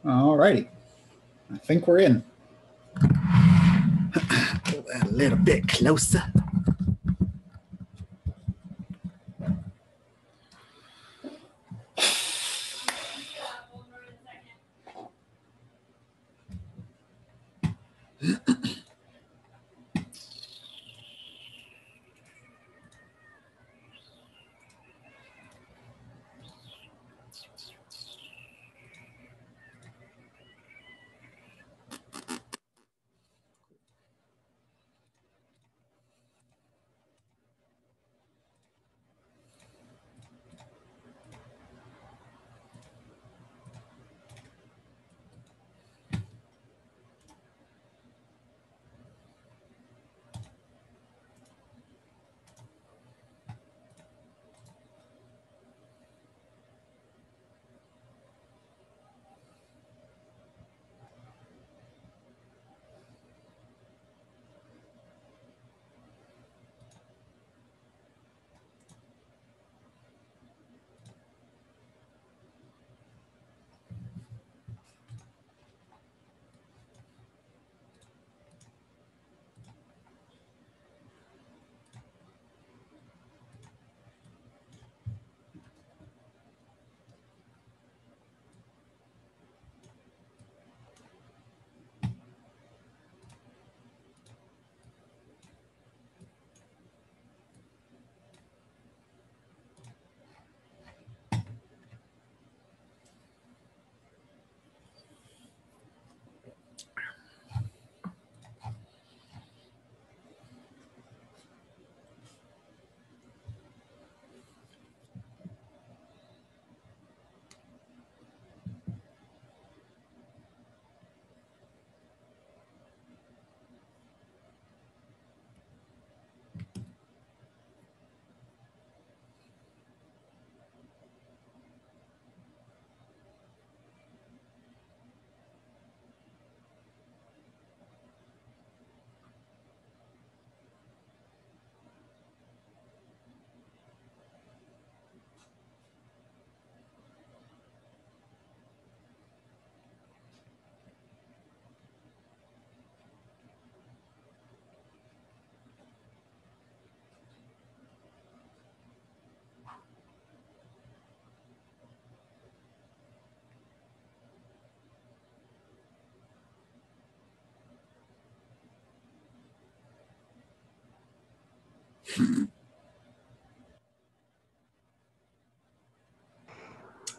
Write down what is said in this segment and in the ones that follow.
All righty. I think we're in. A little bit closer.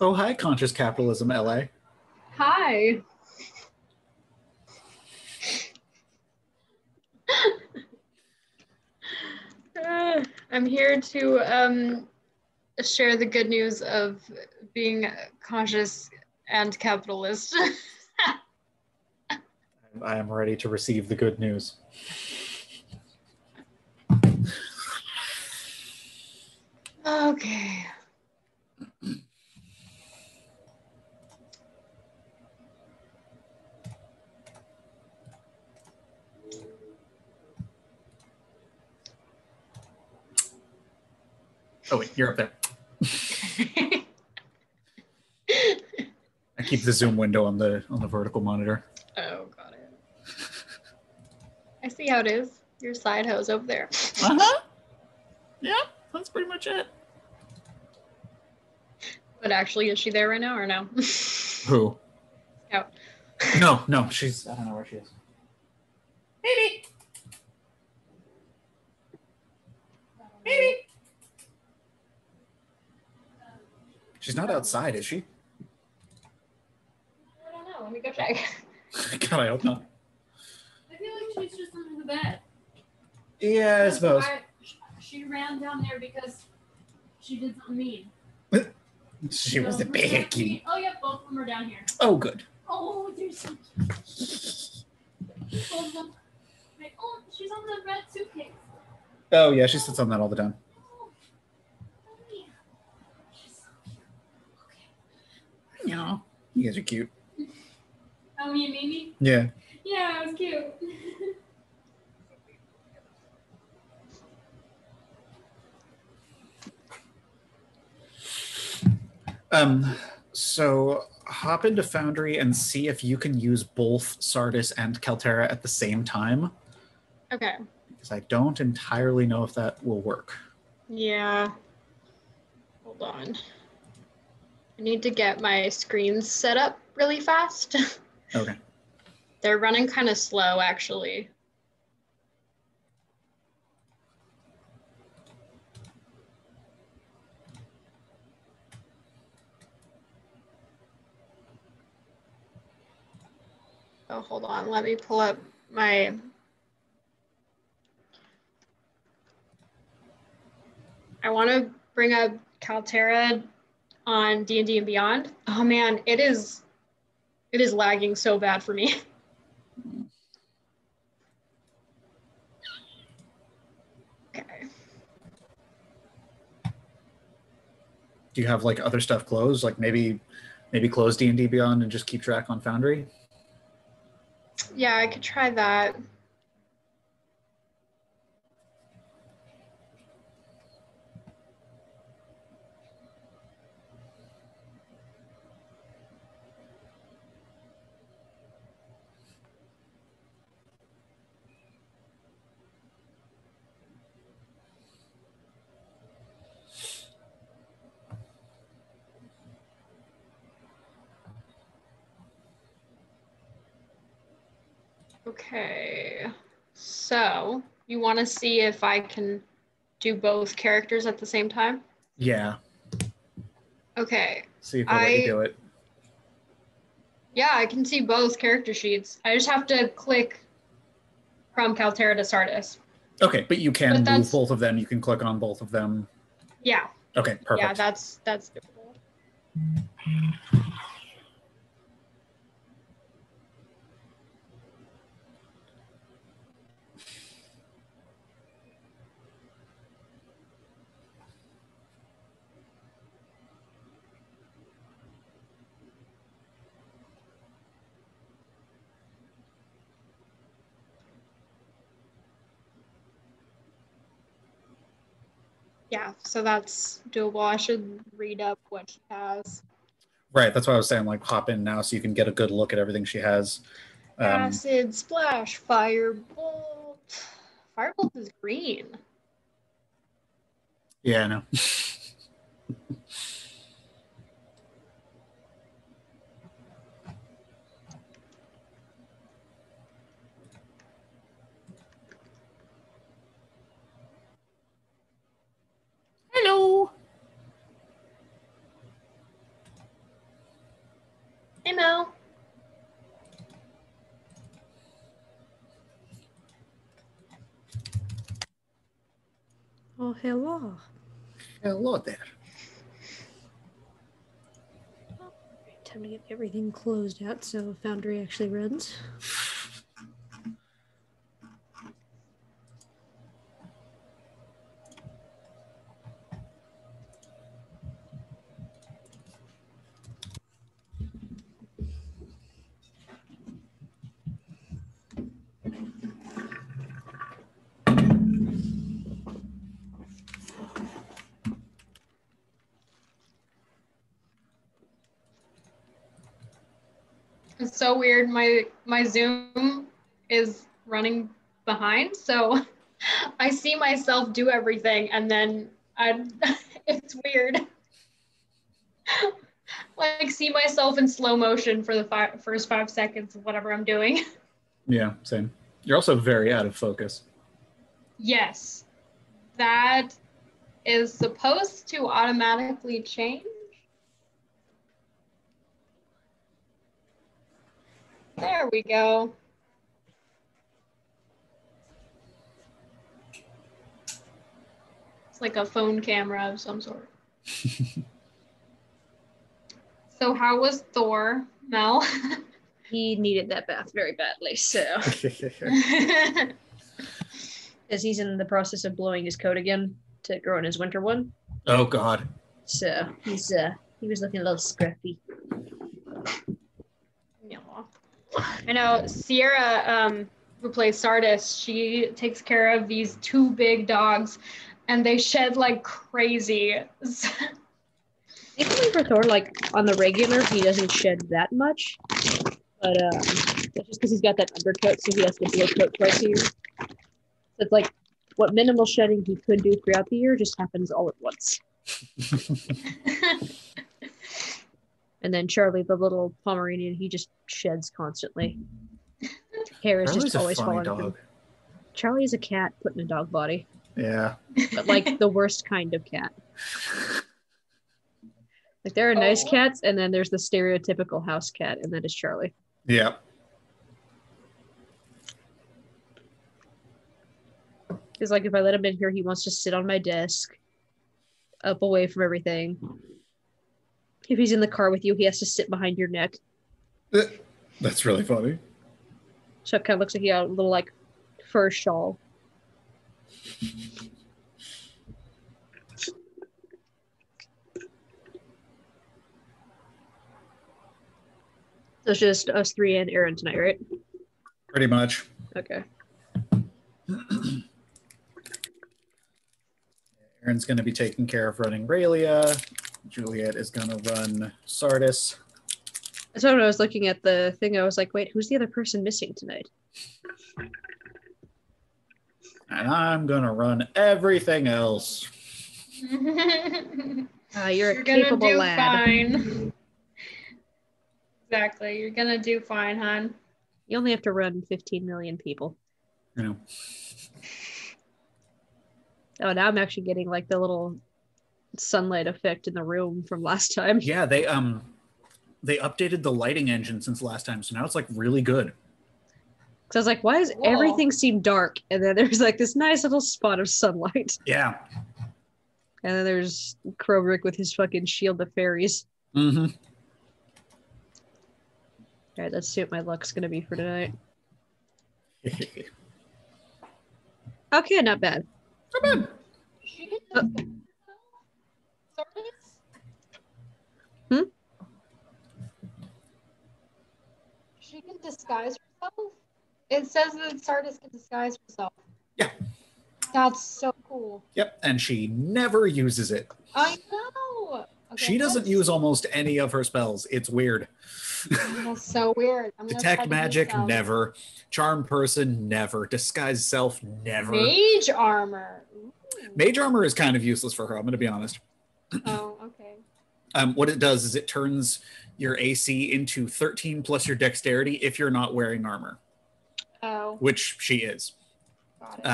Oh, hi, Conscious Capitalism LA. Hi. I'm here to share the good news of being conscious and capitalist. I am ready to receive the good news. Okay. Oh, wait, you're up there. I keep the zoom window on the vertical monitor. Oh, got it. I see how it is. Your side hose over there. Uh-huh. Yeah, that's pretty much it. But actually, is she there right now or no? Who? Scout. No, she's, I don't know where she is. Maybe. She's not outside, is she? I don't know. Let me go check. God, I hope not. I feel like she's just under the bed. Yeah, I suppose. She ran down there because she did something mean. She was a picky. Oh, yeah, both of them are down here. Oh, good. Oh, they're so cute. Both of them. Wait, oh, she's on the red suitcase. Oh, yeah, she sits on that all the time. Oh, yeah. She's so cute. Okay. Yeah. You guys are cute. Oh, me and Mimi? Yeah. Yeah, it was cute. So hop into Foundry and see if you can use both Sardis and Kaltera at the same time. Okay. Because I don't entirely know if that will work. Yeah. Hold on. I need to get my screens set up really fast. Okay. They're running kind of slow, actually. Oh, hold on. Let me pull up my... I want to bring up Kaltera on D&D and Beyond. Oh man, it is lagging so bad for me. Okay. Do you have like other stuff closed? Like maybe close D&D Beyond and just keep track on Foundry? Yeah, I could try that. Okay, so you want to see if I can do both characters at the same time? Yeah. Okay. See if I'll let you do it. Yeah, I can see both character sheets. I just have to click from Kaltera to Sardis. Okay, but you can move both of them. You can click on both of them. Yeah. Okay, perfect. Yeah, that's doable. Yeah, so that's doable. I should read up what she has. Right, that's why I was saying, like, hop in now so you can get a good look at everything she has. Acid, splash, firebolt. Firebolt is green. Yeah, I know. Hello. Hey, Mel. Oh, hello. Hello there. Time to get everything closed out so Foundry actually runs. It's so weird. My Zoom is running behind, so I see myself do everything, and then it's weird. Like see myself in slow motion for the first 5 seconds of whatever I'm doing. Yeah, same. You're also very out of focus. Yes, that is supposed to automatically change. There we go. It's like a phone camera of some sort. So how was Thor, Mel? He needed that bath very badly, so. Because he's in the process of blowing his coat again to grow in his winter one. Oh, God. So he was looking a little scruffy. Yeah. I know Sierra, who plays Sardis, she takes care of these 2 big dogs, and they shed like crazy. Even for Thor, like on the regular, he doesn't shed that much. But that's just because he's got that undercoat, so he has to blow coat twice a year. So it's like what minimal shedding he could do throughout the year just happens all at once. And then Charlie, the little Pomeranian, he just sheds constantly. Hair is Charlie's just a always funny falling. dog. Charlie is a cat put in a dog body, Yeah. but like the worst kind of cat. Like there are nice cats, and then there's the stereotypical house cat, and that is Charlie. Yeah. Because like if I let him in here, he wants to sit on my desk, up away from everything. If he's in the car with you, he has to sit behind your neck. That's really funny. So it kind of looks like he got a little like fur shawl. So it's just us three and Aaron tonight, right? Pretty much. Okay. Aaron's going to be taking care of running Raylia. Juliet is going to run Sardis. So when I was looking at the thing, I was like, wait, who's the other person missing tonight? And I'm going to run everything else. You're a You're gonna capable do lad. fine. Exactly. You're gonna do fine, hon. You only have to run 15 million people. You know. Oh, now I'm actually getting like the little sunlight effect in the room from last time. Yeah, they updated the lighting engine since last time, so now it's like really good. So I was like, why does Whoa. everything seem dark? And then there's like this nice little spot of sunlight. Yeah. And then there's Krobrik with his fucking shield of fairies. Mm-hmm. All right, let's see what my luck's gonna be for tonight. Okay, not bad. Not bad. She can Hmm? She can disguise herself? It says that Sardis can disguise herself. Yeah. That's so cool. Yep, and she never uses it. I know. Okay, She doesn't that's- use almost any of her spells. It's weird. That's so weird. I'm gonna try Detect to magic, use some. never. Charm person, never. Disguise self, never. Mage armor. Ooh. Mage armor is kind of useless for her, I'm going to be honest. Oh, okay. What it does is it turns your AC into 13 plus your dexterity if you're not wearing armor, Oh, which she is. got it.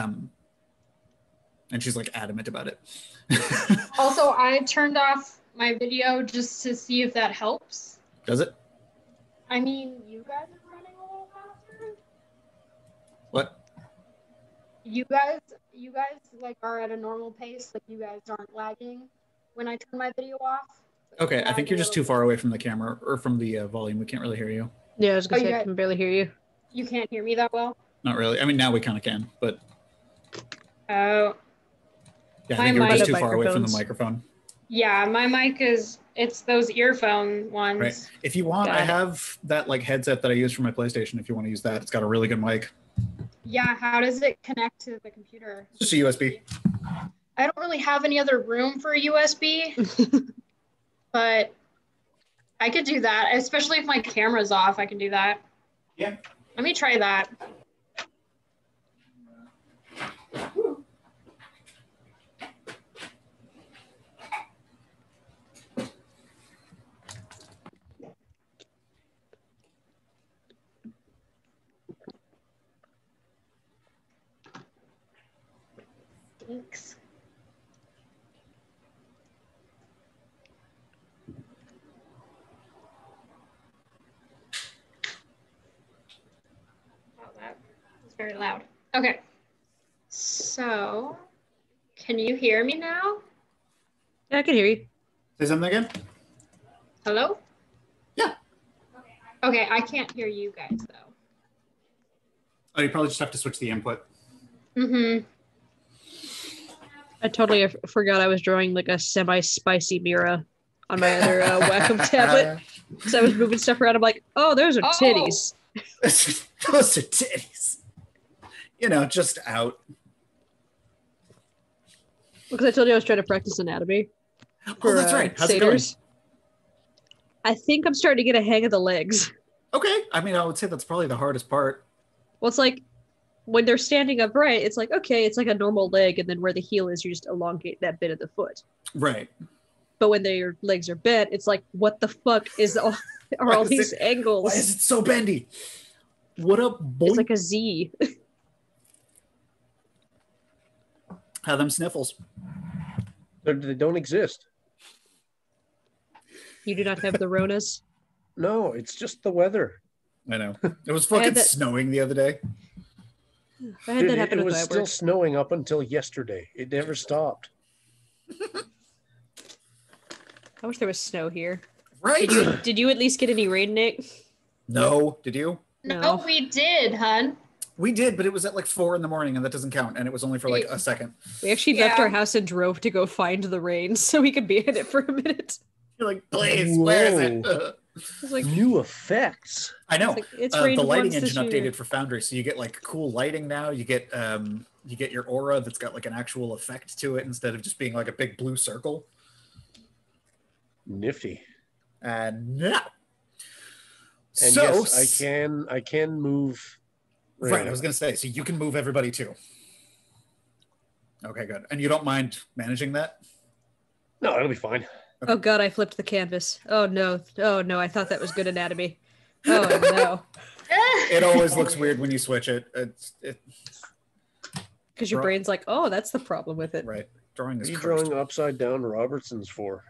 And she's like adamant about it. Also, I turned off my video just to see if that helps. Does it? I mean, you guys are running a little faster. What? You guys like are at a normal pace. Like you guys aren't lagging when I turn my video off. Okay, I Lag think a you're just too little far away from the camera or from the volume. We can't really hear you. Yeah, I was gonna Oh, say yeah. I can barely hear you. bit. You can't hear me that well. Not really. I mean, now we kind of can, but Oh, yeah, I My think you're mic- just too far away from the microphones. microphone. yeah. My mic it's those earphone ones. Right. If you want, Got I it. have that like headset that I use for my PlayStation. If you want to use that, it's got a really good mic. Yeah. How does it connect to the computer? Just a USB. I don't really have any other room for a USB, but I could do that, especially if my camera's off. I can do that. Yeah. Let me try that. Thanks. Oh, that was very loud. Okay. So, can you hear me now? Yeah, I can hear you. Say something again? Hello? Yeah. Okay, I can't hear you guys though. Oh, you probably just have to switch the input. Mm-hmm. I totally forgot I was drawing like a semi-spicy Mira on my other Wacom tablet. So I was moving stuff around. I'm like, oh, those are Oh. titties. Those are titties. You know, just out. Because I told you I was trying to practice anatomy. Oh, that's right. How's it going? I think I'm starting to get a hang of the legs. Okay. I mean, I would say that's probably the hardest part. Well, it's like when they're standing upright, it's like, okay, it's like a normal leg, and then where the heel is, you just elongate that bit of the foot. Right. But when their legs are bent, it's like, what the fuck is all are all these angles? Why is it so bendy? What up, boy? It's like a Z. How them sniffles? They don't exist. You do not have the Ronas. No, it's just the weather. I know. It was fucking snowing the other day. I had that happen it with was my still work. snowing up until yesterday. It never stopped. I wish there was snow here. Right? Did you at least get any rain, Nick? No. Did you? No, No. we did, hun. We did, but it was at like 4 a.m, and that doesn't count. And it was only for like a second. We actually left Yeah. our house and drove to go find the rain so we could be in it for a minute. You're like, please, where is it? I was like, New effects. I know. it's rained The lighting once this engine year. updated for Foundry, so you get like cool lighting now. You get your aura that's got like an actual effect to it instead of just being like a big blue circle. Nifty. And now, And so yes, I can move. right, I was gonna say, so you can move everybody too. Okay, good. And you don't mind managing that? No, it'll be fine. Oh god, I flipped the canvas. Oh no, I thought that was good anatomy. Oh no, It always looks weird when you switch it. because your brain's like, oh, that's the problem with it. Right. Drawing What is are you cursed. drawing upside down Robertsons for?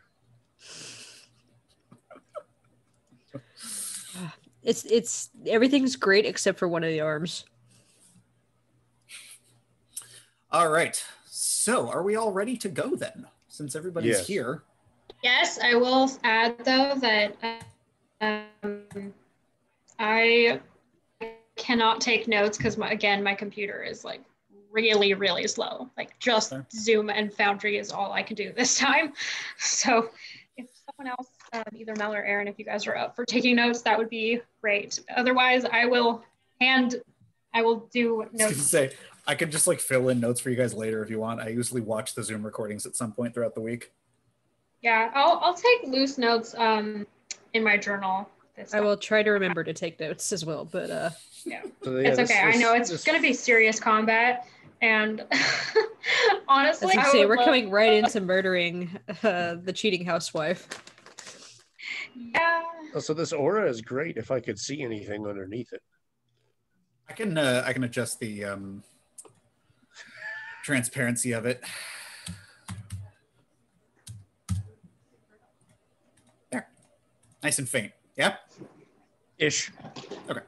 It's everything's great except for one of the arms. All right. So are we all ready to go then? Since everybody's Yes. here. Yes, I will add though that I cannot take notes because my computer is like really, really slow. Like just Okay. Zoom and Foundry is all I can do this time. So if someone else, either Mel or Aaron, if you guys are up for taking notes, that would be great. Otherwise, I will do I was gonna notes. say, I could just like fill in notes for you guys later if you want. I usually watch the Zoom recordings at some point throughout the week. Yeah, I'll take loose notes in my journal. This I will try to remember to take notes as well, but Yeah. So, It's this- okay. I know it's this- going to be serious combat, and honestly, as I I say, would we're love- coming right into murdering the cheating housewife. Yeah. So this aura is great if I could see anything underneath it. I can adjust the transparency of it. There. Nice and faint. Yeah? Ish. Okay.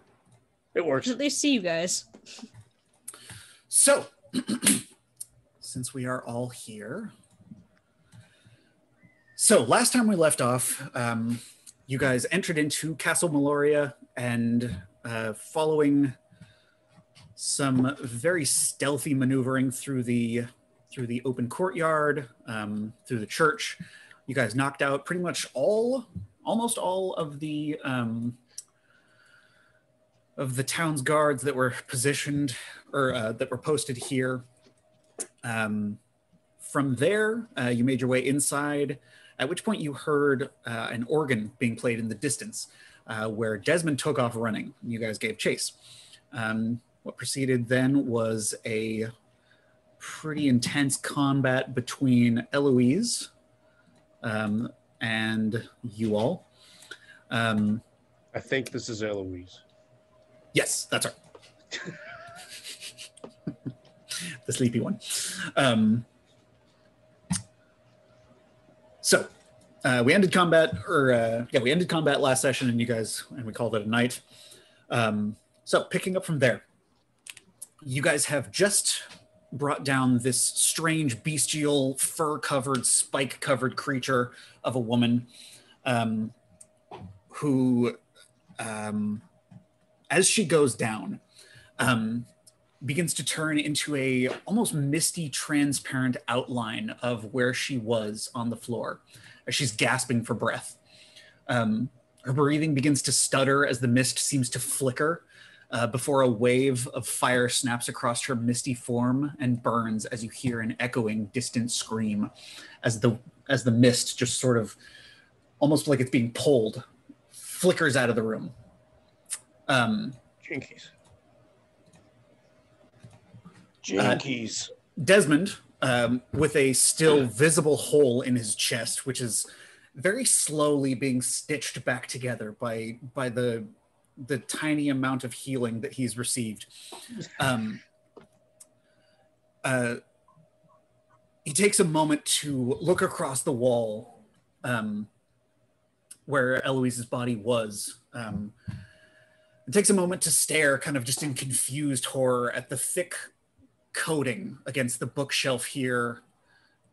It works. At least see you guys. So, since we are all here. So, last time we left off, you guys entered into Castle Meloria and following some very stealthy maneuvering through the open courtyard, through the church, you guys knocked out pretty much almost all of the town's guards that were positioned or that were posted here. From there, you made your way inside, at which point you heard an organ being played in the distance, where Desmond took off running. You guys gave chase. What proceeded then was a pretty intense combat between Eloise and you all. I think this is Eloise. Yes, that's right. The sleepy one. So we ended combat, we ended combat last session, and we called it a night. So picking up from there, you guys have just brought down this strange, bestial, fur-covered, spike-covered creature of a woman, who, as she goes down, begins to turn into a almost misty, transparent outline of where she was on the floor as she's gasping for breath. Her breathing begins to stutter as the mist seems to flicker before a wave of fire snaps across her misty form and burns as you hear an echoing, distant scream as the mist just sort of almost like it's being pulled, flickers out of the room. Jinkies. Jinkies. Desmond, with a still visible hole in his chest, which is very slowly being stitched back together by the tiny amount of healing that he's received. He takes a moment to look across the wall where Eloise's body was. It takes a moment to stare kind of just in confused horror at the thick coating against the bookshelf here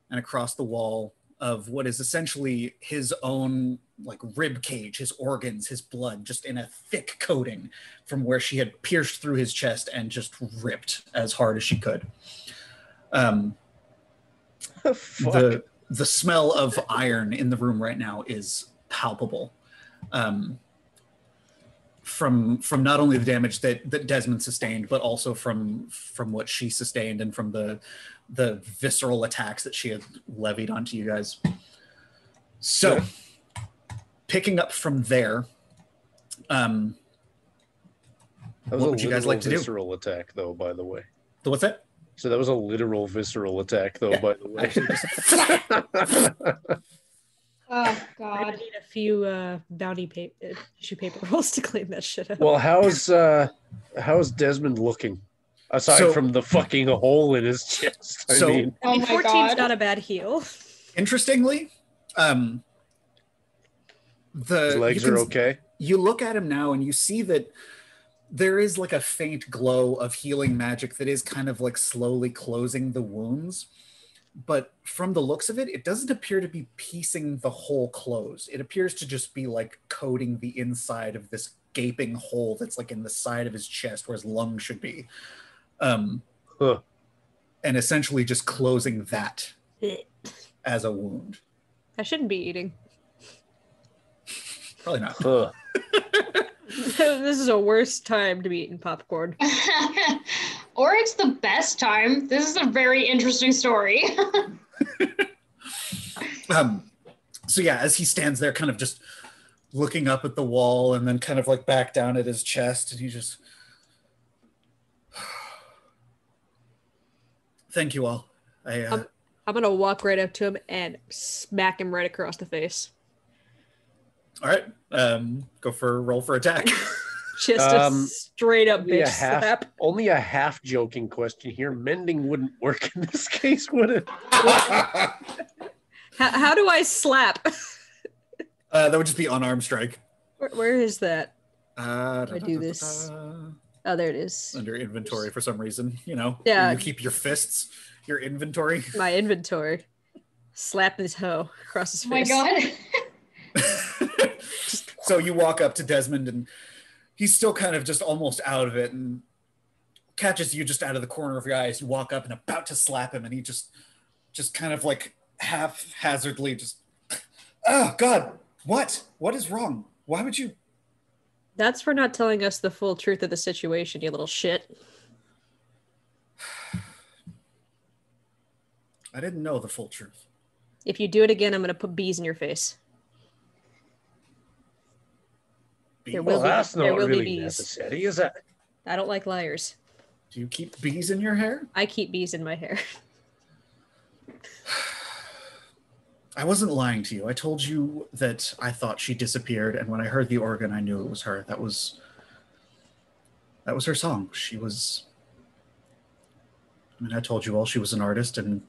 and across the wall of what is essentially his own like rib cage, his organs, his blood, just in a thick coating from where she had pierced through his chest and just ripped as hard as she could. The smell of iron in the room right now is palpable. From not only the damage that Desmond sustained, but also from what she sustained and from the visceral attacks that she had levied onto you guys. So, picking up from there, what would you guys like to do? Visceral attack, though. By the way, what's that? So that was a literal visceral attack, though. Yeah. By the way, Oh I God. need a few bounty tissue paper rolls to clean that shit up. Well, how's Desmond looking? Aside from the fucking hole in his chest. I mean, Oh my 14's God. not a bad heal. Interestingly, his legs are okay. You look at him now and you see that there is like a faint glow of healing magic that is kind of like slowly closing the wounds. But from the looks of it, it doesn't appear to be piecing the hole closed. It appears to just be like coating the inside of this gaping hole that's like in the side of his chest where his lung should be. And essentially just closing that as a wound. I shouldn't be eating. Probably not. This is a worse time to be eating popcorn. Or it's the best time. This is a very interesting story. So yeah, as he stands there kind of just looking up at the wall and then kind of like back down at his chest, and he just... Thank you all. I'm gonna walk right up to him and smack him right across the face. All right, go for a roll for attack. Just a straight up bitch slap. Only a half joking question here. Mending wouldn't work in this case, would it? How do I slap? That would just be unarmed strike. Where is that? I do this. Oh, there it is. Under inventory for some reason, you know. Yeah. Where you keep your fists, your inventory. My inventory. Slap this hoe across his Oh my face. God. So you walk up to Desmond and he's still kind of just almost out of it and catches you just out of the corner of your eyes. You walk up and about to slap him and he just kind of like haphazardly just, oh God, what is wrong? Why would you? That's for not telling us the full truth of the situation, you little shit. I didn't know the full truth. If you do it again, I'm going to put bees in your face. There will That's there not will really be bees. necessary, is that? I don't like liars. Do you keep bees in your hair? I keep bees in my hair. I wasn't lying to you. I told you that I thought she disappeared, and when I heard the organ, I knew it was her. That was her song. She was... I mean, I told you all she was an artist, and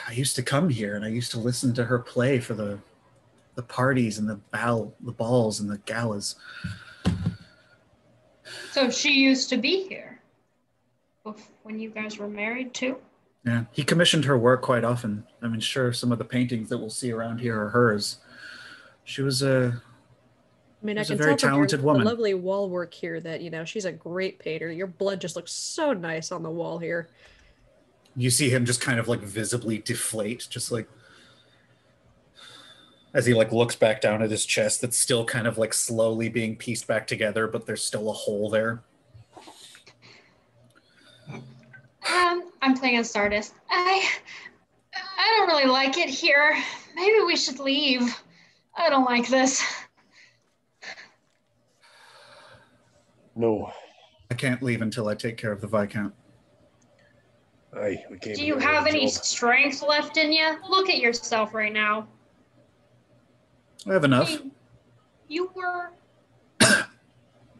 I used to come here, and I used to listen to her play for the parties and the balls and the galas. So she used to be here when you guys were married too? Yeah, he commissioned her work quite often. I mean, sure, some of the paintings that we'll see around here are hers. She was I mean, I She's a can very tell from talented your woman. lovely wall work here that, you know, she's a great painter. Your blood just looks so nice on the wall here. You see him just kind of like visibly deflate, just like as he like looks back down at his chest that's still kind of like slowly being pieced back together, but there's still a hole there. I'm playing a Stardust. I don't really like it here. maybe we should leave. I don't like this. No. I can't leave until I take care of the Viscount. Aye, we came Do you here on have a any job. strength left in you? Look at yourself right now. I have enough. Hey, you were...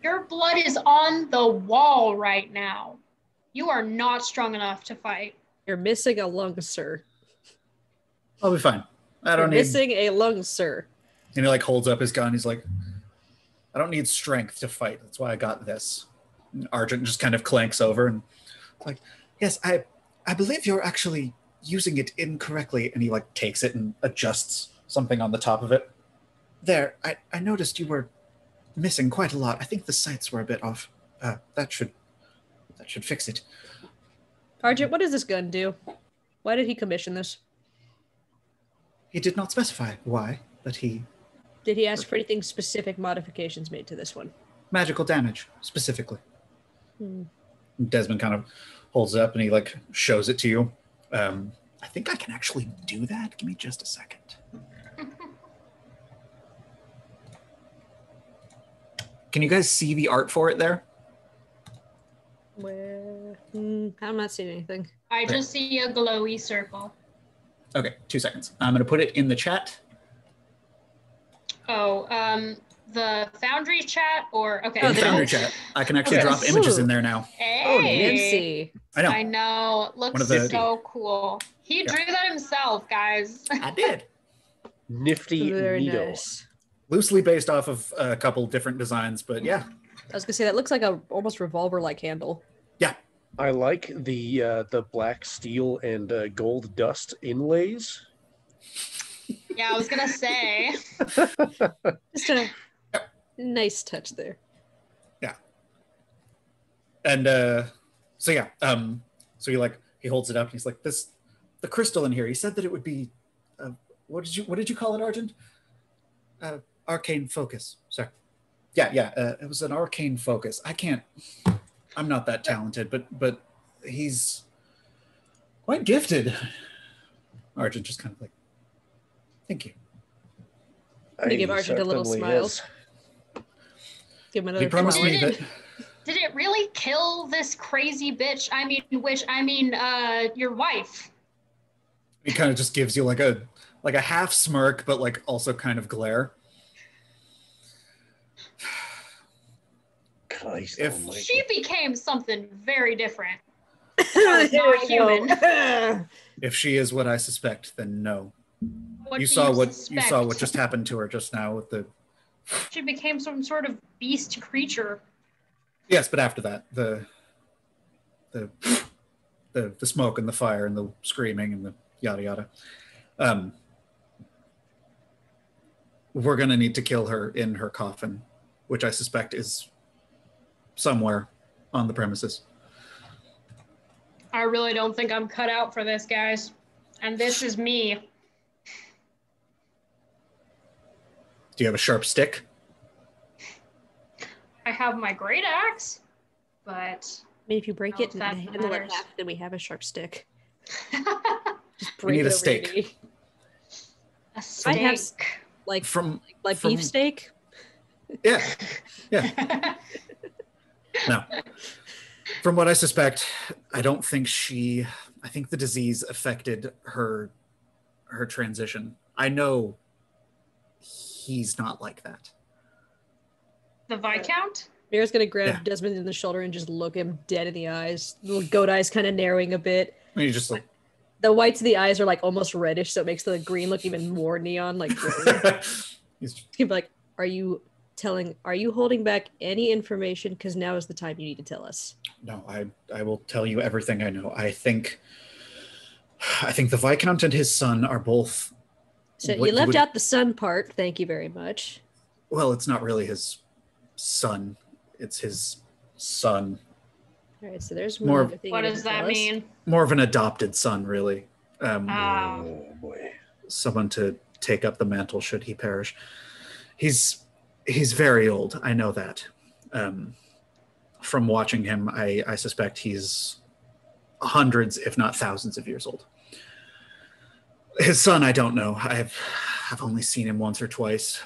Your blood is on the wall right now. You are not strong enough to fight. You're missing a lung, sir. I'll be fine. I You're don't need. missing a lung, sir. And he like holds up his gun. He's like, I don't need strength to fight. That's why I got this. And Argent just kind of clanks over and like, yes, I believe you're actually using it incorrectly. And he like takes it and adjusts something on the top of it. There, I noticed you were missing quite a lot. I think the sights were a bit off. That should fix it. Argent, what does this gun do? Why did he commission this? He did not specify why, but Did he ask for anything specific modifications made to this one? magical damage specifically. Hmm. Desmond kind of holds it up and he like shows it to you. I think I can actually do that. Give me just a second. Can you guys see the art for it there? Where? I'm not seeing anything. I just see a glowy circle. Okay, 2 seconds. I'm going to put it in the chat. Oh, the Foundry chat or okay. In the Foundry chat. I can actually Okay. drop images in there now. Oh, Hey, Nancy. I know. I know. One Looks of the- so cool. He drew that himself, guys. I did. Nifty Very neato. nice. Loosely based off of a couple different designs, but yeah. I was gonna say that looks like a almost revolver-like handle. I like the black steel and gold dust inlays. Yeah, I was gonna say. Just a nice touch there. And so yeah, so he holds it up and he's like, the crystal in here. He said that it would be what did you call it, Argent? Arcane focus. Sorry. Yeah, it was an arcane focus. I'm not that talented, but he's quite gifted. Argent just kind of like, thank you. Gonna give He Argent a little certainly smile. is. Give him another He promised flower. me that Did it really kill this crazy bitch? Your wife. he kind of just gives you like a half smirk, but like also kind of glare. Christ If- almighty. She became something very different. There not we go. human. If she is what I suspect, then no. What You do saw what suspect? just happened to her just now with the She became some sort of beast creature. yes, but after that the smoke and the fire and the screaming and the yada yada. We're gonna need to kill her in her coffin, which I suspect is somewhere on the premises. I really don't think I'm cut out for this, guys. And this is me. Do you have a sharp stick? I have my great axe, but I mean, if you break No, it and that handle it matters. half, then we have a sharp stick. a Just We need break a it over stake. your knee. I steak. have like From beefsteak. yeah. No. From what I suspect, I don't think I think the disease affected her transition. I know he's not like that. The Viscount? Mira's gonna grab Yeah. Desmond in the shoulder and just look him dead in the eyes. The little goat eyes kind of narrowing a bit. I mean, just like The whites of the eyes are like almost reddish, so it makes the green look even more neon. Like, he's he'd be like, "Are you holding back any information? Because now is the time you need to tell us." no, I will tell you everything I know. I think the Viscount and his son are both So what you left would- out the son part. Thank you very much. well, it's not really his son. It's his son. All right, so there's More- one other thing. What you does didn't that tell us. mean? More of an adopted son, really. Oh boy. Someone to take up the mantle should he perish. He's very old. I know that. From watching him, I suspect he's hundreds, if not thousands of years old. His son, I don't know. I've only seen him once or twice.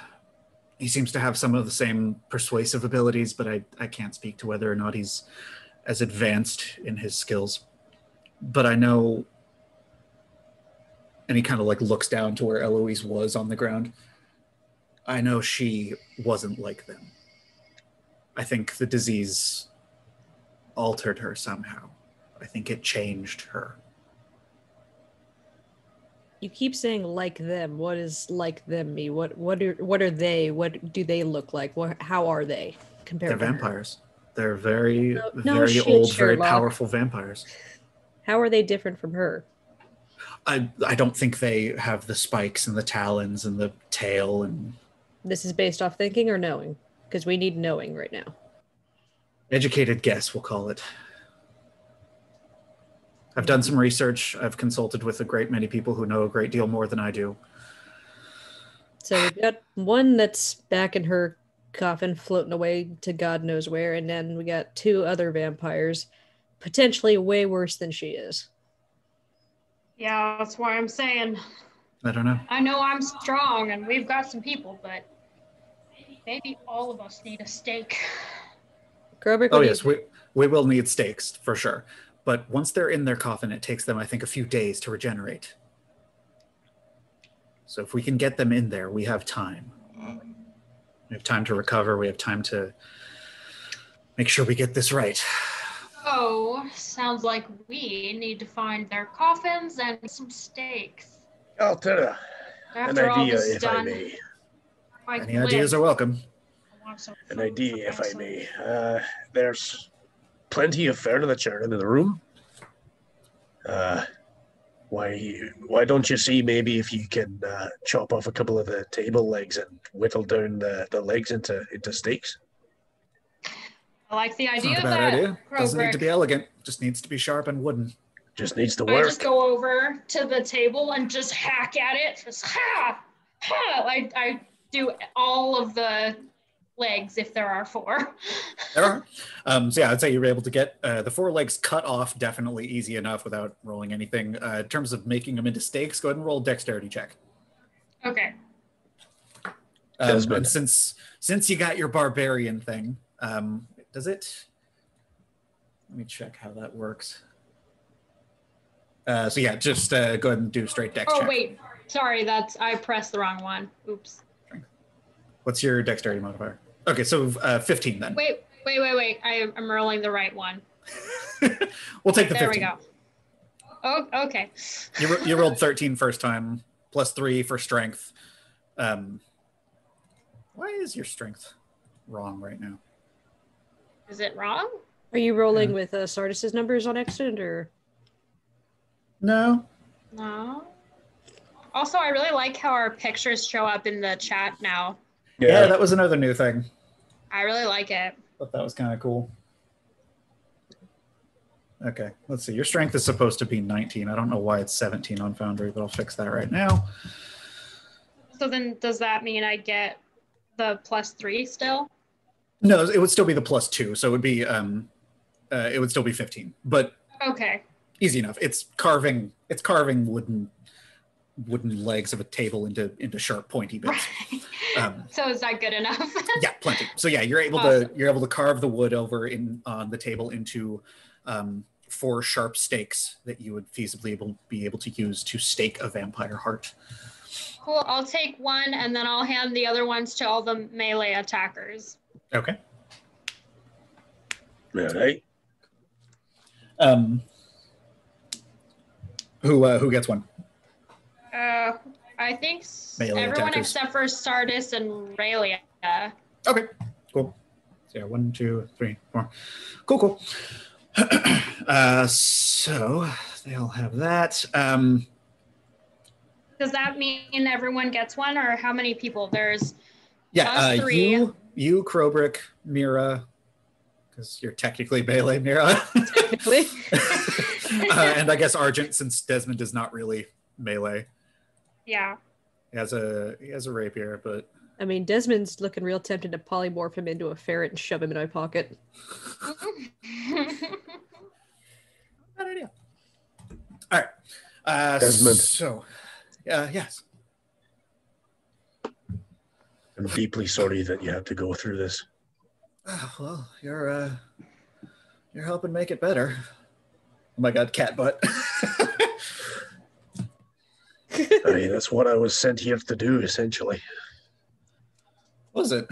He seems to have some of the same persuasive abilities, but I can't speak to whether or not he's as advanced in his skills. But I know, and he kind of like looks down to where Eloise was on the ground. I know she wasn't like them. I think the disease altered her somehow. I think it changed her. You keep saying like them. What does like them mean? What are they? What do they look like? How are they compared They're to her? vampires. They're very, No very shit, old, very Sherlock. powerful vampires. How are they different from her? I don't think they have the spikes and the talons and the tail and This is based off thinking or knowing? Because we need knowing right now. educated guess, we'll call it. I've done some research. I've consulted with a great many people who know a great deal more than I do. So we've got one that's back in her coffin floating away to God knows where, and then we got two other vampires, potentially way worse than she is. Yeah, that's why I'm saying. I don't know. I know I'm strong and we've got some people, but maybe all of us need a stake. Krobrick, Oh yes, we will need stakes for sure. But once they're in their coffin, it takes them, I think, a few days to regenerate. So if we can get them in there, we have time. We have time to recover. We have time to make sure we get this right. Oh, sounds like we need to find their coffins and some stakes. Altera, an After all idea, this is if I done, may. I Any can ideas live. are welcome. I want some An food idea, for if I myself. may. There's plenty of furniture in the room. Why don't you see maybe if you can chop off a couple of the table legs and whittle down the legs into steaks? I like the It's idea not a of bad that. idea. Doesn't need to Krobrick. be elegant. Just needs to be sharp and wooden. Just needs to I work. just go over to the table and just hack at it. Just ha, ha. I do all of the legs if there are four. There are. So yeah, I'd say you were able to get the four legs cut off definitely easy enough without rolling anything. In terms of making them into steaks, go ahead and roll a dexterity check. Okay. And since you got your barbarian thing, does it? Let me check how that works. So yeah, just go ahead and do a straight dex check. Oh wait, sorry, I pressed the wrong one. Oops. What's your dexterity modifier? Okay, so 15 then. Wait. I'm rolling the right one. We'll take the 15. There we go. Oh, okay. You rolled 13 first time, plus 3 for strength. Why is your strength wrong right now? Is it wrong? Are you rolling with Sardis's numbers on accident, or? No. No. Also, I really like how our pictures show up in the chat now. Yeah, that was another new thing. I really like it. Thought that was kind of cool. Okay, let's see. Your strength is supposed to be 19. I don't know why it's 17 on Foundry, but I'll fix that right now. So then does that mean I get the +3 still? No, it would still be the +2, so it would be it would still be 15. But Okay. easy enough. It's carving wooden legs of a table into sharp pointy bits. So is that good enough? Yeah, plenty. So yeah, you're able to carve the wood over on the table into 4 sharp stakes that you would feasibly be able to use to stake a vampire heart. Cool. I'll take one and then I'll hand the other ones to all the melee attackers. Okay. All right. Who gets one? I think Melee everyone attackers. except for Sardis and Raylia. Okay, cool. So yeah, 1, 2, 3, 4. Cool. So they all have that. Does that mean everyone gets one, or how many people? There's Yeah, us 3. you, Krobrick, Mira, because you're technically melee, Mira. Technically. And I guess Argent, since Desmond is not really melee. Yeah. He has a rapier, but I mean, Desmond's looking real tempted to polymorph him into a ferret and shove him in my pocket. bad idea. All right. Desmond. So, Yes. I'm deeply sorry that you had to go through this. Well, you're helping make it better. Oh my God, cat butt. Aye, that's what I was sent here to do, essentially. Was it?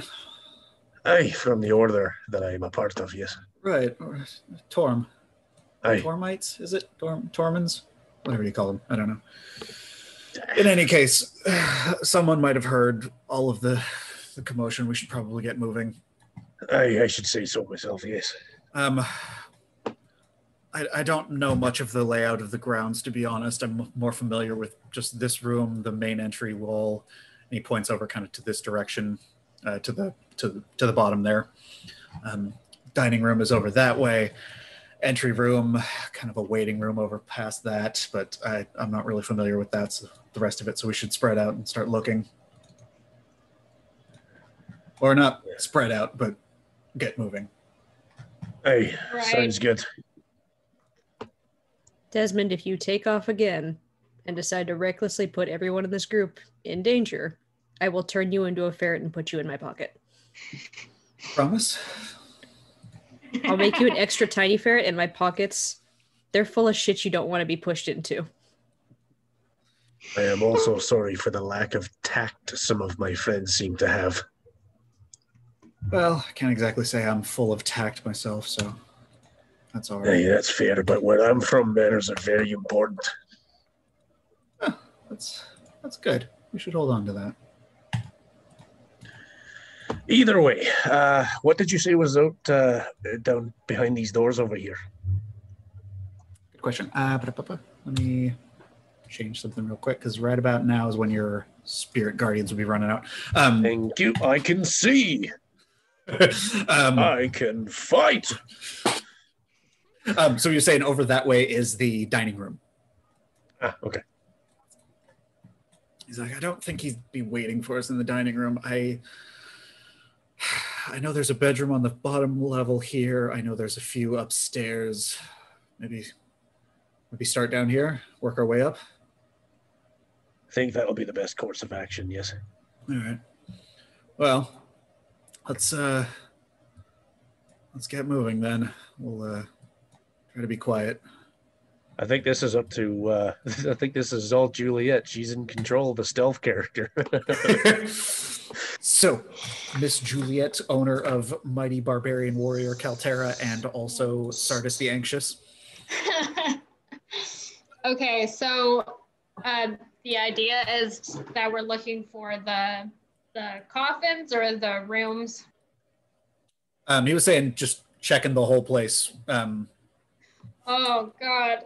Aye, from the order that I'm a part of, yes. Right. Torm. Aye. Tormites? Is it? Tormans? Whatever you call them. I don't know. In any case, someone might have heard all of the commotion. We should probably get moving. I should say so myself, yes. I don't know much of the layout of the grounds, to be honest. I'm more familiar with just this room, the main entry wall, and he points over kind of to this direction, to the bottom there. Dining room is over that way. Entry room, kind of a waiting room over past that, but I'm not really familiar with that, so the rest of it, so we should spread out and start looking. Or not spread out, but get moving. Aye, Right. sounds good. Desmond, if you take off again and decide to recklessly put everyone in this group in danger, I will turn you into a ferret and put you in my pocket. Promise? I'll make you an extra tiny ferret, and my pockets, they're full of shit you don't want to be pushed into. I am also sorry for the lack of tact some of my friends seem to have. Well, I can't exactly say I'm full of tact myself, so that's all right. Aye, that's fair, but where I'm from, manners are very important. That's good. We should hold on to that. Either way, what did you say was out down behind these doors over here? Good question. Let me change something real quick, because right about now is when your spirit guardians will be running out. Thank you. I can see. I can fight. So you're saying over that way is the dining room? Ah, okay. He's like, I don't think he'd be waiting for us in the dining room. I know there's a bedroom on the bottom level here. I know there's a few upstairs. Maybe start down here, work our way up. I think that'll be the best course of action, yes. All right. Well, let's get moving then. We'll try to be quiet. I think this is up to, I think this is all Juliet. She's in control of the stealth character. So, Miss Juliet, owner of Mighty Barbarian Warrior Kaltera and also Sardis the Anxious. Okay, so the idea is that we're looking for the coffins or the rooms. He was saying just checking the whole place. Oh God,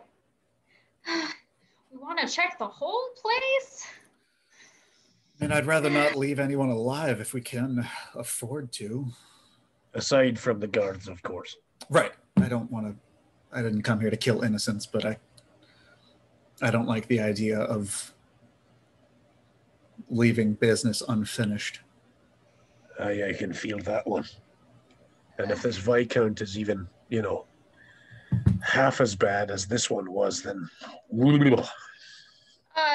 we want to check the whole place. And I'd rather not leave anyone alive if we can afford to. Aside from the guards, of course. Right. I didn't come here to kill innocents, but I don't like the idea of leaving business unfinished. I can feel that one. And if this Viscount is even, half as bad as this one was, then...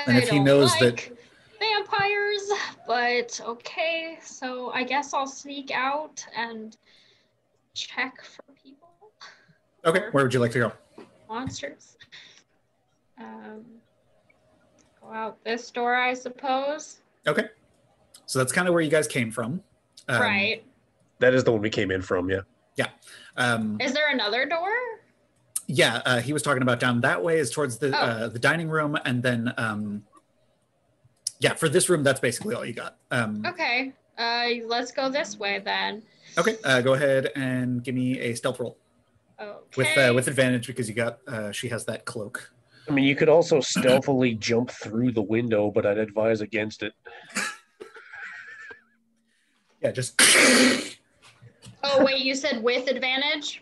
And if he knows that vampires, but okay, so I guess I'll sneak out and check for people. Okay, where would you like to go? Monsters. Go out this door, I suppose. Okay. So that's kind of where you guys came from. Right. That is the one we came in from, yeah. Yeah. Is there another door? Yeah, he was talking about down that way is towards the dining room, and then for this room, that's basically all you got. Okay. Let's go this way then. Okay. Go ahead and give me a stealth roll. Okay. With advantage because you got she has that cloak. I mean, you could also stealthily jump through the window, but I'd advise against it. Yeah, just. Oh wait, you said with advantage?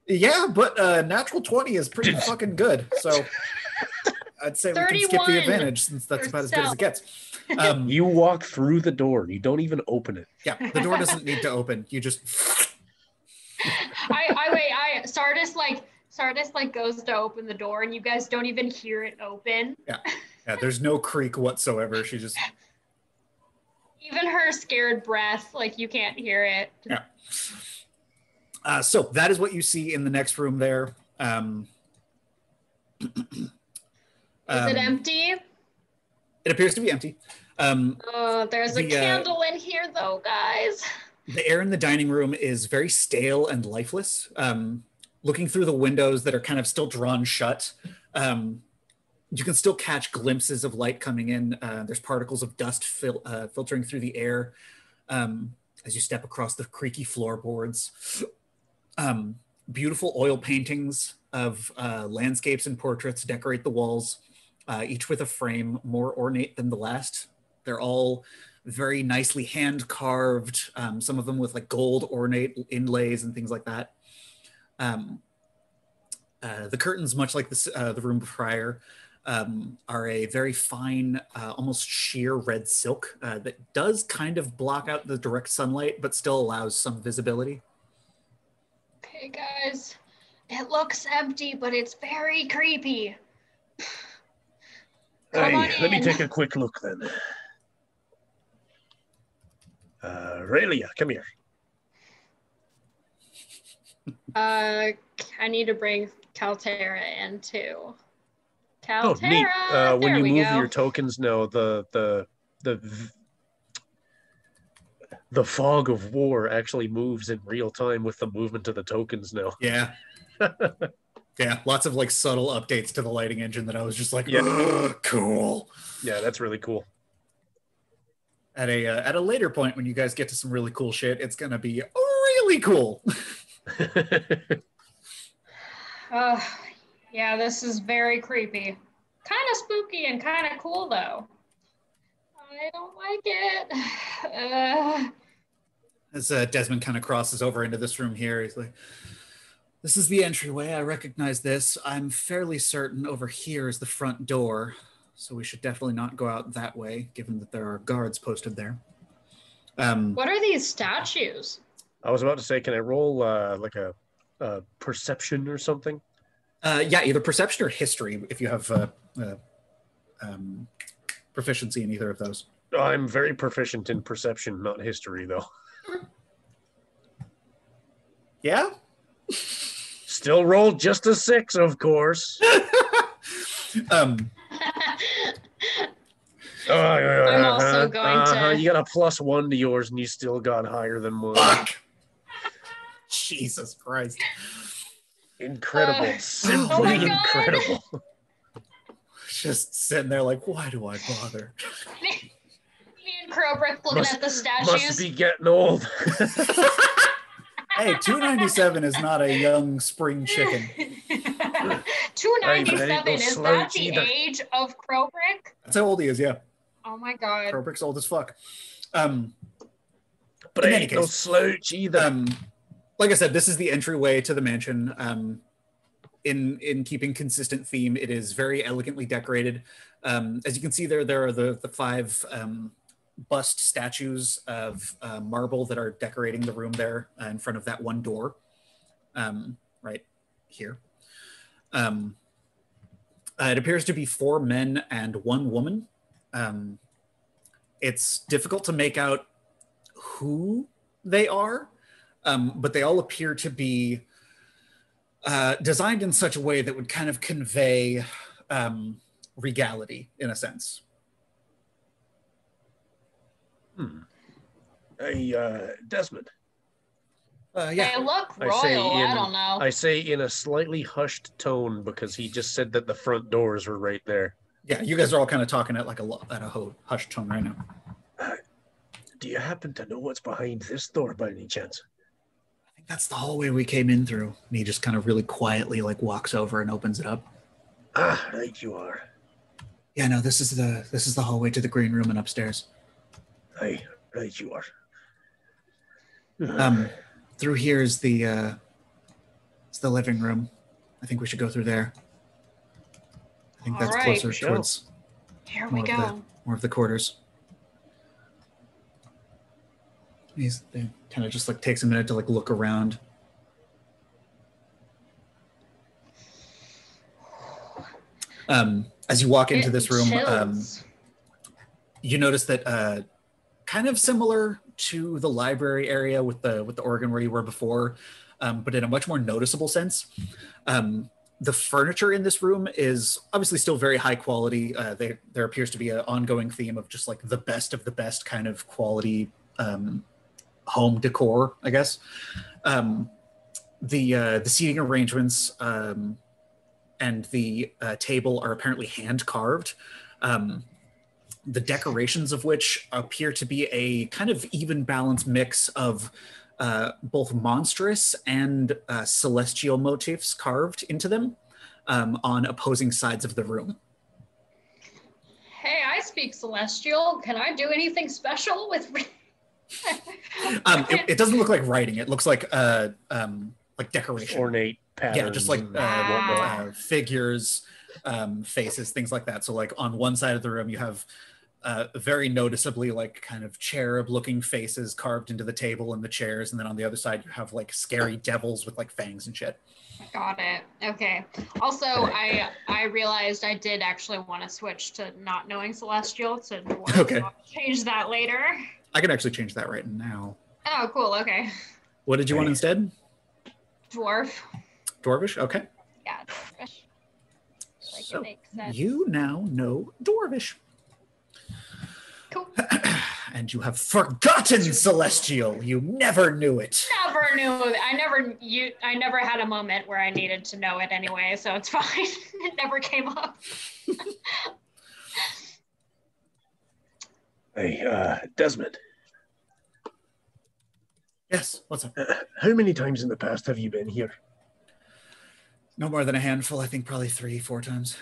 Yeah, but natural 20 is pretty fucking good. So I'd say we can skip the advantage since that's about as good as it gets. You walk through the door. You don't even open it. Yeah, the door doesn't need to open. You just. Sardis goes to open the door and you guys don't even hear it open. Yeah. Yeah, there's no creak whatsoever. She just Even her scared breath, like you can't hear it. yeah. So that is what you see in the next room there. Is it empty? It appears to be empty. Oh, there's a candle in here, though, guys. The air in the dining room is very stale and lifeless. Looking through the windows that are kind of still drawn shut, you can still catch glimpses of light coming in. There's particles of dust filtering through the air as you step across the creaky floorboards. Beautiful oil paintings of landscapes and portraits decorate the walls, each with a frame more ornate than the last. They're all very nicely hand carved, some of them with like gold ornate inlays and things like that. The curtains, much like the room prior, are a very fine, almost sheer red silk that does kind of block out the direct sunlight, but still allows some visibility. Okay, guys, it looks empty, but it's very creepy. Come on Let me in. take a quick look then. Raylia, come here. I need to bring Caltera in too. Caltera, Oh, neat. When there you we move go. your tokens now, the fog of war actually moves in real time with the movement of the tokens now. Yeah. Yeah, lots of like subtle updates to the lighting engine that I was just like, cool. Yeah, that's really cool. At a later point when you guys get to some really cool shit, it's gonna be really cool. Yeah, this is very creepy. Kind of spooky and kind of cool though. I don't like it. As Desmond kind of crosses over into this room here, he's like, this is the entryway. I recognize this. I'm fairly certain over here is the front door. So we should definitely not go out that way, given that there are guards posted there. What are these statues? I was about to say, can I roll like a perception or something? Yeah, either perception or history, if you have proficiency in either of those. I'm very proficient in perception, not history, though. Yeah? Still rolled just a 6, of course. I'm also going to... You got a +1 to yours, and you still got higher than mine. Fuck! Jesus Christ. Incredible. Simply incredible. Just sitting there like, why do I bother? Me and Crowbrick looking at the statues. Must be getting old. Hey, 297 is not a young spring chicken. 297, is that the age of Crowbrick? That's how old he is, yeah. Oh my god. Crowbrick's old as fuck. But ain't no slouch either. Like I said, this is the entryway to the mansion. In keeping consistent theme, it is very elegantly decorated. As you can see there are the 5 bust statues of marble that are decorating the room there in front of that one door, right here. It appears to be 4 men and 1 woman. It's difficult to make out who they are, but they all appear to be designed in such a way that would kind of convey regality, in a sense. Hey, Desmond. They look royal, I don't know. I say in a slightly hushed tone because he just said that the front doors were right there. Yeah, you guys are all kind of talking at like a hushed tone right now. Do you happen to know what's behind this door by any chance? I think that's the hallway we came in through. And he just kind of really quietly like walks over and opens it up. Ah, right you are. Yeah, no, this is the hallway to the green room and upstairs. Aye, right you are. Through here is the living room. I think we should go through there. I think that's Alright. closer towards Here we go. more of the quarters. They kind of just like takes a minute to like look around. As you walk into this room, Chills. you notice that kind of similar to the library area with the organ where you were before, but in a much more noticeable sense. The furniture in this room is obviously still very high quality. There appears to be an ongoing theme of just like the best of the best kind of quality home decor, I guess. The seating arrangements and the table are apparently hand carved. The decorations of which appear to be a kind of even balanced mix of both monstrous and celestial motifs carved into them on opposing sides of the room. Hey, I speak Celestial. Can I do anything special with? It doesn't look like writing. It looks like decoration. Ornate patterns. Yeah, just like whatnot. figures, faces, things like that. So like on one side of the room, you have very noticeably like kind of cherub-looking faces carved into the table and the chairs, and then on the other side you have like scary devils with like fangs and shit. Got it. Okay. Also, I realized I did actually want to switch to not knowing Celestial to Dwarf. Okay. So I'll change that later. I can actually change that right now. Oh, cool. Okay. What did you want instead? Dwarf. Dwarvish? Okay. Yeah, Dwarfish. Like So it makes sense. you now know Dwarvish. Cool. And you have forgotten Celestial. You never knew it. Never knew it. I never had a moment where I needed to know it anyway, so it's fine. It never came up. Hey, Desmond, Yes, what's up? how many times in the past have you been here? No more than a handful. I think probably 3-4 times.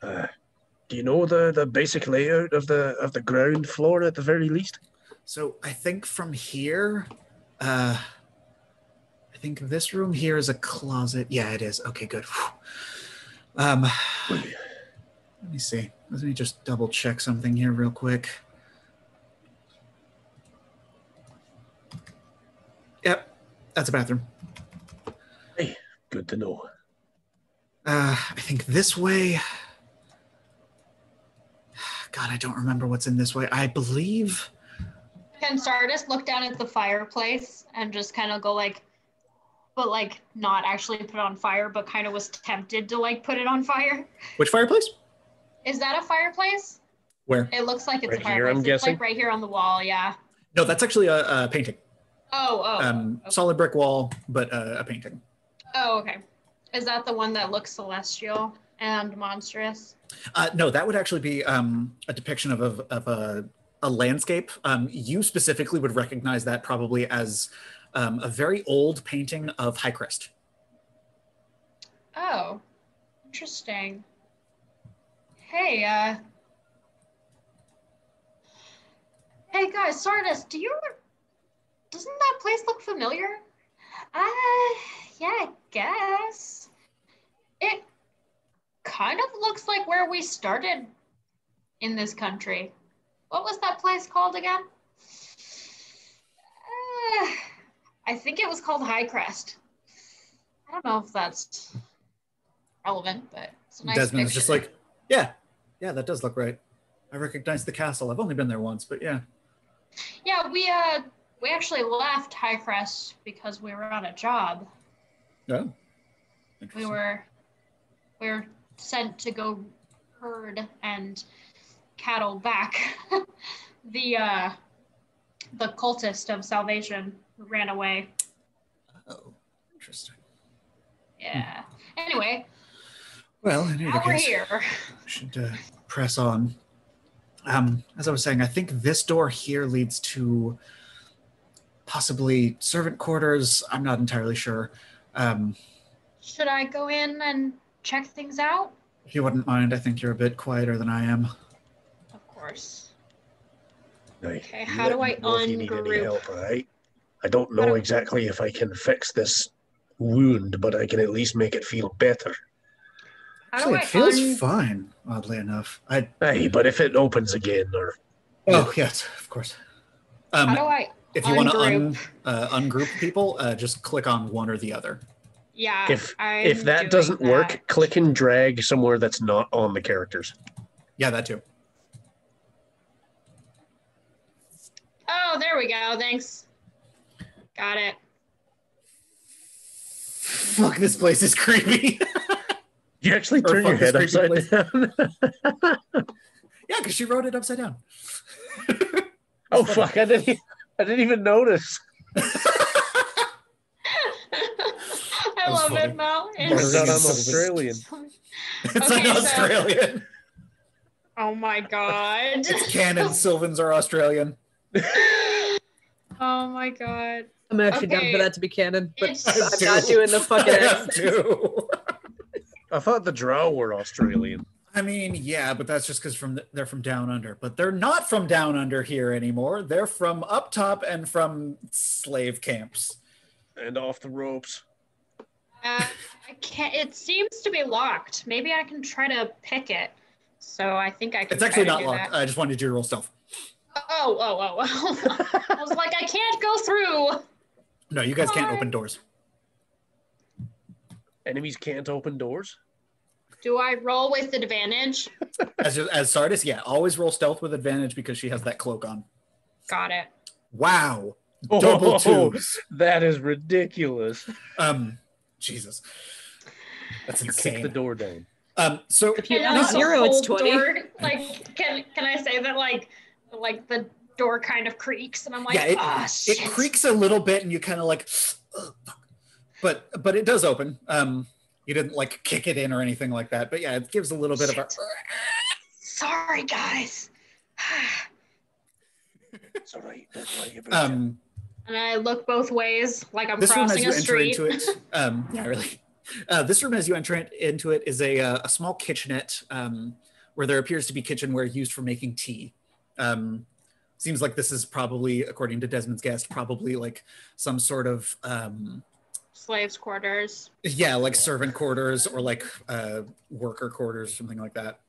Do you know the basic layout of the ground floor at the very least? So I think from here, I think this room here is a closet. Yeah, it is. Okay, good. Let me see. Let me just double check something here real quick. Yep, that's a bathroom. Hey, good to know. I think this way. God, I don't remember what's in this way. I believe. Can Sardis look down at the fireplace and just kind of go like, but like not actually put it on fire, but kind of was tempted to like put it on fire? Which fireplace? Is that a fireplace? Where? It looks like it's Right a here, fireplace. I'm It's guessing? like right here on the wall, yeah. No, that's actually a painting. Oh, okay. Solid brick wall, but a painting. Oh, okay. Is that the one that looks celestial and monstrous? No, that would actually be a depiction of a landscape. You specifically would recognize that probably as a very old painting of Highcrest. Oh, interesting. Hey, hey guys, Sardis, doesn't that place look familiar? Yeah, I guess. It kind of looks like where we started in this country. What was that place called again? I think it was called Highcrest. I don't know if that's relevant, but it's a nice Desmond's picture. just like, yeah, that does look right. I recognize the castle. I've only been there once, but yeah. Yeah, we actually left Highcrest because we were on a job. Oh, We interesting. were sent to go herd and cattle back the cultist of salvation who ran away. Oh, interesting. Yeah. Anyway, Well, in now any we're case, here. we should press on. As I was saying, I think this door here leads to possibly servant quarters. I'm not entirely sure. Should I go in and check things out? If you wouldn't mind, I think you're a bit quieter than I am. Of course. Now, Okay, you how let do I me know if you need any ungroup? help, all right? I don't How know do- exactly if I can fix this wound, but I can at least make it feel better. How do Actually, I it feels fine, oddly enough. Hey, but if it opens again, or Oh, yes, of course. how do I If you want to ungroup? ungroup people, just click on one or the other. Yeah. If I'm that doing doesn't work, that. click and drag somewhere that's not on the characters. Yeah, that too. Oh, there we go. Thanks. Got it. Fuck, this place is creepy. You actually Or turn your fuck head this creepy upside down. Yeah, because she wrote it upside down. Oh fuck! I didn't even notice. I was love funny. it, Mel. Turns out I'm It's- Australian. It's Okay, not so- Australian. Oh my god. It's canon. Sylvans are Australian. Oh my god. I'm actually down Okay. for that to be canon, but It's- I'm not doing the fucking I am accent. too. I thought the Drow were Australian. I mean, yeah, but that's just because they're from down under. But they're not from down under here anymore. They're from up top and from slave camps. And off the ropes. I can't. It seems to be locked. Maybe I can try to pick it. So I think I can. It's actually try not to do locked. that. I just wanted you to roll stealth. Oh. I was like, I can't go through. No, you guys can't Hi. open doors. Enemies can't open doors. Do I roll with advantage? As Sardis, yeah, always roll stealth with advantage because she has that cloak on. Got it. Wow, double twos. That is ridiculous. Jesus, that's You kick insane. the door down. So If you And add that's a 0, it's whole 20. door, like, can I say that like the door kind of creaks and I'm like, yeah, ah, it shit. creaks a little bit, and you kind of like, "Ugh, fuck." but it does open. You didn't like kick it in or anything like that, but yeah, it gives a little bit of a. Shit. Sorry, guys. It's all right. Don't worry about it. And I look both ways, like I'm This room, as crossing you a enter street. into it, yeah, really. This room, as you enter into it, is a small kitchenette where there appears to be kitchenware used for making tea. Seems like this is probably, according to Desmond's guest, probably like some sort of Slaves' quarters. yeah, like servant quarters or like worker quarters, something like that.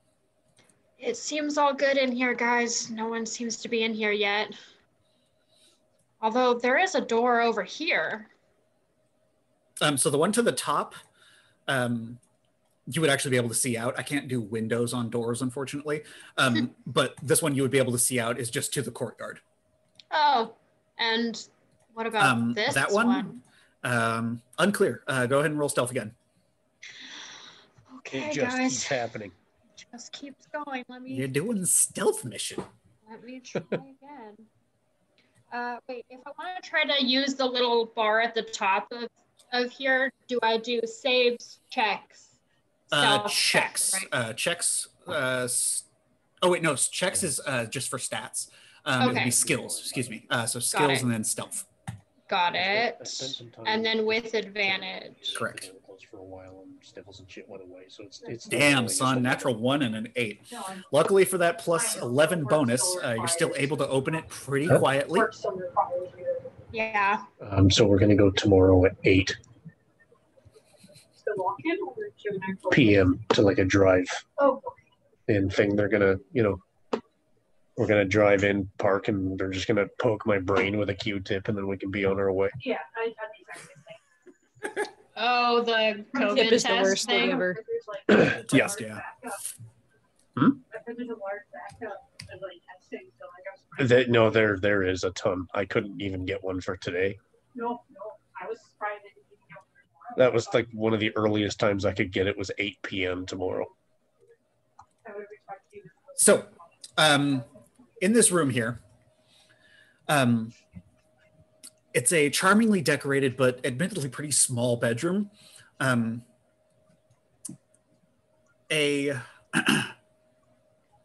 It seems all good in here, guys. No one seems to be in here yet. Although there is a door over here. So the one to the top, you would actually be able to see out. I can't do windows on doors, unfortunately. But this one you would be able to see out is just to the courtyard. Oh, and what about this that one? Unclear. Go ahead and roll stealth again. Okay, It just guys. keeps happening. Just keeps going. You're doing stealth mission. Let me try again. Wait, if I want to try to use the little bar at the top of here, do I do saves, checks? Stealth Checks. right? Checks. Oh wait, no. Checks is just for stats. It would Okay. be skills. Excuse me. So skills it. and then stealth. Got I it. spent some time And then with advantage. Correct. Mechanicals for a while, and Sniffles and shit went away. So it's Damn, son. Natural 1 and an 8. Luckily for that plus 11 bonus, you're still able to open it pretty quietly. Yeah. So we're gonna go tomorrow at 8 p.m. to like a drive in thing. They're gonna, we're gonna drive in, park, and they're just gonna poke my brain with a Q-tip, and then we can be on our way. Yeah, I had the exact same thing. Oh, the COVID Tip is the test worst thing thing. ever. Yeah. Yeah. Hmm? I heard there's a large backup of like testing, so like I was surprised. No, there is a ton. I couldn't even get one for today. No, I was surprised that you didn't get one. That was like one of the earliest times I could get it was 8 p.m. tomorrow. I would have expected you to. So, in this room here, it's a charmingly decorated but admittedly pretty small bedroom.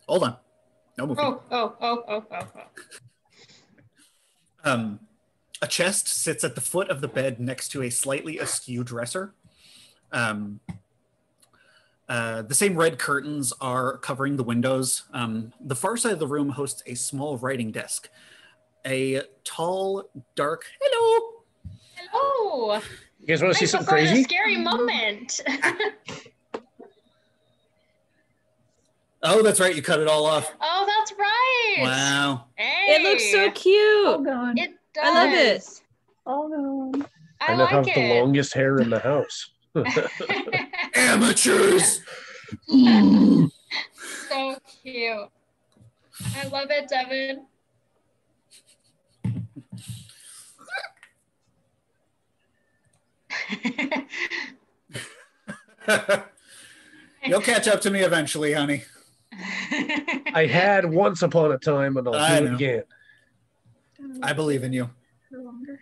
Hold on, no moving. Oh. A chest sits at the foot of the bed next to a slightly askew dresser. The same red curtains are covering the windows. The far side of the room hosts a small writing desk. A tall, dark, hello. Hello. You guys want to see Right something before the crazy? scary moment. Oh, that's right. You cut it all off. Oh, that's right. Wow. Hey. It looks so cute. gone. It does. I love it. All gone. I I like have it. the longest hair in the house. Amateurs. So cute. I love it, Devin. You'll catch up to me eventually, honey. I had once upon a time, and I'll do it again. I believe in you.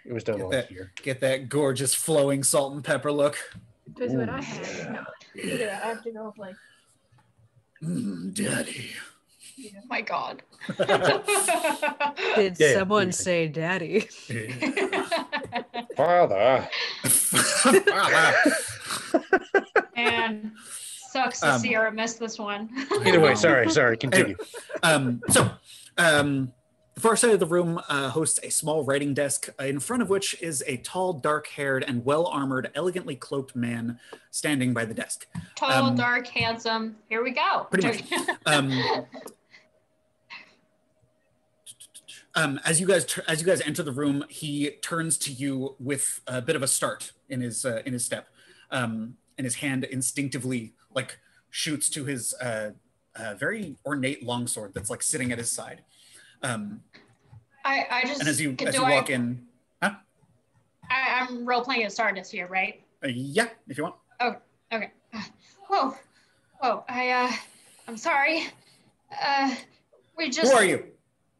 It was done last year. Get that gorgeous flowing salt and pepper look. That's what I had. Yeah, I have to go like. Daddy. Oh my God. Did someone say daddy? Father. And sucks to see her miss this one. Either way, sorry, continue. The far side of the room hosts a small writing desk, in front of which is a tall, dark-haired, and well-armored, elegantly cloaked man standing by the desk. Tall, dark, handsome. Here we go. Pretty much. As you guys enter the room, he turns to you with a bit of a start in his step, and his hand instinctively like shoots to his very ornate longsword that's like sitting at his side. I just and as you walk in, huh? I'm role playing as Stardust here, right? Yeah, if you want. Oh, okay. Whoa. I'm sorry. We just. Who are you?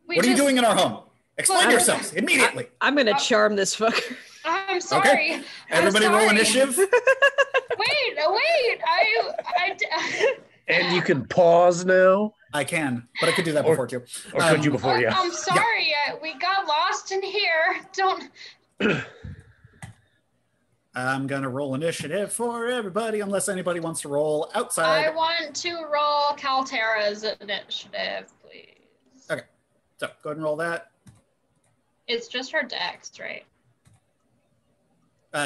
What are you doing in our home? Explain yourselves immediately. I'm gonna charm this fucker. I'm sorry. Okay. Everybody roll initiative. Wait. And you can pause now. I can, but I could do that before too. Or could you before? Yeah. I'm sorry. Yeah. We got lost in here. Don't. I'm gonna roll initiative for everybody, unless anybody wants to roll outside. I want to roll Kaltera's initiative, please. Okay. So go ahead and roll that. It's just her dex, right?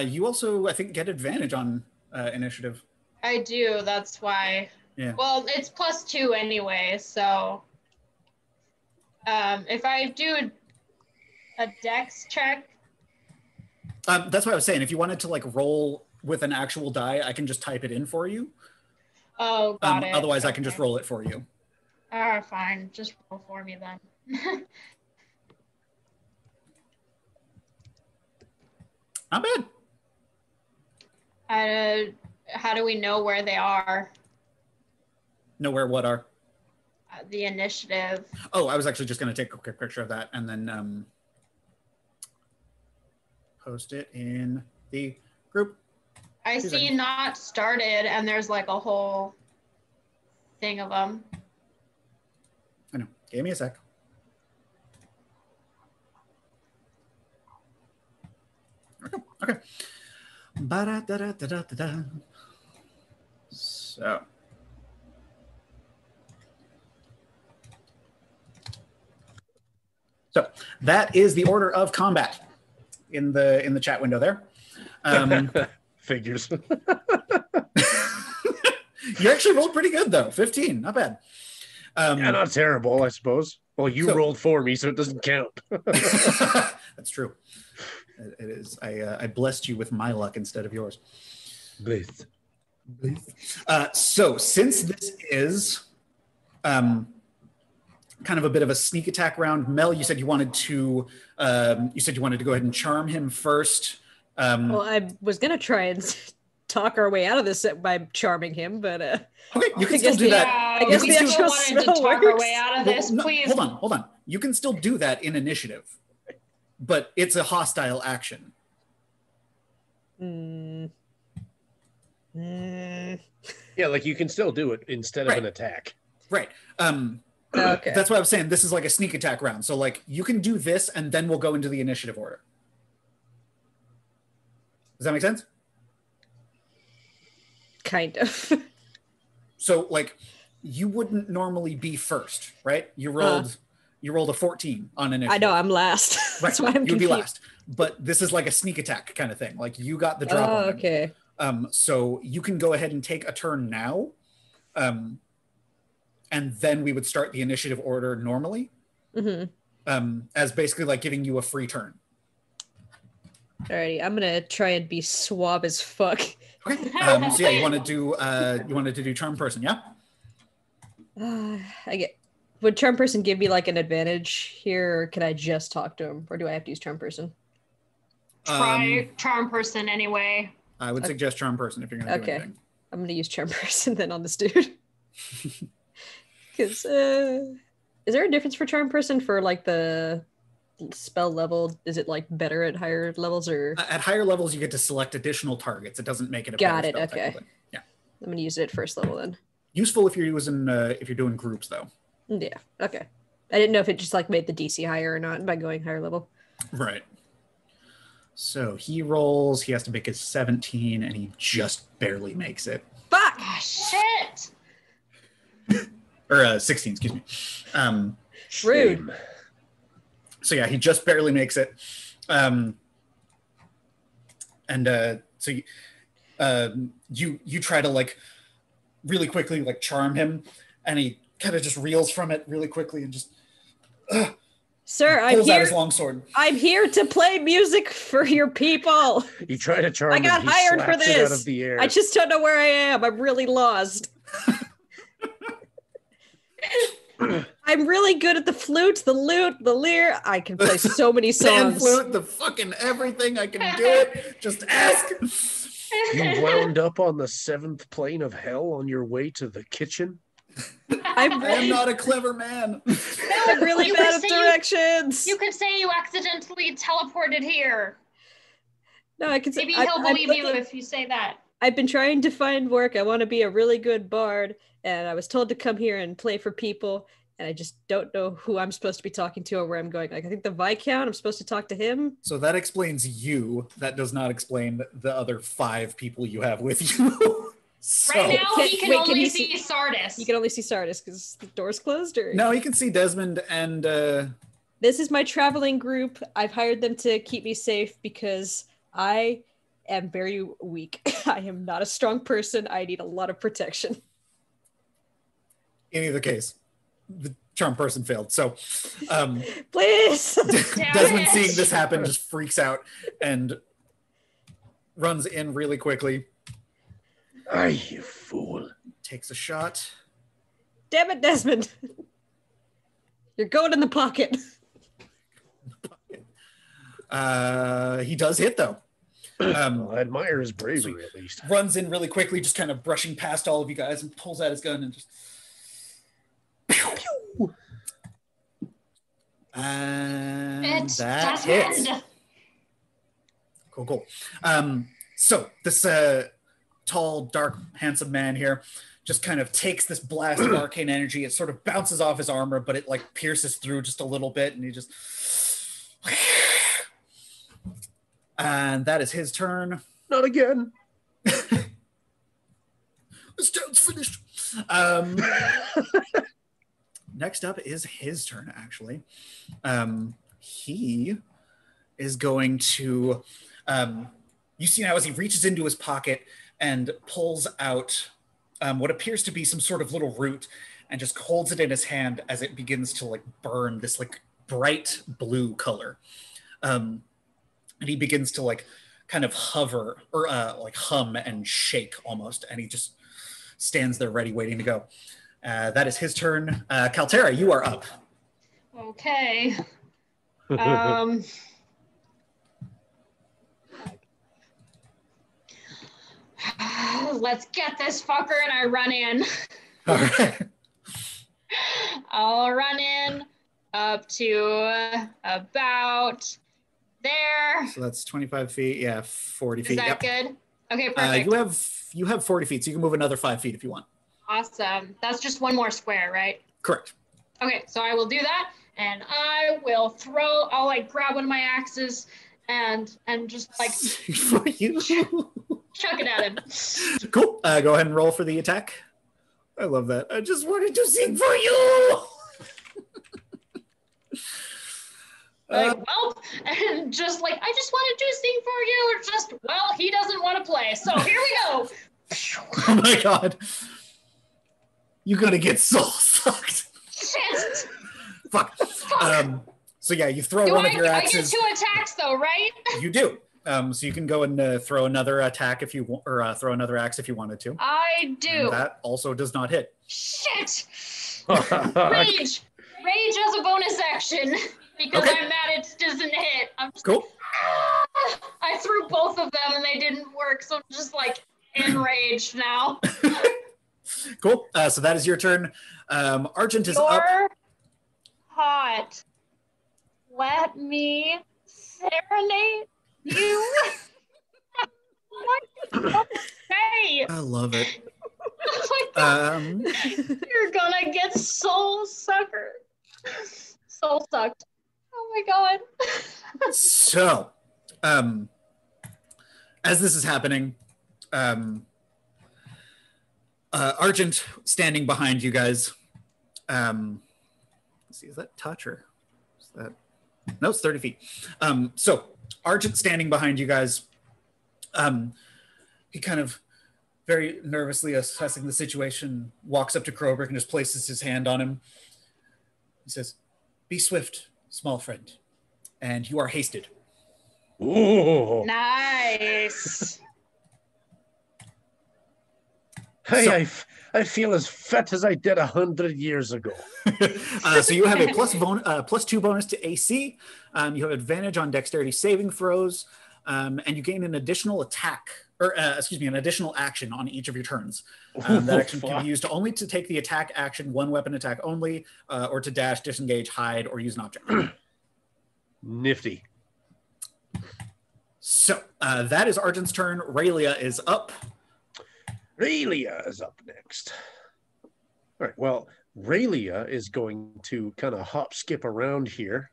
You also, I think, get advantage on initiative. I do. That's why. Yeah. Well, it's +2 anyway, so if I do a dex check. That's what I was saying. If you wanted to like roll with an actual die, I can just type it in for you. Oh, got it. Otherwise, I can just roll it for you. Fine. Just roll for me then. Not bad. How do we know where they are? Know where what are? The initiative. Oh, I was actually just going to take a quick picture of that and then post it in the group. I see not started, and there's like a whole thing of them. I know. Give me a sec. Okay. Ba-da-da-da-da-da-da. So. So that is the order of combat in the chat window there. Figures. You actually rolled pretty good though. 15, not bad. Yeah, not terrible, I suppose. Well, you rolled for me, so it doesn't count. That's true. It is. I blessed you with my luck instead of yours. Blessed. So since this is kind of a bit of a sneak attack round, Mel, you said you wanted to go ahead and charm him first. Well, I was gonna try and talk our way out of this by charming him, but okay, you can still do that. I guess the actual wanted to talk our way out of this, please. Hold on. You can still do that in initiative, but it's a hostile action. Yeah, like you can still do it instead of an attack. Right. Okay. That's what I was saying. This is like a sneak attack round. So like you can do this and then we'll go into the initiative order. Does that make sense? Kind of. So like you wouldn't normally be first, right? You rolled a 14 on initiative. I know, I'm last. That's why I'm You'd be confused. last. But this is like a sneak attack kind of thing. Like you got the drop on him. Okay. So you can go ahead and take a turn now. And then we would start the initiative order normally. Mm-hmm. As basically like giving you a free turn. Alrighty, I'm gonna try and be suave as fuck Okay. So yeah, you wanted to do charm person, yeah? Would charm person give me like an advantage here, or can I just talk to him, or do I have to use charm person? Try charm person anyway. I would suggest charm person if you're going to do anything. I'm going to use charm person then on this dude. Because is there a difference for charm person for like the spell level? Is it like better at higher levels, or at higher levels you get to select additional targets? It doesn't make it a got it. spell, Okay. Yeah. I'm going to use it at first level then. Useful if you're doing groups though. Yeah. Okay. I didn't know if it just like made the DC higher or not by going higher level. Right. So he rolls. He has to make a 17, and he just barely makes it. Fuck! Oh, shit! Or 16, excuse me. Rude. So yeah, he just barely makes it. So you try to like really quickly like charm him, and he kind of just reels from it really quickly and just Sir, pulls out his longsword. I'm here to play music for your people. You try to charm him. I got hired for this. Out of the air. I just don't know where I am. I'm really lost. I'm really good at the flute, the lute, the lyre. I can play so many songs. Pan flute, the fucking everything. I can do it. Just ask. You wound up on the 7th plane of hell on your way to the kitchen. I am not a clever man. I'm really bad at directions. You could say you accidentally teleported here. No, I can say. Maybe he'll believe you if you say that. I've been trying to find work. I want to be a really good bard, and I was told to come here and play for people, and I just don't know who I'm supposed to be talking to or where I'm going. Like, I think the Viscount, I'm supposed to talk to him. So that explains you. That does not explain the other 5 people you have with you. So, right now, he can only see Sardis. You can only see Sardis because the door's closed? Or no, he can see Desmond and... This is my traveling group. I've hired them to keep me safe because I am very weak. I am not a strong person. I need a lot of protection. In either case, the charm person failed. So, please. Desmond, seeing this happen, just freaks out and runs in really quickly. Aye, you fool. Takes a shot. Damn it, Desmond. You're going in the pocket. He does hit, though. Well, I admire his bravery, at least. Runs in really quickly, just kind of brushing past all of you guys, and pulls out his gun and just... Pew, pew. And that hits. Cool. So this tall, dark, handsome man here just kind of takes this blast of arcane energy. It sort of bounces off his armor, but it like pierces through just a little bit, and he just... And that is his turn. Not again. This town's finished. Next up is his turn, actually. He is going to... you see now as he reaches into his pocket and pulls out what appears to be some sort of little root and just holds it in his hand as it begins to like burn this like bright blue color. And he begins to like kind of hover or like hum and shake almost. And he just stands there ready, waiting to go. That is his turn. Kaltera, you are up. Okay. Let's get this fucker, and I run in. All right. I'll run in up to about there. So that's 25 feet. Yeah, 40 feet. Is that good? Okay, perfect. You have 40 feet, so you can move another 5 feet if you want. Awesome. That's just one more square, right? Correct. Okay, so I will do that, and I will I'll like grab one of my axes and just like for you. Chuck it at him. Cool. Go ahead and roll for the attack. I love that. I just wanted to sing for you. Well, and just like, I just wanted to sing for you. Or just, well, he doesn't want to play. So here we go. Oh my God. You're going to get soul sucked. Shit. Fuck. So yeah, you throw one of your axes. I get 2 attacks though, right? You do. So you can go and throw another attack if you want, or throw another axe if you wanted to. I do. And that also does not hit. Shit! Rage! Rage as a bonus action because Okay. I'm mad it doesn't hit. I'm just Cool. I threw both of them and they didn't work, so I'm just like enraged now. Cool. So that is your turn. Argent is up. You're hot. Let me serenade you. What do you say? I love it. Oh my God. You're gonna get soul sucker. Soul sucked. Oh my God. So, as this is happening, Argent standing behind you guys. Let's see, is that touch or is that? No, it's 30 feet. So Argent standing behind you guys. He kind of very nervously assessing the situation, walks up to Crowbrick and just places his hand on him. He says, "Be swift, small friend, and you are hasted." Ooh. Nice. Hey, I feel as fat as I did 100 years ago. So you have a +2 bonus to AC. You have advantage on dexterity saving throws, and you gain an additional attack, or an additional action on each of your turns. That action can be used only to take the attack action, one weapon attack only, or to dash, disengage, hide, or use an object. Nifty. So that is Argent's turn. Raylia is up. Raylia is up next. All right, well, Raylia is going to kind of hop, skip around here.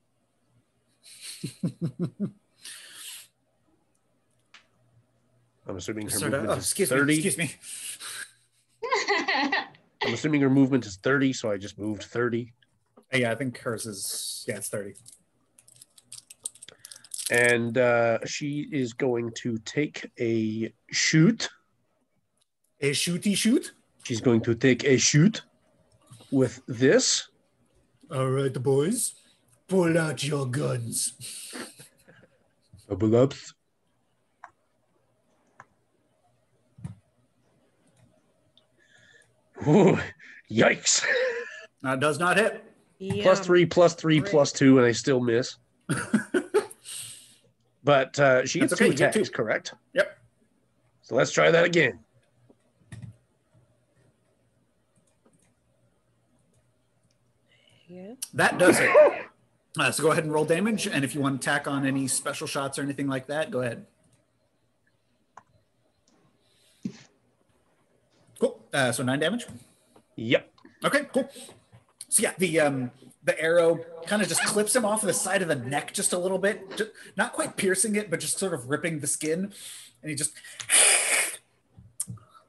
I'm assuming her movement is 30. Excuse me. I'm assuming her movement is 30, so I just moved 30. Yeah, I think hers is, it's 30. And she is going to take a shoot. A shooty shoot? She's going to take a shoot with this. All right, the boys. Pull out your guns. Double ups. Ooh, yikes. That does not hit. Yeah. +3, +3, +2, and I still miss. But she gets That's okay, two you get attacks, two. correct? Yep. So let's try that again. Yeah. That does it. So go ahead and roll damage, and if you want to tack on any special shots or anything like that, go ahead. Cool. So 9 damage. Yep. Okay, cool. So yeah, the arrow kind of just clips him off of the side of the neck just a little bit, just, not quite piercing it, but just sort of ripping the skin, and he just.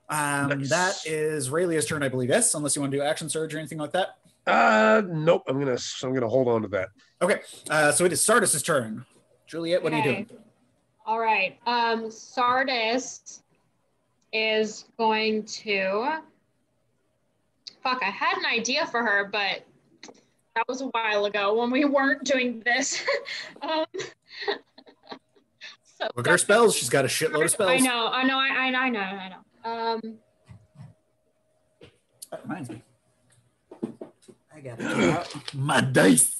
Nice. That is Raylia's turn, I believe. Yes, unless you want to do action surge or anything like that. Nope. I'm gonna hold on to that. Okay, so it is Sardis's turn. Juliet, what are you doing? All right. Sardis is going to. Fuck, I had an idea for her, but that was a while ago when we weren't doing this. So Look at her spells. She's got a shitload of spells. I know. That reminds me. I got to get out my dice.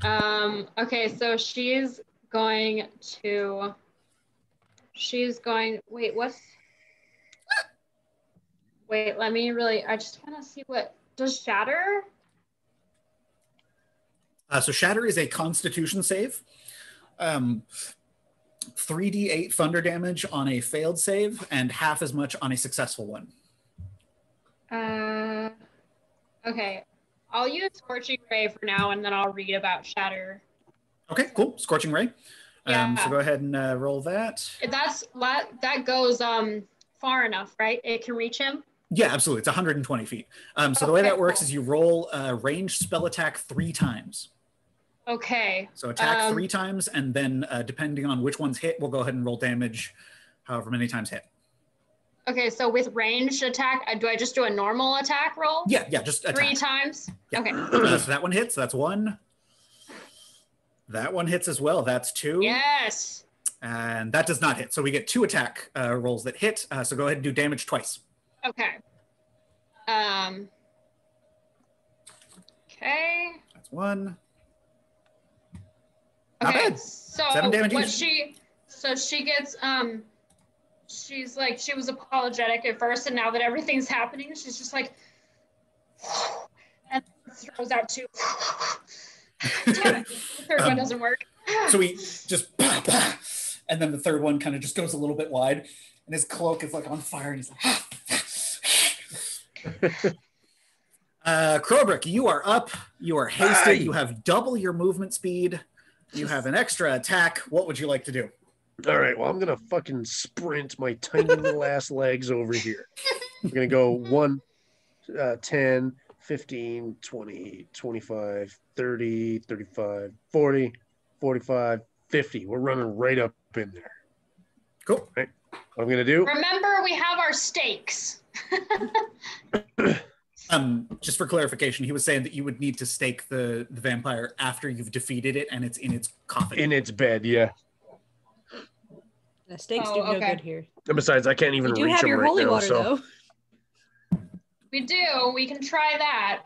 Okay, so she's going. Wait, what's? Wait, let me really. I just want to see what does shatter. So Shatter is a Constitution save. 3d8 thunder damage on a failed save, and half as much on a successful one. Okay. I'll use Scorching Ray for now, and then I'll read about Shatter. Okay, cool. Scorching Ray. Yeah. So go ahead and roll that. That goes far enough, right? It can reach him? Yeah, absolutely. It's 120 feet. So the way Okay, that works cool. is you roll a ranged spell attack 3 times. Okay. So attack 3 times, and then depending on which one's hit, we'll go ahead and roll damage however many times hit. Okay, so with ranged attack, do I just do a normal attack roll? Yeah, just attack. 3 times? Yeah. Okay. So that one hits. That's 1. That one hits as well. That's 2. Yes. And that does not hit. So we get 2 attack rolls that hit. So go ahead and do damage twice. Okay. Okay. That's 1. Okay. Not bad. So 7 damage what each. she gets she's like, she was apologetic at first, and now that everything's happening, she's just like, and throws out 2. Damn it, the third one doesn't work. So he just, and then the third one kind of just goes a little bit wide, and his cloak is like on fire, and he's like, Krobrik, you are up. You are hasted. You have double your movement speed. You have an extra attack. What would you like to do? All right, well, I'm going to fucking sprint my tiny little ass legs over here. I'm going to go 1, 10, 15, 20, 25, 30, 35, 40, 45, 50. We're running right up in there. Cool. Right. What I'm going to do? Remember, we have our stakes. Just for clarification, he was saying that you would need to stake the vampire after you've defeated it and it's in its coffin. In its bed, yeah. The stakes do no good here. And besides, I can't even reach You do have him your right holy now, water, so. though. We do. We can try that.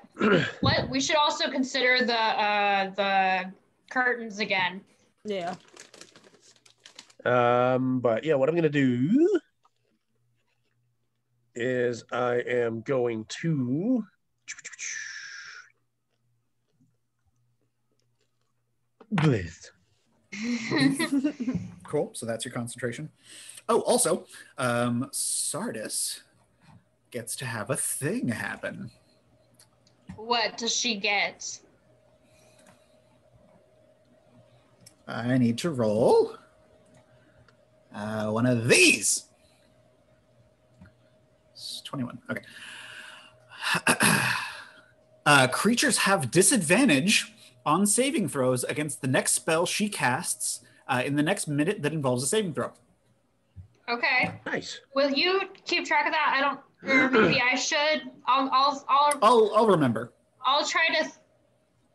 We should also consider the curtains again. Yeah. But yeah, what I'm gonna do is I am going to Blitz. Cool. So that's your concentration. Oh, also, Sardis gets to have a thing happen. What does she get? I need to roll one of these. It's 21. Okay. Creatures have disadvantage on saving throws against the next spell she casts in the next minute that involves a saving throw. Okay. Nice. Will you keep track of that? I don't. Or maybe I should. I'll remember. I'll try to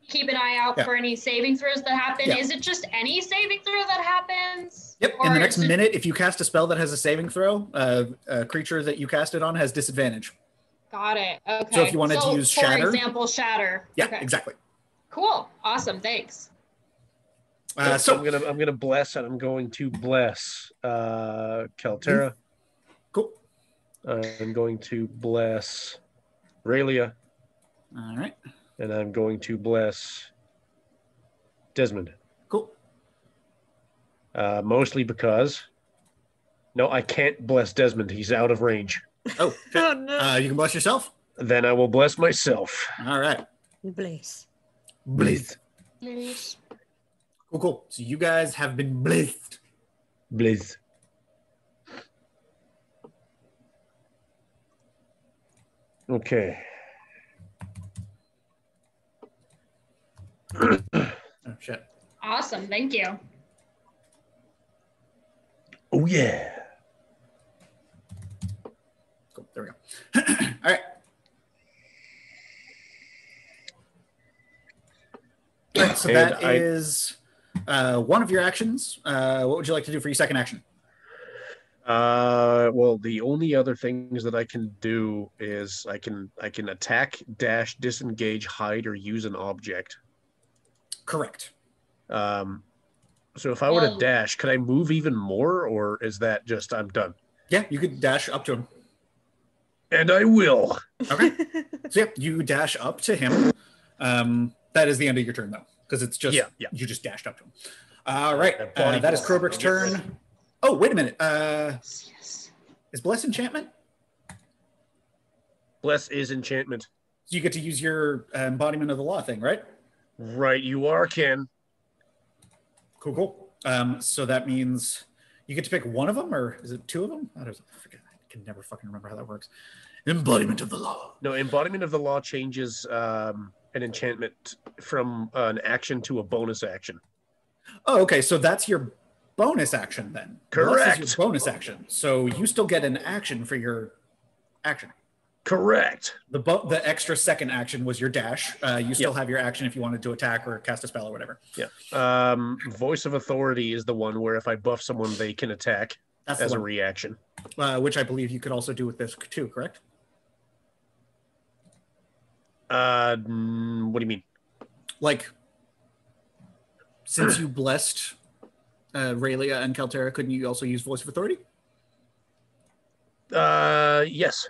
keep an eye out for any saving throws that happen. Yeah. Is it just any saving throw that happens? Yep. Or In the next is it- minute, if you cast a spell that has a saving throw, a creature that you cast it on has disadvantage. Got it. Okay. So if you wanted to use Shatter. For example, Shatter. Yeah, Okay. exactly. Cool. Awesome. Thanks. So I'm gonna bless, and I'm going to bless Kaltera. Cool. I'm going to bless Raelia, All right. and I'm going to bless Desmond. Cool. Mostly because no, I can't bless Desmond. He's out of range. Oh, shit. Oh, no. You can bless yourself. Then I will bless myself. All right. Blaze. Blizz. Please. Cool, cool. So you guys have been blessed. Blizz. Okay. Oh, shit. Awesome. Thank you. Oh yeah. Cool. There we go. All right. All right, so And that is one of your actions. What would you like to do for your second action? Well, the only other things that I can do is I can attack, dash, disengage, hide, or use an object. Correct. So if I were to dash, could I move even more, or is that just I'm done? Yeah, you could dash up to him. And I will. Okay. So yeah, you dash up to him. That is the end of your turn, though, because it's just you just dashed up to him. All right, that is Krobrik's turn. Oh, wait a minute. Yes. Is Bless enchantment? Bless is enchantment. So you get to use your embodiment of the law thing, right? Right, you are, Ken. Cool, cool. So that means you get to pick one of them, or is it two of them? I forget. I can never fucking remember how that works. Embodiment of the law. No, embodiment of the law changes an enchantment from an action to a bonus action. Oh, okay. So that's your bonus action then. Correct. Bless is your bonus action. So you still get an action for your action. Correct. The extra second action was your dash. You still have your action if you wanted to attack or cast a spell or whatever. Yeah. Voice of Authority is the one where if I buff someone, they can attack as a reaction. Which I believe you could also do with this too, correct? What do you mean? Like, since you blessed Raylia and Kaltera, couldn't you also use Voice of Authority? Yes.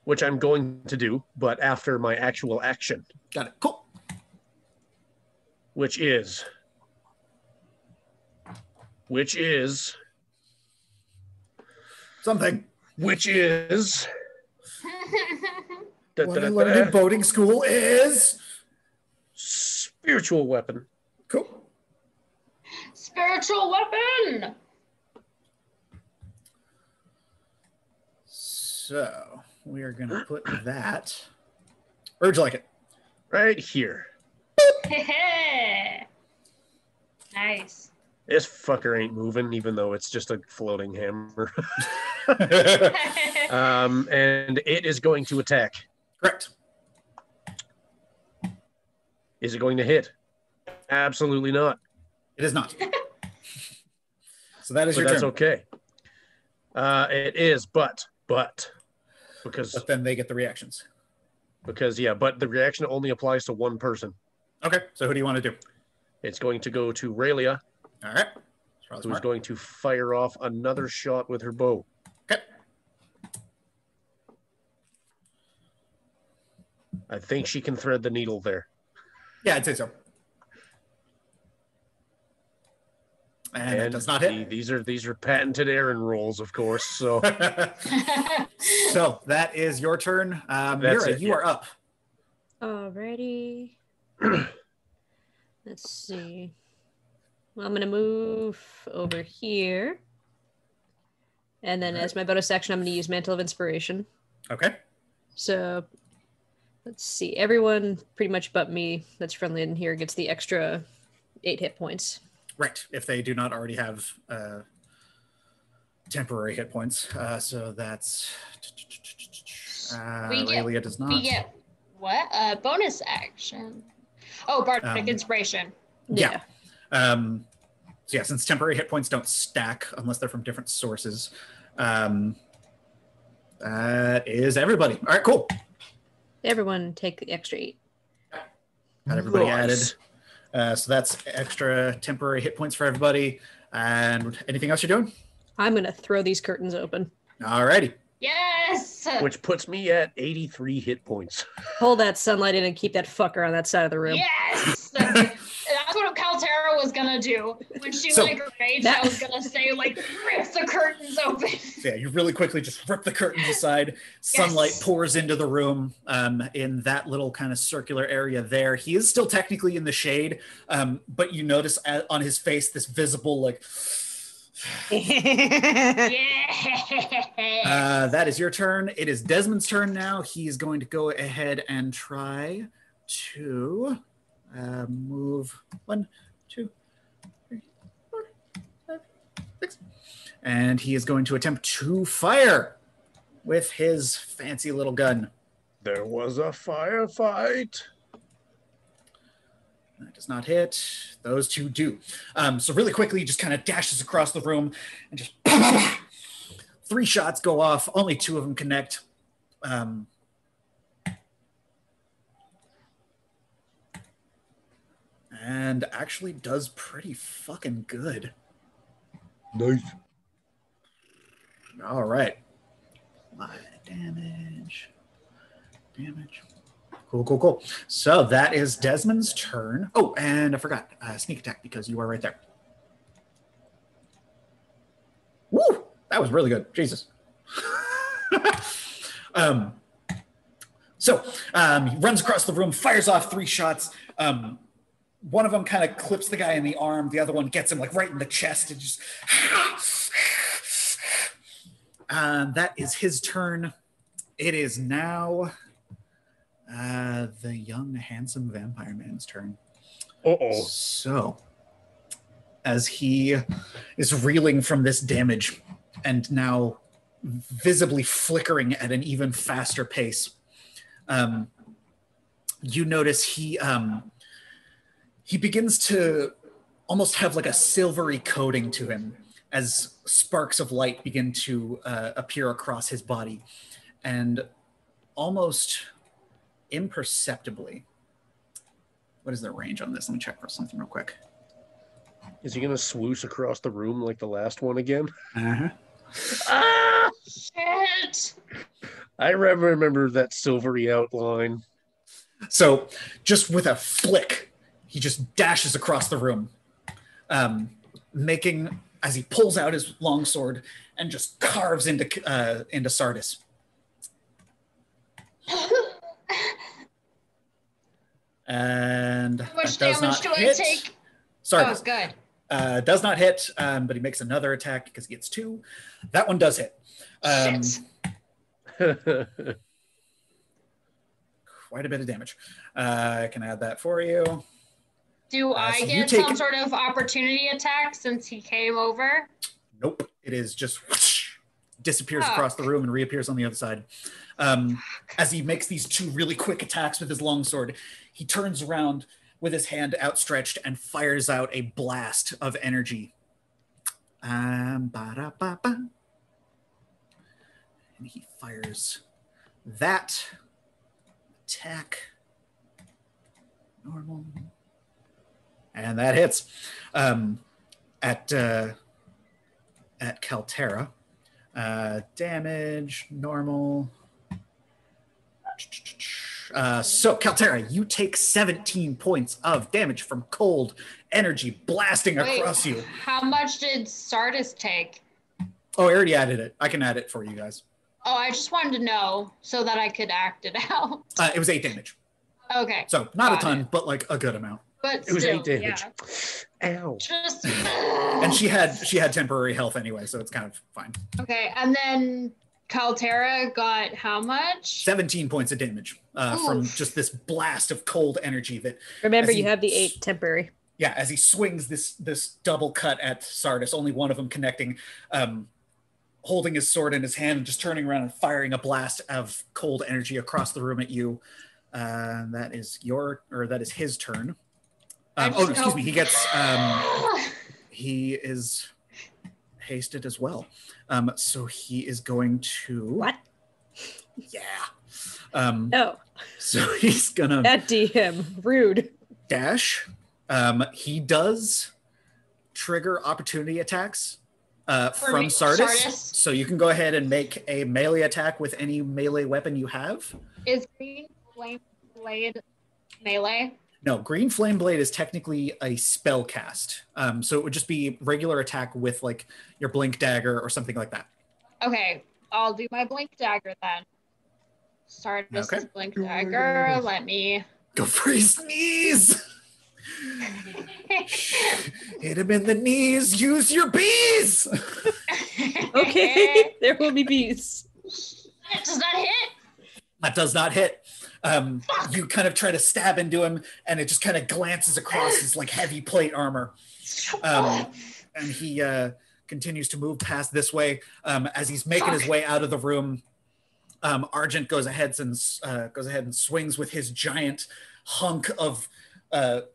Which I'm going to do, but after my actual action. Got it. Cool. Which is something. Which is what I learned in boating school is spiritual weapon. Cool. Spiritual weapon. So we are going to put that. Where'd you like it? Right here. Nice. This fucker ain't moving, even though it's just a floating hammer. And it is going to attack. Correct. Is it going to hit? Absolutely not. It is not. So that is but your that's turn. Okay. It is, but then they get the reactions. But the reaction only applies to one person. Okay, so who do you want to do? It's going to go to Raylia. All right. Who's going to fire off another shot with her bow. Okay. I think she can thread the needle there. Yeah, I'd say so. And it does not hit. These are patented Aaron rolls, of course. So, so that is your turn. Mira, you are up. Alrighty. Let's see. Well, I'm gonna move over here, and then as my bonus action, I'm gonna use Mantle of Inspiration. Okay. So, let's see. Everyone, pretty much but me, that's friendly in here, gets the extra 8 hit points. Right, if they do not already have temporary hit points. So that's... Raylia does not. We get what? Bonus action. Oh, Bardic Inspiration. Yeah. So yeah, since temporary hit points don't stack unless they're from different sources, that is everybody. All right, cool. Everyone take the extra 8. Got everybody added. So that's extra temporary hit points for everybody. And anything else you're doing? I'm going to throw these curtains open. All righty. Yes! Which puts me at 83 hit points. Hold that sunlight in and keep that fucker on that side of the room. Yes! That's what Kaltera was gonna do. When she raged, I was gonna say, rip the curtains open. Yeah, you really quickly just rip the curtains aside. Sunlight pours into the room in that little kind of circular area there. He is still technically in the shade, but you notice on his face this visible, that is your turn. It is Desmond's turn now. He is going to go ahead and try to move 1, 2, 3, 4, 5, 6. And he is going to attempt to fire with his fancy little gun. There was a firefight. That does not hit. Those two do. So really quickly, he just kind of dashes across the room and just 3 shots go off. Only 2 of them connect. And actually does pretty fucking good. Nice. All right. Damage. Cool. So that is Desmond's turn. Oh, and I forgot. Sneak attack because you are right there. Woo! That was really good. Jesus. So he runs across the room, fires off 3 shots. One of them kind of clips the guy in the arm. The other one gets him right in the chest and just... that is his turn. It is now the young, handsome vampire man's turn. Uh-oh. So, as he is reeling from this damage and now visibly flickering at an even faster pace. You notice he begins to almost have like a silvery coating to him as sparks of light begin to appear across his body. And almost imperceptibly, what is the range on this? Let me check for something real quick. Is he going to swoosh across the room like the last one again? Uh-huh. Ah! Shit! I remember that silvery outline. So just with a flick, he just dashes across the room, making, as he pulls out his longsword and just carves into Sardis. And How much that does damage not do I hit. take? Sardis. Oh, good. Does not hit, but he makes another attack because he gets 2. That one does hit. Shit. Quite a bit of damage. I can add that for you. Do I so you get take- some sort of opportunity attack since he came over? Nope. It is just whoosh, disappears Oh. across the room and reappears on the other side. As he makes these 2 really quick attacks with his longsword, he turns around with his hand outstretched and fires out a blast of energy. Ba-da-ba-ba. And he fires that attack. Normal. And that hits. At Kaltera. Damage, normal. So, Kaltera, you take 17 points of damage from cold energy blasting across you. How much did Sardis take? Oh, I already added it. I can add it for you guys. Oh, I just wanted to know so that I could act it out. It was 8 damage. Okay. So, not Got a ton, it. but like a good amount. But It was still, 8 damage. Yeah. Ow. Just And she had temporary health anyway, so it's kind of fine. okay. And then Kaltera got how much? 17 points of damage from Oof. just this blast of cold energy that Remember, As you he- have the 8 temporary. yeah, as he swings this double cut at Sardis, only one of them connecting, holding his sword in his hand and just turning around and firing a blast of cold energy across the room at you. That is his turn. Excuse me. He gets he is hasted as well. So he is going to What? Yeah. No, So he's gonna that DM. Rude. dash. He does trigger opportunity attacks from Sardis. So you can go ahead and make a melee attack with any melee weapon you have. Is Green Flame Blade melee? No, Green Flame Blade is technically a spell cast. So it would just be regular attack with like your Blink Dagger or something like that. Okay, I'll do my Blink Dagger then. Sardis' Okay. Blink Dagger. Let me. Go for his knees! Hit him in the knees! Use your bees! Okay, there will be bees. Does that hit? That does not hit. You kind of try to stab into him, and it just kind of glances across his like heavy plate armor. And he continues to move past this way. As he's making his way out of the room, Argent goes ahead and swings with his giant hunk of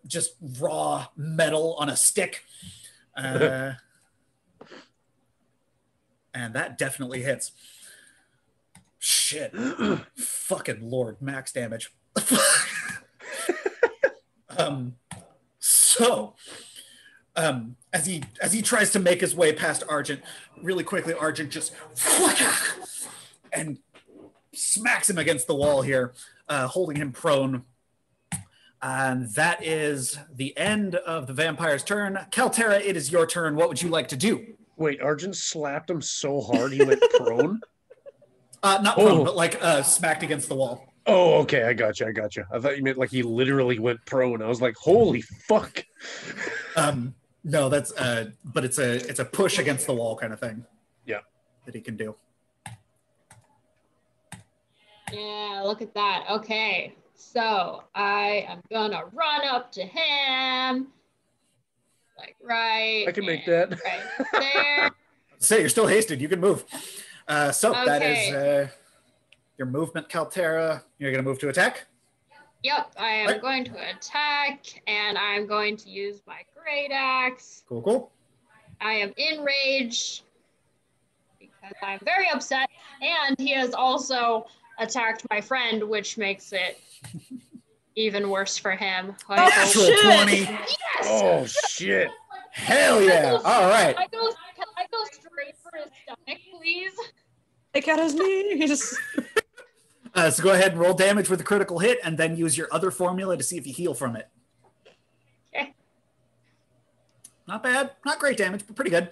just raw metal on a stick. And that definitely hits. Shit. Fucking Lord, max damage. As he tries to make his way past Argent, really quickly, Argent just and smacks him against the wall here, holding him prone. And that is the end of the vampire's turn. Kaltera, it is your turn. What would you like to do? Wait, Argent slapped him so hard he went prone? Not prone, but like smacked against the wall. Oh, okay, I got you. I thought you meant like he literally went prone. I was like, holy fuck. No, that's but it's a push against the wall kind of thing. Yeah. That he can do. Yeah, look at that. Okay, so I am gonna run up to him, like right. I can make that. Right there. Say you're still hasted. You can move. So that Okay. is your movement, Kaltera. You're going to move to attack? Yep, I am Right. going to attack, and I'm going to use my great axe. Cool. I am enraged because I'm very upset, and he has also attacked my friend, which makes it even worse for him. I go, Natural shit. 20. yes! Oh shit! Hell yeah. All right. Can I go straight for his stomach, please? Take out his knees. So go ahead and roll damage with a critical hit and then use your other formula to see if you heal from it. Okay. Not bad. Not great damage, but pretty good.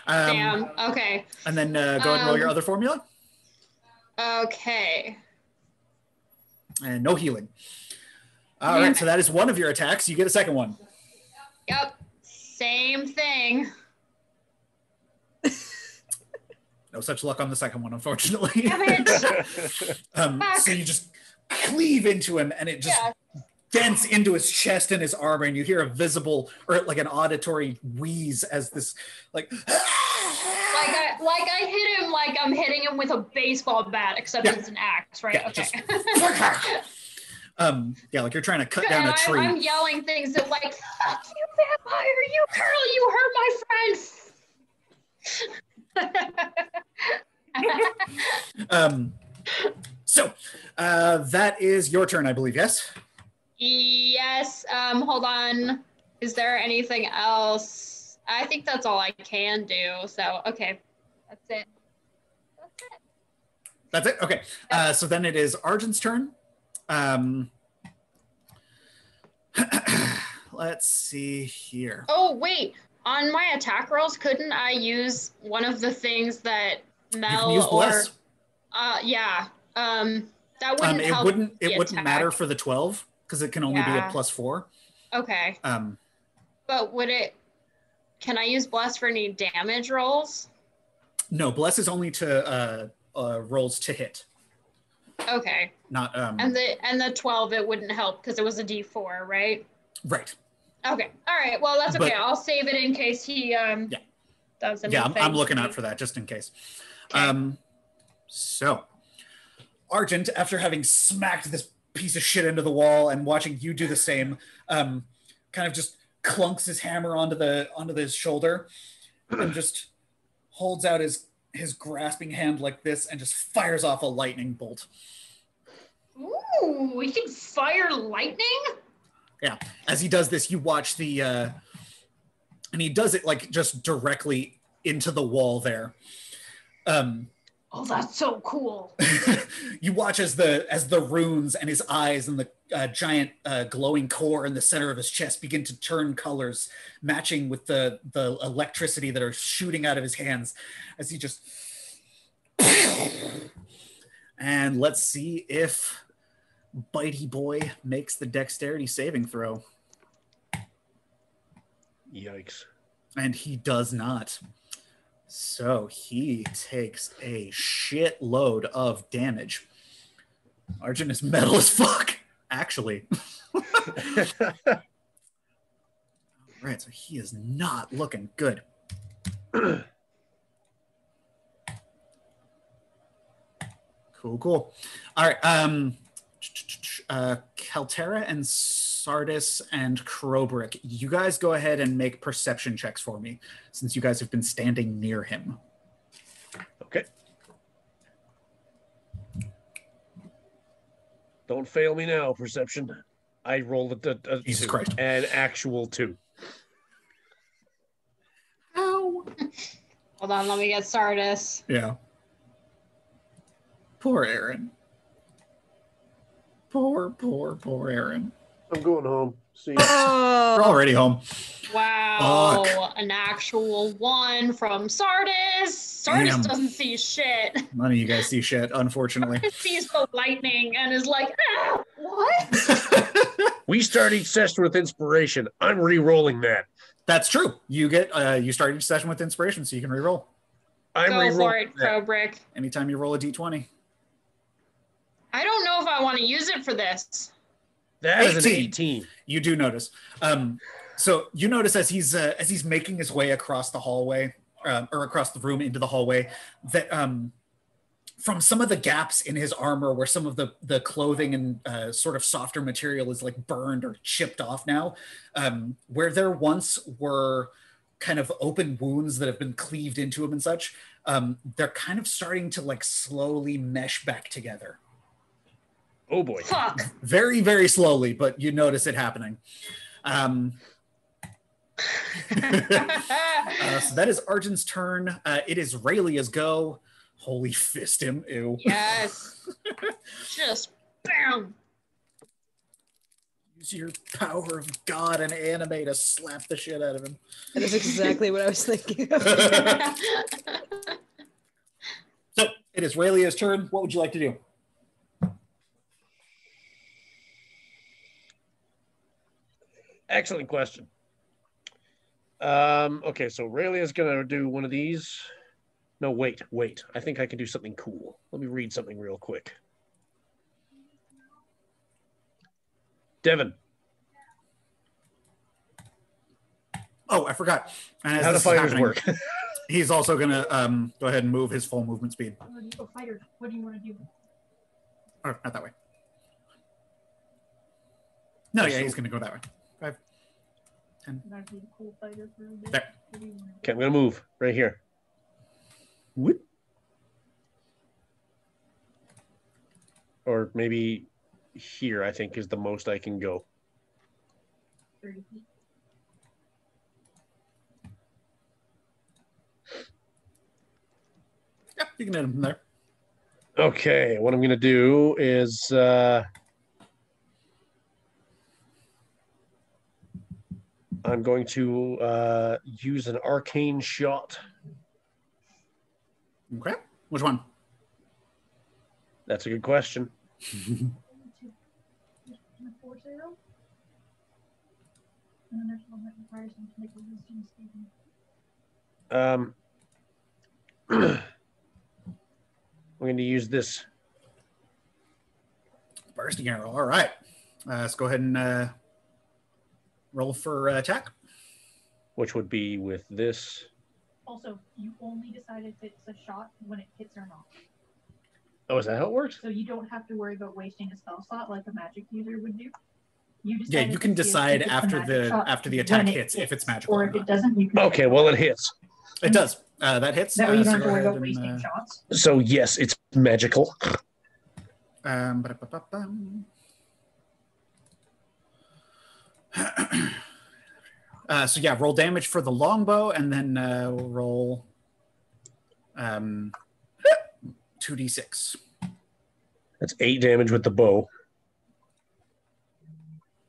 Damn. Okay. And then go ahead and roll your other formula. Okay. And no healing. All right, so that is one of your attacks. You get a second one. Yep. Same thing. No such luck on the second one, unfortunately. Damn it. So you just cleave into him, and it just dents into his chest and his armor, and you hear a visible, or like an auditory wheeze as this, like... I hit him like I'm hitting him with a baseball bat, except Yeah. it's an axe, right? Yeah, Okay. just- yeah, like you're trying to cut down And a tree. I'm yelling things that like, fuck you, vampire, you girl, you hurt my friends. So that is your turn, I believe. Yes. Yes. Hold on. Is there anything else? I think that's all I can do. So okay, that's it. That's it. Okay. So then it is Argent's turn. Let's see here. Oh wait, on my attack rolls, couldn't I use one of the things that You Mel can use or bless. yeah. That wouldn't It help. wouldn't the matter attack. for the 12 because it can only be a Yeah. +4. Okay. Um, But would it? Can I use bless for any damage rolls? no, bless is only to rolls to hit, Okay. not And the 12 it wouldn't help because it was a D4, right? right. Okay. All right. Well, that's okay. But- I'll save it in case he does anything. Yeah, I'm looking out for that just in case. Okay. So, Argent, after having smacked this piece of shit into the wall and watching you do the same, kind of just clunks his hammer onto his shoulder and just holds out his grasping hand like this and just fires off a lightning bolt. Ooh, we can fire lightning? Yeah. As he does this, you watch the and he does it like just directly into the wall there. Oh, that's so cool. You watch as the runes and his eyes and the giant glowing core in the center of his chest begin to turn colors, matching with the electricity that are shooting out of his hands as he just. And let's see if Bitey Boy makes the dexterity saving throw. Yikes. And he does not. So he takes a shitload of damage. Argent is metal as fuck, actually. Right, so he is not looking good. Cool. All right, Kaltera and Sardis and Krobrick, you guys go ahead and make perception checks for me, since you guys have been standing near him. Okay. Don't fail me now, perception. I rolled a Jesus 2, Christ. an actual 2. Ow. Hold on, let me get Sardis. Yeah. Poor Aaron. Poor Aaron. I'm going home. See you. We're Oh, already home. Wow, Fuck. an actual 1 from Sardis. Sardis Damn. doesn't see shit. None of you guys see shit, unfortunately. He sees the lightning and is like, ah, what? We start each session with inspiration. I'm re-rolling that. That's true. You get you start each session with inspiration, so you can reroll I'm Go for re-rolling it, that. Krobrick. anytime you roll a d20. I don't know if I want to use it for this. That is an 18. 18. You do notice. So you notice as he's making his way across the hallway or across the room into the hallway that from some of the gaps in his armor where some of the clothing and sort of softer material is like burned or chipped off now, where there once were kind of open wounds that have been cleaved into him and such, they're kind of starting to like slowly mesh back together. Oh boy. Fuck. Very, very slowly, but you notice it happening. So that is Arjun's turn. It is Raylia's go. Holy fist him. Ew. Yes. Just bam. Use your power of God and anime to slap the shit out of him. That is exactly what I was thinking of. So it is Raylia's turn. What would you like to do? Excellent question. Okay, so Raylia's gonna do one of these. No, wait. I think I can do something cool. Let me read something real quick. Devin. Oh, I forgot. And How do fighters work? He's also gonna go ahead and move his full movement speed. Fighters, what do you want to do? Oh, not that way. No, yeah, he's gonna go that way. 5, 10. There. Okay, I'm gonna move right here. Whoop. Or maybe here, I think, is the most I can go. 30 feet. Yep, you can hit him from there. Okay, what I'm gonna do is I'm going to use an arcane shot. Okay. Which one? That's a good question. Force arrow. And then there's one that requires him to make a wisdom saving. I'm going to use this. Bursting arrow. All right. Let's go ahead and roll for attack. Which would be with this. Also, you only decide if it's a shot when it hits or not. Oh, is that how it works? So you don't have to worry about wasting a spell slot like a magic user would do. You Yeah, you can decide after the attack hits if it's magical or if it doesn't. You can Okay, well, it hits. It does. That hits. That way you don't have so to worry go about ahead wasting and, shots. So, yes, it's magical. ba-da-ba-ba-bum. So yeah, roll damage for the longbow, and then we'll roll 2d6. That's 8 damage with the bow.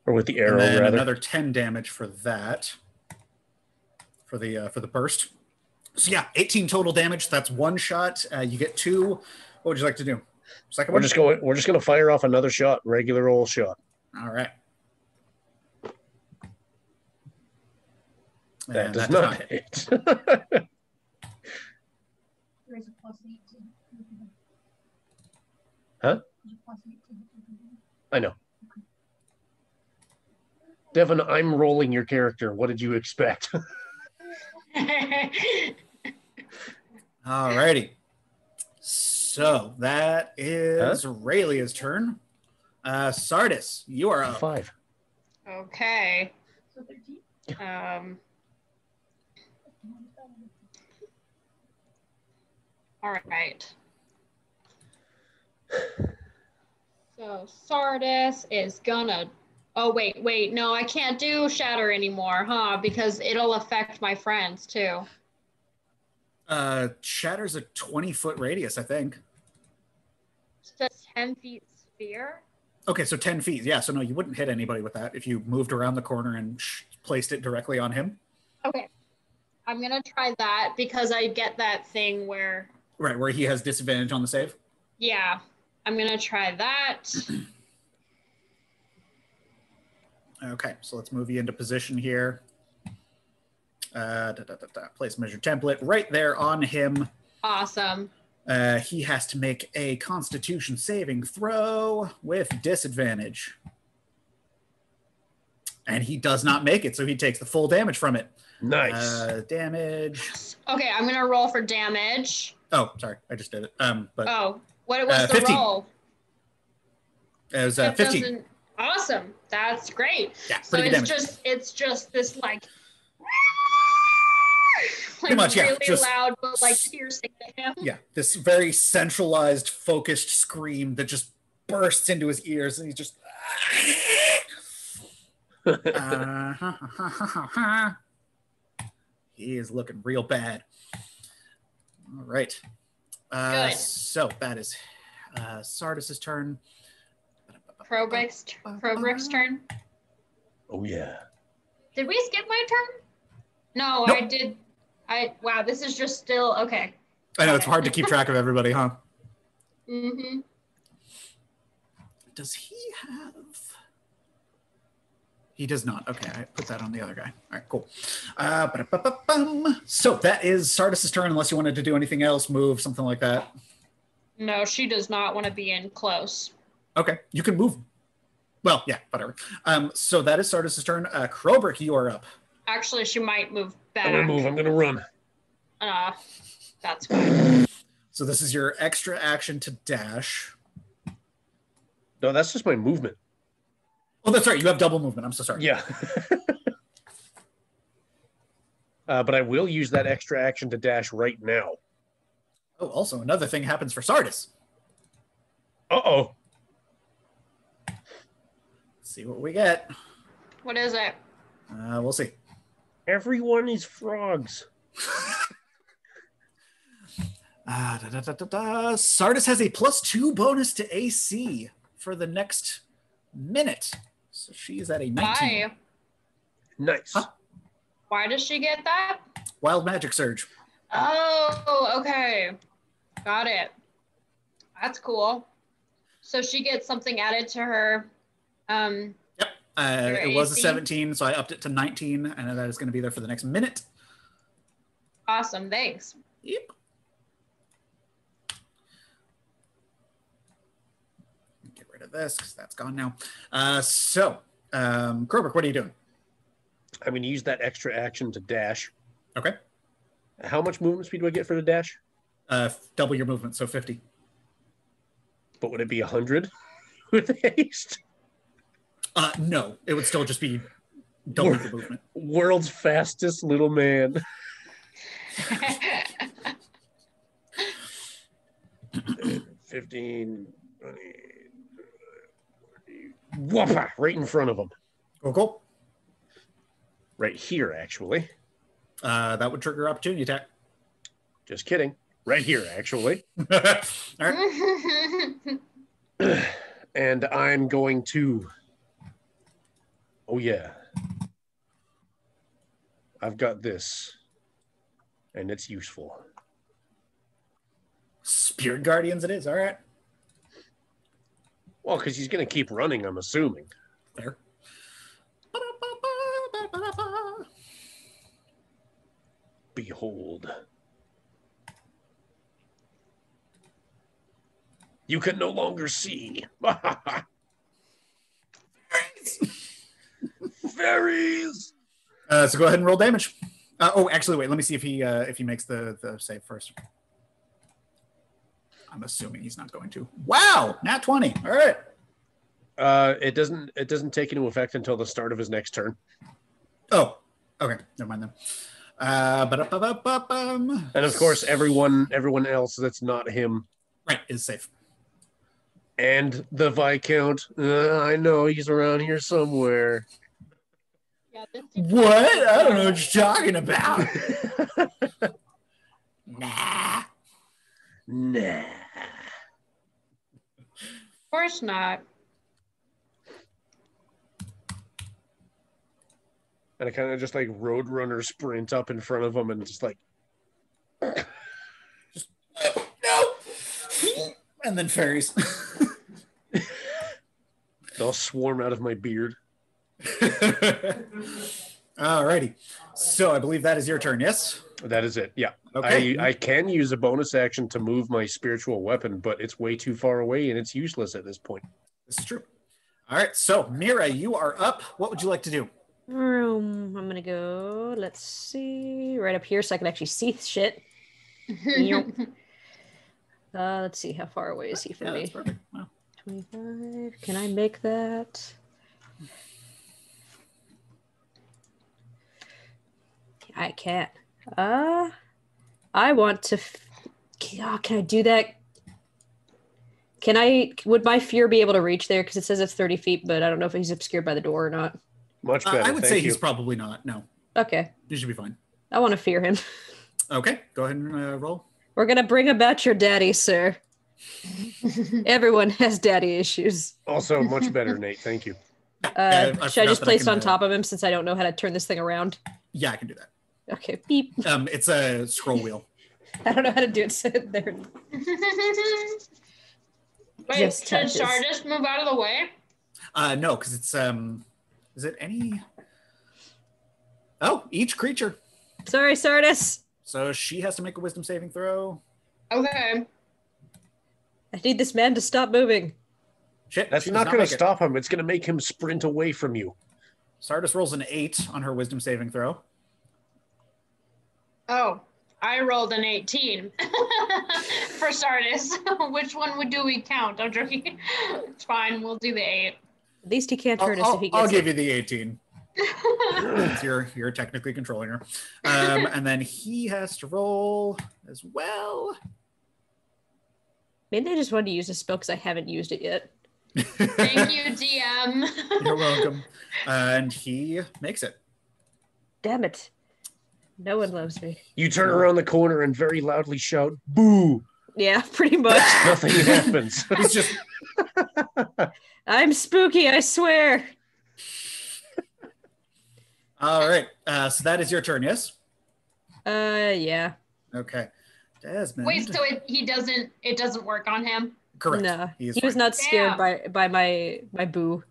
Or with the arrow, and then rather. another 10 damage for that. For the burst. So yeah, 18 total damage. That's one shot. You get 2. What would you like to do? Second one? We're just gonna fire off another shot, regular old shot. All right. That And does not hit. There is a +8 to Huh? There's a +8 to I know. Devin, I'm rolling your character. What did you expect? All righty. So that is Raylia's turn. Sardis, you are up. 5. Okay. So 13. All right. So Sardis is gonna. Oh wait, no, I can't do shatter anymore, huh? Because it'll affect my friends too. Shatter's a 20-foot radius, I think. So 10 feet sphere. Okay, so 10 feet. Yeah, so no, you wouldn't hit anybody with that if you moved around the corner and placed it directly on him. Okay, I'm gonna try that because I get that thing where. Right, where he has disadvantage on the save. Yeah, I'm gonna try that. Okay, so let's move you into position here. Place measure template right there on him. Awesome. He has to make a Constitution saving throw with disadvantage. And he does not make it, so he takes the full damage from it. Nice. Damage. Okay, I'm gonna roll for damage. Oh, sorry, I just did it. But Oh, what was the 15. roll? It was That 15. doesn't- Awesome. That's great. Yeah, So pretty good it's just this like Pretty much, yeah, really just- loud but like piercing to him. Yeah, this very centralized, focused scream that just bursts into his ears, and he's just. He is looking real bad. All right. Good. So that is Sardis's turn. Krobrick's turn. Oh yeah. Did we skip my turn? No, Nope. I did. Wow, this is just still okay. I know it's hard to keep track of everybody, huh? Mm-hmm. Does he have? He does not. Okay, I put that on the other guy. All right, cool. So that is Sardis's turn, unless you wanted to do anything else, move, something like that. No, she does not want to be in close. Okay, you can move. Well, yeah, whatever. So that is Sardis's turn. Krobrick, you are up. Actually, she might move back. I'm gonna move. I'm gonna run. That's fine. So this is your extra action to dash. No, that's just my movement. Oh, that's right. You have double movement. I'm so sorry. Yeah. But I will use that extra action to dash right now. Oh, also another thing happens for Sardis. Uh-oh. See what we get. What is it? We'll see. Everyone is frogs. Sardis has a +2 bonus to AC for the next minute. So she is at a 19. Why? Nice. Huh? Why does she get that? Wild Magic Surge. Oh, okay. Got it. That's cool. So she gets something added to her. Yep. Your It was a AC? 17, so I upped it to 19, and that is going to be there for the next minute. Awesome. Thanks. Yep. Get rid of this because that's gone now. Krobrick, what are you doing? I'm going to use that extra action to dash. Okay. How much movement speed do I get for the dash? Double your movement, so 50. But would it be 100 with haste? No, it would still just be double the movement. World's fastest little man. 15, 20, whoppa, right in front of him. Cool. Right here, actually. That would trigger opportunity attack. Just kidding. Right here, actually. All right. And I'm going to... Oh, yeah. I've got this. And it's useful. Spirit Guardians it is. All right. Well, because he's going to keep running, I'm assuming. There. Behold. You can no longer see. Fairies! So go ahead and roll damage. Actually, wait. Let me see if he makes the save first. I'm assuming he's not going to. Wow, nat 20. All right. It doesn't take into effect until the start of his next turn. Oh, okay. Never mind then. And of course, everyone else that's not him. Right, is safe. And the Viscount. I know he's around here somewhere. Yeah, this What? I don't know what you're talking about. Nah. Nah. Of course not. And I kind of just like Roadrunner sprint up in front of him and just like. No. And then fairies. They'll swarm out of my beard. Alrighty. So I believe that is your turn, yes? That is it. Yeah. Okay. I can use a bonus action to move my spiritual weapon, but it's way too far away and it's useless at this point. This is true. All right. So Mira, you are up. What would you like to do? I'm gonna go. Let's see, right up here, so I can actually see shit. Let's see, how far away is he from me? That's perfect. Wow. 25. Can I make that? I can't. I want to. Can I do that? Would my fear be able to reach there? Because it says it's 30 feet, but I don't know if he's obscured by the door or not. Much better. I would say he's probably not. No. Okay. You should be fine. I want to fear him. Okay. Go ahead and roll. We're going to bring about your daddy, sir. Everyone has daddy issues. Also, much better, Nate. Thank you. Should I just place on top of him since I don't know how to turn this thing around? Yeah, I can do that. Okay. Beep. It's a scroll wheel. I don't know how to do it. So there. Wait, Just should touches. Stardust move out of the way? No, because it's is it any? Oh, each creature. Sorry, Sardis. So she has to make a wisdom saving throw. Okay. I need this man to stop moving. Shit, That's she does not going make to it. stop him. It's going to make him sprint away from you. Sardis rolls an 8 on her wisdom saving throw. Oh, I rolled an 18 for Stardust. Which one do we count? I'm joking. It's fine. We'll do the 8. At least he can't hurt us if he gets I'll it. give you the 18. Since you're technically controlling her. And then he has to roll as well. Maybe I just wanted to use this spell because I haven't used it yet. Thank you, DM. You're welcome. And he makes it. Damn it. No one loves me. You turn around the corner and very loudly shout, "Boo!" Yeah, pretty much. Nothing happens. He's just I'm spooky, I swear. all right. So that is your turn, yes? Yeah. Okay. Desmond. Wait, so it doesn't work on him? Correct. No. He is He was fine. not scared Damn. by my boo.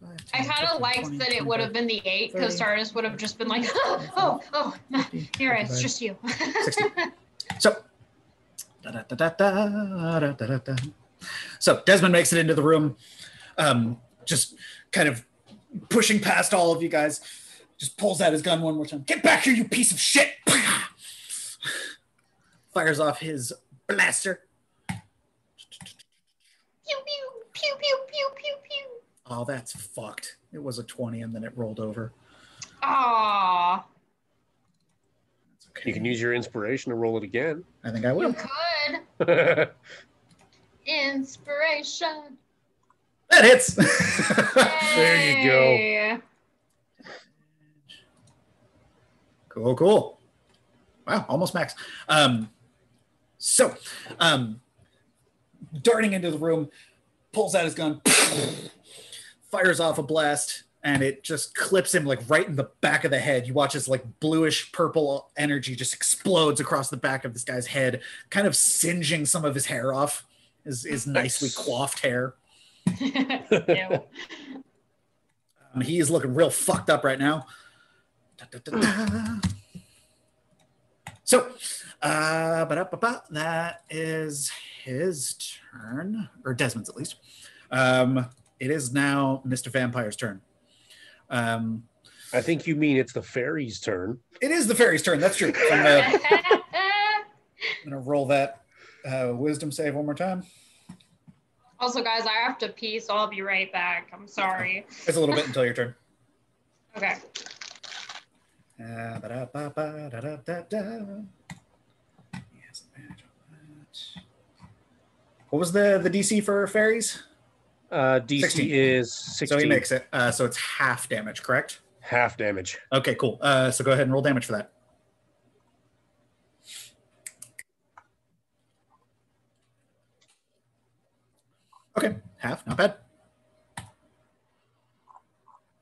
5, I 10, kind of 15, liked 20, that it would have 25, been the 8 because 30. Stardust would have just been like, oh, here, it's just you. 60. So, da-da-da-da-da-da-da-da. So Desmond makes it into the room, just kind of pushing past all of you guys, just pulls out his gun one more time. Get back here, you piece of shit! Fires off his blaster. Pew, pew, pew, pew, pew, pew, pew. Oh, that's fucked. It was a 20 and then it rolled over. Aww, That's okay. You can use your inspiration to roll it again. I think I you will. could. Inspiration. That hits. There you go. Yay. Cool. Wow, almost max. So, darting into the room, pulls out his gun, fires off a blast, and it just clips him like right in the back of the head. You watch as like bluish purple energy just explodes across the back of this guy's head, kind of singeing some of his hair off, his nicely coiffed hair. Ew. He is looking real fucked up right now. Da-da-da-da. So, that is his turn, or Desmond's at least. It is now Mr. Vampire's turn. I think you mean it's the fairy's turn. It is the fairy's turn. That's true. I'm gonna roll that wisdom save one more time. Also, guys, I have to pee, so I'll be right back. I'm sorry. It's a little bit until your turn. Okay. Ba-da-ba-ba-da-da-da-da. Yes, badge on that. What was the DC for fairies? DC 16. is 16. So he makes it. So it's half damage, correct? half damage. Okay, cool. So go ahead and roll damage for that. Okay, half, not bad.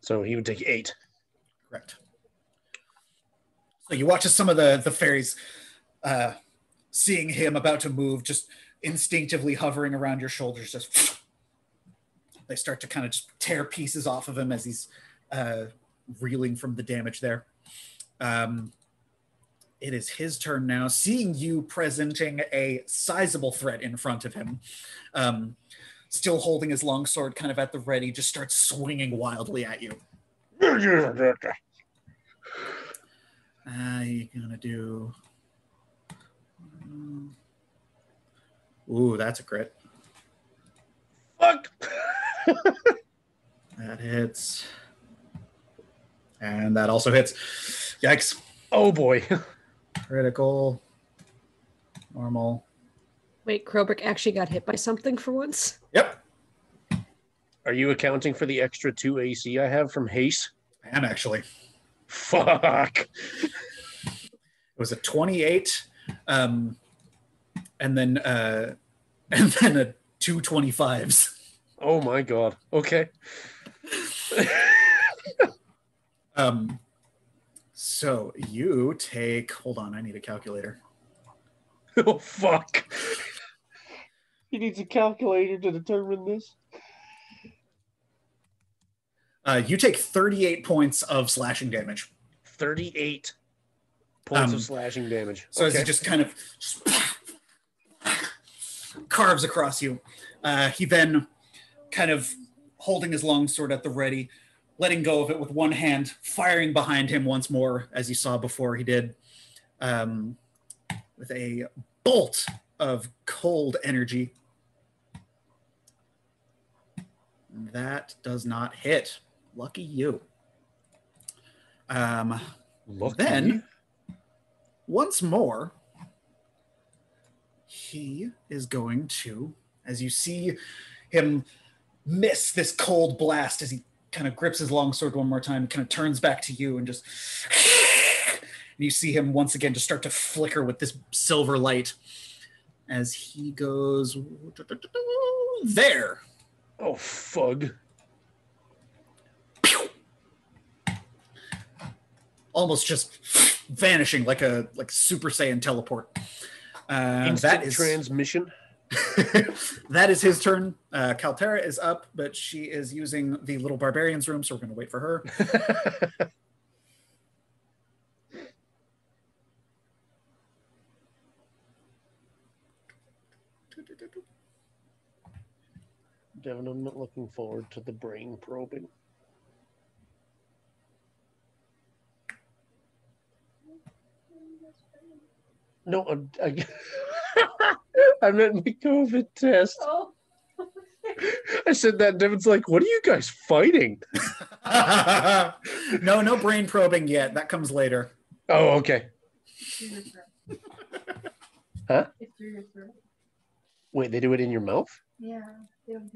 So he would take 8. Correct. So you watch as some of the fairies, seeing him about to move, just instinctively hovering around your shoulders, just they start to kind of just tear pieces off of him as he's reeling from the damage there. It is his turn now. Seeing you presenting a sizable threat in front of him, still holding his longsword kind of at the ready, just starts swinging wildly at you. You're gonna do Ooh, that's a crit. Fuck! That hits. And that also hits. Yikes. Oh boy. Critical. Normal. Wait, Krobrick actually got hit by something for once? Yep. Are you accounting for the extra 2 AC I have from haste? I am actually. Fuck. It was a 28. And then a 2 25s. Oh my god. Okay. So you take, hold on, I need a calculator. Oh fuck. He needs a calculator to determine this. You take 38 points of slashing damage. 38 points of slashing damage. So as he just kind of carves across you, he then kind of holding his longsword at the ready, letting go of it with one hand, firing behind him once more, as you saw before he did, with a bolt of cold energy. That does not hit. Lucky you. Then, once more, he is going to, as you see him miss this cold blast as he kind of grips his longsword one more time, kind of turns back to you and just, and you see him once again just start to flicker with this silver light as he goes there. Oh, fug. Almost just vanishing like Super Saiyan teleport. That is transmission. That is his turn. Kaltera is up, but she is using the little barbarian's room, so we're going to wait for her. Devin, I'm not looking forward to the brain probing. No, I meant the COVID test. Oh. I said that. Devin's like, what are you guys fighting? No brain probing yet. That comes later. Oh, okay. Huh? It's through your throat. Wait, they do it in your mouth? Yeah.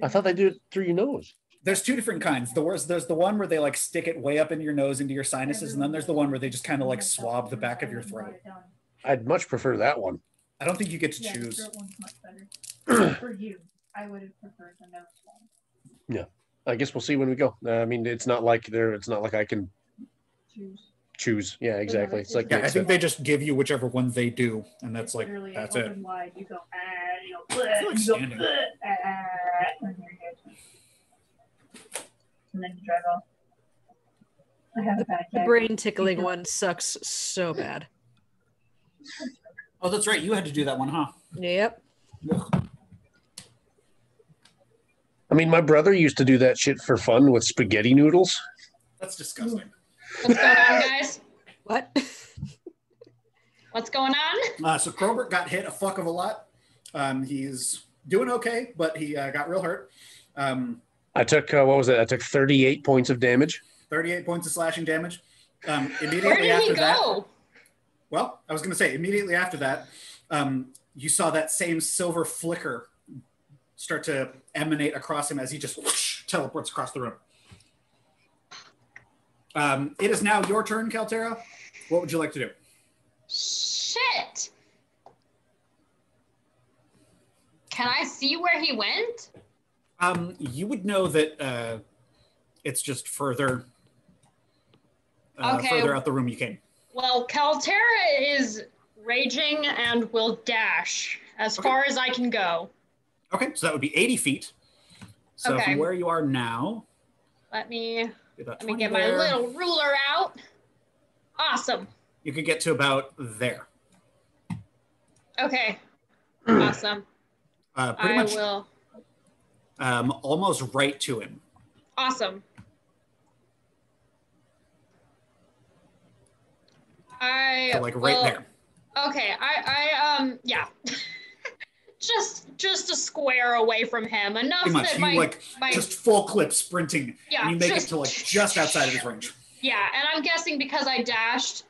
I thought they do it through your nose. There's two different kinds. There's the one where they like stick it way up into your nose, into your sinuses, and then there's the one where they just kind of like swab the back of your throat. I'd much prefer that one. I don't think you get to Yeah, choose. the throat one's much better. For you, I would have preferred the nose one. Yeah, I guess we'll see when we go. I mean, it's not like I can choose. Yeah, exactly. It's like Yeah, I think they just give you whichever one they do, and that's like Literally that's it. open wide, you go, you go, I feel like you go, standing. and you're good. And then you drive off. I have a bad The day. brain tickling one sucks so bad. Oh, that's right. You had to do that one, huh? Yep. I mean, my brother used to do that shit for fun with spaghetti noodles. That's disgusting. What's going on, guys? What? What's going on? So Krobert got hit a fuck of a lot. He's doing okay, but he got real hurt. I took, what was it? I took 38 points of damage. 38 points of slashing damage. Immediately Where did after he that, go? well, I was going to say, immediately after that, you saw that same silver flicker start to emanate across him as he just whoosh, teleports across the room. It is now your turn, Kaltera. What would you like to do? Shit. Can I see where he went? You would know that it's just further further out the room you came. Well, Kaltera is raging and will dash as far as I can go. Okay, so that would be 80 feet. So Okay. from where you are now, Let me about let me 20 get my there. little ruler out. Awesome. You could get to about there. Okay. Awesome. Pretty I much will. almost right to him. Awesome. So like right there. Okay, I yeah. just just a square away from him. Enough Pretty much. that You my just full clip sprinting. Yeah, And you make it to just outside of his range. Yeah, and I'm guessing because I dashed,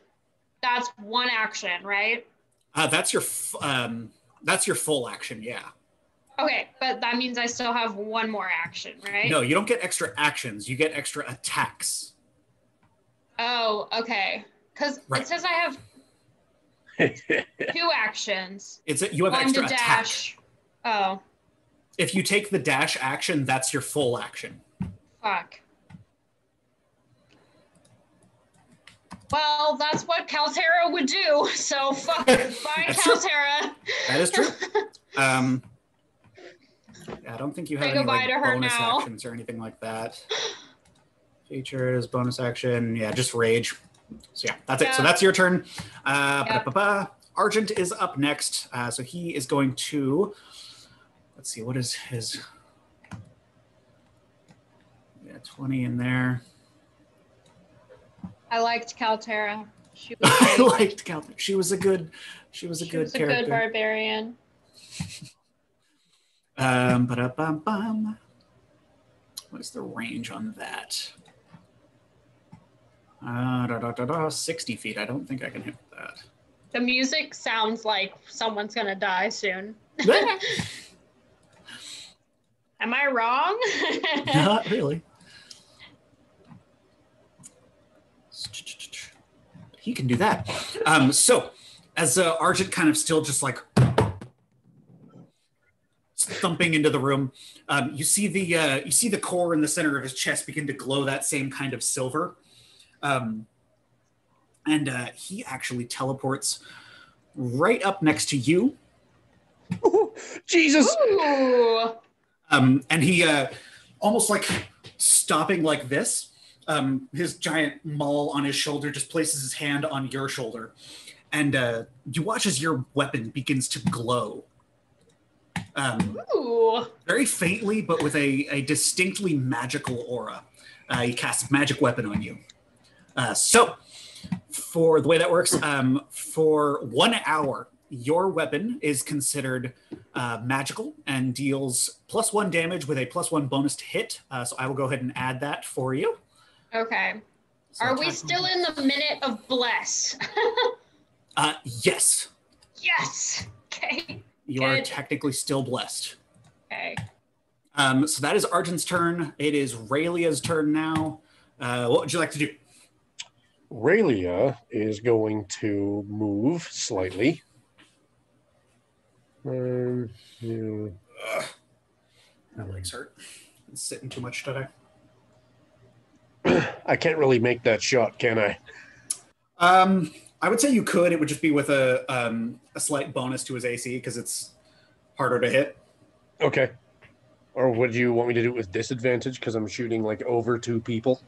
that's one action, right? That's your full action, yeah. Okay, but that means I still have one more action, right? No, you don't get extra actions. You get extra attacks. Oh, okay. Because Right. it says I have 2 actions. You have One extra to attack. dash. Oh, If you take the dash action, that's your full action. fuck. Well, that's what Caltera would do. So fuck. Bye, That's true. Caltera. That is true. I don't think you have Say any goodbye to her bonus now. actions or anything like that. Features, bonus action, yeah, just rage. So yeah, that's it. So Yeah. that's your turn. Yeah. Argent is up next. So he is going to, let's see, what is his? Yeah, 20 in there. I liked Caltera. She was I great. liked Cal. She was a good character. good barbarian. Ba-da-bum-bum. What is the range on that? 60 feet. I don't think I can hit that. The music sounds like someone's gonna die soon. Am I wrong? Not really. He can do that. So, as Argent kind of still just like thumping into the room, you see the core in the center of his chest begin to glow that same kind of silver, and he actually teleports right up next to you. Jesus! Ooh. And he almost like stopping like this. His giant maul on his shoulder just places his hand on your shoulder, and you watch as your weapon begins to glow. Ooh. Very faintly, but with a distinctly magical aura. He casts magic weapon on you. So, for the way that works, for 1 hour, your weapon is considered magical and deals +1 damage with a +1 bonus to hit. So I will go ahead and add that for you. Okay. So Are we attack- still in the minute of bless? Yes. Yes. Okay. You are Good. technically still blessed. Okay. So that is Argent's turn. It is Raelia's turn now. What would you like to do? Raelia is going to move slightly. My legs hurt. Been sitting too much today. I can't really make that shot, can I? I would say you could. It would just be with a slight bonus to his AC because it's harder to hit. Okay. Or would you want me to do it with disadvantage because I'm shooting like over 2 people?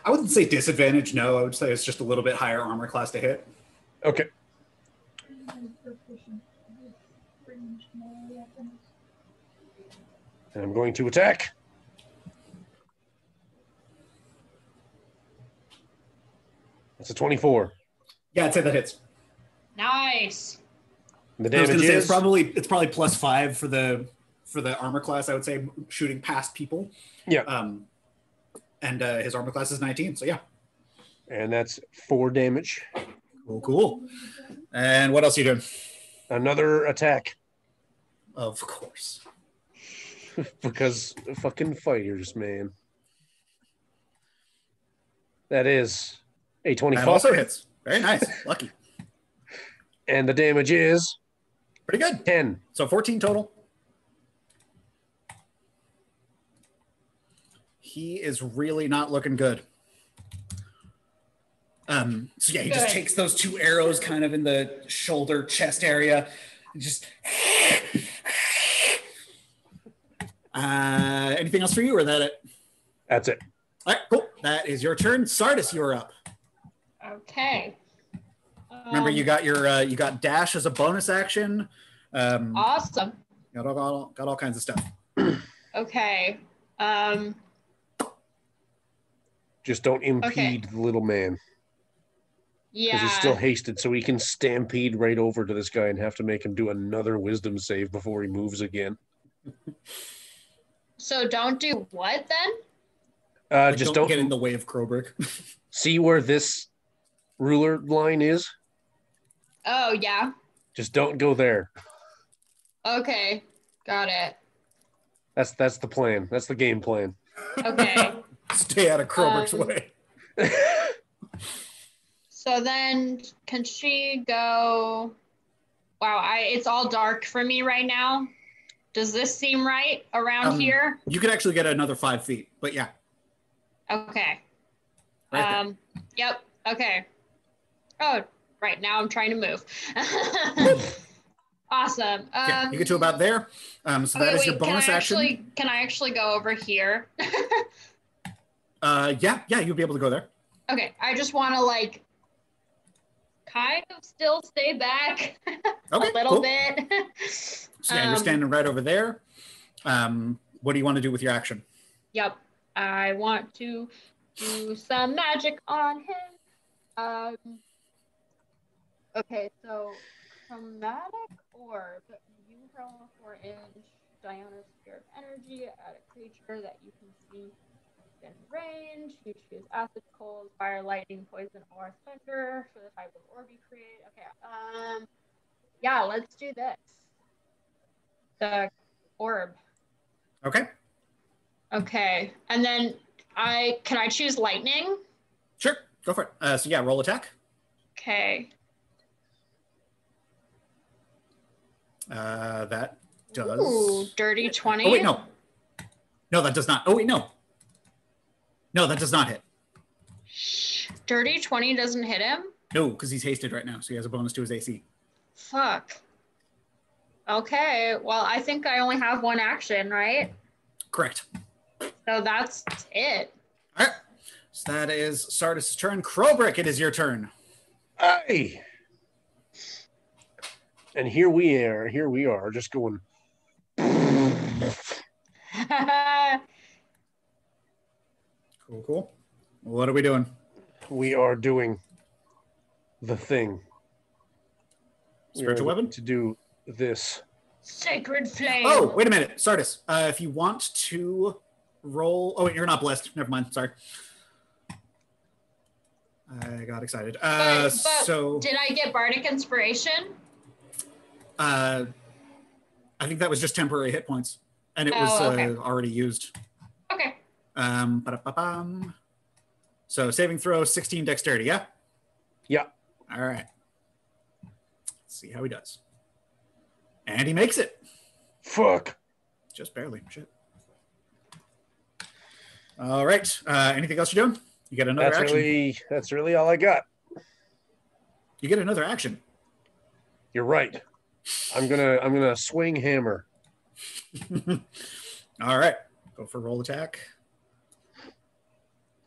I wouldn't say disadvantage. No, I would say it's just a little bit higher armor class to hit. Okay. And I'm going to attack. That's a 24. Yeah, I'd say that hits. Nice. The I was damage gonna say is it's probably +5 for the armor class. I would say shooting past people. Yeah. And his armor class is 19. So yeah. and that's 4 damage. Cool. And what else are you doing? Another attack Of course. because fucking fighters, man. That is a That 25. also hits. Very nice. Lucky. And the damage is Pretty good. 10. So 14 total. He is really not looking good. So yeah, he just Good. takes those 2 arrows kind of in the shoulder chest area and just anything else for you or that it? That's it. All right, cool. That is your turn. Sardis, you're up. Okay. Remember you got your you got dash as a bonus action. Awesome. Got all kinds of stuff. Okay. Just don't impede the little man. Because Yeah. he's still hasted, so he can stampede right over to this guy and have to make him do another wisdom save before he moves again. So don't do what then? Like, Just don't get in the way of Krobrick. see where this ruler line is. Oh, yeah. Just don't go there. Okay. Got it. That's the plan. That's the game plan. Okay. Stay out of Krobrick's way. So then can she go? Wow, it's all dark for me right now. Does this seem right around here? You could actually get another 5 feet, but yeah. Okay. Right there. Yep. Okay. Oh, right now I'm trying to move. Awesome. Yeah, you get to about there. So that is your bonus action. Can I actually go over here? Yeah, you'll be able to go there. Okay, I just want to like kind of still stay back a little bit. So yeah, you're standing right over there. What do you want to do with your action? Yep, I want to do some magic on him. Okay, so chromatic orb. You hurl a 4-inch diameter sphere of energy at a creature that you can see in range. You choose acid, cold, fire, lightning, poison, or thunder for the type of orb you create. Okay. Yeah, let's do this. The orb. Okay. Okay, and then can I choose lightning? Sure, go for it. So yeah, roll attack. Okay. That does. Ooh, dirty 20. Oh wait, no. No, that does not. Oh wait, no. No, that does not hit. Dirty 20 doesn't hit him? No, because he's hasted right now, so he has a bonus to his AC. Fuck. Okay, well, I think I only have one action, right? Correct. So that's it. All right. So that is Sardis' turn. Krobrick, it is your turn. Aye. And here we are, just going. Cool. What are we doing? We are doing the thing. Spiritual weapon? To do this. Sacred flame. Oh, wait a minute. Sardis, if you want to roll... Oh, wait, you're not blessed. Never mind. Sorry. I got excited. But so did I get Bardic Inspiration? I think that was just temporary hit points. And it was already used. Okay. Ba-da-ba-bam. So saving throw, 16 dexterity, yeah? Yeah. All right. Let's see how he does. And he makes it. Fuck. Just barely. Shit. All right. Anything else you're doing? You get another action. That's really all I got. You get another action. You're right. I'm gonna swing hammer. All right. Go for roll attack.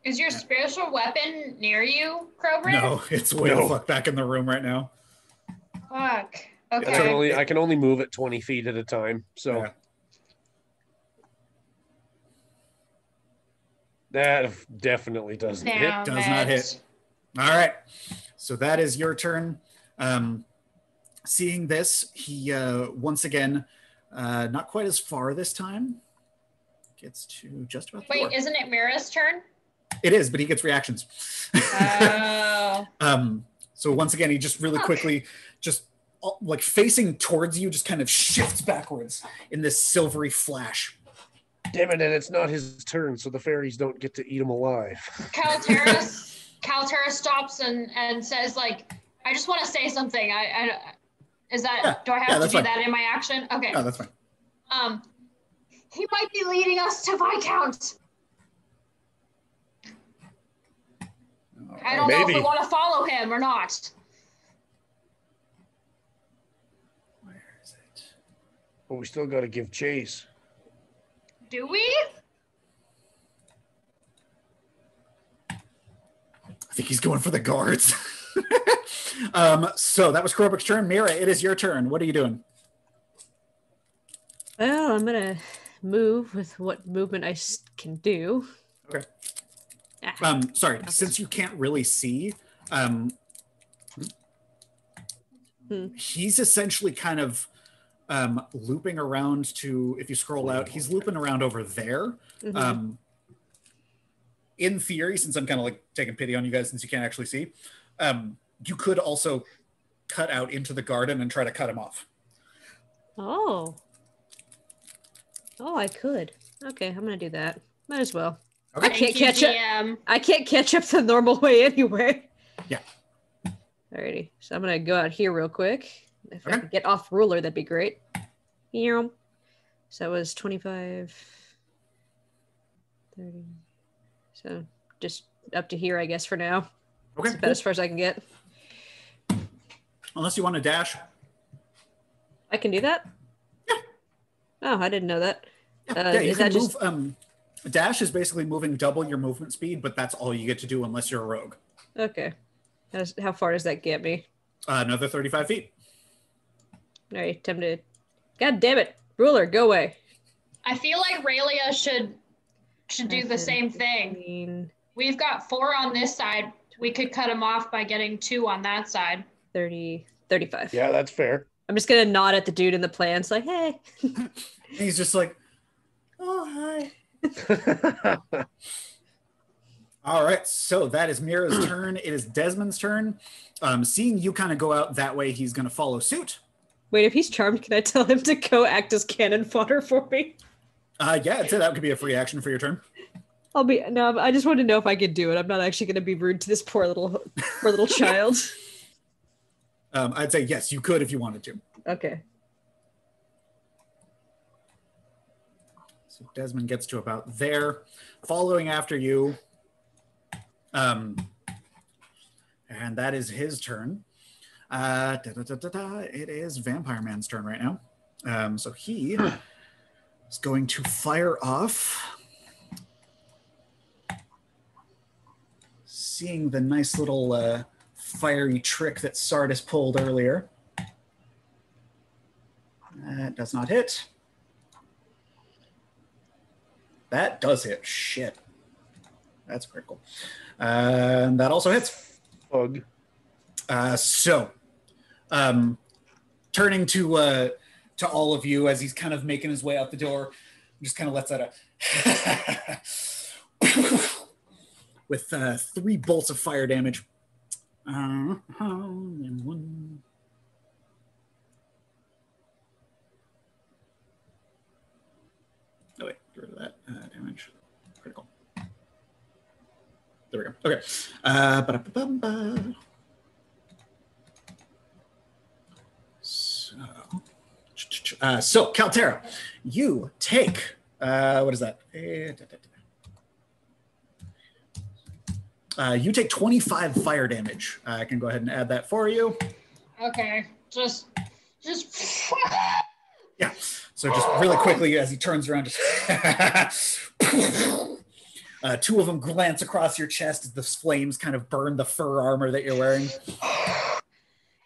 Is your spiritual weapon near you, Krobrick? No, it's way the fuck back in the room right now. Fuck. Okay. I can only move it 20 feet at a time. So Yeah. that definitely doesn't hit. Damn Does not hit. All right. So that is your turn. Seeing this, he once again, not quite as far this time, gets to just about the door. Wait, isn't it Mira's turn? It is, but he gets reactions. Oh. So once again, he just really quickly, just like facing towards you, just kind of shifts backwards in this silvery flash. Damn it, and it's not his turn, so the fairies don't get to eat him alive. Kaltera stops and says, like, I just want to say something. Do I have to do that in my action? Okay. No, that's fine. He might be leading us to Viscount. I don't know if we want to follow him or not. Where is it? But we still got to give chase. Do we? I think he's going for the guards. So that was Krobrick's turn. Mira, it is your turn. What are you doing? Well, I'm going to move with what movement I can do. Okay. Sorry, since you can't really see, he's essentially kind of looping around to, if you scroll out, he's looping around over there. Mhm. In theory, since I'm kind of like taking pity on you guys since you can't actually see, you could also cut out into the garden and try to cut him off. Oh. Oh, I could. Okay, I'm gonna do that. Might as well. Okay. I can't Thank you, catch up. GM. I can't catch up the normal way anyway. Yeah. Alrighty. So I'm gonna go out here real quick. If I Okay. could get off ruler, that'd be great. Yeah. So that was 25, 30. So just up to here, I guess, for now. Okay. That's about as far as I can get. Unless you want to dash. I can do that? Yeah. Oh, I didn't know that. Yeah, you Is can that just move. Dash is basically moving double your movement speed, but that's all you get to do unless you're a rogue. okay? How far does that get me? Another 35 feet. All right, time to. God damn it, ruler, go away. I feel like Raylia should do the same thing. 15, We've got 4 on this side. We could cut him off by getting 2 on that side. 30, 35. Yeah, that's fair. I'm just gonna nod at the dude in the plants, like, hey. And he's just like, oh, hi. All right, so that is Mira's turn. It is Desmond's turn. Seeing you kind of go out that way, he's going to follow suit. Wait, if he's charmed, can I tell him to go act as cannon fodder for me? Yeah, I'd say that could be a free action for your turn. I just wanted to know if I could do it. I'm not actually gonna be rude to this poor little child. I'd say yes, you could if you wanted to. Okay. So Desmond gets to about there, following after you. And that is his turn. It is Vampire Man's turn right now. So he is going to fire off. Seeing the nice little fiery trick that Sardis pulled earlier. That does not hit. That does hit. Shit. That's critical. And that also hits. Bug. Turning to all of you as he's kind of making his way out the door, just kind of lets out a with 3 bolts of fire damage. And 1. Oh wait, get rid of that damage. Critical. There we go. Okay. So Kaltera, you take what is that? You take 25 fire damage. I can go ahead and add that for you. Okay, just. Yeah. So just really quickly as he turns around, just 2 of them glance across your chest as the flames kind of burn the fur armor that you're wearing.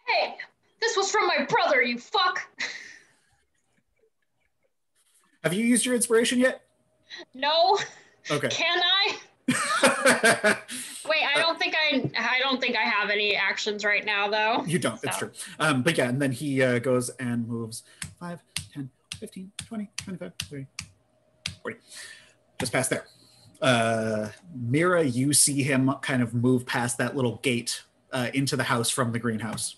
Hey, this was from my brother, you fuck. Have you used your inspiration yet? No. Okay. Can I? Wait, I don't think I have any actions right now, though. You don't, it's So. true. But yeah, and then he goes and moves 5, 10, 15, 20, 25, 30, 40. Just past there. Mira, you see him kind of move past that little gate into the house from the greenhouse.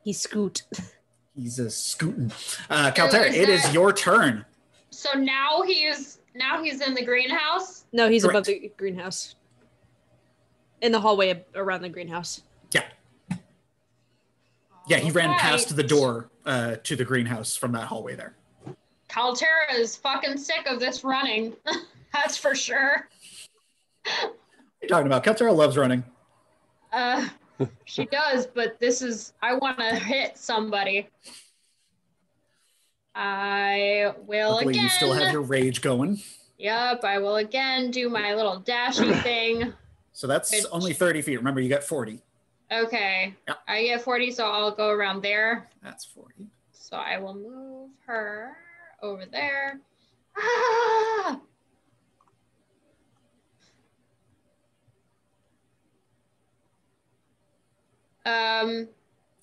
He scoot. He's a scooting. Kaltera, it is your turn. So now he's in the greenhouse. No, he's Correct. above the greenhouse. In the hallway around the greenhouse. Yeah. Yeah, he ran Alright. past the door to the greenhouse from that hallway there. Kaltera is fucking sick of this running. That's for sure. What are you talking about? Kaltera loves running. She does, but I want to hit somebody. I will Luckily, again. you still have your rage going. Yep, I will again do my little dashy thing. So that's only 30 feet. Remember, you got 40. Okay, Yep. I get 40, so I'll go around there. That's 40. So I will move her over there. Ah!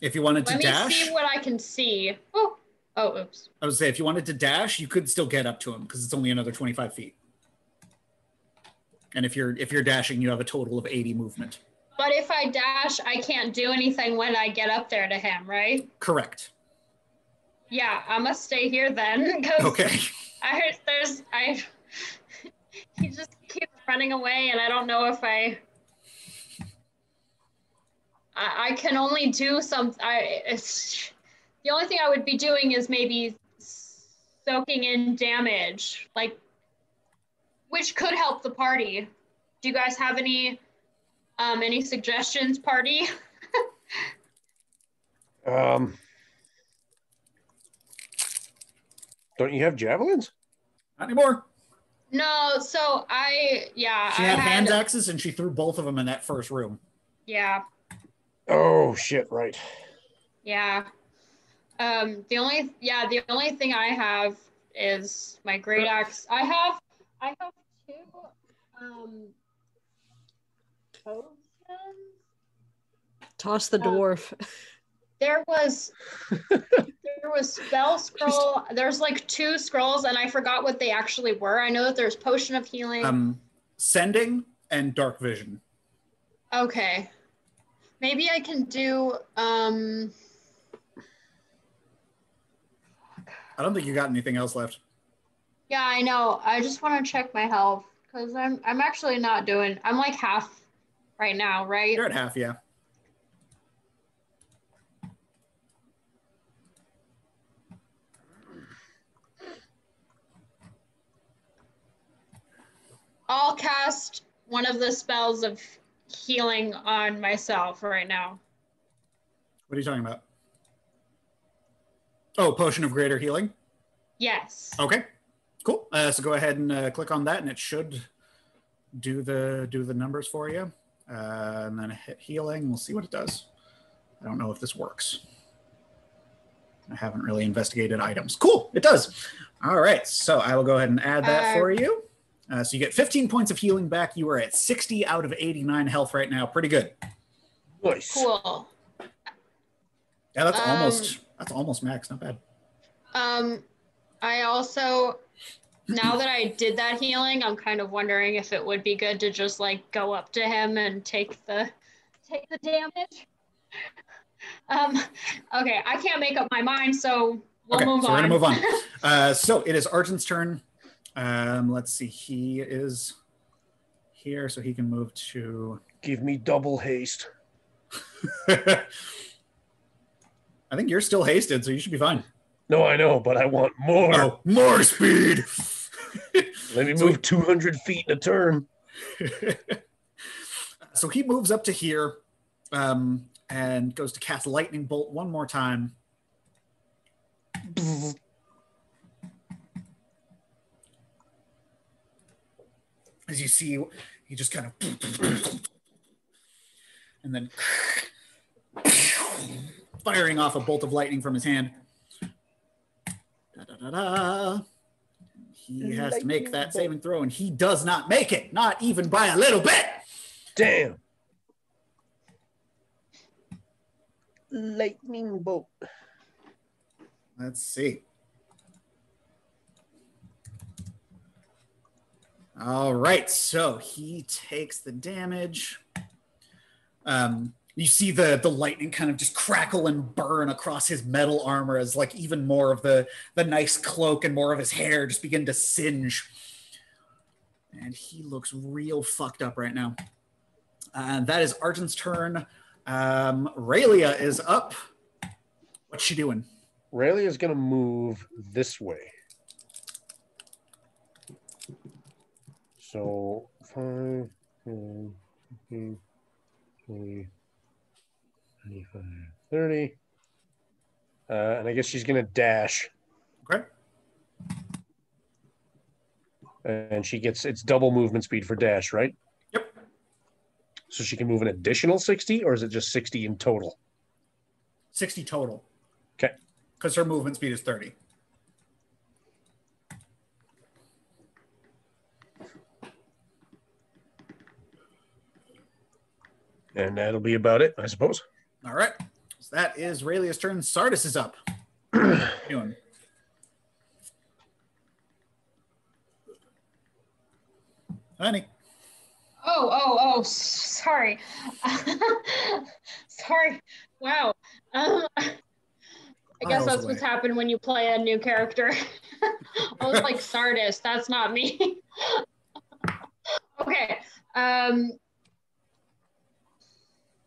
If you wanted to Let me dash, see what I can see. Oh, oops. I would say if you wanted to dash, you could still get up to him because it's only another 25 feet. And if you're dashing, you have a total of 80 movement. But if I dash, I can't do anything when I get up there to him, right? Correct. Yeah, I must stay here then. Okay. He just keeps running away, and I don't know if I can only do some. The only thing I would be doing is maybe soaking in damage, like, which could help the party. Do you guys have any suggestions, party? Don't you have javelins? Not anymore. No, so She had hand axes, and she threw both of them in that first room. Yeah. Oh shit! Right. Yeah. The only thing I have is my great axe. I have two potions. Toss the dwarf. There was spell scroll. There's like 2 scrolls, and I forgot what they actually were. I know that there's potion of healing. Sending and dark vision. Okay. Maybe I can do I don't think you got anything else left. Yeah, I know. I just want to check my health because I'm actually not doing. I'm like half right now, right? You're at half, yeah. I'll cast one of the spells of healing on myself right now. What are you talking about? Oh, potion of greater healing? Yes. Okay, cool. So go ahead and click on that, and it should do the numbers for you. And then hit healing. We'll see what it does. I don't know if this works. I haven't really investigated items. Cool, it does. All right, so I will go ahead and add that for you. So you get 15 points of healing back. You are at 60 out of 89 health right now. Pretty good. Nice. Cool. Yeah, that's almost max. Not bad. I also, now that I did that healing, I'm kind of wondering if it would be good to just like go up to him and take the damage. Okay, I can't make up my mind, so we'll move on. We're gonna move on. So it is Argent's turn. Let's see. He is here, so he can move to. Give me double haste. I think you're still hasted, so you should be fine. No, I know, but I want more. Oh, more speed. Let me move 200 feet in a turn. So he moves up to here, and goes to cast Lightning Bolt one more time. As you see, he just kind of, and then firing off a bolt of lightning from his hand. He has to make that saving throw, and he does not make it, not even by a little bit. Damn. Lightning bolt. Let's see. All right, so he takes the damage. You see the lightning kind of just crackle and burn across his metal armor as like even more of the nice cloak and more of his hair just begin to singe. And he looks real fucked up right now. That is Argent's turn. Raylia is up. What's she doing? Raylia is going to move this way. So 5, 10, 15, 20, 25, 30. And I guess she's going to dash. Okay. And she gets its double movement speed for dash, right? Yep. So she can move an additional 60, or is it just 60 in total? 60 total. Okay. Because her movement speed is 30. And that'll be about it, I suppose. All right. So that is Raelia's turn. Sardis is up. What are you doing? Honey. Sorry. Sorry. Wow. I guess that's what's happened when you play a new character. I was like, Sardis, that's not me. Okay.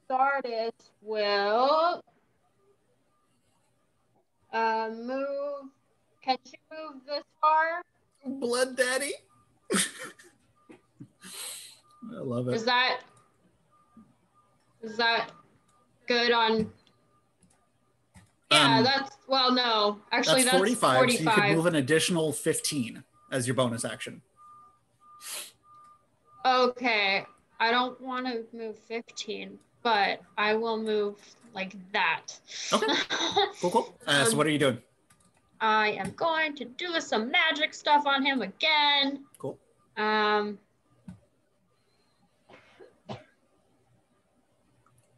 Sardis will move. Can she move this far? Blood Daddy. I love it. Is that good on? Yeah, no. Actually, that's 45. So you could move an additional 15 as your bonus action. Okay. I don't want to move 15, but I will move like that. Okay. Cool. So what are you doing? I am going to do some magic stuff on him again. Cool.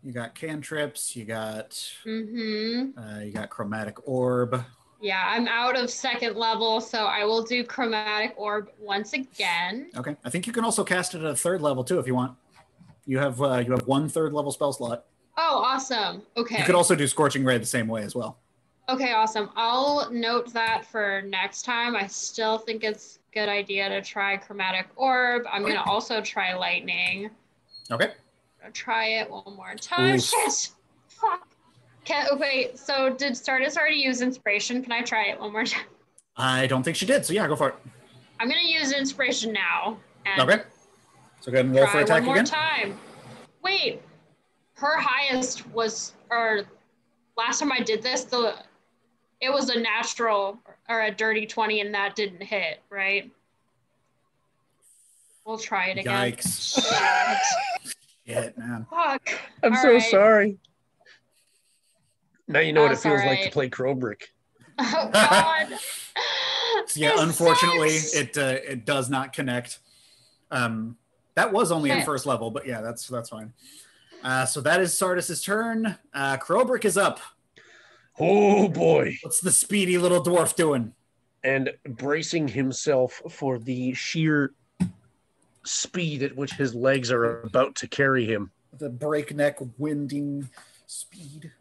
You got cantrips, you got chromatic orb. Yeah, I'm out of second level, so I will do chromatic orb once again. Okay. I think you can also cast it at a third level too if you want. You have 1 third level spell slot. Oh, awesome. Okay. You could also do Scorching Ray the same way as well. Okay, awesome. I'll note that for next time. I still think it's a good idea to try chromatic orb. I'm going to also try lightning. Okay. I'll try it one more time. Oof. Shit. Fuck. Wait, so did Sardis already use inspiration? Can I try it one more time? I don't think she did, so yeah, go for it. I'm going to use inspiration now. And okay. So go ahead and roll for attack again. One more time. Wait. Her highest was, or last time I did this, it was a natural or a dirty 20 and that didn't hit, right? We'll try it again. Yikes. Shit, man. Fuck. I'm so sorry. Now you know what it feels like to play Crowbrick. Oh, God. Yeah, unfortunately, it does not connect. That was only in first level, but yeah, that's fine. So that is Sardis's turn. Crowbrick is up. Oh boy. What's the speedy little dwarf doing? And bracing himself for the sheer speed at which his legs are about to carry him. The breakneck winding speed.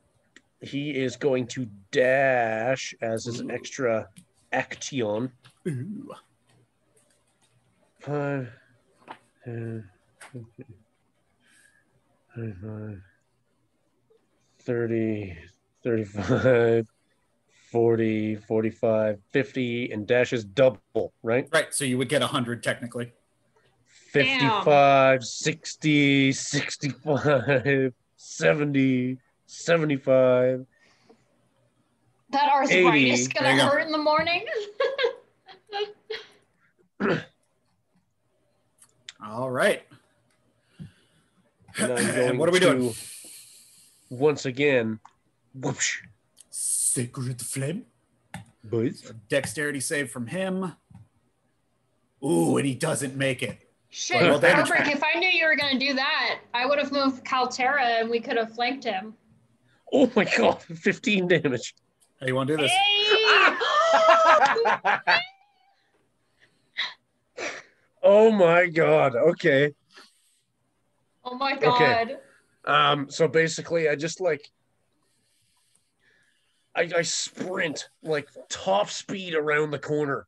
He is going to dash as his extra action. Ooh. 5, 10, 25, 30, 35, 40, 45, 50, and dashes double, right? Right, so you would get 100 technically. 55, 60, 65, 70, 75. That arthritis is gonna hurt in the morning. All right. And I'm going what are we doing? Once again, whoosh. Sacred Flame. Boys. So dexterity save from him. Ooh, and he doesn't make it. Shit, Crowbrick, if I knew you were going to do that, I would have moved Kaltera and we could have flanked him. Oh my God, 15 damage. Hey, you want to do this? Hey! Oh my God, okay. Oh my God. Okay. So basically I just I sprint like top speed around the corner,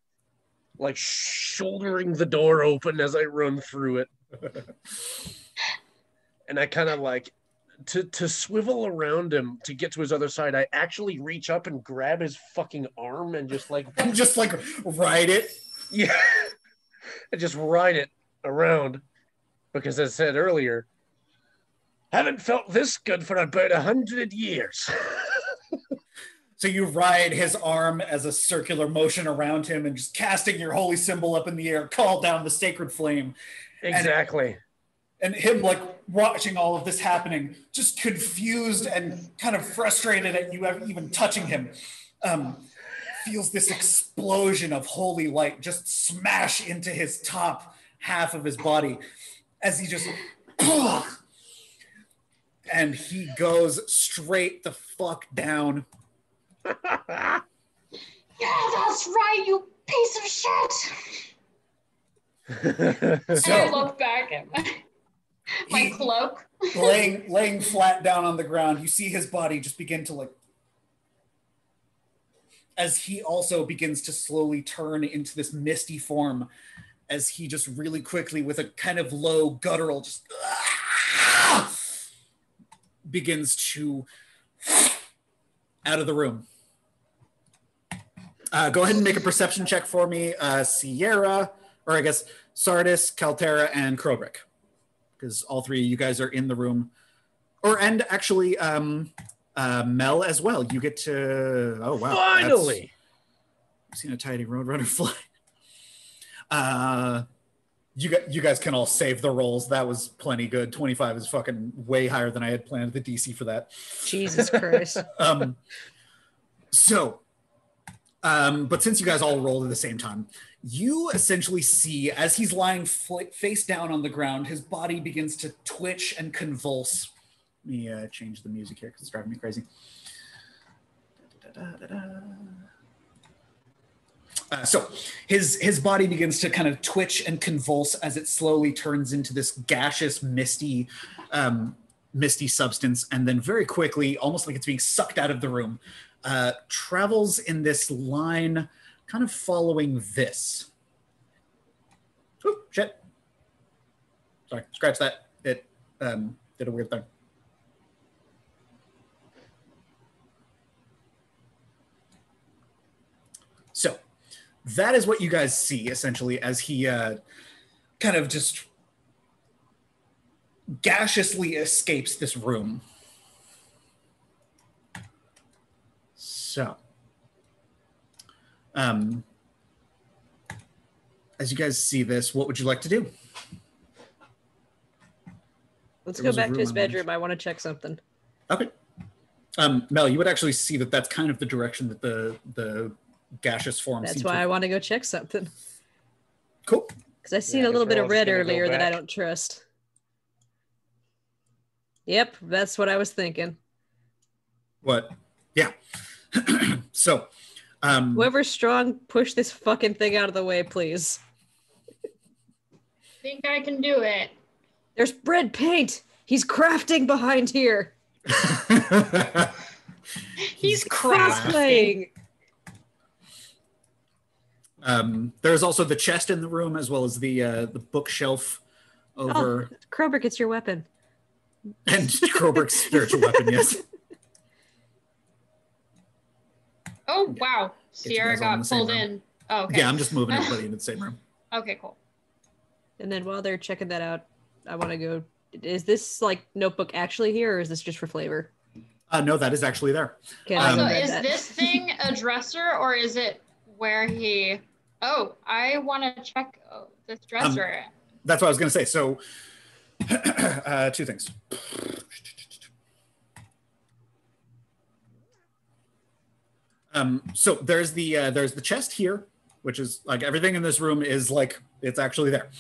like shouldering the door open as I run through it. And I kind of to swivel around him to get to his other side. I actually reach up and grab his fucking arm and just ride it. Yeah. I just ride it around because, as I said earlier, haven't felt this good for about 100 years. So you ride his arm as a circular motion around him and just casting your holy symbol up in the air, call down the sacred flame. Exactly. And him watching all of this happening, just confused and kind of frustrated at you even touching him, feels this explosion of holy light just smash into his top half of his body as he just And he goes straight the fuck down. Yeah, that's right, you piece of shit. And I look back at my cloak. laying flat down on the ground, you see his body just begin to like, as he also begins to slowly turn into this misty form, as he just really quickly, with a kind of low guttural, just begins to out of the room. Go ahead and make a perception check for me, Sierra, or I guess Sardis, Kaltera, and Krobrick, because all three of you guys are in the room. And actually, Mel as well. You get to, oh wow. Finally! I've seen a tiny roadrunner fly. You guys can all save the rolls. That was plenty good. 25 is fucking way higher than I had planned the DC for that. Jesus Christ. But since you guys all rolled at the same time, you essentially see, as he's lying face down on the ground, his body begins to twitch and convulse. Let me change the music here because it's driving me crazy. So his body begins to kind of twitch and convulse as it slowly turns into this gaseous, misty substance, and then very quickly, almost like it's being sucked out of the room, travels in this line, kind of following this. Oh, shit. Sorry, scratch that. It did a weird thing. So that is what you guys see, essentially, as he kind of just gaseously escapes this room. So, as you guys see this, what would you like to do? Let's go back to his bedroom. I want to check something. Okay. Mel, you would actually see that that's kind of the direction that the gaseous form. That's why I want to go check something. Cool. Because I seen a little bit of red earlier that I don't trust. Yep, that's what I was thinking. What? Yeah. So, whoever's strong, push this fucking thing out of the way, please. Think I can do it. There's red paint. He's crafting behind here. He's cosplaying. There's also the chest in the room, as well as the bookshelf over. Oh, Krobrick, it's your weapon. And Krobrick's spiritual weapon, yes. Oh, wow. Sierra got pulled in. Oh, okay. Yeah, I'm just moving everybody into the same room. Okay, cool. And then while they're checking that out, I want to go. Is this like notebook actually here, or is this just for flavor? No, that is actually there. Okay, also, is this thing a dresser, or is it where he... Oh, I want to check this dresser. That's what I was going to say. So, two things. So there's the chest here, which is like everything in this room is like it's actually there.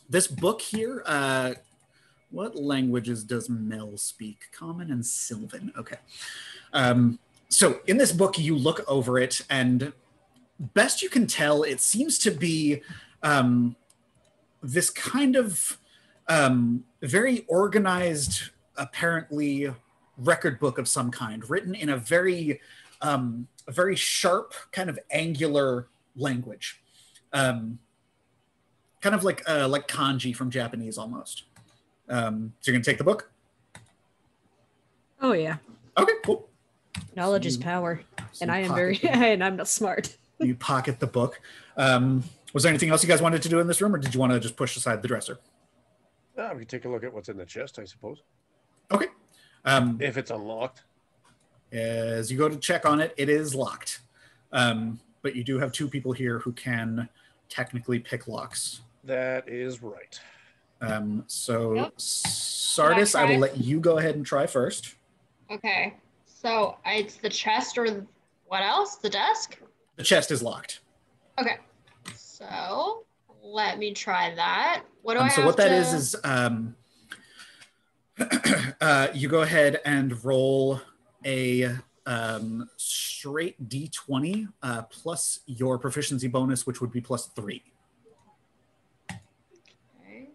This book here, what languages does Mel speak? Common and Sylvan. Okay. So in this book, you look over it, and best you can tell, it seems to be this kind of very organized, apparently, record book of some kind, written in a very sharp, kind of angular language, kind of like kanji from Japanese almost. So you're gonna take the book? Oh yeah. Okay, cool. Knowledge is power, and I am and I'm not smart. You pocket the book. Was there anything else you guys wanted to do in this room, or did you want to just push aside the dresser? We can take a look at what's in the chest, I suppose. Okay. If it's unlocked. As you go to check on it, it is locked. But you do have two people here who can technically pick locks. That is right. So, Yep. Sardis, I will let you go ahead and try first. Okay. So it's the chest or what else? The desk? The chest is locked. Okay. So let me try that. What do I have So what that to... is You go ahead and roll a straight d20 plus your proficiency bonus, which would be +3. Okay.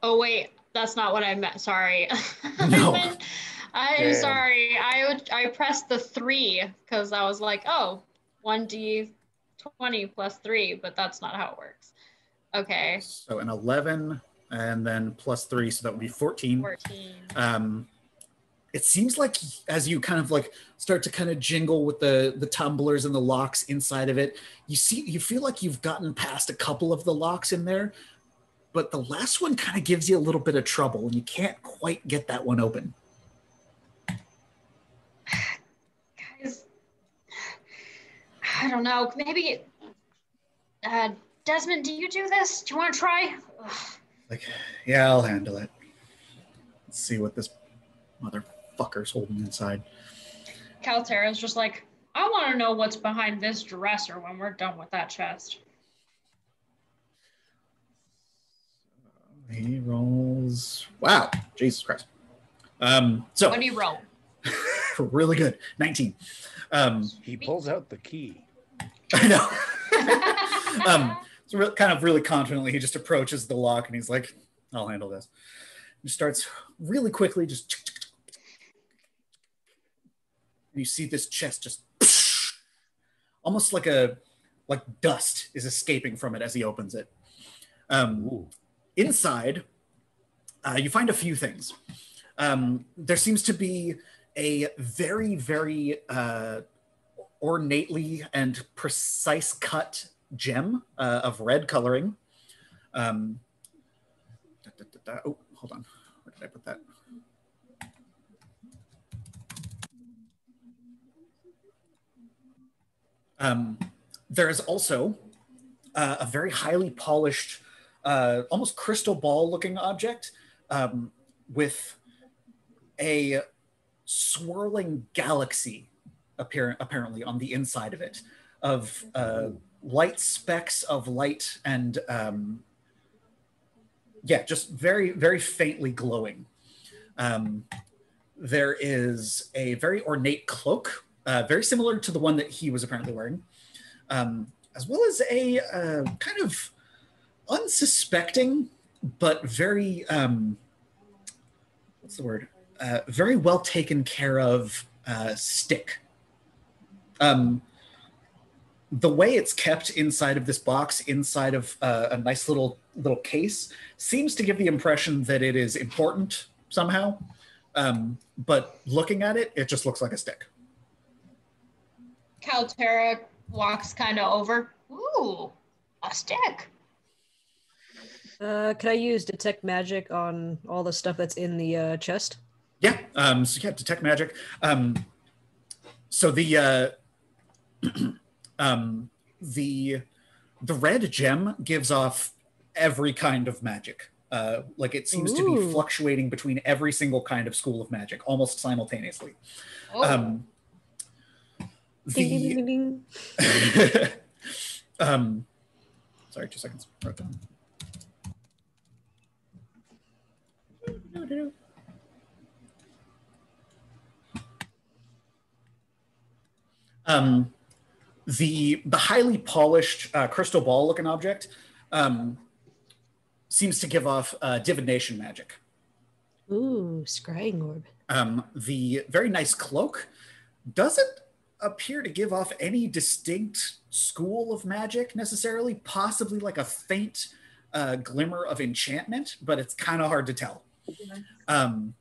Oh wait, that's not what I meant. Sorry. No. I'm sorry. I pressed the 3 because I was like, oh, 1d20 +3, but that's not how it works. Okay. So an 11 and then +3, so that would be 14. 14. It seems like as you kind of like start to kind of jingle with the tumblers and the locks inside of it, you feel like you've gotten past a couple of the locks in there, but the last one kind of gives you a little bit of trouble and you can't quite get that one open. Guys, I don't know. Maybe Desmond, do you do this? Do you want to try? Ugh. Like, yeah, I'll handle it. Let's see what this motherfucker's holding inside. Kaltera's just like, I want to know what's behind this dresser when we're done with that chest. He rolls. Wow, Jesus Christ. So What do you roll? really good. 19. He pulls out the key. I know. So kind of really confidently, he just approaches the lock and he's like, I'll handle this. He starts really quickly, just. And you see this chest just almost like dust is escaping from it as he opens it. Inside, you find a few things. There seems to be a very, very ornately and precise cut gem of red coloring. Oh, hold on. Where did I put that? There is also a very highly polished, almost crystal ball looking object with a swirling galaxy apparently on the inside of it, of light specks of light and just very, very faintly glowing. There is a very ornate cloak, very similar to the one that he was apparently wearing, as well as a kind of unsuspecting, but very, what's the word? Very well taken care of stick. The way it's kept inside of this box, inside of a nice little case, seems to give the impression that it is important somehow. But looking at it, it just looks like a stick. Kaltera walks kind of over. Ooh, a stick. Can I use detect magic on all the stuff that's in the chest? Yeah. Detect magic. So the the red gem gives off every kind of magic. Like it seems to be fluctuating between every single kind of school of magic almost simultaneously. Oh. Ding, ding, ding, ding. Sorry, 2 seconds. Wrote down. The highly polished crystal ball looking object seems to give off divination magic. Ooh, scrying orb. The very nice cloak doesn't appear to give off any distinct school of magic necessarily, possibly like a faint glimmer of enchantment, but it's kind of hard to tell. And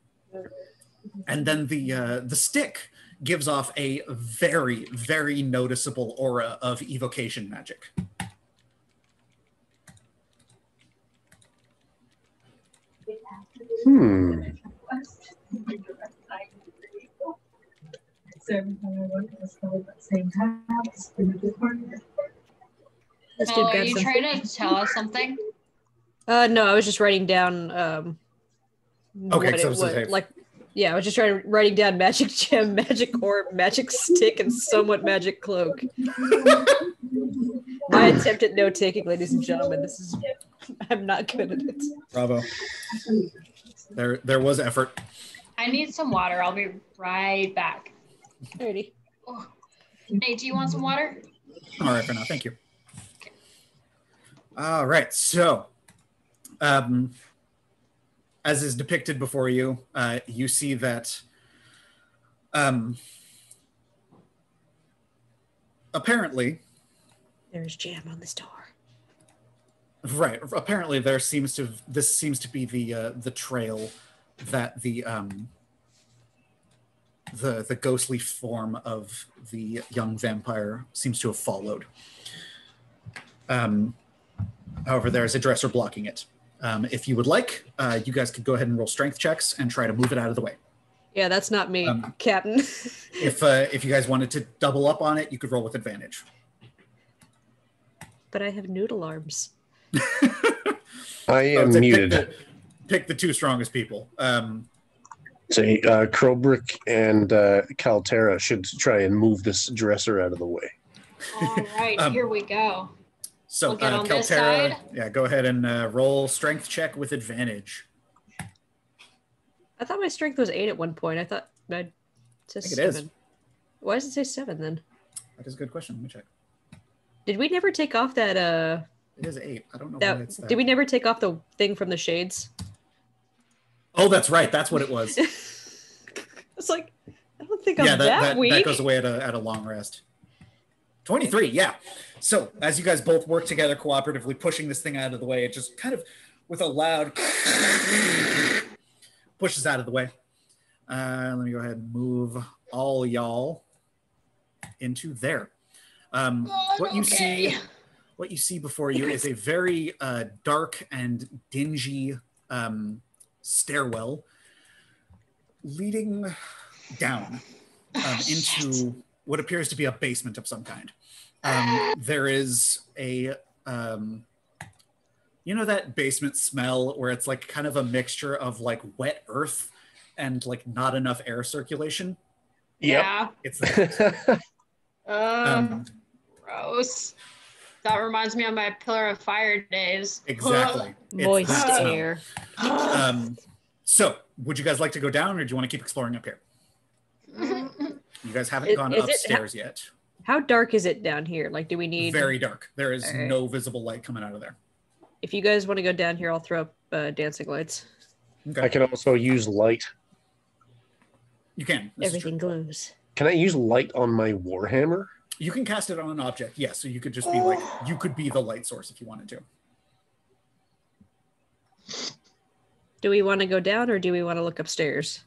then the stick gives off a very, very noticeable aura of evocation magic. So every time I went to the school at the same time, it's been a good one. Oh, are you trying to tell us something? No, I was just writing down Okay, so I was just writing down magic gem, magic orb, magic stick, and somewhat magic cloak. My attempt at note taking, ladies and gentlemen. This is I'm not good at it. Bravo. There was effort. I need some water. I'll be right back. Alrighty. Oh. Nate, do you want some water? All right, for now. Thank you. All right. So, as is depicted before you, you see that apparently, There's jam on this door. right. Apparently, this seems to be the trail that the ghostly form of the young vampire seems to have followed. However, there's a dresser blocking it. If you would like, you guys could go ahead and roll strength checks and try to move it out of the way. Yeah, that's not me, Captain. If you guys wanted to double up on it, you could roll with advantage. But I have noodle arms. I am muted. Pick the two strongest people. Say, Krobrik and Kaltera should try and move this dresser out of the way. All right, here we go. So, We'll get on this Kaltera, side. yeah, go ahead and roll strength check with advantage. I thought my strength was 8 at one point. I thought it says I think it 7. is. Why does it say 7 then? That is a good question. Let me check. Did we never take off that It is 8. I don't know why it's that. did we never take off the thing from the shades? Oh, that's right. That's what it was. It's like, I don't think I'm that weak. That goes away at a long rest. 23, yeah. So as you guys both work together cooperatively, pushing this thing out of the way, it just kind of, with a loud pushes out of the way. Let me go ahead and move all y'all into there. What you see before you is a very dark and dingy stairwell leading down into what appears to be a basement of some kind. There is a, that basement smell where it's like kind of a mixture of like wet earth and like not enough air circulation. Yeah. It's that. Gross. That reminds me of my Pillar of Fire days. Exactly. It's Moist that smell. air. So, would you guys like to go down, or do you want to keep exploring up here? You guys haven't gone Is it- upstairs yet. How dark is it down here? Like, do we need... Very dark. There is Alright. no visible light coming out of there. If you guys want to go down here, I'll throw up dancing lights. Okay. I can also use light. You can. This is Everything true. glows. Can I use light on my Warhammer? You can cast it on an object, yes. So you could just be like, you could be the light source if you wanted to. Do we want to go down or do we want to look upstairs?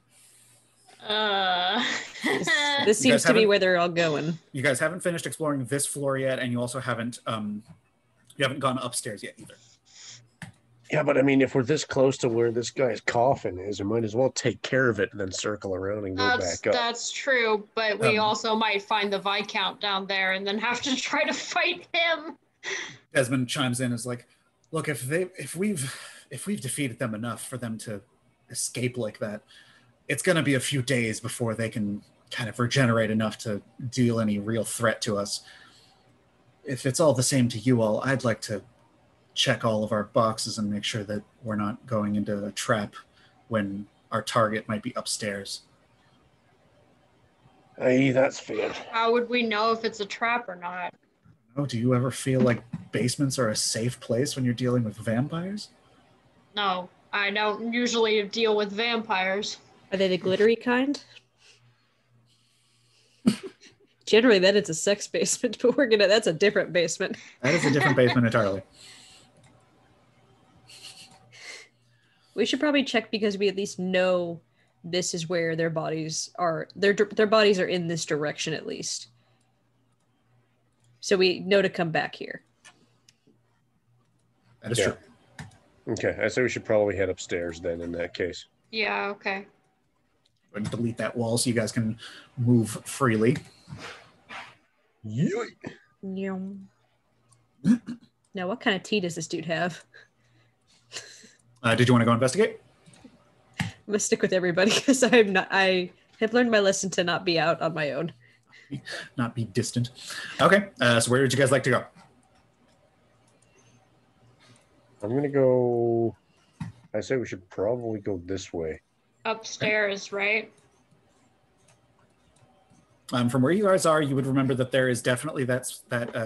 This seems to be haven't- where they're all going. You guys haven't finished exploring this floor yet, and you also haven't gone upstairs yet either. Yeah, but I mean, if we're this close to where this guy's coffin is, we might as well take care of it and then circle around and go back up. That's true, but we Um, also might find the Viscount down there and then have to try to fight him. Desmond chimes in, is like, look, if we've defeated them enough for them to escape like that, it's going to be a few days before they can kind of regenerate enough to deal any real threat to us. If it's all the same to you all, I'd like to check all of our boxes and make sure that we're not going into a trap when our target might be upstairs. Aye, that's fair. How would we know if it's a trap or not? Oh, do you ever feel like basements are a safe place when you're dealing with vampires? No, I don't usually deal with vampires. Are they the glittery kind? Generally, then it's a sex basement, but that's a different basement. That is a different basement entirely. We should probably check because we at least know this is where their bodies are. Their bodies are in this direction at least. So we know to come back here. That is Yeah. true. Okay, I say we should probably head upstairs then in that case. Yeah, okay. Go ahead and delete that wall so you guys can move freely. Yum. Now, what kind of tea does this dude have? Did you want to go investigate? I'm gonna stick with everybody because I have learned my lesson to not be out on my own. Not be distant. Okay, so where would you guys like to go? I'm gonna go. I say we should probably go this way. Upstairs, right? From where you guys are, you would remember that there is definitely that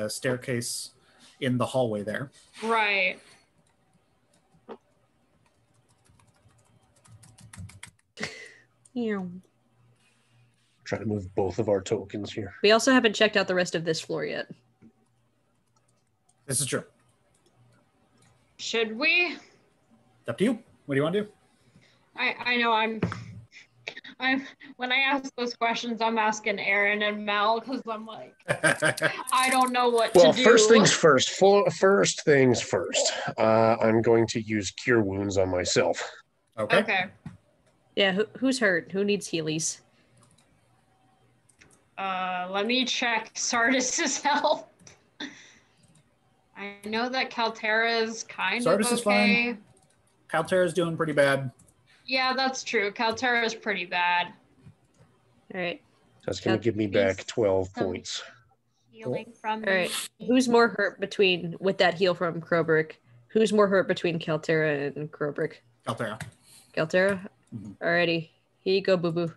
staircase in the hallway there. Right. Yeah. Try to move both of our tokens here. We also haven't checked out the rest of this floor yet. This is true. Should we? It's up to you. What do you want to do? I know I'm when I ask those questions, I'm asking Aaron and Mel because I'm like, I don't know what to do. Well, first things first. First things first. I'm going to use Cure Wounds on myself. Okay. Yeah, who's hurt? Who needs healies? Let me check Sardis's health. I know that Kaltera is kind Sardis of is okay. fine. Kaltera's doing pretty bad. Yeah, that's true. Kaltera is pretty bad. All right. That's going to give me back 12 points. Healing from All right. Who's more hurt with that heal from Krobrick? Who's more hurt between Kaltera and Krobrick? Kaltera. Kaltera? Mm-hmm. Alrighty. Here you go, boo-boo.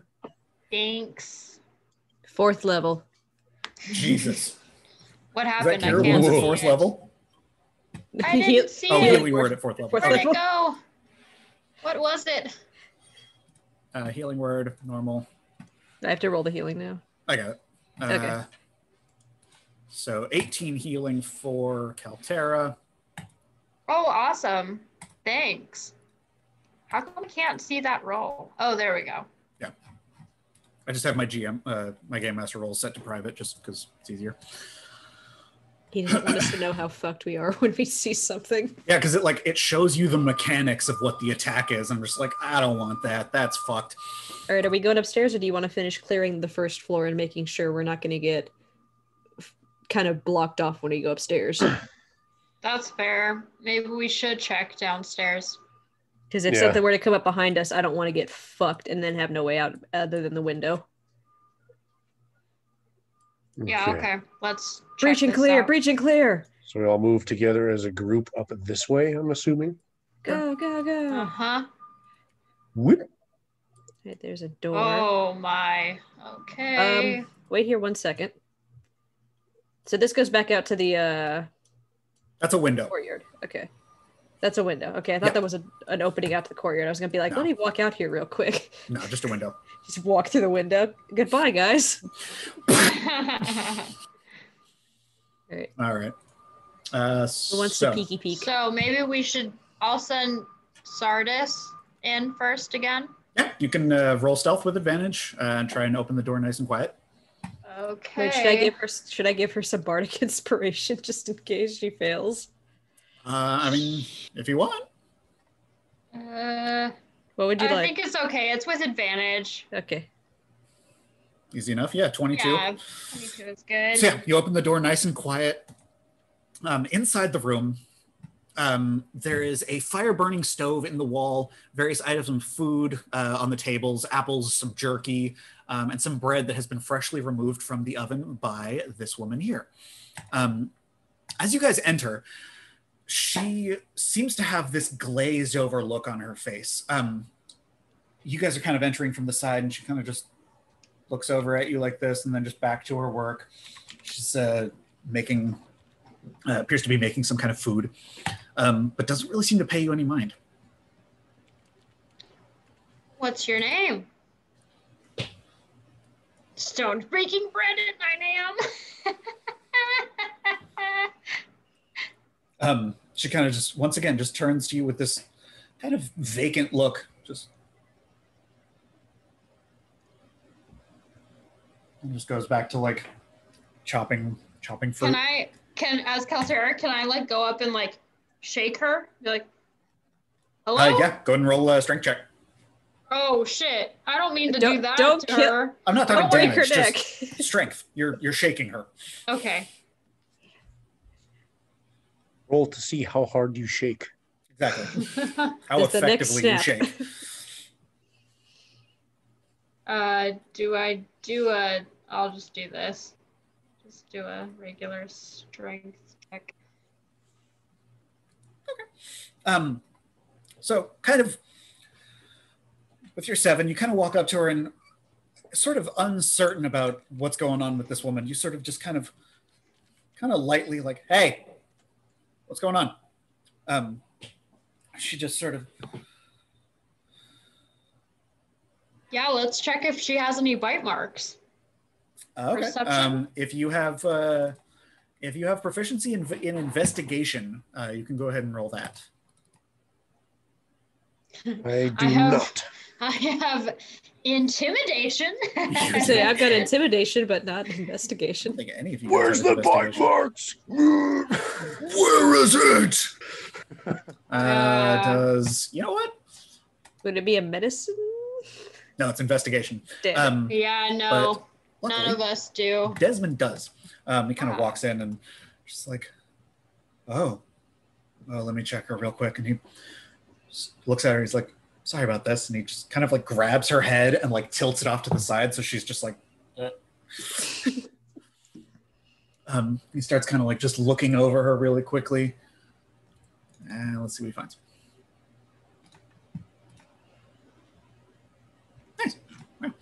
Thanks. 4th level. Jesus. What Is happened? that Cure Wounds at 4th level? I didn't see Oh, it. healing word at 4th level. Where'd it go? What was it? Healing word, normal. I have to roll the healing now. I got it. Okay. So 18 healing for Kaltera. Oh, awesome. Thanks. How come we can't see that roll? Oh, there we go. Yeah. I just have my my Game Master roll set to private just because it's easier. He doesn't want us to know how fucked we are when we see something. Yeah, because it shows you the mechanics of what the attack is. I'm just like, I don't want that. That's fucked. All right, are we going upstairs or do you want to finish clearing the first floor and making sure we're not going to get kind of blocked off when we go upstairs? That's fair. Maybe we should check downstairs. Because if something were to come up behind us, I don't want to get fucked and then have no way out other than the window. Yeah, okay. Let's check breach and this clear, out. breach and clear. So we all move together as a group up this way, I'm assuming. Go, go, go. Uh-huh. Whoop. Right, there's a door. Oh my. Okay. Wait here 1 second. So this goes back out to the That's a window. courtyard. Okay. That's a window. Okay, I thought that was an opening out to the courtyard. I was gonna be like, No. let me walk out here real quick. No, just a window. Just walk through the window. Goodbye, guys. All right. All right. Who wants to peeky peek? So maybe we should all send Sardis in first again. Yeah, you can roll stealth with advantage and try and open the door nice and quiet. Okay. Wait, should I give her some bardic inspiration just in case she fails? I mean, if you want. What would you I like? think it's okay. It's with advantage. Okay. Easy enough. Yeah, 22. Yeah, 22 is good. So yeah, you open the door nice and quiet. Inside the room, there is a fire-burning stove in the wall, various items of food on the tables, apples, some jerky, and some bread that has been freshly removed from the oven by this woman here. As you guys enter, she seems to have this glazed over look on her face. You guys are kind of entering from the side, and she kind of just looks over at you like this and then just back to her work. She's appears to be making some kind of food, but doesn't really seem to pay you any mind. What's your name? Stone's breaking bread at 9 a.m. She kind of just, once again, just turns to you with this kind of vacant look. And just goes back to like chopping fruit. As Kaltera, can I like go up and like shake her? Be like, hello? Yeah, go ahead and roll a strength check. Oh shit! I don't mean to Don't- do that don't to kill- her. I'm not talking Don't break her damage, neck. just strength. You're shaking her. Okay. Roll to see how hard you shake. Exactly. How It's the next effectively you snap. shake. Do I do I'll just do this. Just do a regular strength check. Okay. So kind of with your 7, you kind of walk up to her and sort of uncertain about what's going on with this woman. You sort of just kind of lightly like, hey, what's going on? She just sort of. Yeah, let's check if she has any bite marks. Okay. Perception? If you have proficiency in investigation, you can go ahead and roll that. I do not. I have intimidation. I say I've got intimidation, but not investigation. I think any of you. Where's the bite marks? Where is it? Does you know what? Would it be a medicine? No, it's investigation. Damn. Yeah, no. But None luckily, of us do. Desmond does. He kind of walks in and just like, oh, let me check her real quick. And he looks at her. He's like, sorry about this. And he just kind of like grabs her head and like tilts it off to the side. So she's just like, he starts kind of like just looking over her really quickly. And let's see what he finds. Nice. Right.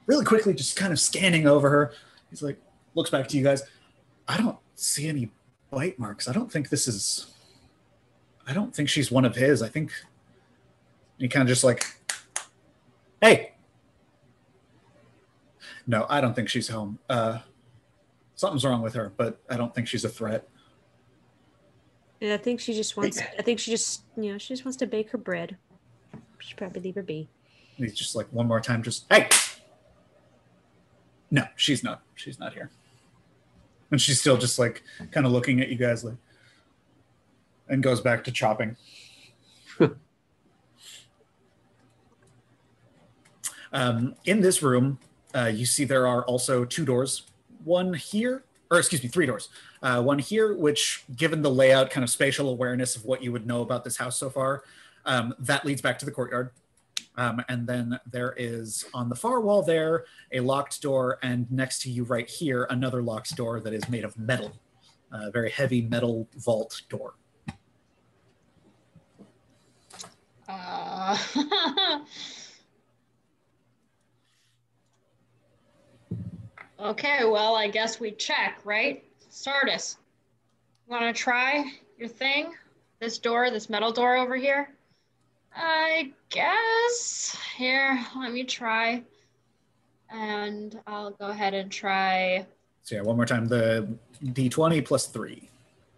Really quickly, just kind of scanning over her. He's like, looks back to you guys. I don't see any bite marks. I don't think she's one of his. I think he kind of just like, hey. No, I don't think she's home. Something's wrong with her, but I don't think she's a threat. And I think she just wants. she just wants to bake her bread. We should probably leave her be. And he's just like one more time, just hey. No, she's not. She's not here. And she's still just like kind of looking at you guys like, and goes back to chopping. In this room, you see there are also 2 doors. One here, or excuse me, 3 doors. One here, which, given the layout, kind of spatial awareness of what you would know about this house so far, that leads back to the courtyard. And then there is, on the far wall there, a locked door, and next to you right here, another locked door that is made of metal. A very heavy metal vault door. Okay, well, I guess we check, right? Sardis, want to try your thing? This metal door over here? I guess. Here, let me try. And I'll go ahead and try. So yeah, one more time, the D20 plus 3.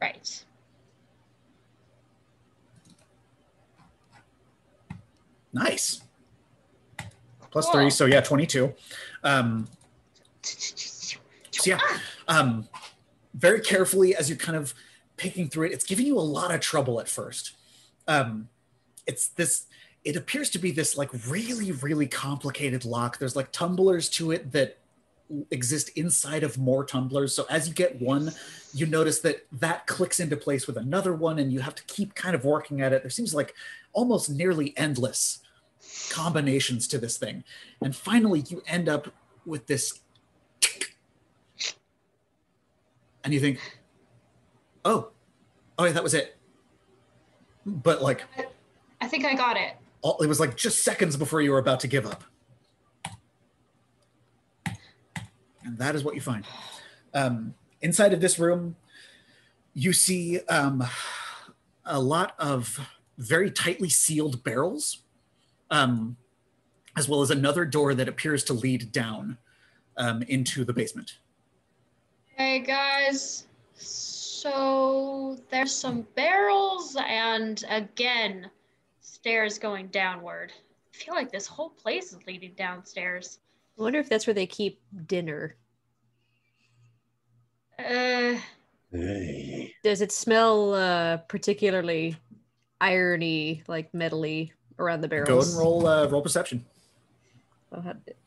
Right. Nice. Plus Cool. 3, so yeah, 22. So yeah, very carefully as you're kind of picking through it, it's giving you a lot of trouble at first. It appears to be this like really, really complicated lock. There's like tumblers to it that exist inside of more tumblers. So as you get one, you notice that clicks into place with another one, and you have to keep kind of working at it. There seems like almost nearly endless combinations to this thing. And finally you end up with this, and you think, oh yeah, that was it. But like, I think I got it. it was like just seconds before you were about to give up. And that is what you find. Inside of this room, you see a lot of very tightly sealed barrels, as well as another door that appears to lead down into the basement. Hey guys, so there's some barrels and again, stairs going downward. I feel like this whole place is leading downstairs. I wonder if that's where they keep dinner. Hey. Does it smell particularly irony, like metally around the barrels? Go and roll perception.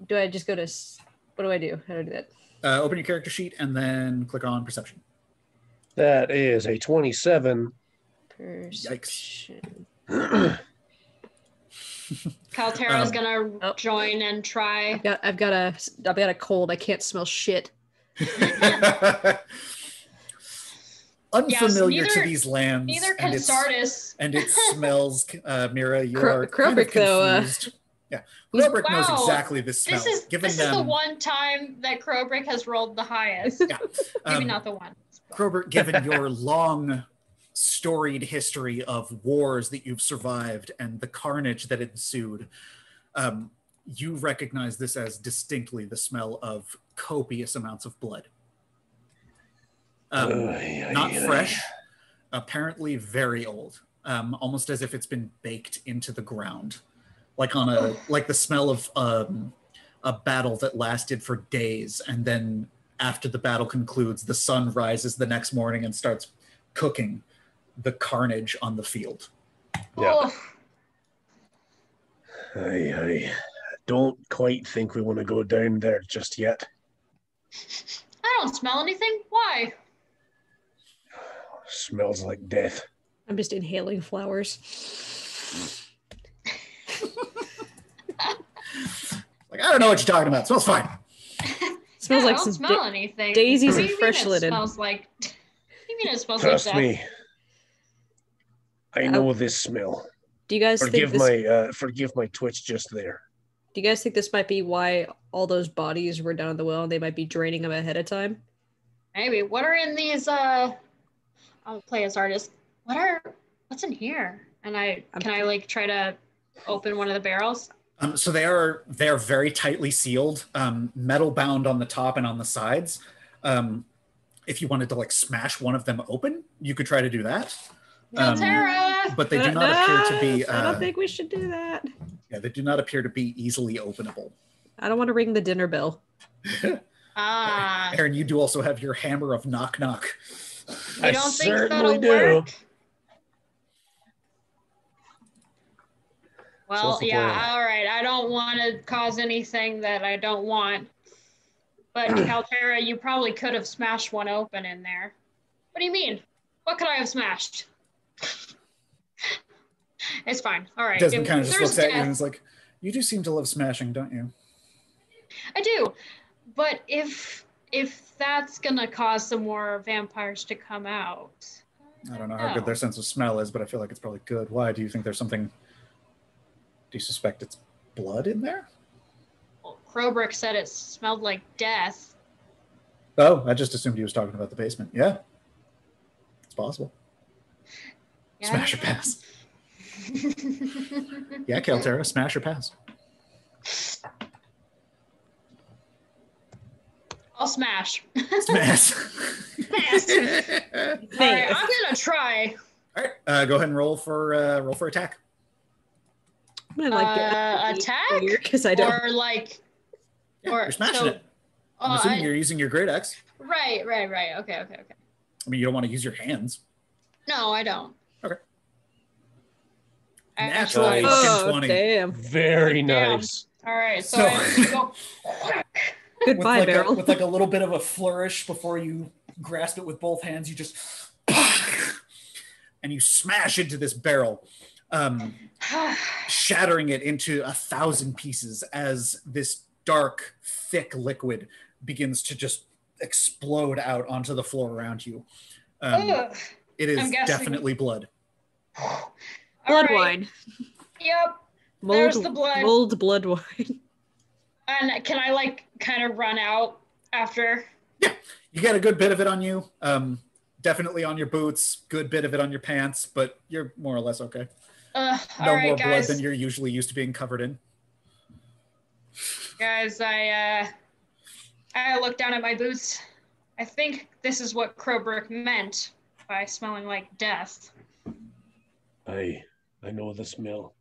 Do I just go to, what do I do? How do I do that? Open your character sheet and then click on perception. That is a 27. Perception. Kaltera's gonna join and try. I've got a cold. I can't smell shit. unfamiliar Yes, to these lands. Neither can Sardis. And it smells, Mira, you are kind of Krobrick, though, confused. Yeah, Krobrick knows exactly this smell. This is the one time that Krobrick has rolled the highest. Yeah. Maybe not the one. Krobrick, given your long, storied history of wars that you've survived and the carnage that ensued, you recognize this as distinctly the smell of copious amounts of blood. Not fresh, apparently very old, almost as if it's been baked into the ground, like the smell of a battle that lasted for days, and then after the battle concludes, the sun rises the next morning and starts cooking the carnage on the field. Yeah. I don't quite think we want to go down there just yet. I don't smell anything. Why? Smells like death. I'm just inhaling flowers. Like, I don't know what you're talking about. It smells fine. Smells I like don't some smell anything. daisies What do and you fresh mean linen. It smells like. You mean it smells Trust like me. I know this smell. Do you guys Forgive think this, forgive my twitch just there. Do you guys think this might be why all those bodies were down in the well and they might be draining them ahead of time? Maybe. What are in these? I'll play as artist. What's in here? And can I like try to open one of the barrels? So they're very tightly sealed, metal bound on the top and on the sides. If you wanted to like smash one of them open, you could try to do that. Tara! But they do not appear to be. I don't think we should do that. Yeah, they do not appear to be easily openable. I don't want to ring the dinner bell. Aaron, you do also have your hammer of knock knock. You don't think certainly that'll do. work? Well, yeah, all right. I don't want to cause anything that I don't want. But Kaltera, you probably could have smashed one open in there. What do you mean? What could I have smashed? It's fine. All right. Desmond kind of just looks at you and is like, you do seem to love smashing, don't you? I do. But if that's going to cause some more vampires to come out. I don't know how good their sense of smell is, but I feel like it's probably good. Why? Do you think there's something... Do you suspect it's blood in there? Well, Krobrick said it smelled like death. Oh, I just assumed he was talking about the basement. Yeah. It's possible. Yeah. Smash or pass. Yeah, Kaltera, smash or pass. I'll smash. Smash. Pass. All right, I'm gonna try. All right, go ahead and roll for attack. I'm gonna Attack? because I don't. Or like, Yeah, or you're smashing it. I'm assuming you're using your great axe. Right. Okay. I mean, you don't want to use your hands. No, I don't. Okay. Actually, Natural Oh, fucking 20. damn. Very Damn. nice. All right, so So- I go. Goodbye, with barrel. with like a little bit of a flourish before you grasp it with both hands, you just and you smash into this barrel, shattering it into 1,000 pieces as this dark, thick liquid begins to just explode out onto the floor around you. Ugh. It is I'm guessing- definitely blood. All Blood right. wine. Yep. Mulled, There's the blood. mulled blood wine. And can I like kind of run out after? You get a good bit of it on you. Definitely on your boots, good bit of it on your pants, but you're more or less okay. All No right, more guys. blood than you're usually used to being covered in. Guys, I looked down at my boots. I think this is what Krobrick meant by smelling like death. I know the smell.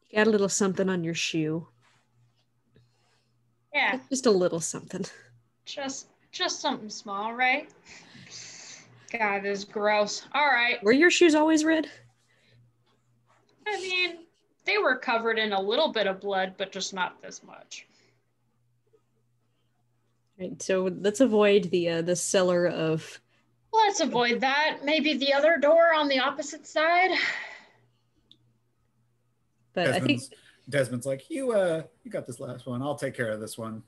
You got a little something on your shoe. Yeah, Just a little something. just something small, right? God, this is gross. All right. Were your shoes always red? I mean, they were covered in a little bit of blood, but just not this much. Right, so let's avoid the cellar of. Let's avoid that. Maybe the other door on the opposite side. But I think Desmond's like, you got this last one. I'll take care of this one.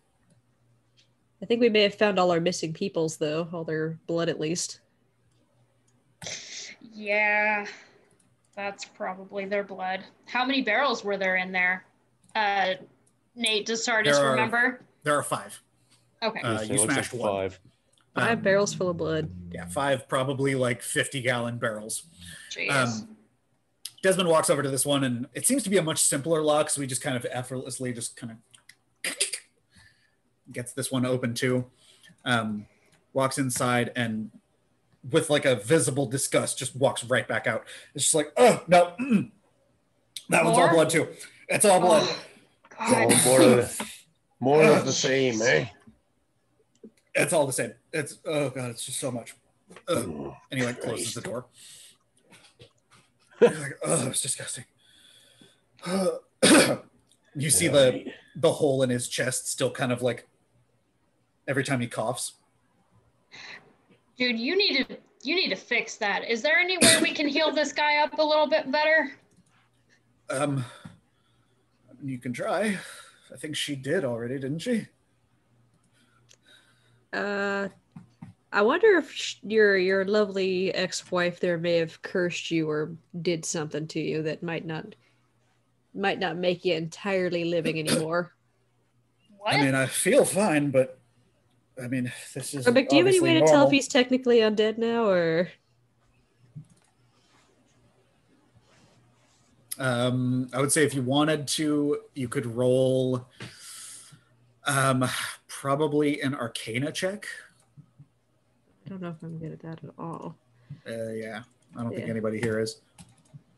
we may have found all our missing peoples though, all their blood at least. Yeah, that's probably their blood. How many barrels were there in there? Nate, does Sardis remember? There are 5. Okay. You smashed like 1. 5. 5 barrels full of blood. Yeah, 5 probably like 50-gallon barrels. Jeez. Desmond walks over to this one, and it seems to be a much simpler lock, so he just kind of effortlessly just kind of gets this one open too. Walks inside and with like a visible disgust just walks right back out. It's just like, oh, no. That one's all blood too. It's all blood. God. More of the same, eh? It's all the same. It's, oh God, it's just so much. And he like closes the door. He's like, oh, it's disgusting. You see the hole in his chest still kind of like every time he coughs. Dude, you need to fix that. Is there any way we can heal this guy up a little bit better? You can try. I think she did already, didn't she? I wonder if your lovely ex-wife there may have cursed you or did something to you that might not make you entirely living anymore. What? I mean, I feel fine, but I mean, this is. But do you have any way to tell if he's technically undead now, or? I would say if you wanted to, you could roll probably an Arcana check. I don't know if I'm good at that at all. Yeah, I don't think anybody here is.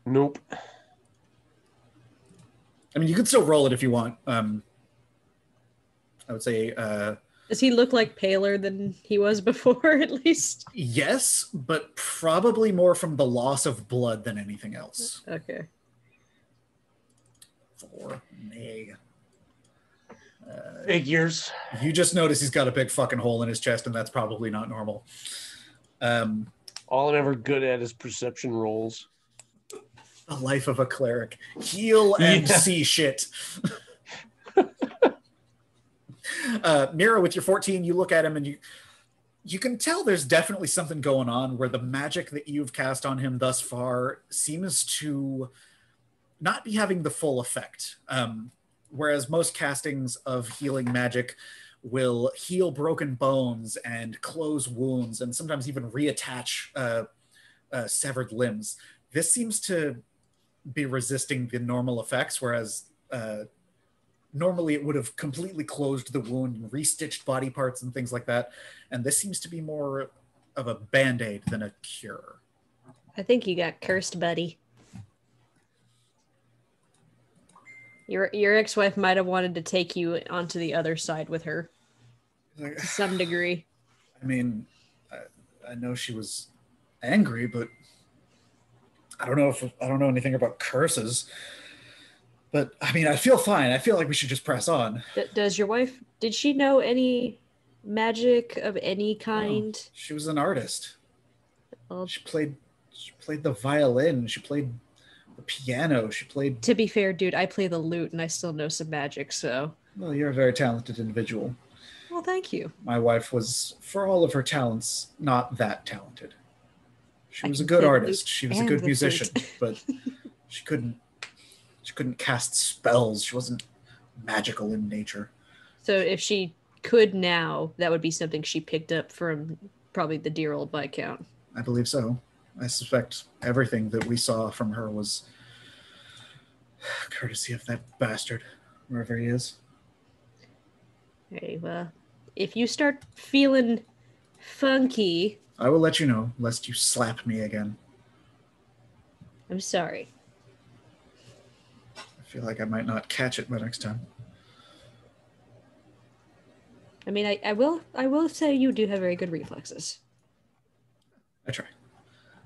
Nope. I mean, you could still roll it if you want. I would say. Does he look like paler than he was before, at least? Yes, but probably more from the loss of blood than anything else. Okay. 4. Nay. Figures. You just notice he's got a big fucking hole in his chest, and that's probably not normal. All I'm ever good at is perception rolls. The life of a cleric. Heal and see shit. Mira, with your 14, you look at him and you can tell there's definitely something going on where the magic that you've cast on him thus far seems to not be having the full effect. Whereas most castings of healing magic will heal broken bones and close wounds and sometimes even reattach severed limbs. This seems to be resisting the normal effects, whereas normally it would have completely closed the wound and restitched body parts and things like that. And this seems to be more of a Band-Aid than a cure. I think you got cursed, buddy. Your ex-wife might have wanted to take you onto the other side with her to some degree. I mean, I know she was angry, but I don't know anything about curses. But I mean, I feel fine. I feel like we should just press on. Does your wife, did she know any magic of any kind? No, she was an artist. Well, she played the violin. She played the piano. She played. To be fair, dude, I play the lute and I still know some magic, so. Well, you're a very talented individual. Well, thank you. My wife was, for all of her talents, not that talented. She was a good artist. She was a good musician, but she couldn't cast spells. She wasn't magical in nature. So if she could now, that would be something she picked up from probably the dear old Viscount. I believe so. I suspect everything that we saw from her was courtesy of that bastard, wherever he is. Hey, well, if you start feeling funky... I will let you know, lest you slap me again. I'm sorry. I feel like I might not catch it by next time. I mean, I will say you do have very good reflexes. I try.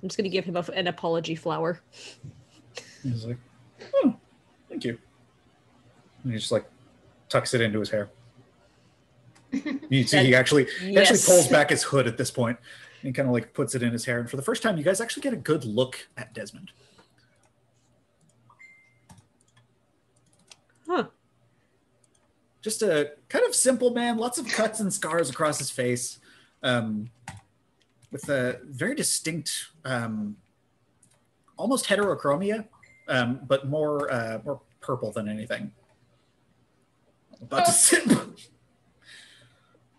I'm just going to give him an apology flower. He's like, oh, thank you. And he just like tucks it into his hair. You see, he actually pulls back his hood at this point and kind of like puts it in his hair. And for the first time, you guys actually get a good look at Desmond. Huh. Just a kind of simple man, lots of cuts and scars across his face. with a very distinct, almost heterochromia, but more purple than anything. About to sit.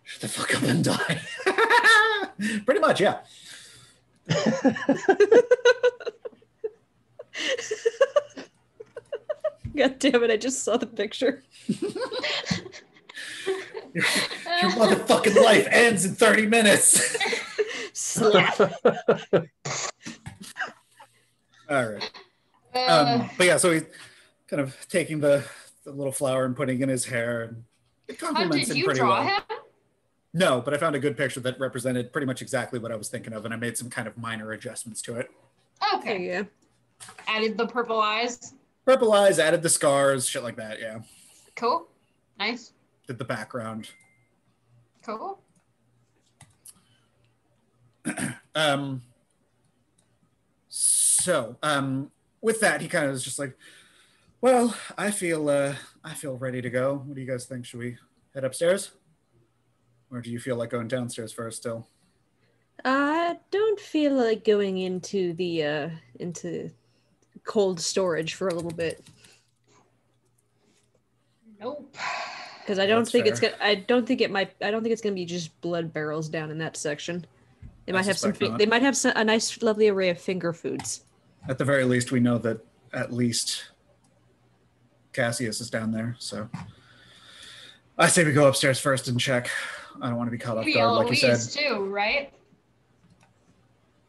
Shut the fuck up and die. Pretty much, yeah. God damn it, I just saw the picture. Your motherfucking life ends in 30 minutes. Slap. All right. But yeah, so he's kind of taking the little flower and putting it in his hair. And it compliments Did him you pretty draw well. him? No, but I found a good picture that represented pretty much exactly what I was thinking of, and I made some kind of minor adjustments to it. Okay. Yeah. Added the purple eyes. Purple eyes, added the scars, shit like that, yeah. Cool. Nice. Did the background. Cool. So, with that, he kind of was just like, well, I feel ready to go. What do you guys think? Should we head upstairs? Or do you feel like going downstairs first still? I don't feel like going into the into cold storage for a little bit. Nope. Because I don't That's think it's fair. gonna. I don't think it's gonna be just blood barrels down in that section. They I might have some. suspect not. They might have a nice, lovely array of finger foods. At the very least, we know that at least Cassius is down there. So I say we go upstairs first and check. I don't want to be caught off Maybe guard, like you said. Eloise too, right?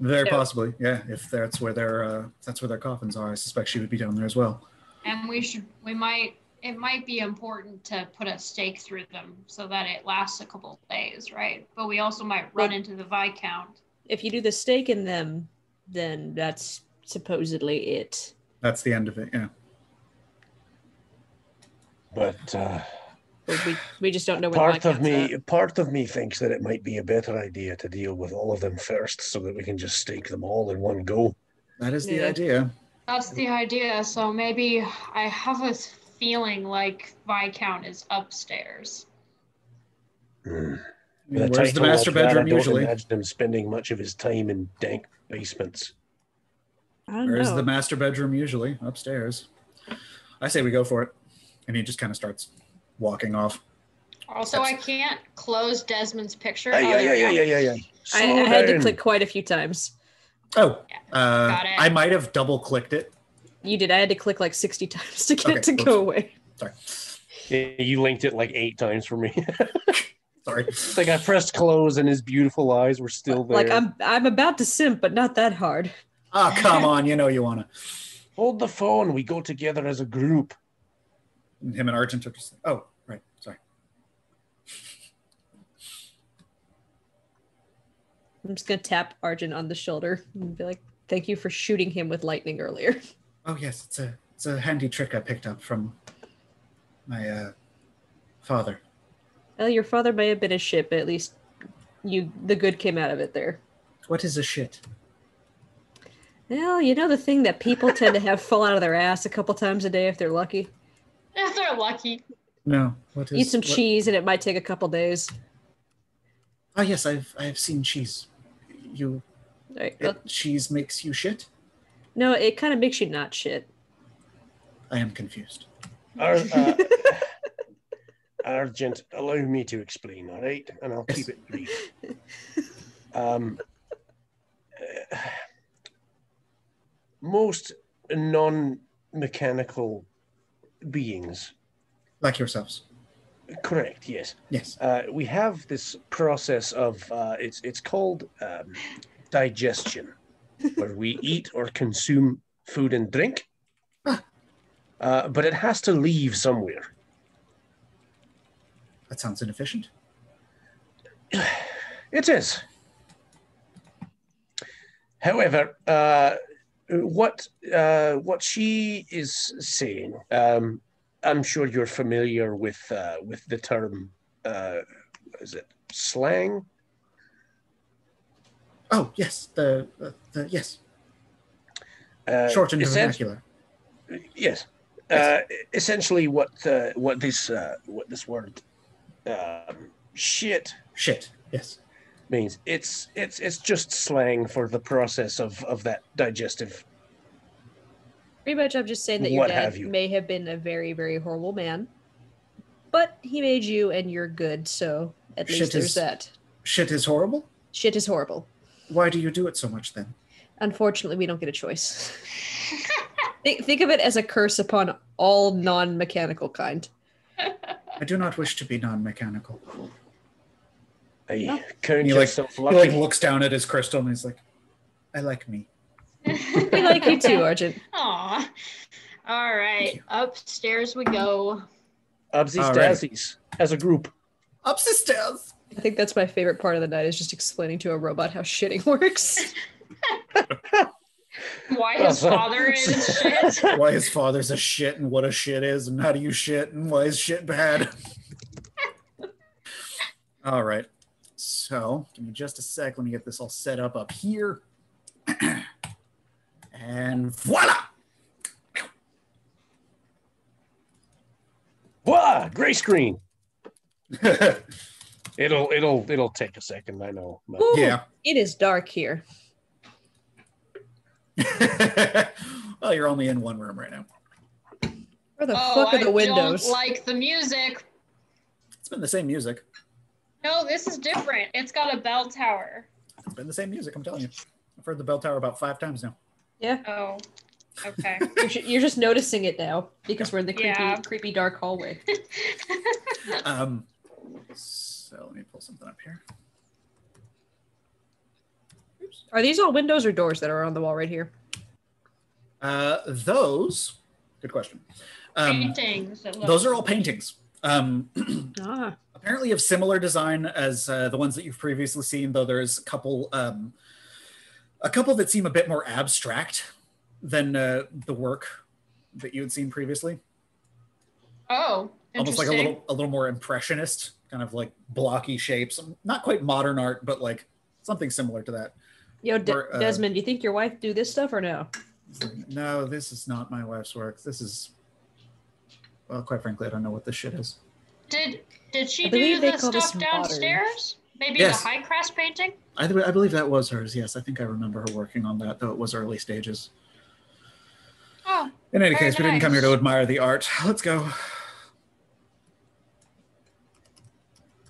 Very Yeah. possibly, yeah. If that's where their coffins are, I suspect she would be down there as well. And it might be important to put a stake through them so that it lasts a couple of days, right? But we also might run into the Viscount. If you do the stake in them, then that's supposedly it. That's the end of it, yeah. But But we just don't know where part the of Viscount's at. part of me thinks that it might be a better idea to deal with all of them first, so that we can just stake them all in one go. That is the Yeah. idea. That's the idea. So maybe I have a feeling like Viscount is upstairs. Hmm. Where's the title master like that, bedroom I don't usually? imagine him spending much of his time in dank basements. I don't Where's know. the master bedroom usually? Upstairs. I say we go for it. And he just kind of starts walking off. Also, I can't close Desmond's picture. Yeah. I Slow had to down. click quite a few times. Oh, Got it. I might have double clicked it. You did. I had to click like 60 times to get Okay, it to oops. go away. Sorry. Yeah, you linked it like 8 times for me. Sorry. Like I pressed close and his beautiful eyes were still there. Like I'm about to simp, but not that hard. Ah, come on. You know you want to. Hold the phone. We go together as a group. Him and Argent are just. Oh, right. Sorry. I'm just gonna tap Argent on the shoulder and be like, "Thank you for shooting him with lightning earlier." Oh yes, it's a handy trick I picked up from my father. Well, your father may have been a shit, but at least the good came out of it there. What is a shit? Well, you know the thing that people tend to have fall out of their ass a couple times a day if they're lucky. If they're lucky. No. What is? Eat some what- cheese, and it might take a couple days. Oh yes, I've seen cheese. You Right. Well, cheese makes you shit. no, it kind of makes you not shit. I am confused. Argent, allow me to explain, all right? And I'll keep it brief. Most non-mechanical beings, Like yourselves. correct, yes. Yes. We have this process of, it's called digestion, where we eat or consume food and drink, but it has to leave somewhere. That sounds inefficient. It is. However, what she is saying, I'm sure you're familiar with the term, is it slang? Oh yes, the yes, Uh, shortened essen- vernacular. Yes. Essentially, what this word shit Shit. Yes. means. It's just slang for the process of that digestive. Pretty much, I'm just saying that your What dad have you. may have been a very, very horrible man, but he made you, and you're good. So at least there's that. Shit is horrible? Shit is horrible. Why do you do it so much then? Unfortunately, we don't get a choice. Think of it as a curse upon all non-mechanical kind. I do not wish to be non-mechanical. Hey, count He yourself he lucky. looks down at his crystal and he's like, I like me. We like you too, Argent. Aw. All right, upstairs we go. Ubsies All right. Daisies as a group. Up the stairs. I think that's my favorite part of the night is just explaining to a robot how shitting works. Why his father is shit. Why his father's a shit and what a shit is and how do you shit and why is shit bad. All right. So give me just a sec. Let me get this all set up here. And voila! Wow, gray screen. It'll take a second, I know. But Ooh, Yeah. It is dark here. Well, you're only in one room right now. Where the Oh, fuck are the I windows? don't like the music. It's been the same music. No, this is different. It's got a bell tower. It's been the same music, I'm telling you. I've heard the bell tower about 5 times now. Yeah, Oh, okay. you're just noticing it now because we're in the creepy, Yeah. creepy dark hallway. So let me pull something up here. Oops. Are these all windows or doors that are on the wall right here? Those, good question. Paintings. it Those looks- are all paintings. Ah, Apparently of similar design as the ones that you've previously seen, though there's a couple that seem a bit more abstract than the work that you had seen previously. Oh, Almost interesting. like a little more impressionist, kind of like blocky shapes. Not quite modern art, but like something similar to that. yo, Or, Desmond, do you think your wife do this stuff or no? No, this is not my wife's work. This is, well, quite frankly, I don't know what this shit is. Did she I believe do they the call this stuff modern. downstairs? Maybe Yes. the high crest painting? I believe that was hers. Yes, I think I remember her working on that, though it was early stages. Oh, In any Very case, we didn't come here to nice. admire the art. Let's go.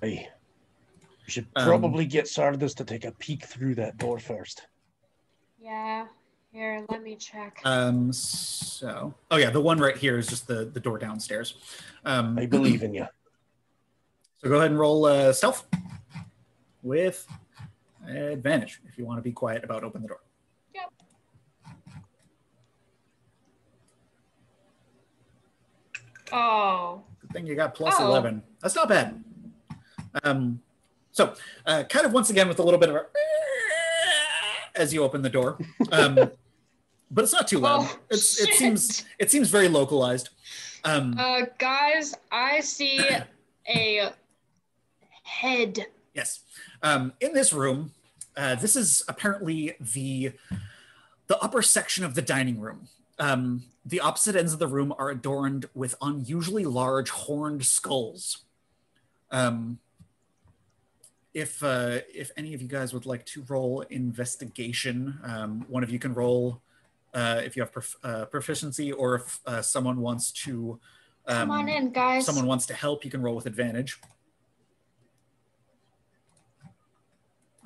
hey, we should Um, probably get Sardis to take a peek through that door first. yeah. Here, let me check. So, oh yeah, the one right here is just the door downstairs. I believe in you. So go ahead and roll stealth with advantage if you want to be quiet about open the door. Yep. Oh, Good thing you got plus Oh. 11. That's not bad. So kind of once again with a little bit of a as you open the door. But it's not too loud. Oh, It shit. seems very localized. guys, I see a head. Yes. In this room, this is apparently the upper section of the dining room. The opposite ends of the room are adorned with unusually large horned skulls. If any of you guys would like to roll investigation, one of you can roll if you have proficiency, or if someone wants to Come on in, guys. someone wants to help, you can roll with advantage.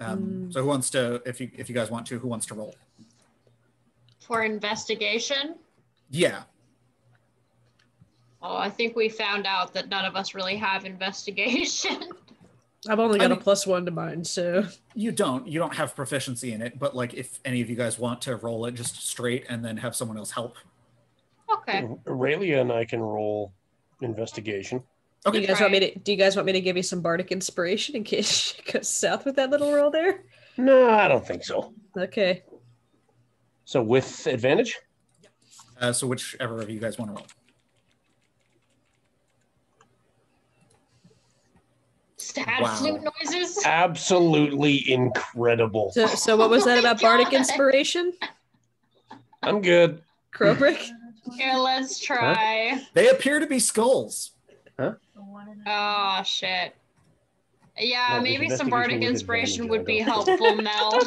So who wants to, if you guys want to, who wants to roll? For investigation. Yeah. Oh, I think we found out that none of us really have investigation. I've only got I mean- a +1 to mine, so You don't have proficiency in it, but like if any of you guys want to roll it just straight and then have someone else help. Okay. Aurelia and I can roll investigation. do Okay. you guys want me to give you some bardic inspiration in case she goes south with that little roll there? No, I don't think so. Okay. So with advantage? So whichever of you guys want to roll. Stab Wow. flute noises. Absolutely incredible. So what was Oh that my about bardic God. inspiration? I'm good. Krobrick? Here, let's try. They appear to be skulls. The one in the Oh shit. Yeah, No, maybe there's some bardic investigation with inspiration advantage, would I be don't helpful, Mel.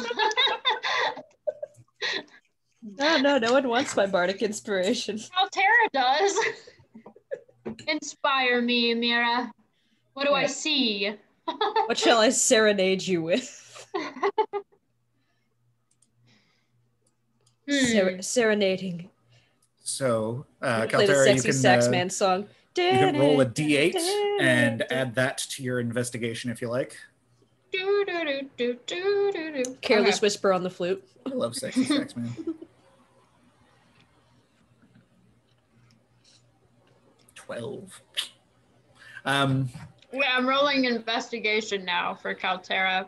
No one wants my bardic inspiration. Altera does. Inspire me, Mira. What do I see? What shall I serenade you with? Serenading. So, Play the Caltera, you sexy sax man can song. you can roll a d8 and add that to your investigation if you like. Careless Okay. whisper on the flute. I love sexy sax man. 12. Yeah, I'm rolling investigation now for Caltera.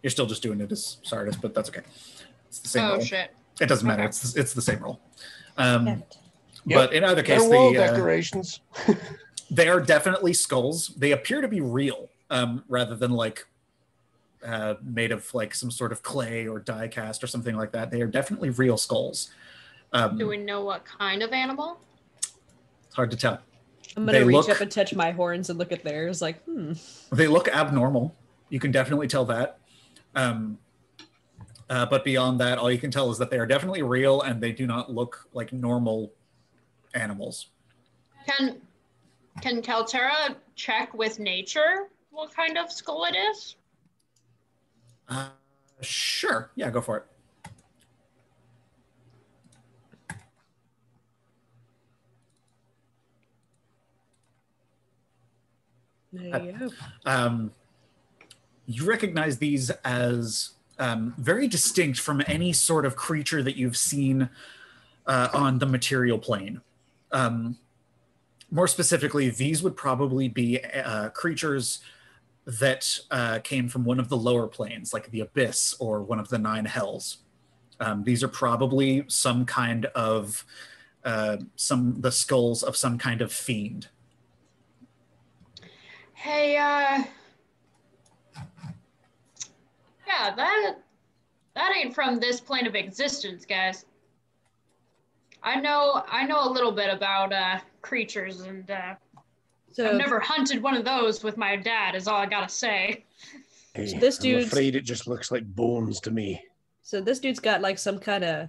You're still just doing it as Sardis, but that's okay. It's the same Oh roll. shit. It doesn't matter. Okay. It's the same roll. Yep. But in either case, They're wall decorations. they are definitely skulls. They appear to be real, rather than like made of like some sort of clay or die cast or something like that. They are definitely real skulls. Do we know what kind of animal? It's hard to tell. I'm gonna They reach look- up and touch my horns and look at theirs like, They look abnormal. You can definitely tell that. But beyond that, all you can tell is that they are definitely real and they do not look like normal animals. Can Caltera check with nature what kind of skull it is? Sure. Yeah, go for it. there you go. You recognize these as very distinct from any sort of creature that you've seen on the material plane. More specifically, these would probably be creatures that came from one of the lower planes, like the Abyss or one of the Nine Hells. These are probably some kind of the skulls of some kind of fiend. Hey, yeah, that ain't from this plane of existence, guys. I know a little bit about creatures, and So I've never hunted one of those with my dad. Is all I gotta say. Hey, this I'm dude's- afraid it just looks like bones to me. So this dude's got like some kind of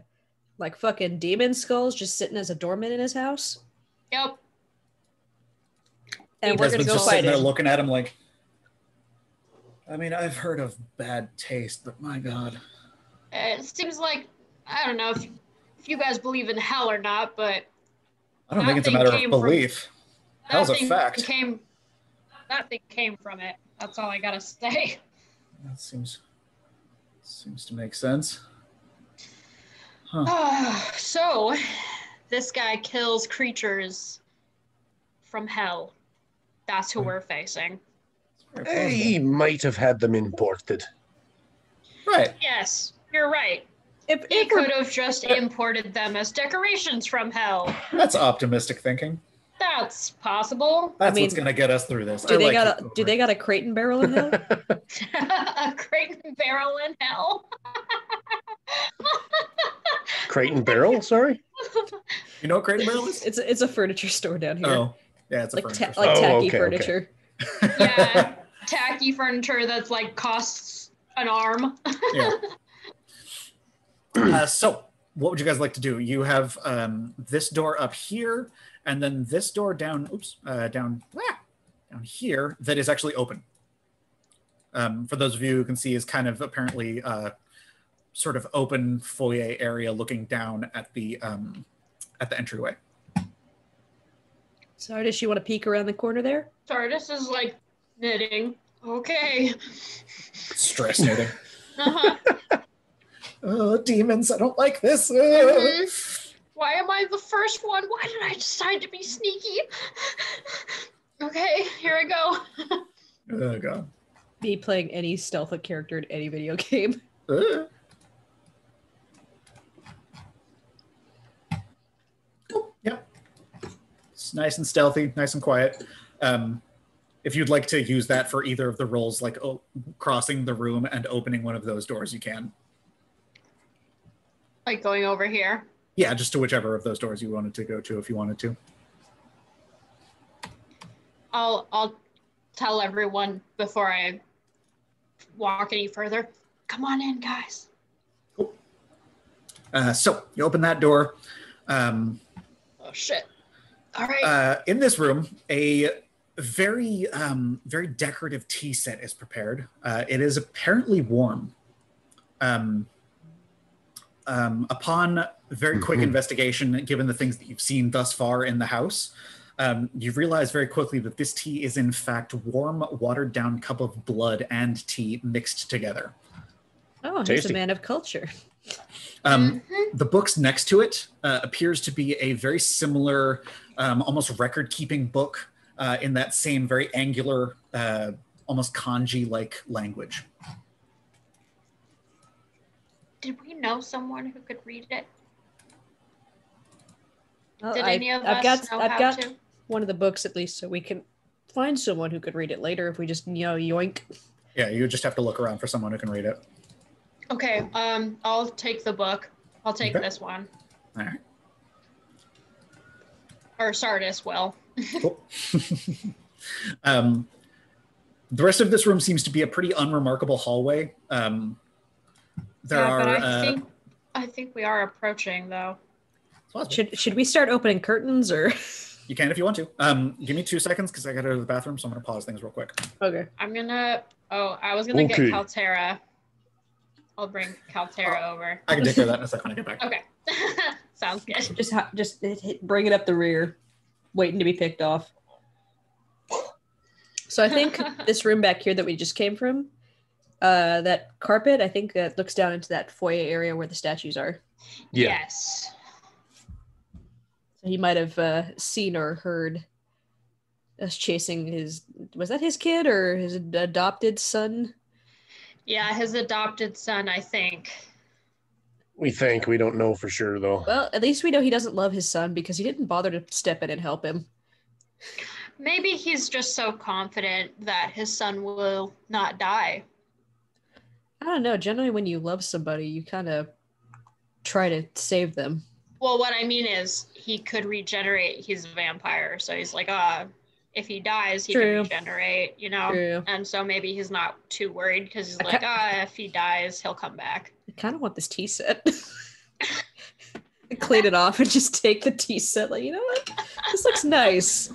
like fucking demon skulls just sitting as a doorman in his house. Yep. And we're gonna Desmond's go just fight sitting there him. looking at him like, I mean, I've heard of bad taste, but my God. It seems like I don't know if you guys believe in hell or not, but I don't That think it's a thing matter of came from- belief. Hell's a fact. That thing came from it. That's all I gotta say. That seems to make sense. Huh. So, this guy kills creatures from hell. That's who we're facing. Very Hey, plausible. he might have had them imported. Right. Yes, you're right. If He we're- could have just imported them as decorations from hell. That's optimistic thinking. That's possible. That's mean, what's gonna get us through this. do they got a crate and barrel in hell? A crate and barrel in hell. Crate and barrel, sorry? You know what Crate and Barrel is? It's a furniture store down here. Oh, yeah, it's a like furniture like Oh, tacky okay, furniture. Yeah, tacky furniture that's like costs an arm. Yeah. So, what would you guys like to do? You have this door up here, and then this door down. Down here that is actually open. For those of you who can see, is kind of apparently sort of open foyer area looking down at the entryway. Sorry, does she want to peek around the corner there? Sorry, this is like knitting. Okay. Stress knitting. Uh-huh. Oh, demons! I don't like this. Why am I the first one? Why did I decide to be sneaky? Okay, here I go. Oh god. Me playing any stealth character in any video game. Oh, yep. It's nice and stealthy, nice and quiet. If you'd like to use that for either of the roles, like crossing the room and opening one of those doors, you can. Like going over here. Yeah, just to whichever of those doors you wanted to go to if you wanted to. I'll tell everyone before I walk any further. Come on in, guys. So you open that door. Oh shit! All right. In this room, a very decorative tea set is prepared. It is apparently warm. Upon very quick investigation, given the things that you've seen thus far in the house, you realize very quickly that this tea is in fact warm, watered down cup of blood and tea mixed together. Oh, he's Tasty. a man of culture. The books next to it appears to be a very similar, almost record-keeping book in that same very angular, almost kanji-like language. Did we know someone who could read it? Well, Did any of I've us got, know I've how got to? one of the books at least, so we can find someone who could read it later if we just, yoink. Yeah, you just have to look around for someone who can read it. Okay, I'll take the book. I'll take Okay. this one. All right. Or Sardis will. Cool. The rest of this room seems to be a pretty unremarkable hallway. There yeah, are. but I think we are approaching though. Should we start opening curtains or? You can if you want to. Give me 2 seconds because I got to go to the bathroom, so I'm going to pause things real quick. Okay. I was gonna Okay. get Kaltera. I'll bring Kaltera over. I can take care of that in a second when I get back. Okay. Sounds good. Just bring it up the rear, waiting to be picked off. So I think this room back here that we just came from, that carpet, I think that looks down into that foyer area where the statues are. Yeah. Yes. So he might have seen or heard us chasing was that his kid or his adopted son? Yeah, his adopted son, I think. We think. We don't know for sure, though. Well, at least we know he doesn't love his son because he didn't bother to step in and help him. Maybe he's just so confident that his son will not die. I don't know. Generally, when you love somebody, you kind of try to save them. Well, what I mean is he could regenerate. He's a vampire. So he's like, if he dies, he True. can regenerate, True. And so maybe he's not too worried because he's I like, if he dies, he'll come back. I kind of want this tea set. I clean it off and just take the tea set. Like, you know what? This looks nice.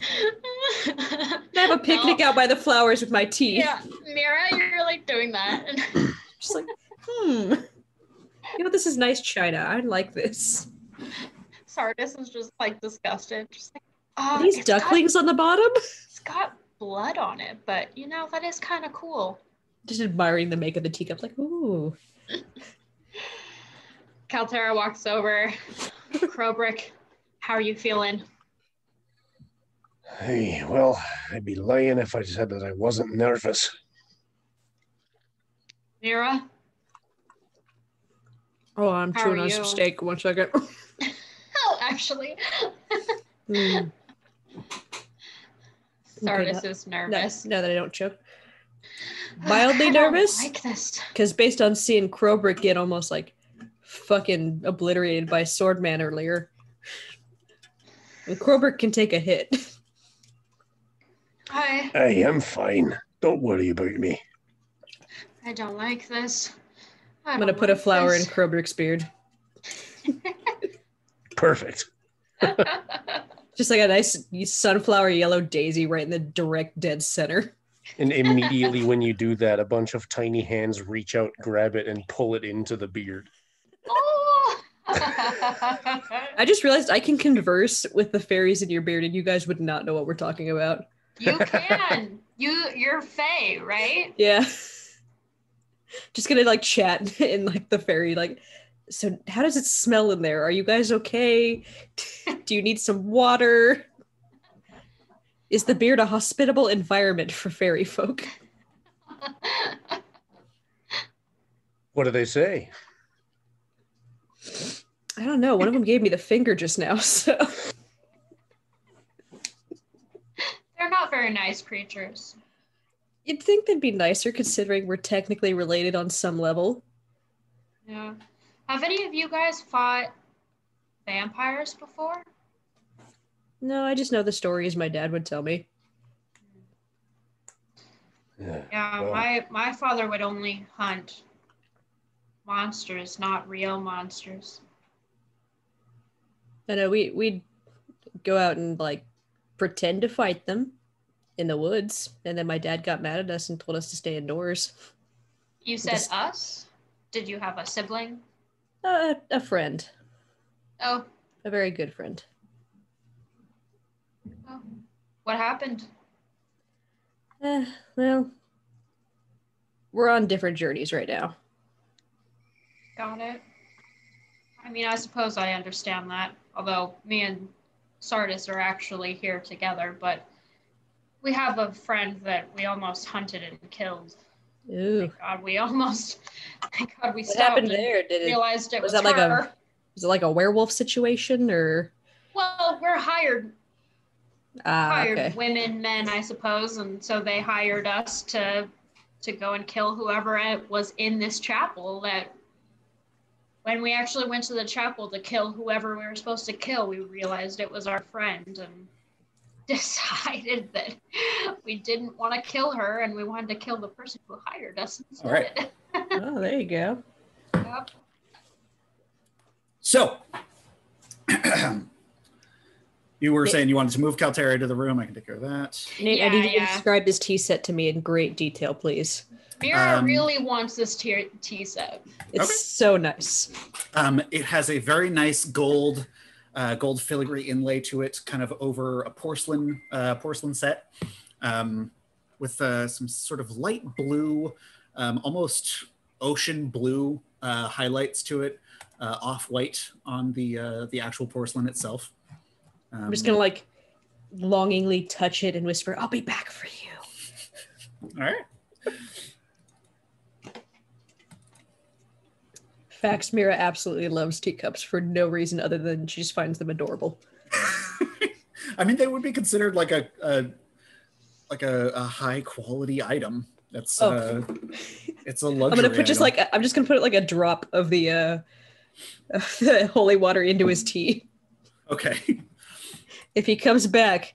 I have a picnic out by the flowers with my tea. Yeah, Mira, you're like doing that. Just like, You know, this is nice china. I like this. Sardis is just like disgusted. Just like, Are these ducklings on the bottom? It's got blood on it, but that is kind of cool. Just admiring the make of the teacup, like, ooh. Kaltera walks over. Krobrick, how are you feeling? Hey, well, I'd be lying if I said that I wasn't nervous. Mira? Oh, I'm How chewing are on you? some steak. 1 second. Oh, actually. Mm. Sardis Okay, is nervous. Now that I don't choke. Mildly I don't nervous? like this. Because based on seeing Krobrick get almost like fucking obliterated by Swordman earlier, and Krobrick can take a hit. Hi. Hey, I'm fine. Don't worry about me. I don't like this. I'm gonna put a flower in Krobrick's beard. Perfect. Just like a nice sunflower yellow daisy right in the direct dead center. And immediately when you do that, a bunch of tiny hands reach out, grab it, and pull it into the beard. Oh! I just realized I can converse with the fairies in your beard, and you guys would not know what we're talking about. You can. You're Fae, right? Yeah. Just gonna like chat in like the fairy, like, so how does it smell in there? Are you guys okay? Do you need some water? Is the beard a hospitable environment for fairy folk? What do they say? I don't know. One of them gave me the finger just now, so. They're not very nice creatures. You'd think they'd be nicer considering we're technically related on some level. Yeah. Have any of you guys fought vampires before? No, I just know the stories my dad would tell me. Yeah, Well, my father would only hunt monsters, not real monsters. I know we'd go out and like pretend to fight them in the woods, and then my dad got mad at us and told us to stay indoors. You said Just us? Did you have a sibling? a friend, Oh, a very good friend. oh. What happened? Well, we're on different journeys right now. Got it. I mean, I suppose I understand that. Although me and Sardis are actually here together, but we have a friend that we almost hunted and killed. Ooh, Thank God we almost. Thank God we what stopped happened and there? Did it realized it was was that like her. was it like a werewolf situation or? Well, we're hired Okay. women, men, I suppose, and so they hired us to go and kill whoever was in this chapel. That when we actually went to the chapel to kill whoever we were supposed to kill, we realized it was our friend and decided that we didn't want to kill her and we wanted to kill the person who hired us instead. All right. Oh, there you go. Yep. So, you were saying you wanted to move Caltera to the room. I can take care of that. Nate, I need you to describe this tea set to me in great detail, please. Mira really wants this tea set. It's so nice. It has a very nice gold filigree inlay to it, kind of over a porcelain set, with some sort of light blue, almost ocean blue highlights to it, off-white on the actual porcelain itself. I'm just gonna like longingly touch it and whisper, "I'll be back for you." All right. Fax Mira absolutely loves teacups for no reason other than she just finds them adorable. I mean, they would be considered like a high quality item. That's it's a luxury. I'm gonna put I'm just gonna put like a drop of the holy water into his tea. Okay. If he comes back,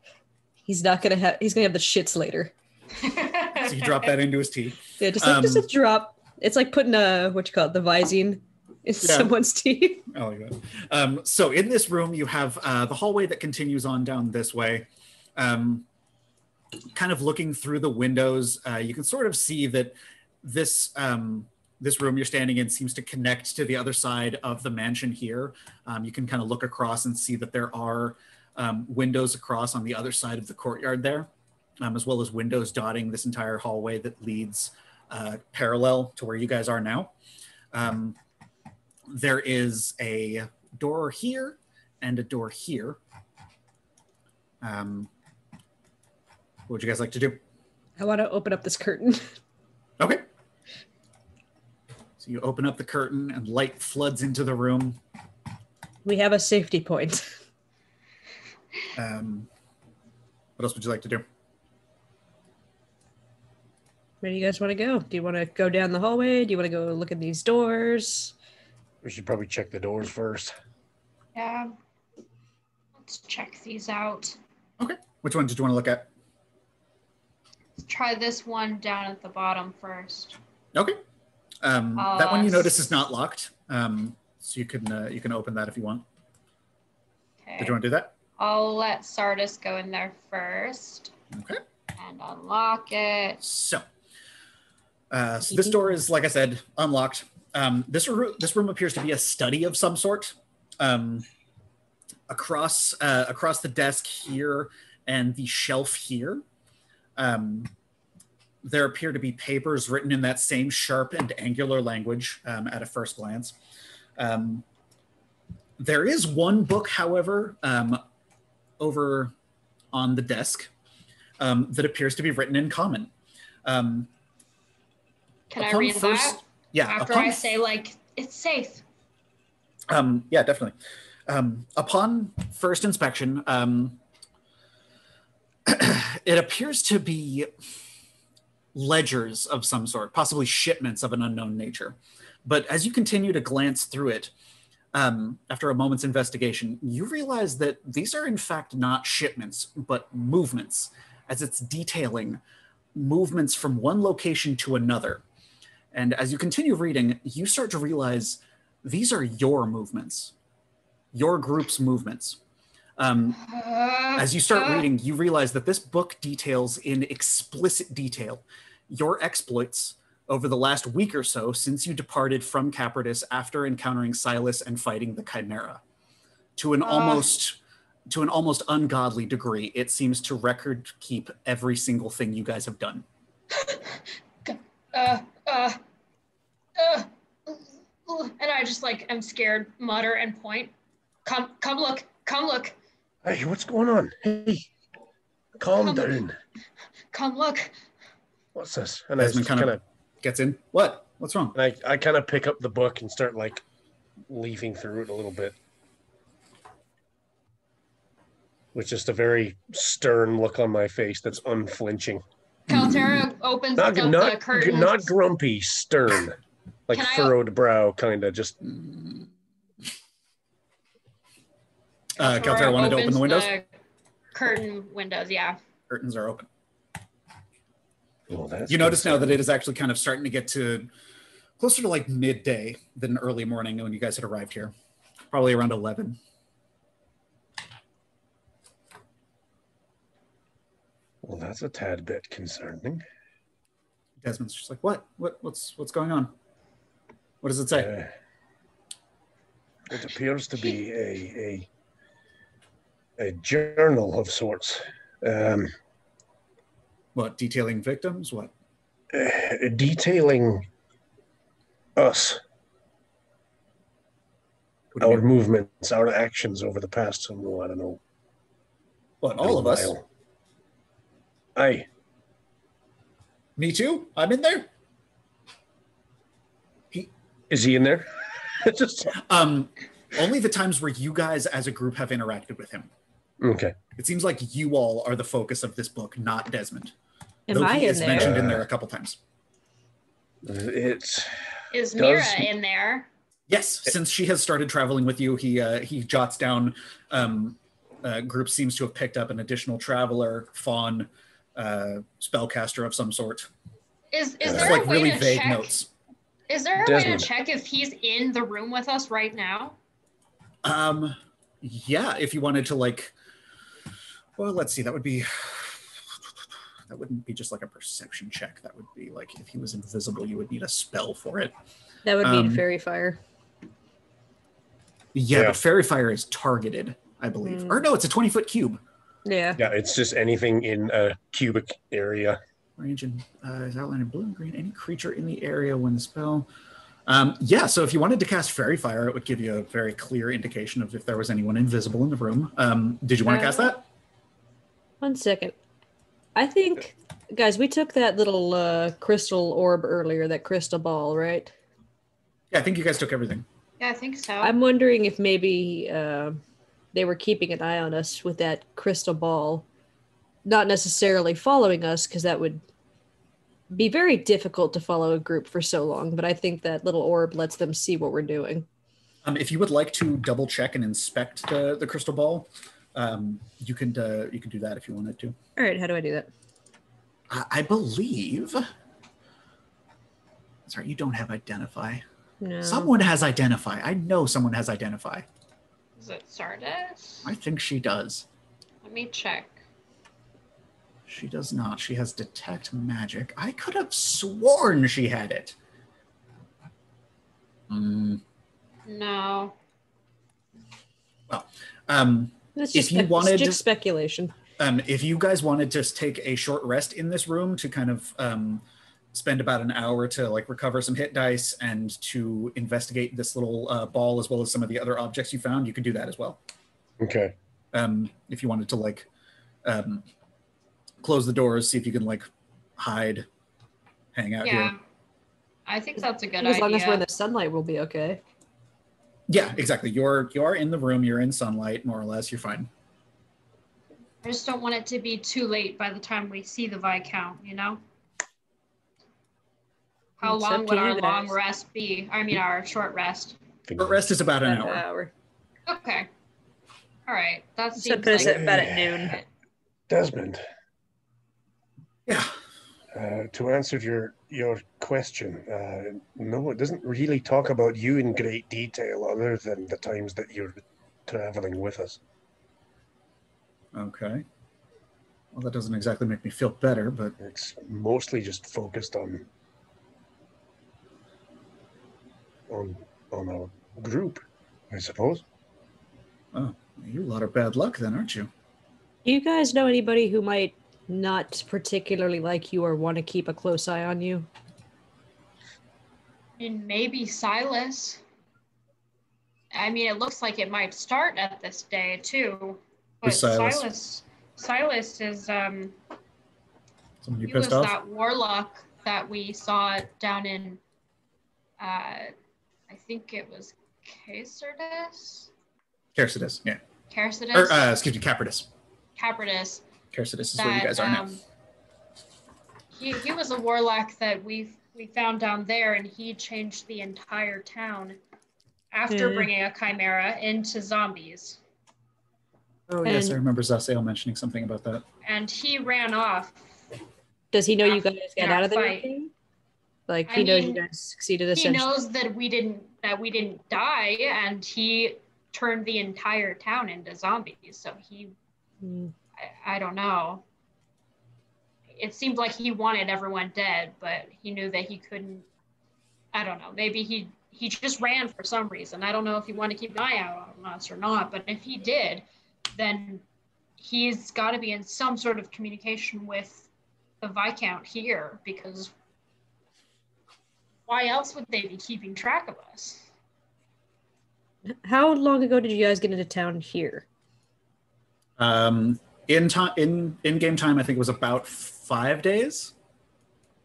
he's gonna have the shits later. So you drop that into his tea. Yeah, just a drop. It's like putting the Visine in someone's tea. Oh my god. So in this room, you have the hallway that continues on down this way. Kind of looking through the windows, you can sort of see that this room you're standing in seems to connect to the other side of the mansion here. You can kind of look across and see that there are windows across on the other side of the courtyard there, as well as windows dotting this entire hallway that leads parallel to where you guys are now. There is a door here and a door here. What would you guys like to do? I want to open up this curtain. Okay. So you open up the curtain and light floods into the room. We have a safety point. What else would you like to do? Where do you guys want to go? Do you want to go down the hallway? Do you want to go look at these doors? We should probably check the doors first. Yeah. Let's check these out. Okay. Which one did you want to look at? Let's try this one down at the bottom first. Okay. That one you notice is not locked. So you can open that if you want. Okay. Did you want to do that? I'll let Sardis go in there first. Okay. And unlock it. So this door is, like I said, unlocked. This room appears to be a study of some sort. Across the desk here and the shelf here, there appear to be papers written in that same sharp and angular language at a first glance. There is one book, however, over on the desk that appears to be written in common. Can I read that? Yeah. After I say, like, it's safe. Yeah, definitely. Upon first inspection, it appears to be ledgers of some sort, possibly shipments of an unknown nature. But as you continue to glance through it, after a moment's investigation, you realize that these are in fact not shipments, but movements, as it's detailing movements from one location to another. And as you continue reading, you start to realize these are your movements, your group's movements. As you start reading, you realize that this book details in explicit detail your exploits over the last week or so since you departed from Capridus after encountering Silas and fighting the Chimera. To an almost ungodly degree, it seems to record keep every single thing you guys have done. And I just like am scared, mutter and point. Come look. Hey, what's going on? Hey, calm down. Come look. What's this? And Desmond kind of gets in. What's wrong? And I kind of pick up the book and start like leafing through it a little bit. With just a very stern look on my face that's unflinching. Kaltera opens the curtain. Not grumpy, stern. Like furrowed brow, kind of just. Kaltera wanted to open the windows? The curtain windows, yeah. Curtains are open. Well, you notice now that it is actually kind of starting to get to closer to like midday than early morning when you guys had arrived here. Probably around 11. Well, that's a tad bit concerning. Desmond's just like, what's going on? What does it say? It appears to be a journal of sorts. What, detailing victims? What? Detailing us. Our movements, our actions over the past, I don't know. What, all of us? Aye. Me too? I'm in there? Is he in there? Just only the times where you guys as a group have interacted with him. Okay. It seems like you all are the focus of this book, not Desmond. Am I he in is there? mentioned in there a couple times. Is Mira in there? Yes, since she has started traveling with you, he jots down. Group seems to have picked up an additional traveler, fawn, spellcaster of some sort. Is there like a way really to vague check? notes? Is there a way to check if he's in the room with us right now? Yeah, if you wanted to like, well, let's see, that wouldn't be just like a perception check. That would be like if he was invisible, you would need a spell for it. That would be Fairy Fire. Yeah, but Fairy Fire is targeted, I believe. Or no, it's a 20-foot cube. Yeah. Yeah, it's just anything in a cubic area. Range is outlined in blue and green. Any creature in the area when the spell. Yeah, so if you wanted to cast Fairy Fire, it would give you a very clear indication of if there was anyone invisible in the room. Did you want to cast that? 1 second. I think, guys, we took that little crystal orb earlier, that crystal ball, right? Yeah, I think you guys took everything. Yeah, I think so. I'm wondering if maybe they were keeping an eye on us with that crystal ball. Not necessarily following us, because that would be very difficult to follow a group for so long, but I think that little orb lets them see what we're doing. If you would like to double check and inspect the crystal ball, you can do that if you wanted to. All right, how do I do that? I believe. Sorry, you don't have Identify. No. Someone has Identify. I know someone has Identify. Is it Sardis? I think she does. Let me check. She does not. She has Detect Magic. I could have sworn she had it. No. Well, It's if just you wanted just speculation. If you guys wanted to take a short rest in this room to kind of spend about an hour to like recover some hit dice and to investigate this little ball as well as some of the other objects you found, you could do that as well. Okay. If you wanted to like close the doors, see if you can like hide, hang out here. I think that's a good idea. As long as we're in the sunlight, we'll be okay. Yeah, exactly. You're in the room, you're in sunlight, more or less, you're fine. I just don't want it to be too late by the time we see the Viscount, you know? How long would our long rest be? I mean, our short rest. Short rest is about an hour. Okay. All right. That So seems put us like at about at noon. Desmond. Yeah. To answer your question, no, it doesn't really talk about you in great detail other than the times that you're traveling with us. Okay. Well, that doesn't exactly make me feel better, but It's mostly just focused on our group, I suppose. oh, you're a lot of bad luck then, aren't you? Do you guys know anybody who might not particularly like you or want to keep a close eye on you? And maybe Silas. I mean, it looks like it might start at this day too. But Who's Silas? Silas is Someone you he pissed was off? that warlock that we saw down in I think it was Cacerdas? Carcidus, yeah. Carcidus? Or, excuse me, Capridus. Capridus. Carcidus is where you guys are now. He was a warlock that we found down there, and he changed the entire town after bringing a chimera into zombies. Oh, yes, I remember Zasael mentioning something about that. And he ran off. Does he know you guys got out of there? Fight. Like I he knows mean, you guys succeeded He essentially. knows that we didn't die, and he turned the entire town into zombies. So he, I don't know. It seemed like he wanted everyone dead, but he knew that he couldn't. I don't know. Maybe he just ran for some reason. I don't know if he wanted to keep an eye out on us or not. But if he did, then he's got to be in some sort of communication with the Viscount here, because why else would they be keeping track of us? How long ago did you guys get into town here? In game time, I think it was about 5 days.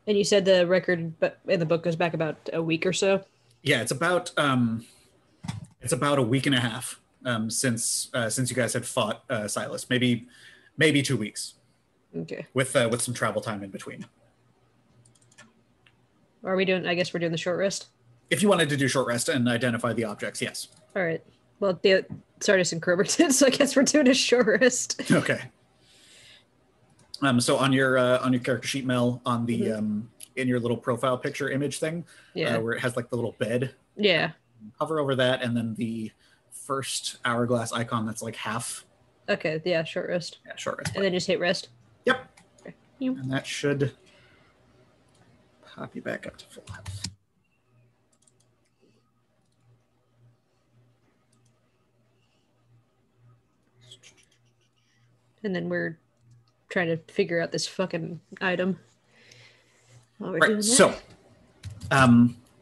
And you said the record in the book goes back about a week or so? Yeah, it's about a week and a half since you guys had fought Silas. Maybe 2 weeks. Okay. With some travel time in between. Are we doing? I guess we're doing the short rest. If you wanted to do short rest and identify the objects, yes. All right. Well, the Sardis and Kerber did, so I guess we're doing a short rest. Okay. So on your character sheet, Mel, on the in your little profile picture image thing, where it has like the little bed. Yeah. Hover over that, and then the first hourglass icon that's like half. Okay. Yeah. Short rest. Yeah, short rest. And then just hit rest. Yep. Okay. And that should pop you back up to full health. And then we're trying to figure out this fucking item. Right. So,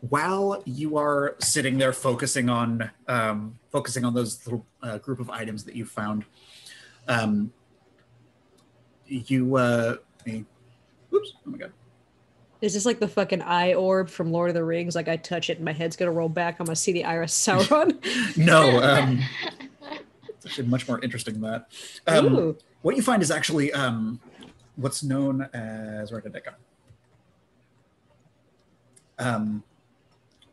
while you are sitting there focusing on those little group of items that you found, oops! Oh my god! Is this like the fucking eye orb from Lord of the Rings? Like I touch it and my head's gonna roll back. I'm gonna see the iris Sauron. No. It's actually much more interesting than that. What you find is actually what's known as, where did that go?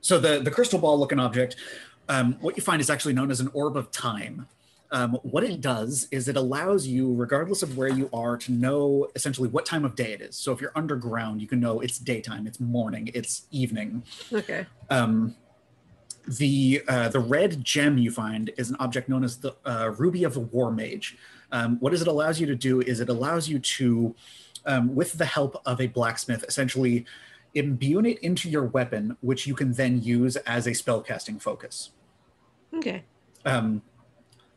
So the crystal ball looking object, what you find is actually known as an orb of time. What it does is it allows you, regardless of where you are, to know essentially what time of day it is. So if you're underground, you can know it's daytime, it's morning, it's evening. Okay. The red gem you find is an object known as the Ruby of a War Mage. What it allows you to do is it allows you to, with the help of a blacksmith, essentially imbue it into your weapon, which you can then use as a spellcasting focus. Okay.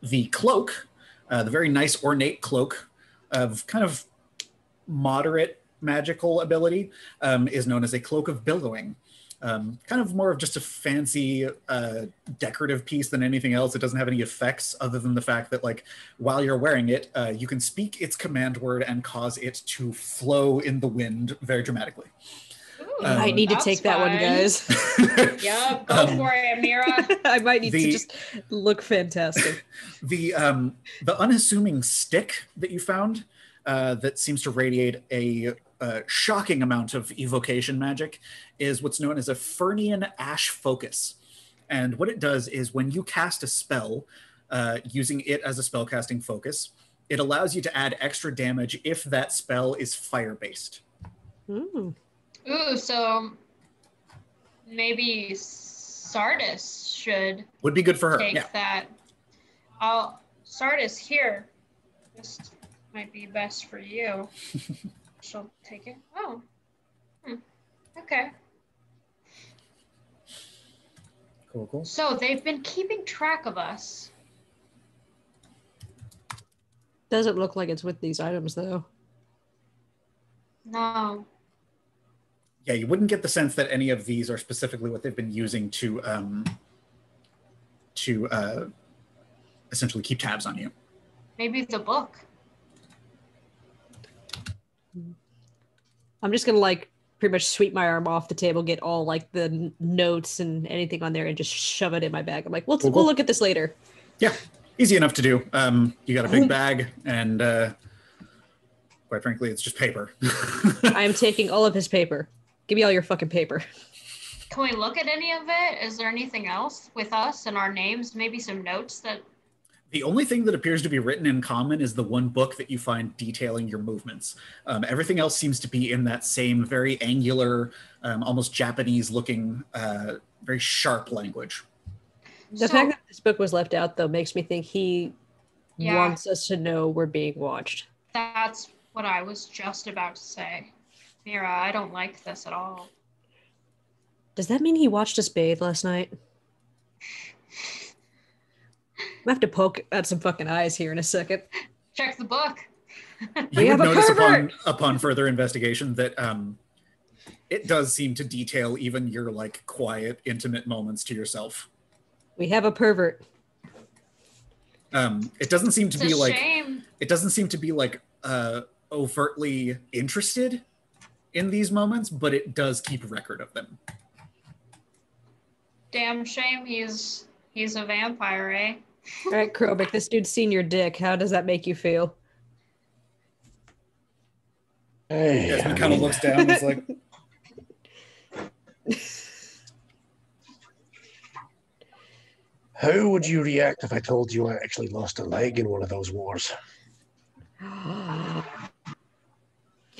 The cloak, the very nice ornate cloak of kind of moderate magical ability, is known as a Cloak of Billowing. Kind of more of just a fancy decorative piece than anything else. It doesn't have any effects other than the fact that, like, while you're wearing it, you can speak its command word and cause it to flow in the wind very dramatically. Ooh, I need to take that one, guys. Yep, go for it, Mira. I might need to just look fantastic. The unassuming stick that you found that seems to radiate a shocking amount of evocation magic is what's known as a Fernian Ash Focus. And what it does is when you cast a spell using it as a spellcasting focus, it allows you to add extra damage if that spell is fire-based. Mm. Ooh, so maybe Sardis should Would be good for her. take Yeah. that. Sardis, here. This might be best for you. She'll take it. Oh. Okay. Cool. So they've been keeping track of us. Doesn't look like it's with these items, though. No. Yeah, you wouldn't get the sense that any of these are specifically what they've been using to essentially keep tabs on you. Maybe the book. I'm just gonna like pretty much sweep my arm off the table, get all like the notes and anything on there, and just shove it in my bag. I'm like, we'll look at this later. Yeah, easy enough to do. You got a big bag, and quite frankly, it's just paper. I am taking all of his paper. Give me all your fucking paper. Can we look at any of it? Is there anything else with us and our names? Maybe some notes that... The only thing that appears to be written in common is the one book that you find detailing your movements. Everything else seems to be in that same very angular, almost Japanese-looking, very sharp language. The fact that this book was left out, though, makes me think he wants us to know we're being watched. That's what I was just about to say. Mira, I don't like this at all. Does that mean he watched us bathe last night? I have to poke at some fucking eyes here in a second. Check the book. You would notice upon further investigation that it does seem to detail even your like quiet, intimate moments to yourself. We have a pervert. It doesn't seem to be like shame. It doesn't seem to be like overtly interested in these moments, but it does keep record of them. Damn shame he's a vampire, eh? All right, Krobik, this dude's seen your dick. How does that make you feel? Hey, Desmond kind of looks down and is like, how would you react if I told you I actually lost a leg in one of those wars? Can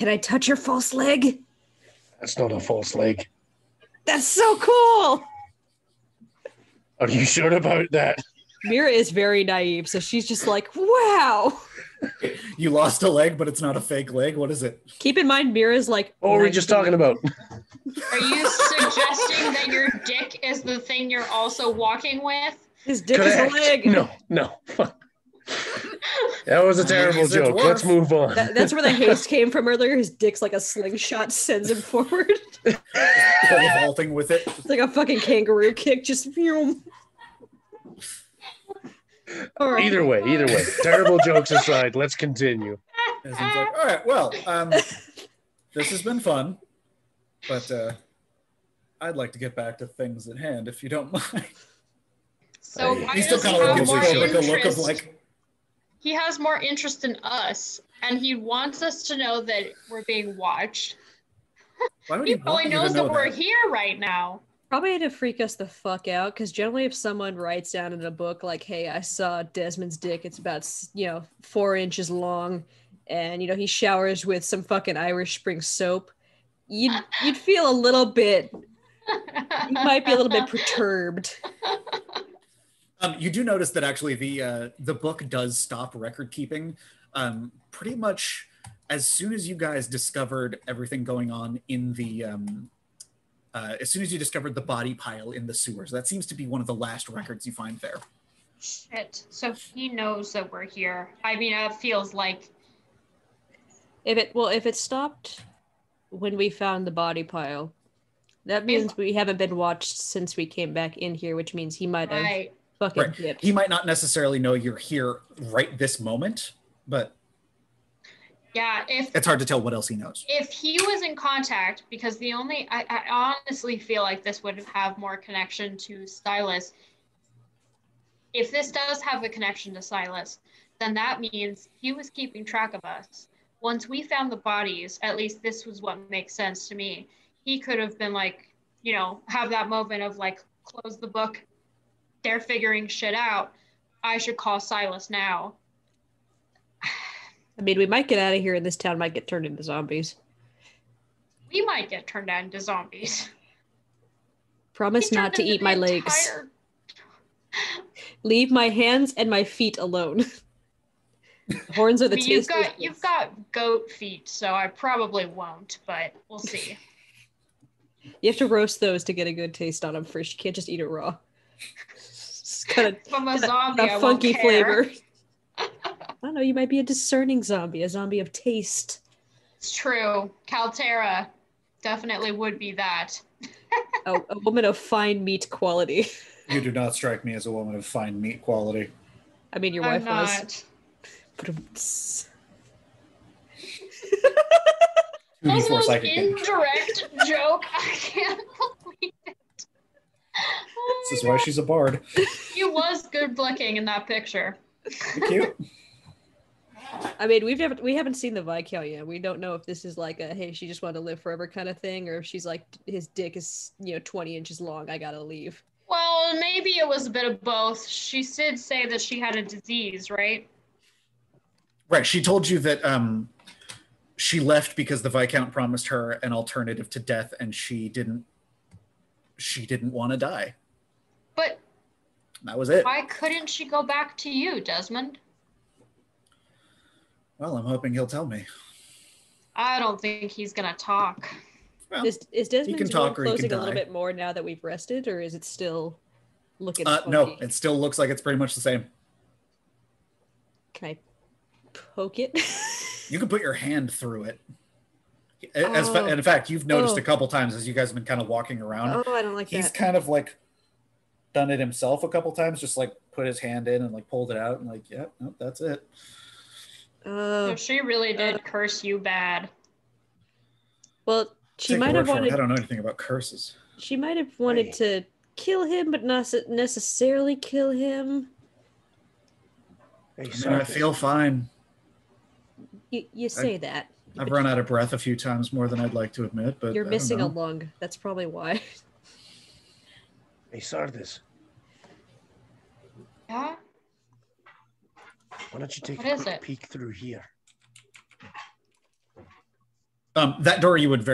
I touch your false leg? That's not a false leg. That's so cool! Are you sure about that? Mira is very naive, so she's just like, wow. you lost a leg, but it's not a fake leg. What is it? Keep in mind, Mira's like... What were we just talking about? Are you suggesting that your dick is the thing you're also walking with? His dick is a leg. No. Fuck. That was a terrible joke. Let's move on. That's where the haste came from earlier. His dick's like a slingshot, sends him forward. Vaulting with it. It's like a fucking kangaroo kick, just... Right. Either way. Terrible jokes aside, let's continue. Like, all right, well, this has been fun, but I'd like to get back to things at hand, if you don't mind. So He still kind of gives you like a look of like... He has more interest in us, and he wants us to know that we're being watched. Why would he probably knows that we're here right now. Probably to freak us the fuck out, because generally if someone writes down in a book like, hey, I saw Desmond's dick, it's about 4 inches long, and he showers with some fucking Irish Spring soap, you'd feel a little bit, you might be a little bit perturbed. You do notice that actually the book does stop record keeping pretty much as soon as you guys discovered everything going on in the as soon as you discovered the body pile in the sewers. That seems to be one of the last records you find there. Shit. So he knows that we're here. I mean, it feels like... If it stopped when we found the body pile, that means we haven't been watched since we came back in here, which means he might have fucking dipped. He might not necessarily know you're here right this moment, but... Yeah, it's hard to tell what else he knows. If he was in contact, because I honestly feel like this would have more connection to Silas. If this does have a connection to Silas, then that means he was keeping track of us. Once we found the bodies, at least this was what makes sense to me. He could have been like, have that moment of like, close the book. They're figuring shit out. I should call Silas now. I mean, we might get out of here and this town might get turned into zombies. We might get turned into zombies. Promise He not turned to into eat the my legs. entire- Leave my hands and my feet alone. The horns are I the mean, tastiest. you've got goat feet, so I probably won't, but we'll see. You have to roast those to get a good taste on them first. You can't just eat it raw. It's kind of If I'm a zombie, I a won't funky care. flavor. I don't know. You might be a discerning zombie, a zombie of taste. It's true. Caltera definitely would be that. A woman of fine meat quality. You do not strike me as a woman of fine meat quality. I mean, your I'm wife was. not. Who needs That more was psychic damage? indirect joke. I can't believe it. This is why she's a bard. He was good looking in that picture. Cute. I mean, we haven't seen the Viscount yet. We don't know if this is like a hey, she just wanted to live forever kind of thing, or if she's like his dick is 20 inches long. I gotta leave. Well, maybe it was a bit of both. She did say that she had a disease, right? Right. She told you that she left because the Viscount promised her an alternative to death, and she didn't want to die. But That was it. why couldn't she go back to you, Desmond? Well, I'm hoping he'll tell me. I don't think he's gonna talk. Well, Is Desmond's talk wound or he can closing a little die. bit more now that we've rested, or is it still looking no, funky? it still looks like it's pretty much the same. Can I poke it? You can put your hand through it. Oh. In fact, you've noticed Oh. a couple times as you guys have been kind of walking around. Oh, I don't like He's that. kind of like done it himself a couple times, just like put his hand in and like pulled it out and like, yeah, nope, that's it. So she really did curse you bad. Well, she Take might your have word for it. wanted. I don't know anything about curses. She might have wanted to kill him, but not necessarily kill him. Hey, I mean, I Sarkis, feel fine. You say that. I've run out of breath a few times more than I'd like to admit, but You're I don't missing a know. lung. That's probably why. Hey, Sardis, Yeah? why don't you take What a is quick it? peek through here? That door you would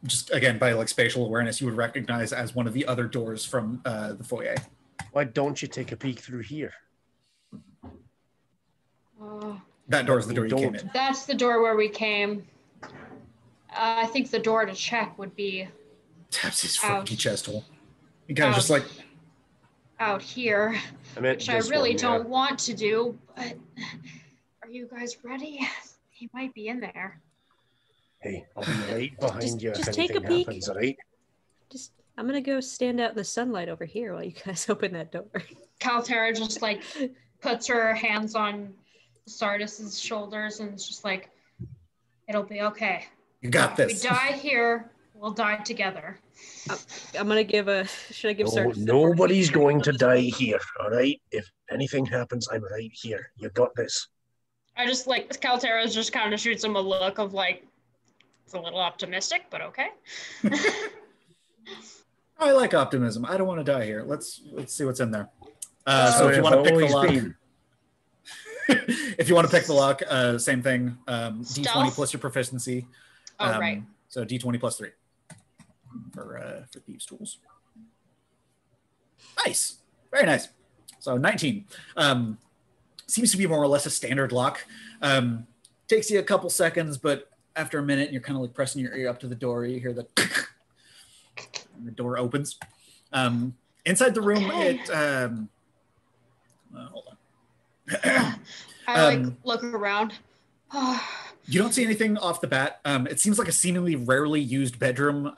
just again by like spatial awareness you would recognize as one of the other doors from the foyer. Why don't you take a peek through here? That door is the door you came Don't. in. That's the door where we came. I think the door to check would be Taps his Ouch. funky chest hole. He kind of just like out here, I meant which I this really one, yeah. don't want to do, but are you guys ready? He might be in there. Hey, I'll be right behind you if just take a anything peek. happens, all right? I'm gonna go stand out in the sunlight over here while you guys open that door. Caltera just like puts her hands on Sardis's shoulders and it's just like, it'll be okay. you got If we this. die here, we'll die together. I'm gonna give a. Should I give No, Sardis? nobody's going to die here, all right? If anything happens, I'm right here. You got this. I just like Caltera just kind of shoots him a look of like, it's a little optimistic, but okay. I like optimism. I don't want to die here. Let's see what's in there. So if you I've want to pick the always lock, been. if you want to pick the lock, same thing. D20 Stealth? plus your proficiency. Oh, right. So D20 plus 3 for thieves' tools. Nice, very nice. So 19. Seems to be more or less a standard lock. Takes you a couple seconds, but after a minute, you're kind of like pressing your ear up to the door. You hear the and the door opens. Inside the room, Okay. hold on. I like look around. You don't see anything off the bat. It seems like a seemingly rarely used bedroom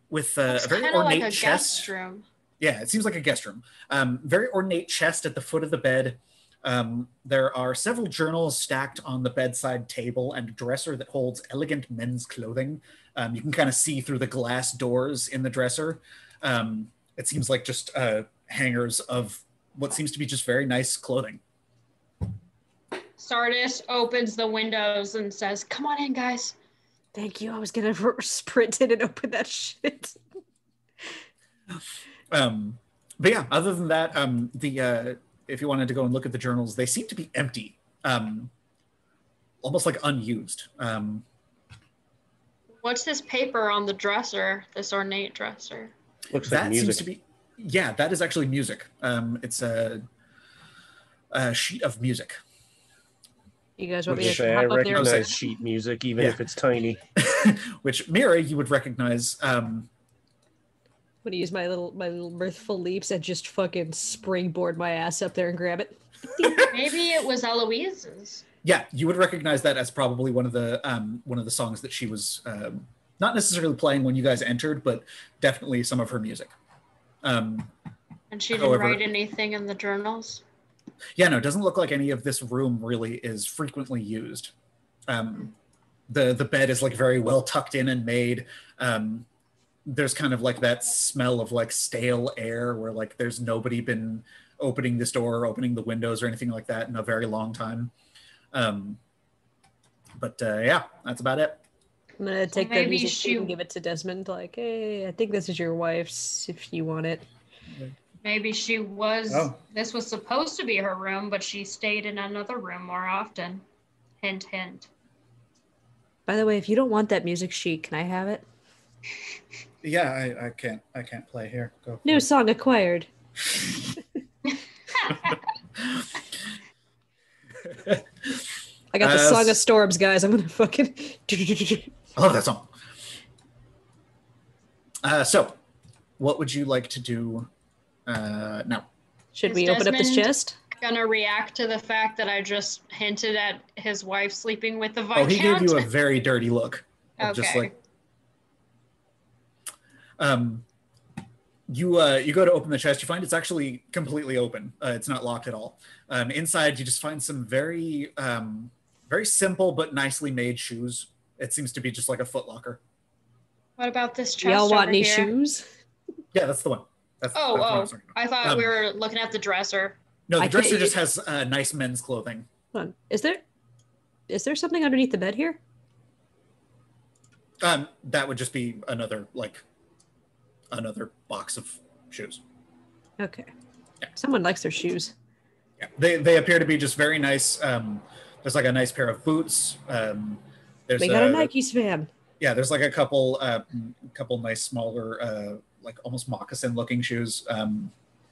with a It's very kind of ornate like a chest. guest room. Yeah, it seems like a guest room. Very ornate chest at the foot of the bed. There are several journals stacked on the bedside table and a dresser that holds elegant men's clothing. You can kind of see through the glass doors in the dresser. It seems like just hangers of what seems to be just very nice clothing. Sardis opens the windows and says, "Come on in, guys." Thank you. I was gonna sprint in and open that shit. But yeah, other than that, if you wanted to go and look at the journals, they seem to be empty, almost like unused. What's this paper on the dresser? This ornate dresser. Looks like That music. seems to be, yeah, that is actually music. It's a sheet of music. You guys want me Which to I hop up there? and recognize grab it? sheet music, even Yeah. if it's tiny. Which Mira, you would recognize. I'm gonna use my little mirthful leaps and just fucking springboard my ass up there and grab it. Maybe it was Eloise's. Yeah, you would recognize that as probably one of the songs that she was not necessarily playing when you guys entered, but definitely some of her music. And she didn't However- write anything in the journals. Yeah, no, it doesn't look like any of this room really is frequently used. The bed is like very well tucked in and made. There's kind of like that smell of like stale air where like there's nobody been opening this door or opening the windows or anything like that in a very long time. But yeah, that's about it. I'm gonna take the maybe music sheet she- and give it to Desmond. Like, hey, I think this is your wife's. If you want it. Maybe she was. Oh. This was supposed to be her room, but she stayed in another room more often. Hint, hint. By the way, if you don't want that music sheet, can I have it? Yeah, I can't play here. Go for New it. song acquired. I got the Song of Storms, guys. I'm gonna fucking. I love that song. So, what would you like to do now? Should Is we open up this Desmond- chest? Gonna react to the fact that I just hinted at his wife sleeping with the Oh, Viscount. he gave you a very dirty look. Of just Okay. like, you go to open the chest. You find it's actually completely open. It's not locked at all. Inside, you just find some very simple but nicely made shoes. It seems to be just like a Foot Locker. What about this chest Y'all want over any here? shoes? Yeah, that's the one. That's what I was talking about. I thought we were looking at the dresser. No, the I dresser can't- just has nice men's clothing. Hold on. Is there something underneath the bed here? That would just be another box of shoes. Okay. Yeah. Someone likes their shoes. Yeah, they appear to be just very nice. There's like a nice pair of boots. There's We got a Nikes fan. Yeah, there's like a couple nice smaller like almost moccasin looking shoes.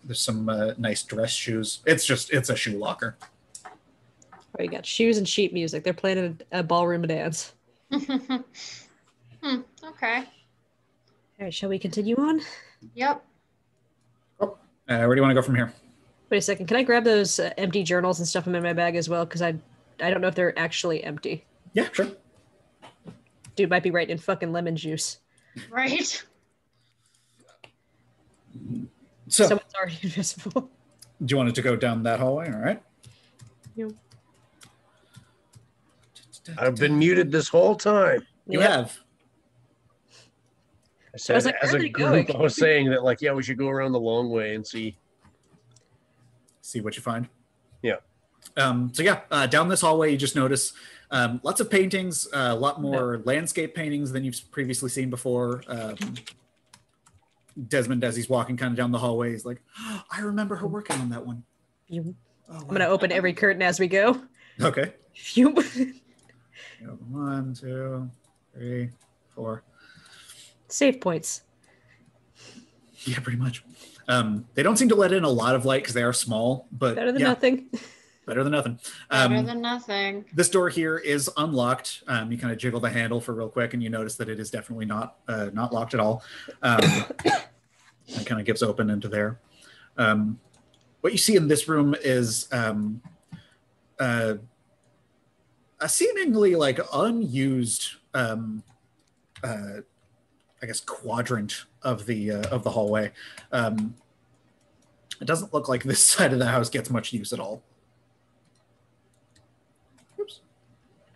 There's some nice dress shoes. It's a shoe locker. Oh, you got shoes and sheet music. They're playing a ballroom dance. Okay. All right, shall we continue on? Yep. Where do you want to go from here? Wait a second. Can I grab those empty journals and stuff them in my bag as well? Because I don't know if they're actually empty. Yeah, sure. Dude might be writing in fucking lemon juice. Right. So, Someone's already invisible. do you want it to go down that hallway? All right. Yep. I've been muted this whole time. You Yep. have. I said, was like, as where are a they group, going? I was saying that, like, yeah, we should go around the long way and see. See what you find. Yeah. So yeah, down this hallway, you just notice lots of paintings, a lot more landscape paintings than you've previously seen before. Desmond, as he's walking kind of down the hallway, is like, oh, I remember her working on that one. You- Oh, I'm gonna open every curtain as we go. Okay. Phew. 1, 2, 3, 4. Save points. Yeah, pretty much. They don't seem to let in a lot of light because they are small, but Better than yeah, nothing. better than nothing. Better than nothing. This door here is unlocked. You kind of jiggle the handle for real quick, and you notice that it is definitely not locked at all. It kind of gives open into there. What you see in this room is a seemingly like unused, I guess, quadrant of the hallway. It doesn't look like this side of the house gets much use at all. Oops.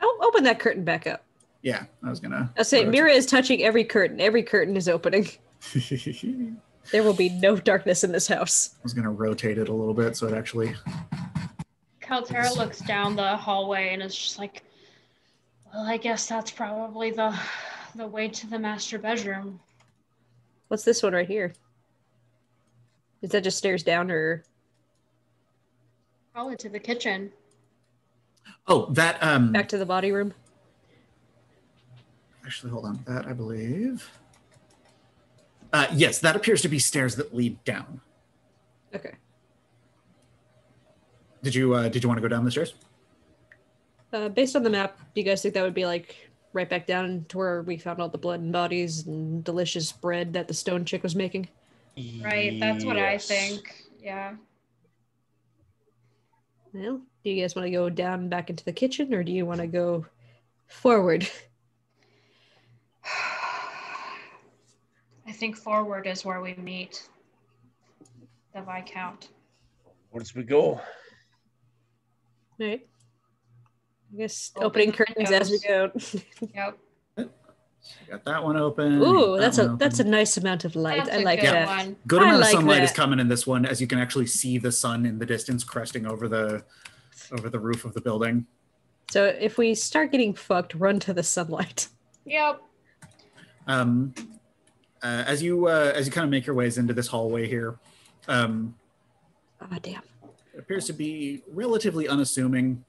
Oh, open that curtain back up. Yeah, I was gonna. I'll say Mira is touching every curtain. Every curtain is opening. I There will be no darkness in this house. was gonna rotate it a little bit so it actually. Kaltera looks down the hallway and is just like, well, I guess that's probably the way to the master bedroom. What's this one right here? Is that just stairs down or? Probably to the kitchen. Oh, that Back to the body room. actually, hold on. That, I believe. Yes, that appears to be stairs that lead down. Okay. Did you want to go down the stairs? Based on the map, do you guys think that would be like right back down to where we found all the blood and bodies and delicious bread that the stone chick was making? Right, that's what I Yes. think. Yeah. Well, do you guys want to go down back into the kitchen, or do you want to go forward? I think forward is where we meet the Viscount. Once we go. Right. I guess Open opening the curtains as we go. Yep. Got that one open. Ooh, got that one that's a open. nice amount of light. That's I a like good that. one. Good I amount like of sunlight is that. coming in this one, as you can actually see the sun in the distance cresting over the roof of the building. So if we start getting fucked, run to the sunlight. Yep. As you kind of make your ways into this hallway here, Ah, damn. it appears to be relatively unassuming,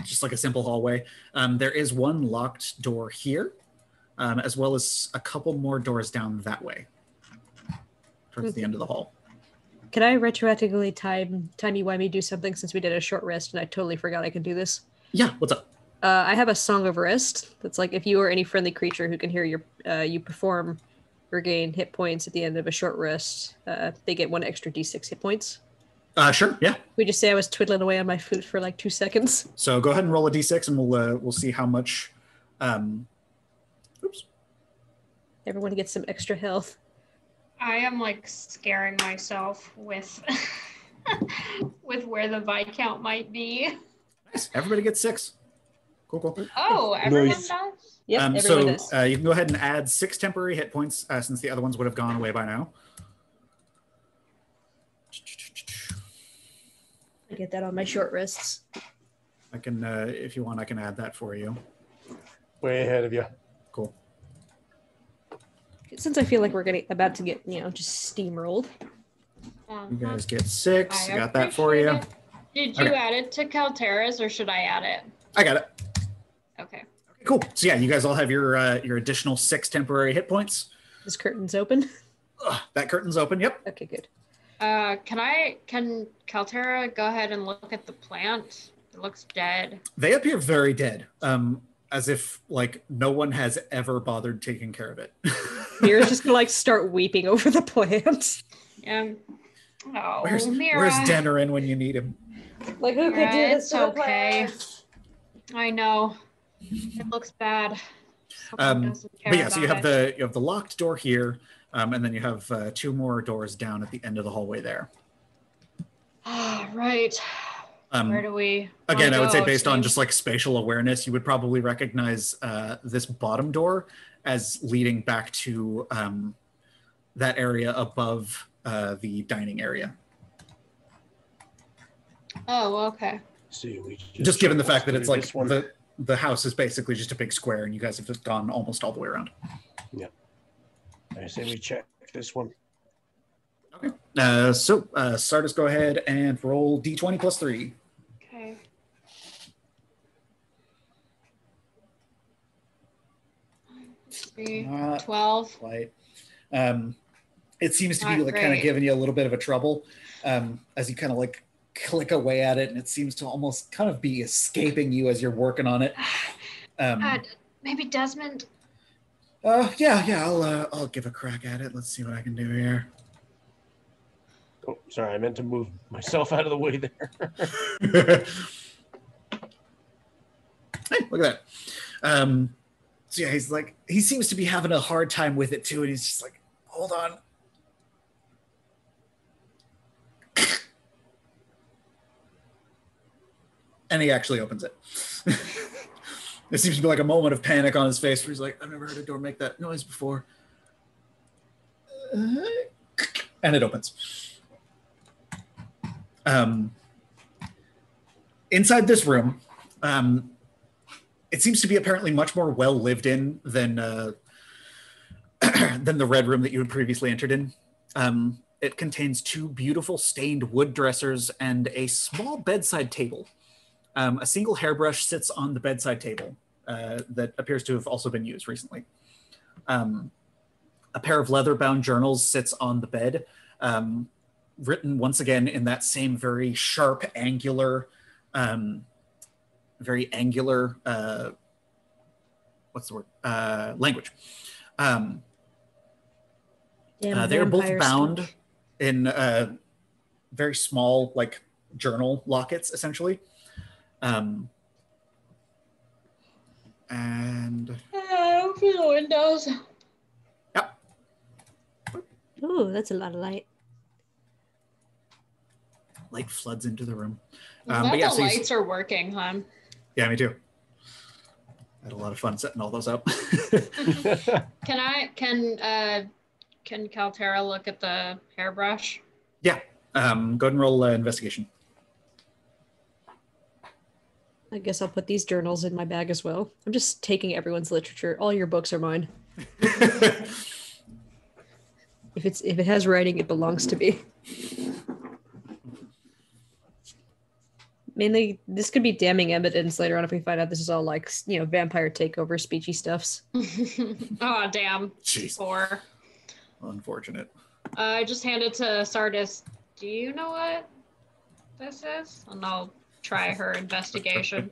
just like a simple hallway. There is one locked door here, as well as a couple more doors down that way, towards the end of the hall. Can I retroactively timey-wimey do something since we did a short rest and I totally forgot I could do this? Yeah, what's up? I have a Song of Rest. That's like if you or any friendly creature who can hear your you perform or gain hit points at the end of a short rest, they get 1 extra d6 hit points. Sure, yeah. We just say I was twiddling away on my flute for like 2 seconds. So go ahead and roll a d6, and we'll see how much. Oops. Everyone gets some extra health. I am like scaring myself with with where the Viscount might be. Nice. Everybody gets 6. Cool. Oh, everyone Nice. does? Yep, everyone So does. you can go ahead and add 6 temporary hit points, since the other ones would have gone away by now. I get that on my short rests. I can, if you want, I can add that for you. Way ahead of you. Cool. Since I feel like we're about to get, just steamrolled. You guys get 6. I I got that for you. appreciate it. Did you Okay. add it to Kaltera's or should I add it? I got it. Okay. Okay, cool. So yeah, you guys all have your additional 6 temporary hit points. This curtain's open. That curtain's open. Yep. Okay, good. Can Kaltera go ahead and look at the plant? It looks dead. They appear very dead. As if like no one has ever bothered taking care of it. Mira's just gonna start weeping over the plant. Oh, Where's Mira. Danarin when you need him? Like who could Mira, do this it's to the okay. plant? I know. It looks bad. Someone doesn't care But yeah, so you about have it. the locked door here, and then you have 2 more doors down at the end of the hallway there. Right. Where do we Again, wanna I would say go, based on team? just like spatial awareness, you would probably recognize this bottom door as leading back to that area above the dining area. Oh, okay. See, we Just given the fact that it's like this one. the house is basically just a big square, and you guys have just gone almost all the way around. I say we check this one. Okay. So Sardis, go ahead and roll d20 plus 3. Okay. Three, Not 12. quite. It seems to be Not like kind of great. giving you a little bit of a trouble as you kind of like click away at it, and it seems to almost kind of be escaping you as you're working on it. Maybe Desmond. Yeah, I'll give a crack at it. Let's see what I can do here. Oh, sorry, I meant to move myself out of the way there. Hey, look at that. So yeah, he seems to be having a hard time with it too, and he's just like, hold on. And he actually opens it. There seems to be like a moment of panic on his face where he's like, I've never heard a door make that noise before. And it opens. Inside this room, it seems to be apparently much more well lived in than than the red room that you had previously entered in. It contains 2 beautiful stained wood dressers and a small bedside table. A single hairbrush sits on the bedside table, that appears to have also been used recently. A pair of leather-bound journals sits on the bed, written once again in that same very sharp, angular, what's the word? Language. They're both bound in very small, like journal lockets, essentially. And open the windows. Yep. Ooh, that's a lot of light. Light floods into the room. But yeah, the lights are working, hon. Yeah, me too. I had a lot of fun setting all those up. Can Kaltera look at the hairbrush? Yeah. Go ahead and roll investigation. I guess I'll put these journals in my bag as well. I'm just taking everyone's literature. All your books are mine. If it has writing, it belongs to me. Mainly, this could be damning evidence later on if we find out this is all like, vampire takeover speechy stuffs. Oh, damn. Jeez. Poor. Unfortunate. I just handed to Sardis. Do you know what this is? And I'll try her investigation.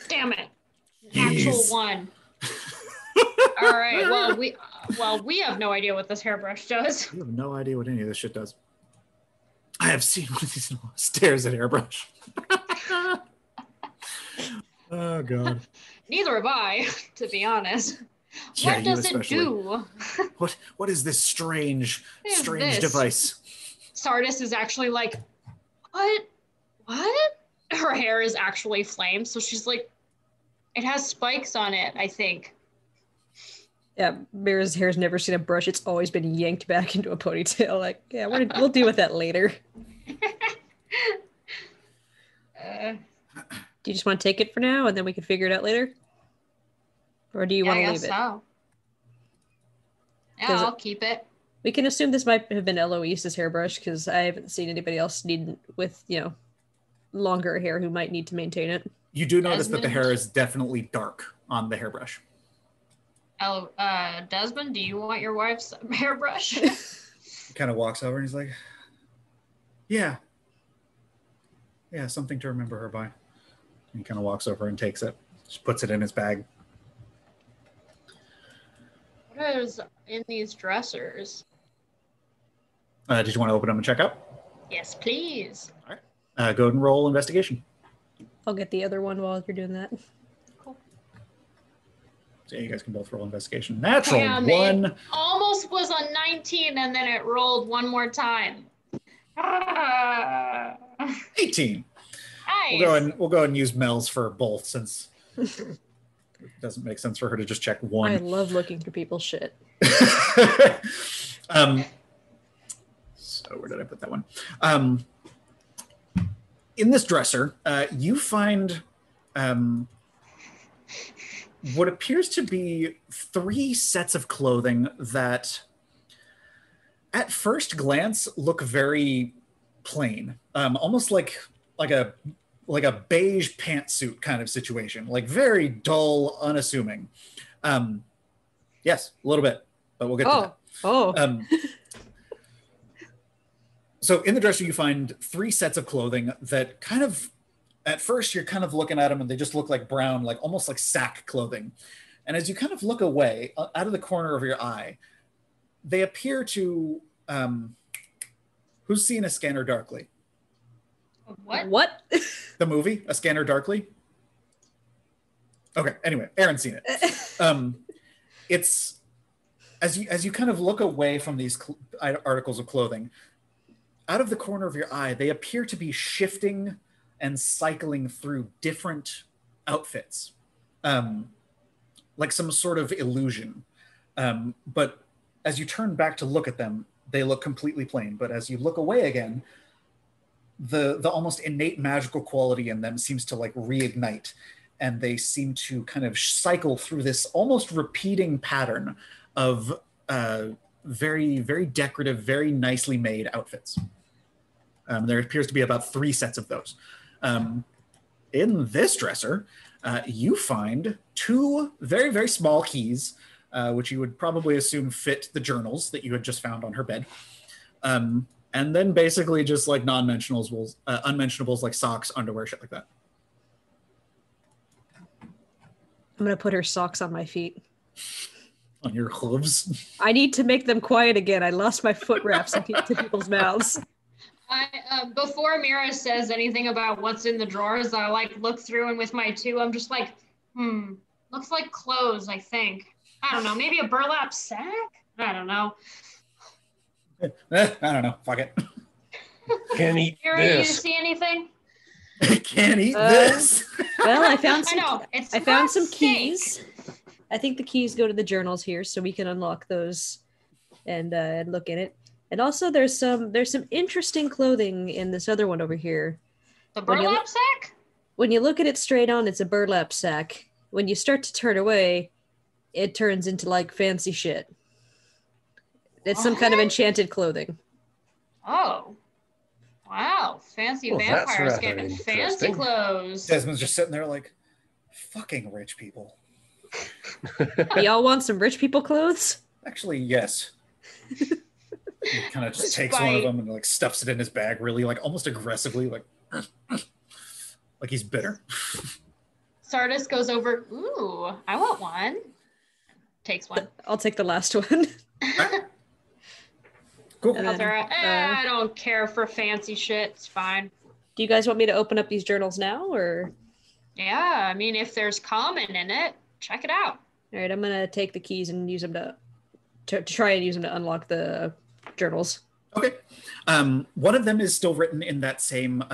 Damn it. Actual one. All right. Well, we have no idea what this hairbrush does. You have no idea what any of this shit does. I have seen one of these stares at hairbrush. Oh, God. Neither have I, to be honest. Yeah, what does it do? What is this strange this? device? Sardis is actually like, what? Her hair is actually flame, so she's like, it has spikes on it, I think. Yeah, Mira's hair's never seen a brush. It's always been yanked back into a ponytail. Like, yeah, we'll deal with that later. Do you just want to take it for now, and then we can figure it out later? Or do you want to leave it? So. Yeah, I'll keep it. We can assume this might have been Eloise's hairbrush, because I haven't seen anybody else with, longer hair who might need to maintain it. You do notice that the hair is definitely dark on the hairbrush. Oh, Desmond, do you want your wife's hairbrush? He kind of walks over and he's like, yeah, something to remember her by. And he kind of walks over and takes it, just puts it in his bag. What is in these dressers? Did you want to open them and check out? Yes, please. All right. Go ahead and roll investigation. I'll get the other one while you're doing that. Cool. So you guys can both roll investigation. Natural one. It almost was a 19 and then it rolled one more time. 18. Nice. We'll go ahead and use Mel's for both, since it doesn't make sense for her to just check one. I love looking through people's shit. So where did I put that one? In this dresser, you find what appears to be 3 sets of clothing that at first glance look very plain, almost like a beige pantsuit kind of situation, like very dull, unassuming. Yes, a little bit, but we'll get to that. So in the dresser, you find 3 sets of clothing that kind of, at first you're kind of looking at them and they just look like brown, like almost like sack clothing. And as you kind of look away out of the corner of your eye, they appear to, who's seen A Scanner Darkly? What? The movie, A Scanner Darkly? Okay, anyway, Aaron's seen it. It's, as you kind of look away from these articles of clothing, out of the corner of your eye, they appear to be shifting and cycling through different outfits, like some sort of illusion. But as you turn back to look at them, they look completely plain. But as you look away again, the almost innate magical quality in them seems to like reignite, and they seem to kind of cycle through this almost repeating pattern of very, very decorative, very nicely made outfits. There appears to be about 3 sets of those. in this dresser, you find 2 very, very small keys, which you would probably assume fit the journals that you had just found on her bed. And then basically just like non-mentionables, unmentionables like socks, underwear, shit like that. I'm gonna put her socks on my feet. On your hooves. I need to make them quiet again. I lost my foot wraps into people's mouths. Before Mira says anything about what's in the drawers, I like look through, and with my 2, I'm just like, looks like clothes, I think. I don't know, maybe a burlap sack? I don't know. I don't know. Fuck it. Can't eat Mira, you this. see anything? Can't eat this. Well, I found some. I know, it's I found not some steak. keys. I think the keys go to the journals here, so we can unlock those and look in it. And also, there's some interesting clothing in this other one over here. The When you burlap look- sack? When you look at it straight on, it's a burlap sack. When you start to turn away, it turns into like fancy shit. It's some kind of What? enchanted clothing. Oh. Wow. Fancy Well, that's vampires rather getting fancy interesting. clothes. Desmond's just sitting there like, fucking rich people. Y'all want some rich people clothes? Actually, yes. He kind of just takes one of Despite- them and like stuffs it in his bag, really like almost aggressively, like he's bitter. Sardis goes over, ooh, I want one. Takes one. I'll take the last one. Cool. And Tells then, her, I don't care for fancy shit. It's fine. do you guys want me to open up these journals now, or? Yeah, I mean, if there's common in it, check it out. All right, I'm gonna take the keys and use them to try and use them to unlock the journals. Okay. One of them is still written in that same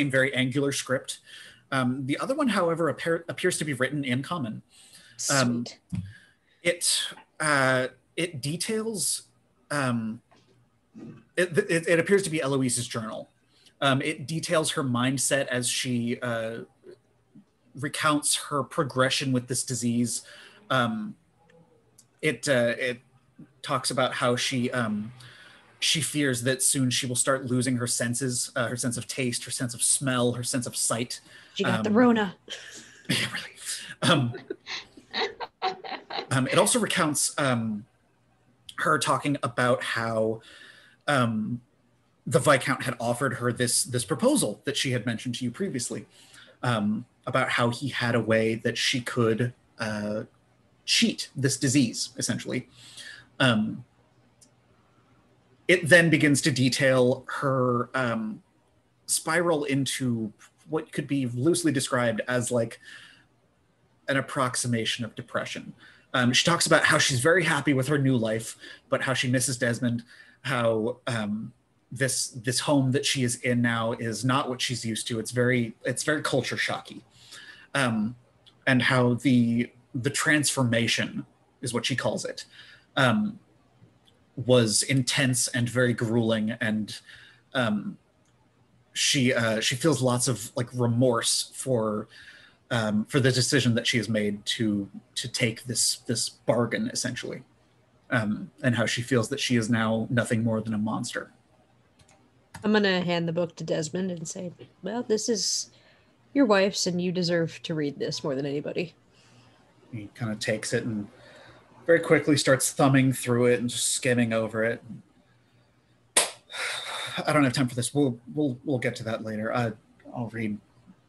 very angular script. The other one, however, appears to be written in common. Sweet. It details. It appears to be Eloise's journal. It details her mindset as she recounts her progression with this disease. It talks about how she fears that soon she will start losing her senses, her sense of taste, her sense of smell, her sense of sight. She got the Rona. Yeah, really. It also recounts her talking about how the Viscount had offered her this proposal that she had mentioned to you previously, about how he had a way that she could cheat this disease, essentially. It then begins to detail her spiral into what could be loosely described as like an approximation of depression. She talks about how she's very happy with her new life, but how she misses Desmond, how this home that she is in now is not what she's used to. It's very culture shocky, and how the transformation is what she calls it, was intense and very grueling, and she feels lots of like remorse for the decision that she has made to take this bargain, essentially, and how she feels that she is now nothing more than a monster. I'm gonna hand the book to Desmond and say, well, this is your wife's and you deserve to read this more than anybody. He kind of takes it and very quickly starts thumbing through it and just skimming over it. I don't have time for this. We'll get to that later. I'll read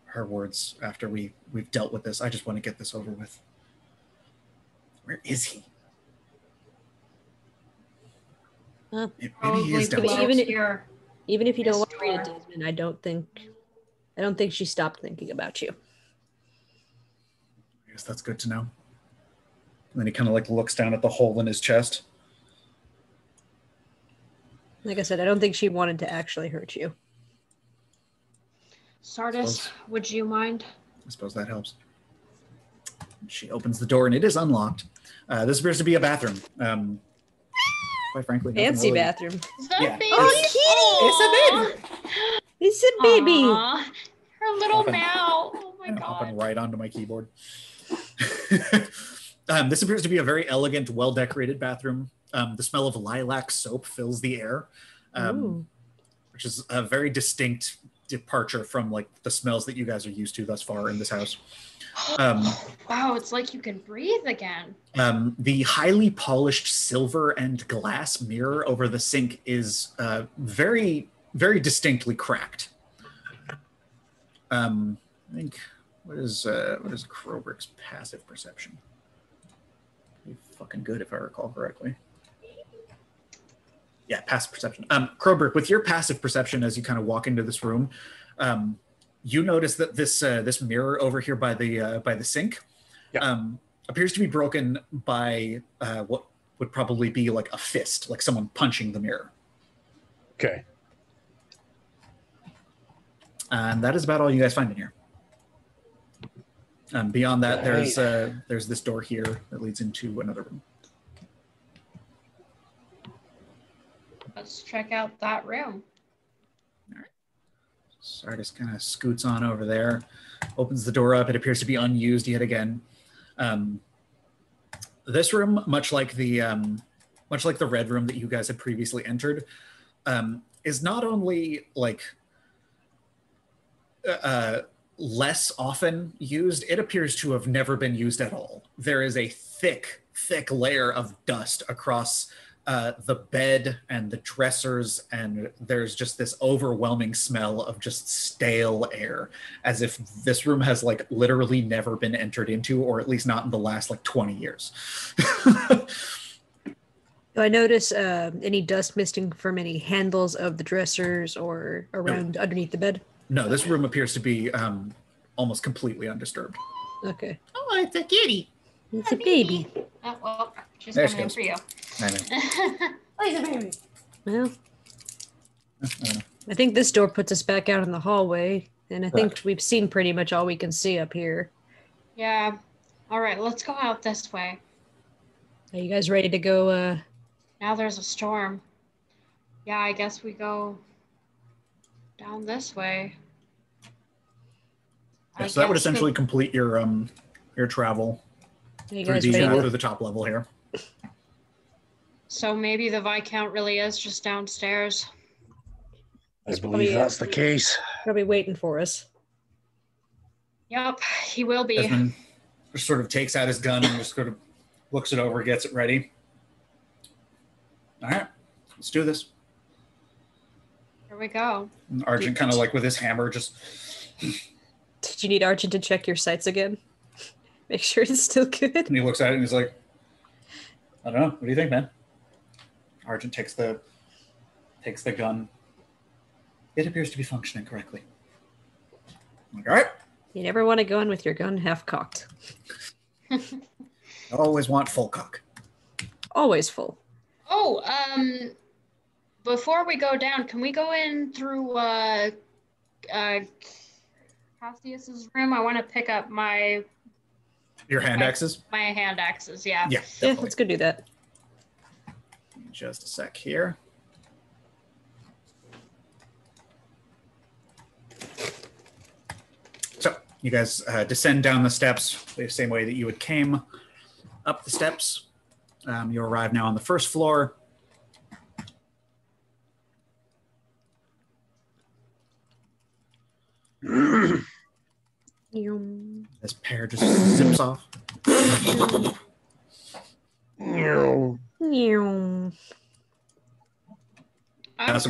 her words after we've dealt with this. I just want to get this over with. Where is he? Maybe he is down But here. even if you don't This want to read it, door. Desmond, I don't think she stopped thinking about you. I guess that's good to know. And then he kind of like looks down at the hole in his chest. Like I said, I don't think she wanted to actually hurt you. Sardis, would you mind? I suppose that helps. She opens the door and it is unlocked. This appears to be a bathroom. Quite frankly, nothing Fancy really- bathroom. Is that Yeah. baby? Oh, It's a baby. It's a baby. Aw, her little Hopping- meow. Oh my I'm hopping god. right onto my keyboard. This appears to be a very elegant, well-decorated bathroom. The smell of lilac soap fills the air, Ooh. which is a very distinct departure from like the smells that you guys are used to thus far in this house. Wow, it's like you can breathe again. The highly polished silver and glass mirror over the sink is very, very distinctly cracked. I think what is Krobrick's passive perception? Pretty fucking good if I recall correctly. Yeah, passive perception. Krobrick, with your passive perception, as you kind of walk into this room, you notice that this mirror over here by the sink appears to be broken by what would probably be like a fist, like someone punching the mirror. Okay. And that is about all you guys find in here. Beyond that, there's this door here that leads into another room. Let's check out that room. All right. Sardis kind of scoots on over there, opens the door up. It appears to be unused yet again. This room, much like the red room that you guys had previously entered, is not only like less often used, it appears to have never been used at all. There is a thick layer of dust across the bed and the dressers, and there's just this overwhelming smell of just stale air, as if this room has like literally never been entered into, or at least not in the last like 20 years. Do I notice any dust misting from any handles of the dressers or around underneath the bed? No, this room appears to be almost completely undisturbed. Okay. Oh, it's a kitty. It's a baby. Oh, well, she's There coming in she for you. I know. Oh, he's a baby. Well, I think this door puts us back out in the hallway, and I think Correct. we've seen pretty much all we can see up here. Yeah. All right, let's go out this way. Are you guys ready to go? Now there's a storm. Yeah, I guess we go down this way. Yeah, so that would essentially complete your travel Are you through guys ready? through the top level here. So maybe the Viscount really is just downstairs. I He's believe probably, that's the case. Probably waiting for us. Yep, he will be. Desmond just sort of takes out his gun and just sort of looks it over, gets it ready. All right, let's do this. Here we go. And Argent kind of like with his hammer just... Did you need Archie to check your sights again? Make sure it's still good. And he looks at it and he's like, I don't know. What do you think, man? Argent takes the gun. It appears to be functioning correctly. I'm like, all right. You never want to go in with your gun half cocked. I always want full cock. Always full. Oh, before we go down, can we go in through Cassius's room? I want to pick up my Your hand axes? my hand axes. Yeah. Yeah, Yeah, definitely. let's go do that. Just a sec here. So you guys descend down the steps the same way that you had came up the steps. You arrive now on the first floor. This pair just zips off. Meow. So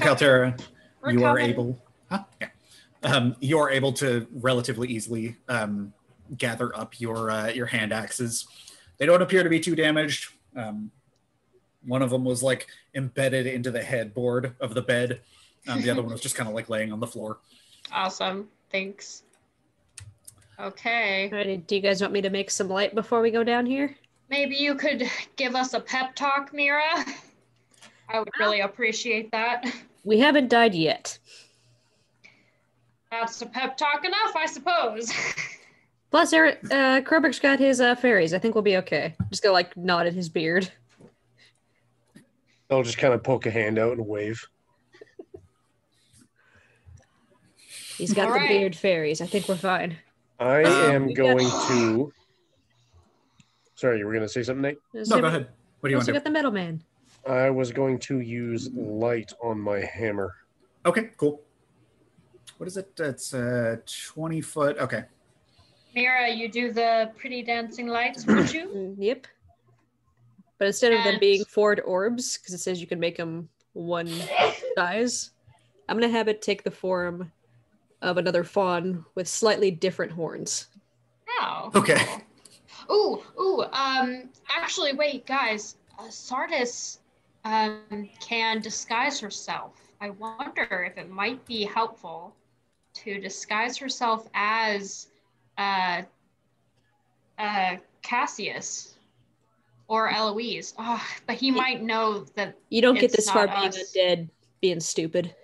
Kaltera, We're you are coming. able. Huh? Yeah. You are able to relatively easily gather up your hand axes. They don't appear to be too damaged. One of them was like embedded into the headboard of the bed. The other one was just kind of like laying on the floor. Awesome. Thanks. Okay. Alrighty, do you guys want me to make some light before we go down here? Maybe you could give us a pep talk, Mira. I would really appreciate that. We haven't died yet. That's a pep talk enough, I suppose. Plus, Krobrick's got his fairies. I think we'll be okay. Just go like nod at his beard. I'll just kind of poke a hand out and wave. He's got All the right. beard fairies. I think we're fine. I am we got- going to. Sorry, you were going to say something, Nate? No, go ahead. What do you want Also to do? got the metal man. I was going to use light on my hammer. Okay, cool. what is it? It's 20 foot. Okay. Mira, you do the pretty dancing lights, would you? Yep. But instead of them And- being 4 orbs, because it says you can make them one size, I'm gonna have it take the form of another fawn with slightly different horns. Oh. Okay. Cool. Ooh. Actually, wait, guys. Sardis can disguise herself. I wonder if it might be helpful to disguise herself as Cassius or Eloise. Oh, but he might know that You don't get it's this far not being us. undead, being stupid.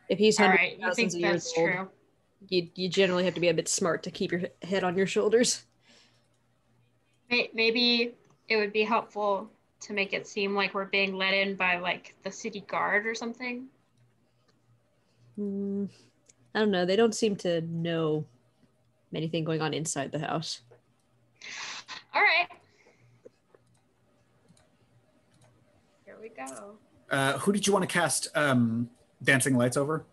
If he's All hundreds right, of you thousands think of years that's old, true? you generally have to be a bit smart to keep your head on your shoulders. Maybe it would be helpful to make it seem like we're being let in by like the city guard or something. I don't know. They don't seem to know anything going on inside the house. All right. Here we go. Who did you want to cast dancing lights over?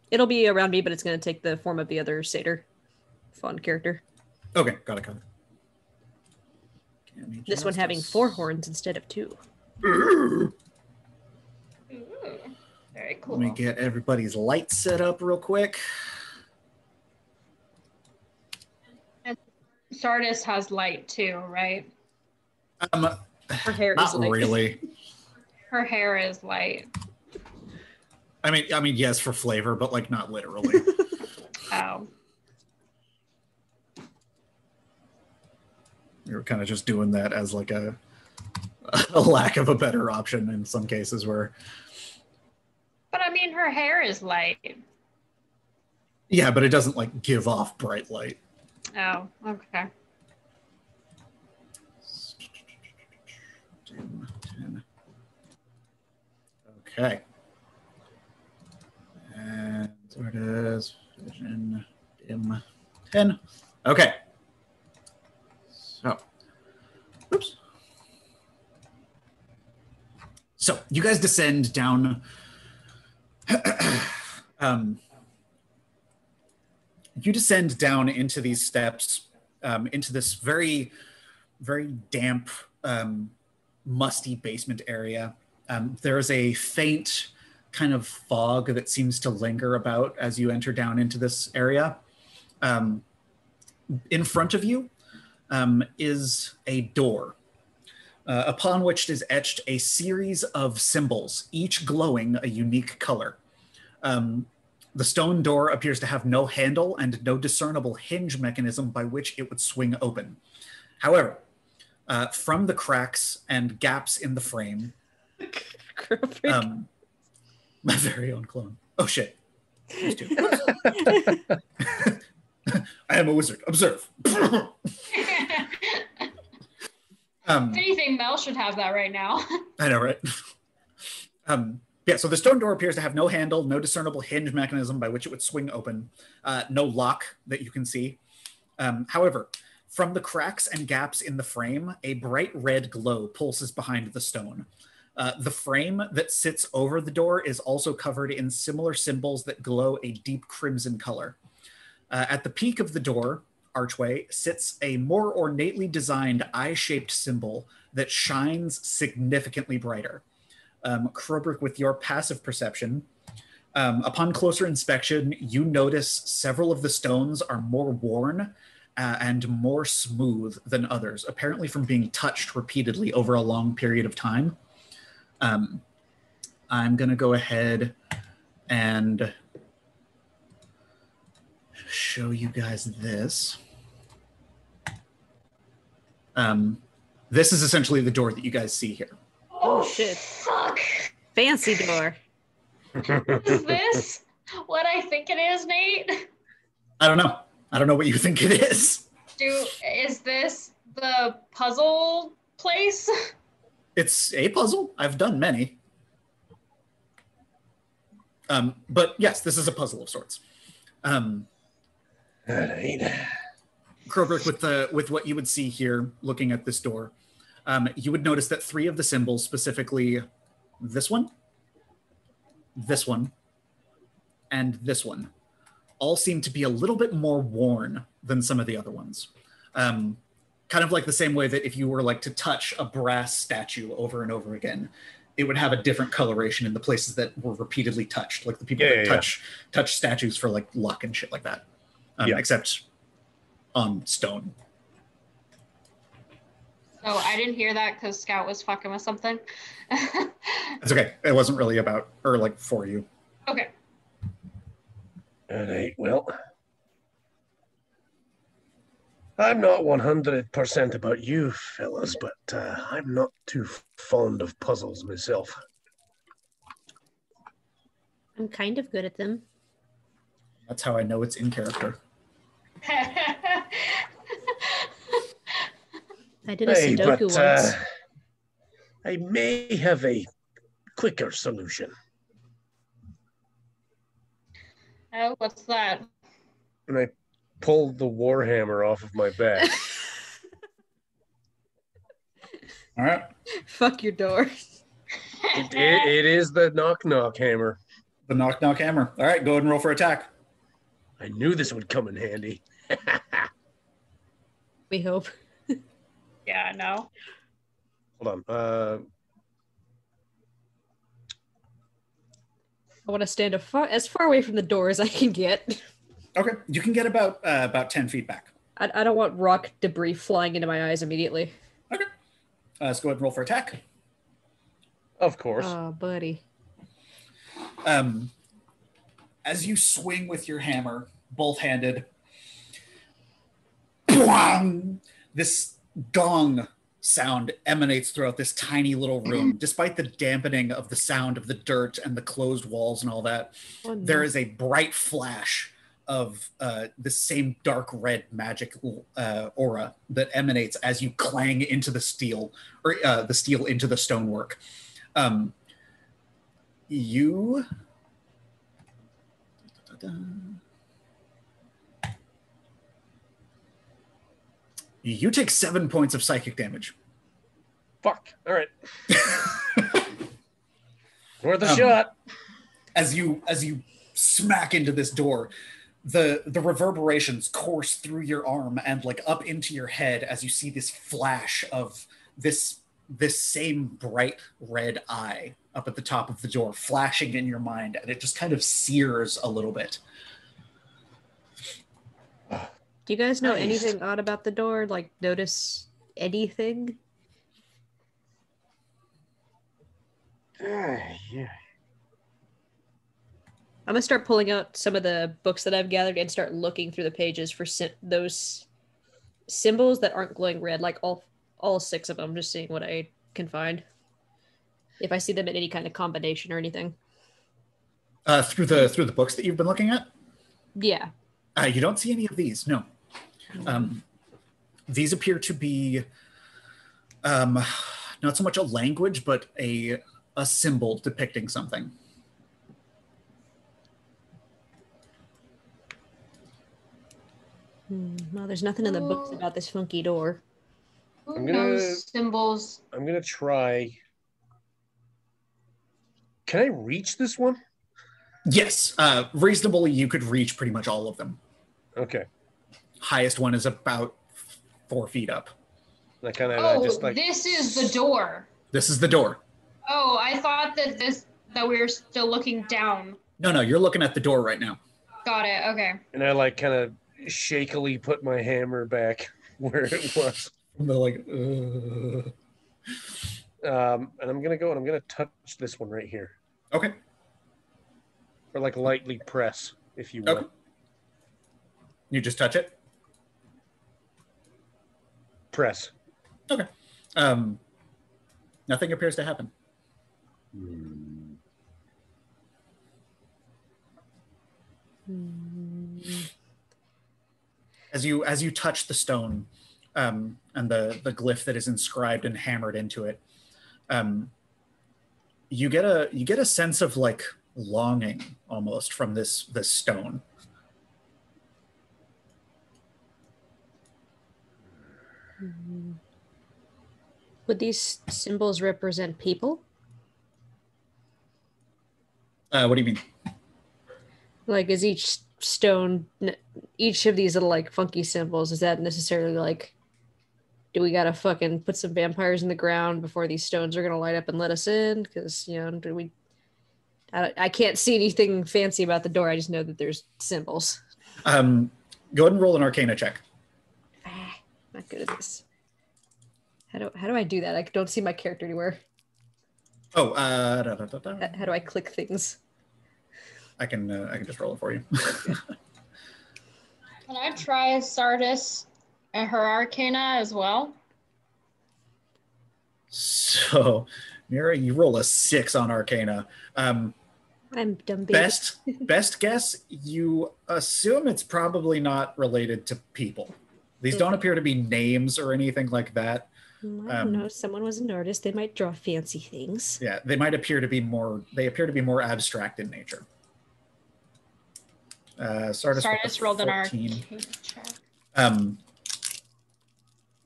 It'll be around me, but it's going to take the form of the other satyr fawn character. Okay, got it. This one having 4 horns instead of 2. Ooh, very cool. Let me get everybody's lights set up real quick. And Sardis has light too, right? Her hair is Not like really. Her hair is light. I mean, yes, for flavor, but like not literally. Oh. We were kind of just doing that as like a lack of a better option in some cases where. But I mean, her hair is light. Yeah, but it doesn't like give off bright light. Oh, okay. 10. Okay. And there it is. Vision, dim, 10. Okay. So, oops. So you guys descend down. You descend down into these steps, into this very, very damp, musty basement area. There is a faint kind of fog that seems to linger about as you enter down into this area. In front of you is a door, upon which is etched a series of symbols, each glowing a unique color. The stone door appears to have no handle and no discernible hinge mechanism by which it would swing open. However, from the cracks and gaps in the frame, my very own clone. Oh shit. These two. I am a wizard. Observe. If anything, Mel should have that right now. I know, right? Yeah, so the stone door appears to have no handle, no discernible hinge mechanism by which it would swing open, no lock that you can see. However, from the cracks and gaps in the frame, a bright red glow pulses behind the stone. The frame that sits over the door is also covered in similar symbols that glow a deep crimson color. At the peak of the door archway sits a more ornately designed eye-shaped symbol that shines significantly brighter. Krobrick, with your passive perception, upon closer inspection, you notice several of the stones are more worn and more smooth than others, apparently from being touched repeatedly over a long period of time. I'm going to go ahead and show you guys this. This is essentially the door that you guys see here. Oh shit. Fuck. Fancy door. Is this what I think it is, Nate? I don't know. I don't know what you think it is. Is this the puzzle place? It's a puzzle. I've done many. But yes, this is a puzzle of sorts. Krobrick, with what you would see here, looking at this door, you would notice that 3 of the symbols, specifically this one, and this one all seem to be a little bit more worn than some of the other ones. Kind of like the same way that if you were like to touch a brass statue over and over again, it would have a different coloration in the places that were repeatedly touched, like the people that touch statues for like luck and shit like that, except on stone. So I didn't hear that because Scout was fucking with something. It's okay. It wasn't really about, or like for you. Okay. All right, well, I'm not 100% about you fellas, but I'm not too fond of puzzles myself. I'm kind of good at them. That's how I know it's in character. I did a Sudoku once. I may have a quicker solution. Oh, what's that? And I pulled the warhammer off of my back. All right. Fuck your door. It is the knock-knock hammer. The knock-knock hammer. All right, go ahead and roll for attack. I knew this would come in handy. We hope. Yeah, no. Hold on. I want to stand as far away from the door as I can get. Okay, you can get about 10 feet back. I don't want rock debris flying into my eyes immediately. Okay. Let's go ahead and roll for attack. Of course. Oh, buddy. As you swing with your hammer, both-handed, this gong sound emanates throughout this tiny little room. Despite the dampening of the sound of the dirt and the closed walls and all that, there is a bright flash of the same dark red magic aura that emanates as you clang into the steel, or the steel into the stonework. You take 7 points of psychic damage. Fuck. All right. Worth a shot. As you smack into this door, the reverberations course through your arm and like up into your head as you see this flash of this same bright red eye up at the top of the door flashing in your mind, and it just kind of sears a little bit. Do you guys know anything odd about the door? Like, notice anything? Yeah. I'm gonna start pulling out some of the books that I've gathered and start looking through the pages for those symbols that aren't glowing red, like all 6 of them, just seeing what I can find. If I see them in any kind of combination or anything. Through the books that you've been looking at? Yeah. You don't see any of these, no. These appear to be not so much a language, but a symbol depicting something. Well, there's nothing in the books about this funky door. Who knows symbols? I'm going to try. Can I reach this one? Yes. Reasonably, you could reach pretty much all of them. Okay. Highest one is about 4 feet up. I kind of this is the door. This is the door. Oh, I thought that we were still looking down. No, you're looking at the door right now. Got it. Okay. And I like kind of shakily put my hammer back where it was. And they're like, and I'm gonna go and I'm gonna touch this one right here. Okay. Or like lightly press, if you will. Okay. You just touch it? Press. Okay. Nothing appears to happen. As you touch the stone, and the glyph that is inscribed and hammered into it, you get a sense of like longing almost from this stone. Would these symbols represent people? What do you mean? Like, is each stone, each of these little like funky symbols, is that necessarily like, do we gotta fucking put some vampires in the ground before these stones are gonna light up and let us in? Because do we? I can't see anything fancy about the door. I just know that there's symbols. Go ahead and roll an Arcana check. Not good at this. How do I do that? I don't see my character anywhere. Oh, How do I click things? I can just roll it for you. Can I try Sardis and her Arcana as well? So, Mira, you roll a 6 on Arcana. I'm dumb baby. Best guess, you assume it's probably not related to people. These don't appear to be names or anything like that. I don't know. Someone was an artist. They might draw fancy things. Yeah, they might appear to be more. They appear to be more abstract in nature. Sardis rolled an 14. Arcana check.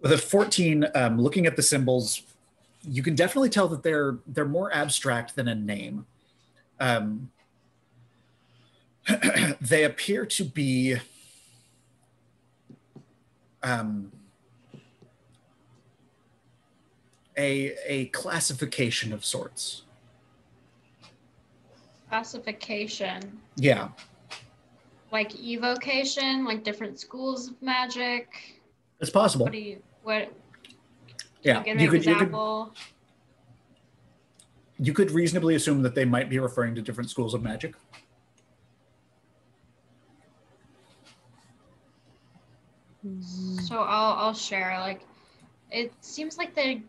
With a 14, looking at the symbols, you can definitely tell that they're more abstract than a name. They appear to be a classification of sorts. Classification. Yeah. Like evocation, like different schools of magic. It's possible. Yeah, give me an example. You could reasonably assume that they might be referring to different schools of magic. So I'll share. Like, it seems like they're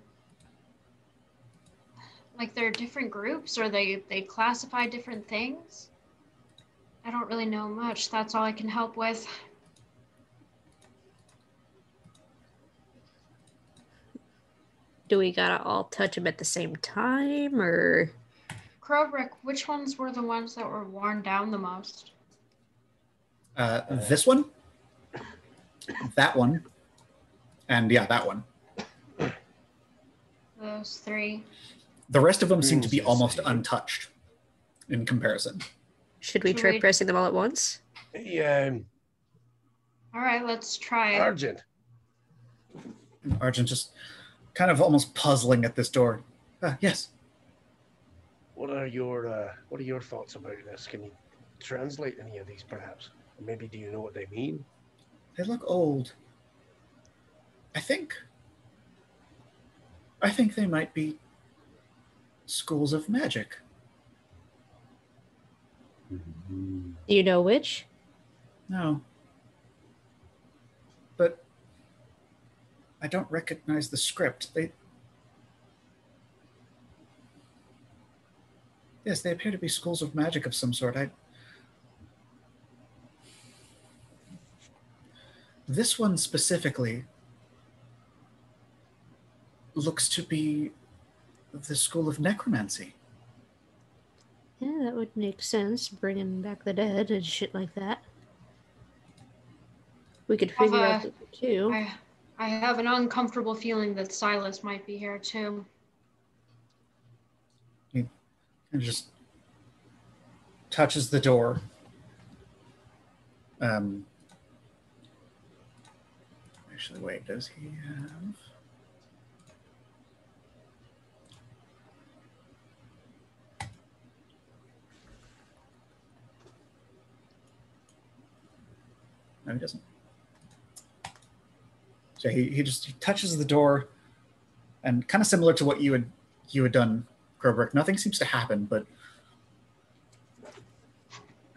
different groups, or they classify different things. I don't really know much. That's all I can help with. Do we gotta all touch them at the same time, or? Krobrick, which ones were the ones that were worn down the most? This one, that one, and yeah, that one. Those three. The rest of them seem to be almost untouched in comparison. Should we try pressing them all at once? Yeah. All right, let's try. Argent just kind of almost puzzling at this door. Yes. What are your thoughts about this? Can you translate any of these, perhaps? Or maybe do you know what they mean? They look old. I think they might be schools of magic. Do you know which? No. But I don't recognize the script. Yes, they appear to be schools of magic of some sort. This one specifically looks to be the school of necromancy. Yeah, that would make sense, bringing back the dead and shit like that. We could figure out the two. I have an uncomfortable feeling that Silas might be here too. He just touches the door. Actually, wait, does he have... No, he doesn't. So he touches the door, and kind of similar to what you had done, Krobrick. Nothing seems to happen, but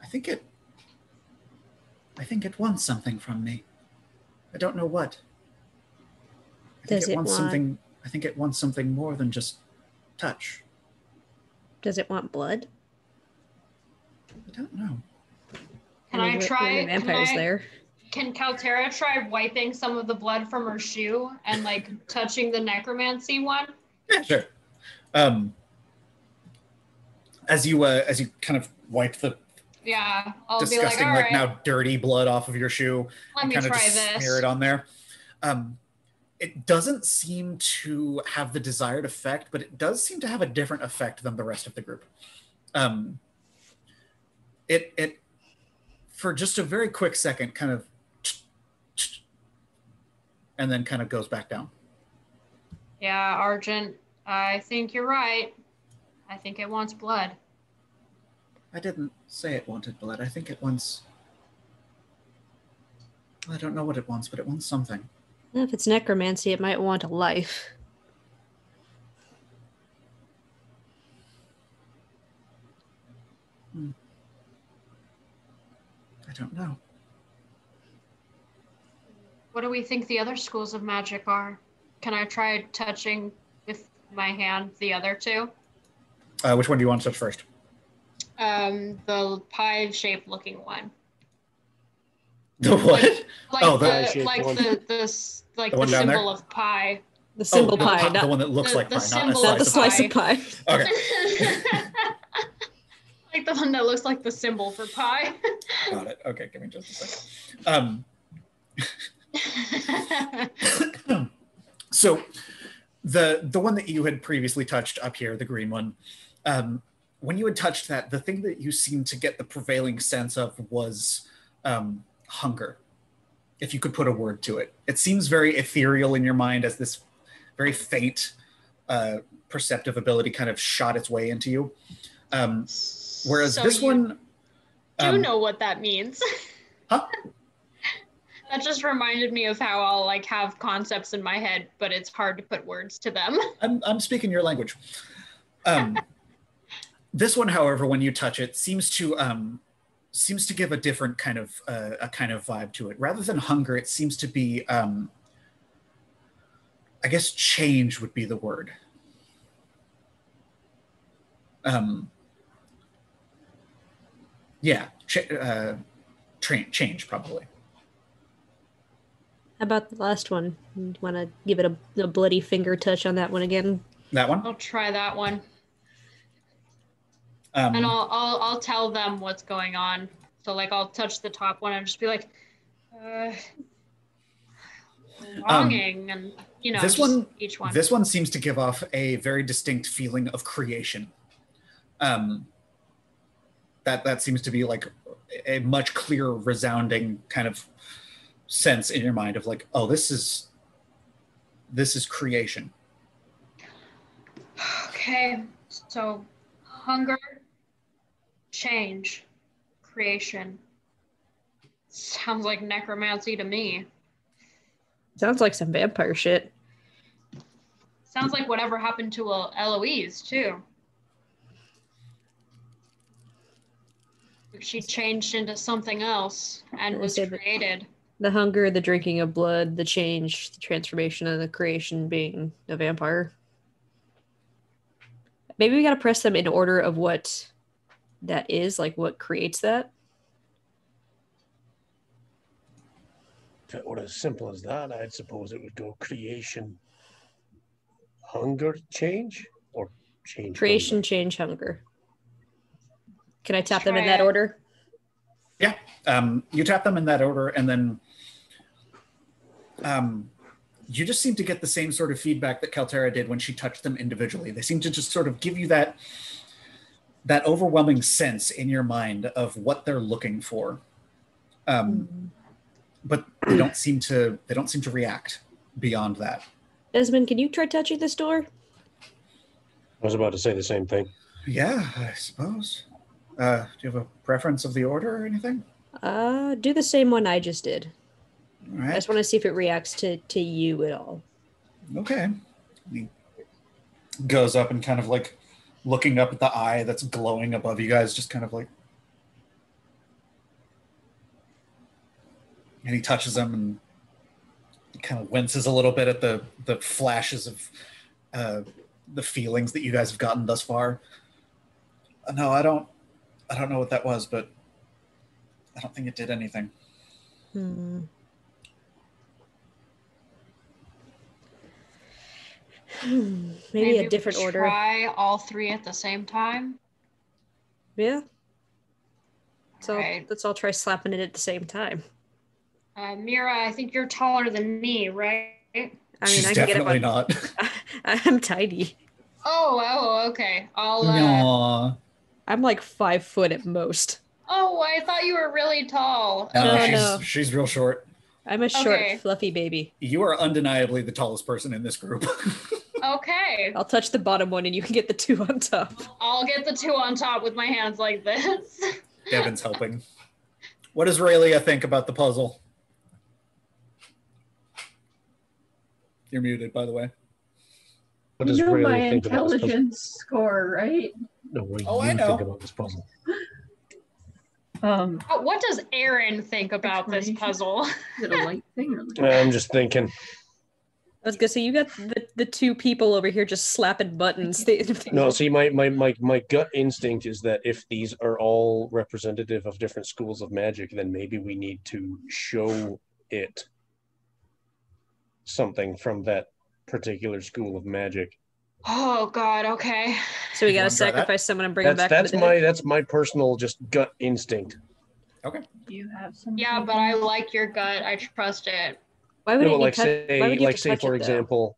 I think it wants something from me. I don't know what. I think it wants something more than just touch. Does it want blood? I don't know. Can I try? Vampires there. Can Kaltera try wiping some of the blood from her shoe and like touching the necromancy one? Yeah, sure. As you kind of wipe the I'll disgusting, be like, all right, now dirty blood off of your shoe, let me kind of try just this. smear it on there. It doesn't seem to have the desired effect, but it does seem to have a different effect than the rest of the group. It for just a very quick second, kind of, and then kind of goes back down. Yeah, Argent, I think you're right. I think it wants blood. I didn't say it wanted blood. I think it wants... I don't know what it wants, but it wants something. If it's necromancy, it might want a life. I don't know. What do we think the other schools of magic are? Can I try touching with my hand the other two? Which one do you want to touch first? The pie-shaped looking one. The what? Like Oh, the pie-shaped like one. the down symbol there? of pie. The symbol pie, the not, one that looks like the pie, not a symbol not the slice slice of pie. of pie. Okay, Like the one that looks like the symbol for pie. got it. Okay, give me just a second. So the one that you had previously touched up here, the green one, when you had touched that, the thing that you seemed to get the prevailing sense of was hunger. If you could put a word to it. It seems very ethereal in your mind as this very faint perceptive ability kind of shot its way into you. Whereas So this you one... do know what that means. Huh? That just reminded me of how I'll like have concepts in my head, but it's hard to put words to them. I'm speaking your language. This one, however, when you touch it, seems to give a different kind of vibe to it. Rather than hunger, it seems to be, I guess, change would be the word. Yeah, change probably. How about the last one? You want to give it a bloody finger touch on that one again? That one. I'll try that one. Um, And I'll tell them what's going on. So like I'll touch the top one and just be like, longing, and you know, this just one, each one. This one seems to give off a very distinct feeling of creation. That seems to be like a much clearer, resounding kind of sense in your mind of like, oh, this is creation. Okay, so hunger, change, creation. Sounds like necromancy to me. Sounds like some vampire shit. Sounds like whatever happened to Eloise too. She changed into something else and I was say that- created. The hunger, the drinking of blood, the change, the transformation, and the creation being a vampire. Maybe we gotta press them in order of what that is, like what creates that. If it were as simple as that, I'd suppose it would go creation, hunger, change, or change. Creation, hunger. change, hunger. Can I tap them Try in that it. order? Yeah, you tap them in that order, and then you just seem to get the same sort of feedback that Kaltera did when she touched them individually. They seem to just sort of give you that overwhelming sense in your mind of what they're looking for, but they don't seem to react beyond that. Desmond, can you try touching this door? I was about to say the same thing. Yeah, I suppose. Do you have a preference of the order or anything? Do the same one I just did. All I right. just want to see if it reacts to you at all. Okay. He goes up and kind of like looking up at the eye that's glowing above you guys, just kind of like. And he touches them and he kind of winces a little bit at the flashes of the feelings that you guys have gotten thus far. No, I don't know what that was, but I don't think it did anything. Maybe a we different order. Try all three at the same time. Yeah. So Right. let's all try slapping it at the same time. Mira, I think you're taller than me, right? I mean, She's I can get up definitely on. not. I'm tiny. Oh, okay. I'll Aw. I'm like 5 foot at most. Oh, I thought you were really tall. No. She's real short. I'm a short, Okay. fluffy baby. You are undeniably the tallest person in this group. Okay. I'll touch the bottom one and you can get the 2 on top. I'll get the 2 on top with my hands like this. Devin's helping. What does Raylia think about the puzzle? You're muted, by the way. What does You know Rayleigh my think about this puzzle? intelligence score, right? No, what do Oh, I you know. think about this puzzle? What does Aaron think about this Explanation. puzzle? Is it a light thing or like I'm just thinking. I was gonna say, you got the 2 people over here just slapping buttons. No, see, my gut instinct is that if these are all representative of different schools of magic, then maybe we need to show it something from that particular school of magic. Oh God, okay. So we You gotta wanna try that? sacrifice someone and bring them back. That's from the dead. that's my personal just gut instinct. Okay. do you have some? Yeah, but I like your gut. I trust it. Why would No, it but like why would you have to say touch for it, though?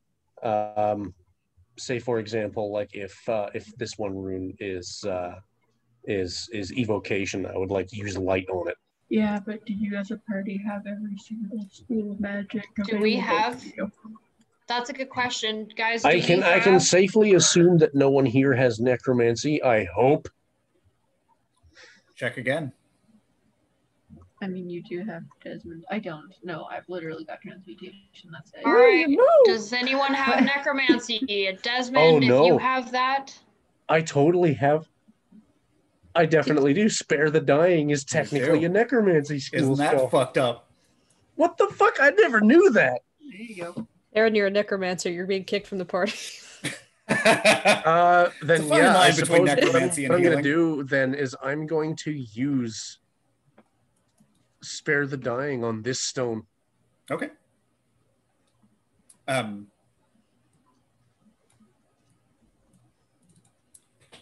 example, like if this one rune is evocation, I would like to use light on it. Yeah, but do you as a party have every single school of magic? Do we available have- to you? That's a good question, guys. I do can we I can have- safely assume that no one here has necromancy. I hope. Check again. I mean, you do have Desmond. I don't. No, I've literally got transmutation. That's it. All right. Does anyone have necromancy? Desmond, Oh, no. if you have that. I totally have. I definitely do. Spare the Dying is technically do. a necromancy school Isn't that spell. fucked up? What the fuck? I never knew that. There you go. Aaron, you're a necromancer. You're being kicked from the party. Then It's a fine yeah, I line between suppose necromancy and what I'm going healing. to do then is I'm going to use Spare the Dying on this stone. Okay.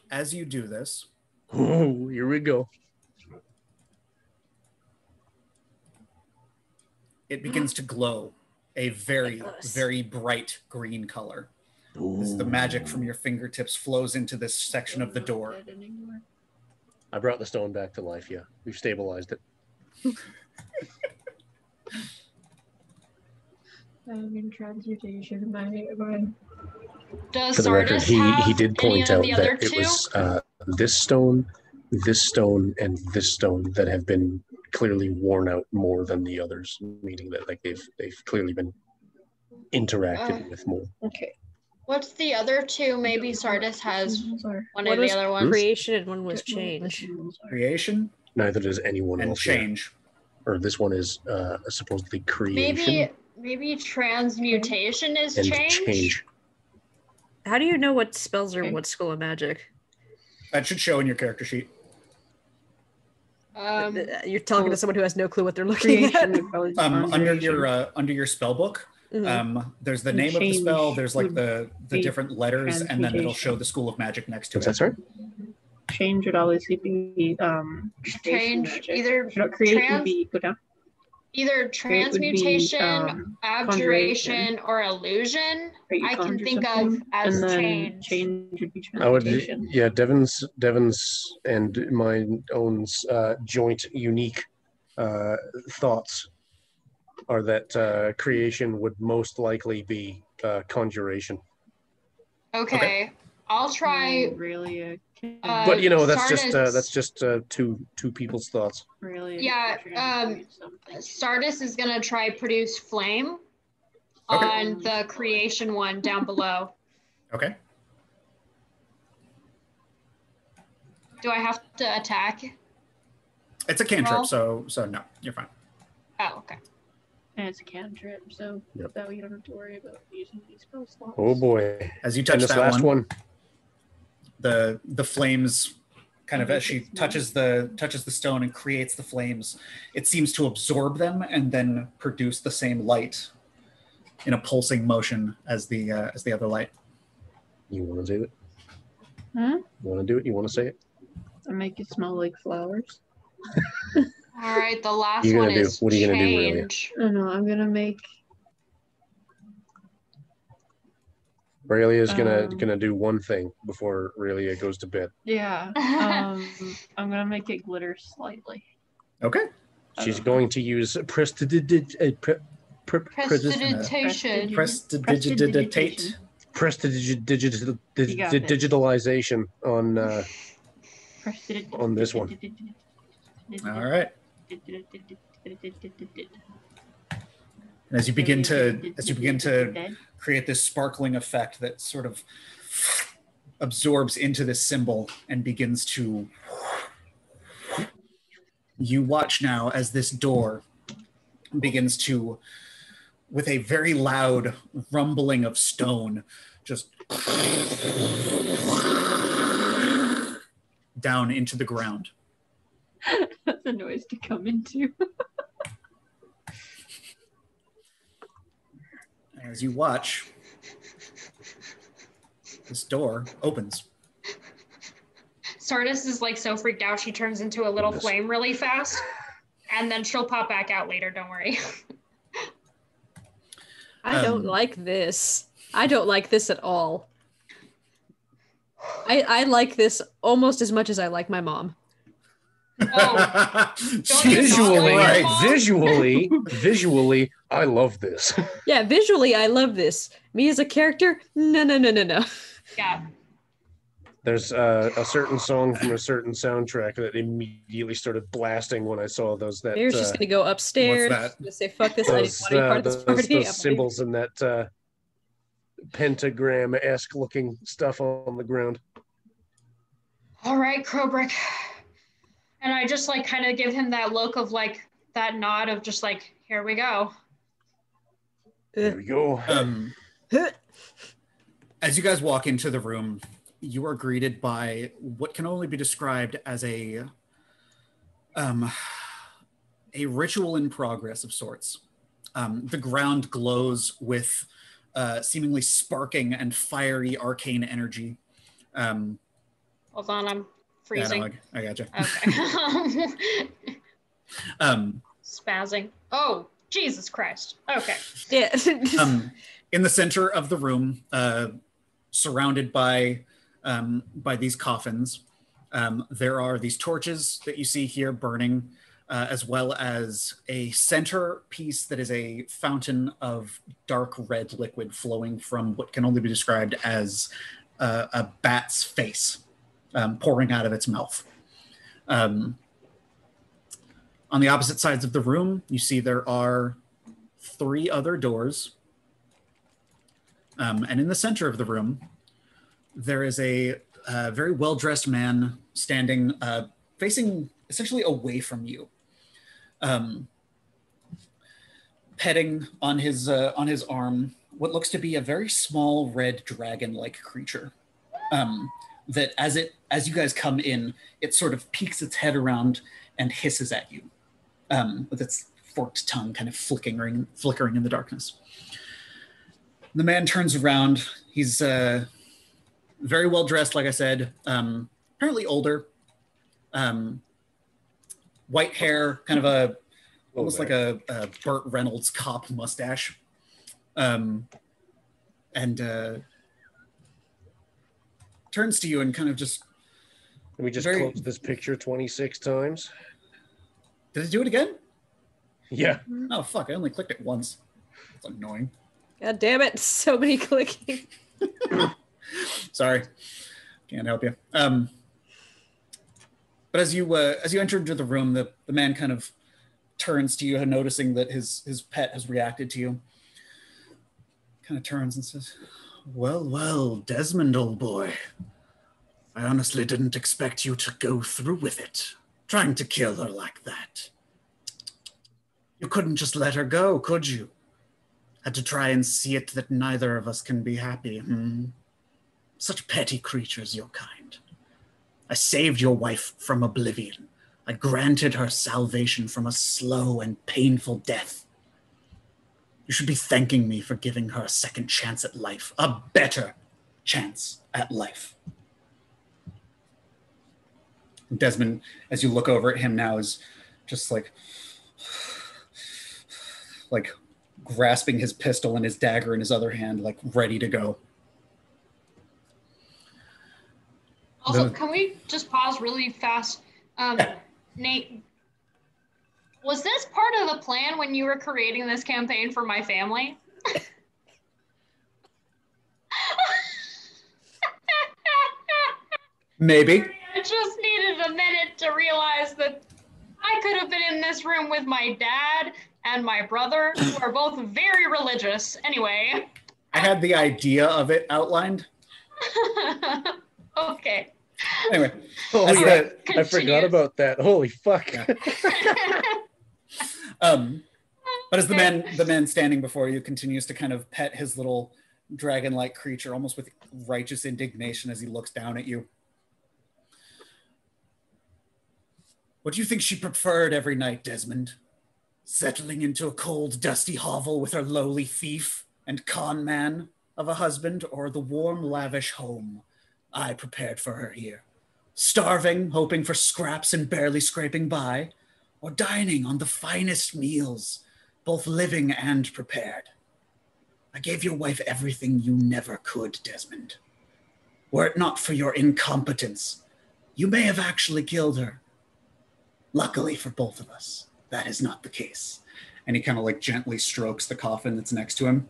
As you do this, Oh, here we go. it begins to glow a very, Nicholas. very bright green color. As the magic from your fingertips flows into this section of the door. Not dead anymore. I brought the stone back to life. Yeah, we've stabilized it. I'm in transmutation. My Does For the record, Sardis he have did any point of out the other that it two? was this stone, and this stone that have been clearly worn out more than the others, meaning that like they've clearly been interacted with more. okay. What's the other two? Maybe Sardis has one One of was the other ones. creation and one was change. Creation Neither does anyone and else. here. change. Or this one is supposedly creation Maybe transmutation is and change. How do you know what spells are Okay. what school of magic? That should show in your character sheet. You're talking to someone who has no clue what they're looking at. Creation would probably be Under your spell book, Mhm. there's the And name of the spell. change There's like would the be different letters, and then it'll transmutation. show the school of magic next to What's it. that, sorry? change would always be Change, magic. either Create would trans- be go down. Either Create would be, transmutation, abjuration, or illusion. Or you I can conjure think something, of as and then change. change would be I would, transmutation. yeah. Devon's and my own joint unique thoughts are that creation would most likely be conjuration. Okay. I'll try. Really, But you know, that's Sardis- just two people's thoughts. really. Yeah, transmute something. Sardis is gonna try produce flame Okay. on the creation one down below. Okay. Do I have to attack? It's a cantrip, Roll. so no, you're fine. Oh, okay. And it's a cantrip, so Yep. that way you don't have to worry about using these spell slots. Oh boy! As you And touch this that last one, the flames kind of, as she It's touches the stone and creates the flames, it seems to absorb them and then produce the same light in a pulsing motion as the other light. you want to do it? Huh? You want to do it? You want to say it? I make it smell like flowers. All right. The last You gonna one do- is what are you gonna do, Aurelia? change. I don't know. I'm gonna make. Aurelia's gonna do one thing before Aurelia goes to bed. Yeah. I'm gonna make it glitter slightly. Okay. She's going to use prestidigitation. Prestidigitalization on this one. All right. And as you begin to create this sparkling effect that sort of absorbs into this symbol and begins to, you watch now as this door begins to, with a very loud rumbling of stone, just down into the ground. That's a noise to come into. As you watch, this door opens. Sardis is like so freaked out she turns into a little flame really fast, and then she'll pop back out later. Don't worry. I don't like this. I don't like this at all. I like this almost as much as I like my mom. Oh, visually, I love this. Yeah, visually, I love this. Me as a character, no. Yeah. There's a certain song from a certain soundtrack that immediately started blasting when I saw those. That Bear's just gonna go upstairs. What's that? Gonna say, "Fuck this! I didn't want to be part of this party." Those symbols and that pentagram-esque looking stuff on the ground. All right, Crowbrick. And I just like kind of give him that look of like that nod of just like, here we go. There we go. As you guys walk into the room, you are greeted by what can only be described as a ritual in progress of sorts. The ground glows with seemingly sparking and fiery arcane energy. Hold on, I'm freezing. Yeah, no, I gotcha. Okay. Spazzing. Oh, Jesus Christ. Okay. Yeah. In the center of the room, surrounded by these coffins, there are these torches that you see here burning, as well as a center piece that is a fountain of dark red liquid flowing from what can only be described as a bat's face, pouring out of its mouth. On the opposite sides of the room, you see there are 3 other doors. And in the center of the room, there is a very well-dressed man standing, facing essentially away from you, petting on his arm what looks to be a very small red dragon-like creature. That as you guys come in, it sort of peeks its head around and hisses at you, with its forked tongue kind of flickering in the darkness. The man turns around. He's very well dressed, like I said, apparently older, white hair, kind of almost like a Burt Reynolds cop mustache, and turns to you and kind of just. Can we just close this picture 26 times? Did it do it again? Yeah. Oh fuck! I only clicked it once. It's annoying. God damn it! So many clicking. Sorry, can't help you. But as you enter into the room, the man kind of turns to you, noticing that his pet has reacted to you. Kind of turns and says, "Well, Desmond, old boy. I honestly didn't expect you to go through with it, trying to kill her like that. You couldn't just let her go, could you? Had to try and see it that neither of us can be happy. Such petty creatures, your kind. I saved your wife from oblivion. I granted her salvation from a slow and painful death. You should be thanking me for giving her a second chance at life, a better chance at life." Desmond, as you look over at him now, is just like grasping his pistol and his dagger in his other hand, like ready to go. Also, can we just pause really fast? Nate, was this part of the plan when you were creating this campaign for my family? Maybe. I just needed a minute to realize that I could have been in this room with my dad and my brother, who are both very religious. Anyway. I had the idea of it outlined. Okay. Anyway. Oh yeah, I forgot about that. Holy fuck. Yeah. But as the man standing before you continues to kind of pet his little dragon-like creature, almost with righteous indignation as he looks down at you. What do you think she preferred every night, Desmond? Settling into a cold, dusty hovel with her lowly thief and con man of a husband, or the warm, lavish home I prepared for her here? Starving, hoping for scraps and barely scraping by, or dining on the finest meals, both living and prepared? I gave your wife everything you never could, Desmond. Were it not for your incompetence, you may have actually killed her. Luckily for both of us, that is not the case. And he kind of like gently strokes the coffin that's next to him.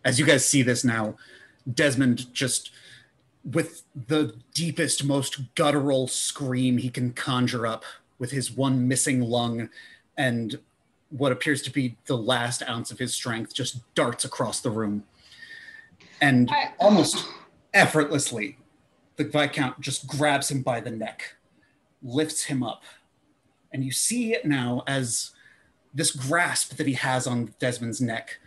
As you guys see this now, Desmond just, with the deepest, most guttural scream he can conjure up, with his one missing lung and what appears to be the last ounce of his strength, just darts across the room. And almost effortlessly, the Viscount just grabs him by the neck, lifts him up. And you see it now as this grasp that he has on Desmond's neck,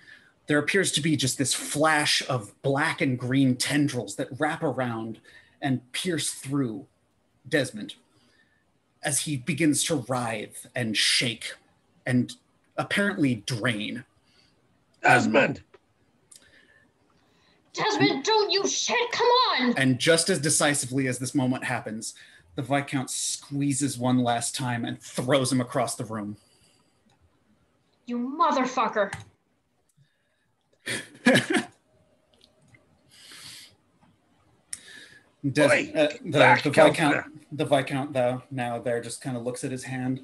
there appears to be just this flash of black and green tendrils that wrap around and pierce through Desmond as he begins to writhe and shake and apparently drain. Desmond! Desmond, don't you shit, come on! And just as decisively as this moment happens, the Viscount squeezes one last time and throws him across the room. You motherfucker. The Viscount, though, now there just kind of looks at his hand.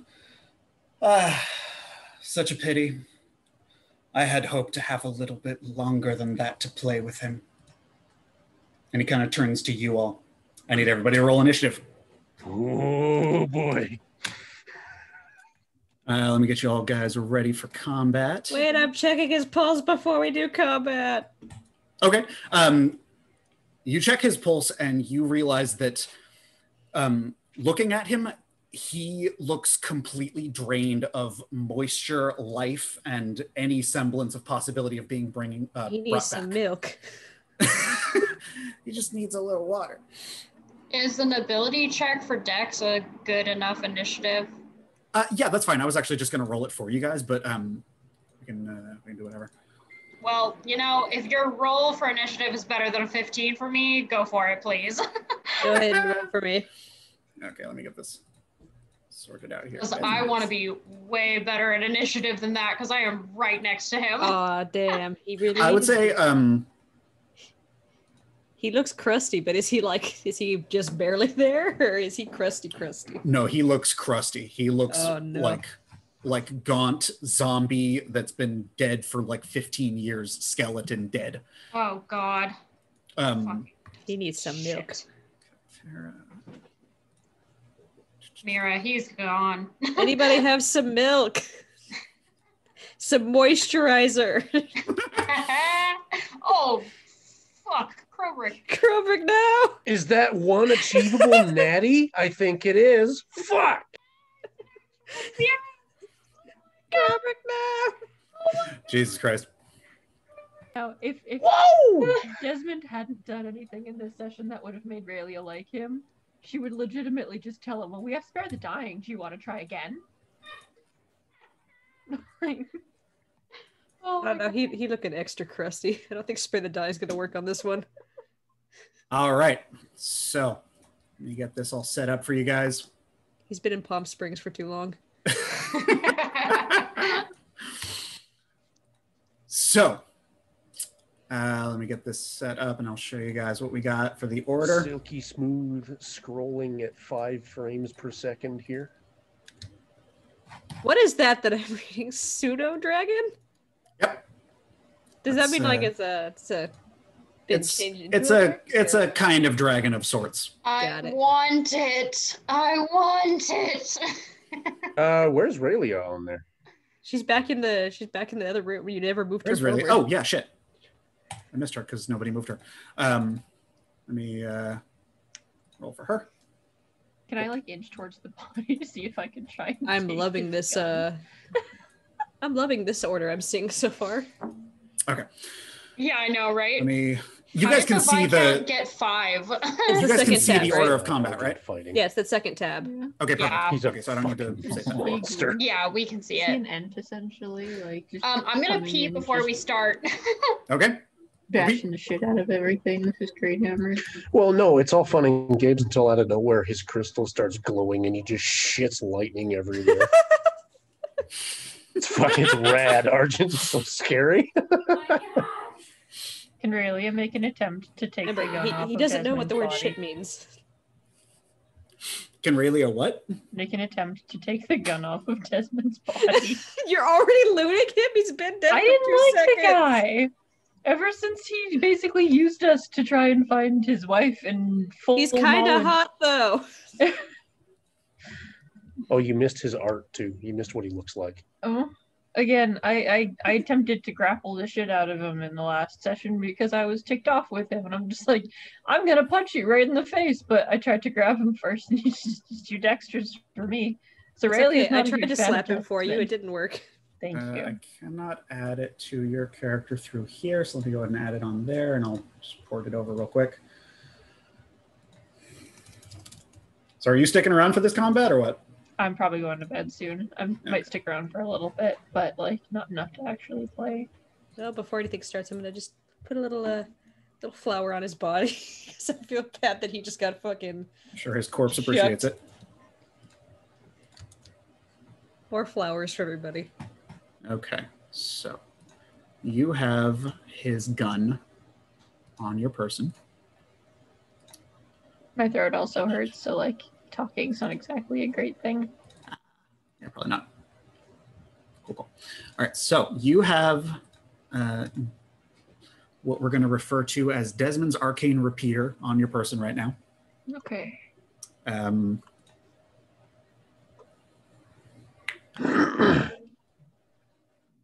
Such a pity. I had hoped to have a little bit longer than that to play with him. And he kind of turns to you all. I need everybody to roll initiative. Oh, boy. Let me get you all guys ready for combat. Wait, I'm checking his pulse before we do combat. Okay. You check his pulse and you realize that looking at him, he looks completely drained of moisture, life, and any semblance of possibility of being he needs some milk. He just needs a little water. Is an ability check for Dex a good enough initiative? Yeah, that's fine. I was actually just going to roll it for you guys, but we can do whatever. Well, you know, if your roll for initiative is better than a 15 for me, go for it, please. Go ahead and roll for me. Okay, let me get this sorted out here. Because I want to be way better at initiative than that, because I am right next to him. Aw, damn. He really I would say... he looks crusty, but is he just barely there, or is he crusty? No, he looks crusty. He looks like gaunt zombie that's been dead for like 15 years, skeleton dead. Oh, God. He needs some milk. Mira, he's gone. Anybody have some milk? Some moisturizer. Oh, fuck. Krobrick. No! Is that one achievable natty? I think it is. Fuck! Yeah. Krobrick, no! Jesus Christ. Now, if Whoa! Desmond hadn't done anything in this session that would have made Raylia like him, she would legitimately just tell him, well, we have Spare the Dying. Do you want to try again? I don't know. He looking extra crusty. I don't think Spare the Die is going to work on this one. All right. So, let me get this all set up for you guys. He's been in Palm Springs for too long. So, Let me get this set up and I'll show you guys what we got for the order. Silky smooth scrolling at 5 frames per second here. What is that I'm reading? Pseudo dragon? Yep. Does that mean like it's a been changed into it's a kind of dragon of sorts. I want it. Where's Raylia on there? She's back in the other room where you never moved her Where's forward. Oh yeah, shit. I missed her because nobody moved her. Let me roll for her. Can I like inch towards the body to see if I can try? And I'm take loving his this. gun? I'm loving this order I'm seeing so far. Okay. Yeah, I know, right? You guys can see the. Get 5. You guys can see tab, the right? order of combat, right? Fighting. Yeah, it's that second tab. Okay, perfect. Yeah. Okay, so I don't need to say that. Monster. Yeah, we can see Is he it. an ent essentially? Like just I'm gonna coming pee in, before just we start. Okay. bashing the shit out of everything with his great hammer. Well, no, it's all fun and games until out of nowhere his crystal starts glowing and he just shits lightning everywhere. It's fucking rad, Argent. It's so scary. Can Raylia make an attempt to take Remember, the gun off he of doesn't know what the word Desmond's shit body? means. Can Raylia what? Make an attempt to take the gun off of Desmond's body. You're already looting him? He's been dead I for didn't 2 like seconds. the guy. Ever since he basically used us to try and find his wife in full He's kind of knowledge. hot though. Oh, you missed his art too. You missed what he looks like. Oh, again, I attempted to grapple the shit out of him in the last session because I was ticked off with him, and I'm just like, I'm gonna punch you right in the face, but I tried to grab him first, and he's just too dexterous for me. So It's Rayleigh's okay. I not a tried huge to fan slap of him for you. Desmond. It didn't work. Thank you. I cannot add it to your character through here, so let me go ahead and add it on there, and I'll just port it over real quick. So are you sticking around for this combat or what? I'm probably going to bed soon. I might stick around for a little bit, but like not enough to actually play. No, before anything starts, I'm gonna just put a little flower on his body because I feel bad that he just got fucking I'm sure his corpse appreciates it. more flowers for everybody. Okay, so you have his gun on your person. My throat also hurts, so like talking's not exactly a great thing. Yeah, probably not. Cool. All right, so you have what we're going to refer to as Desmond's Arcane Repeater on your person right now. Okay.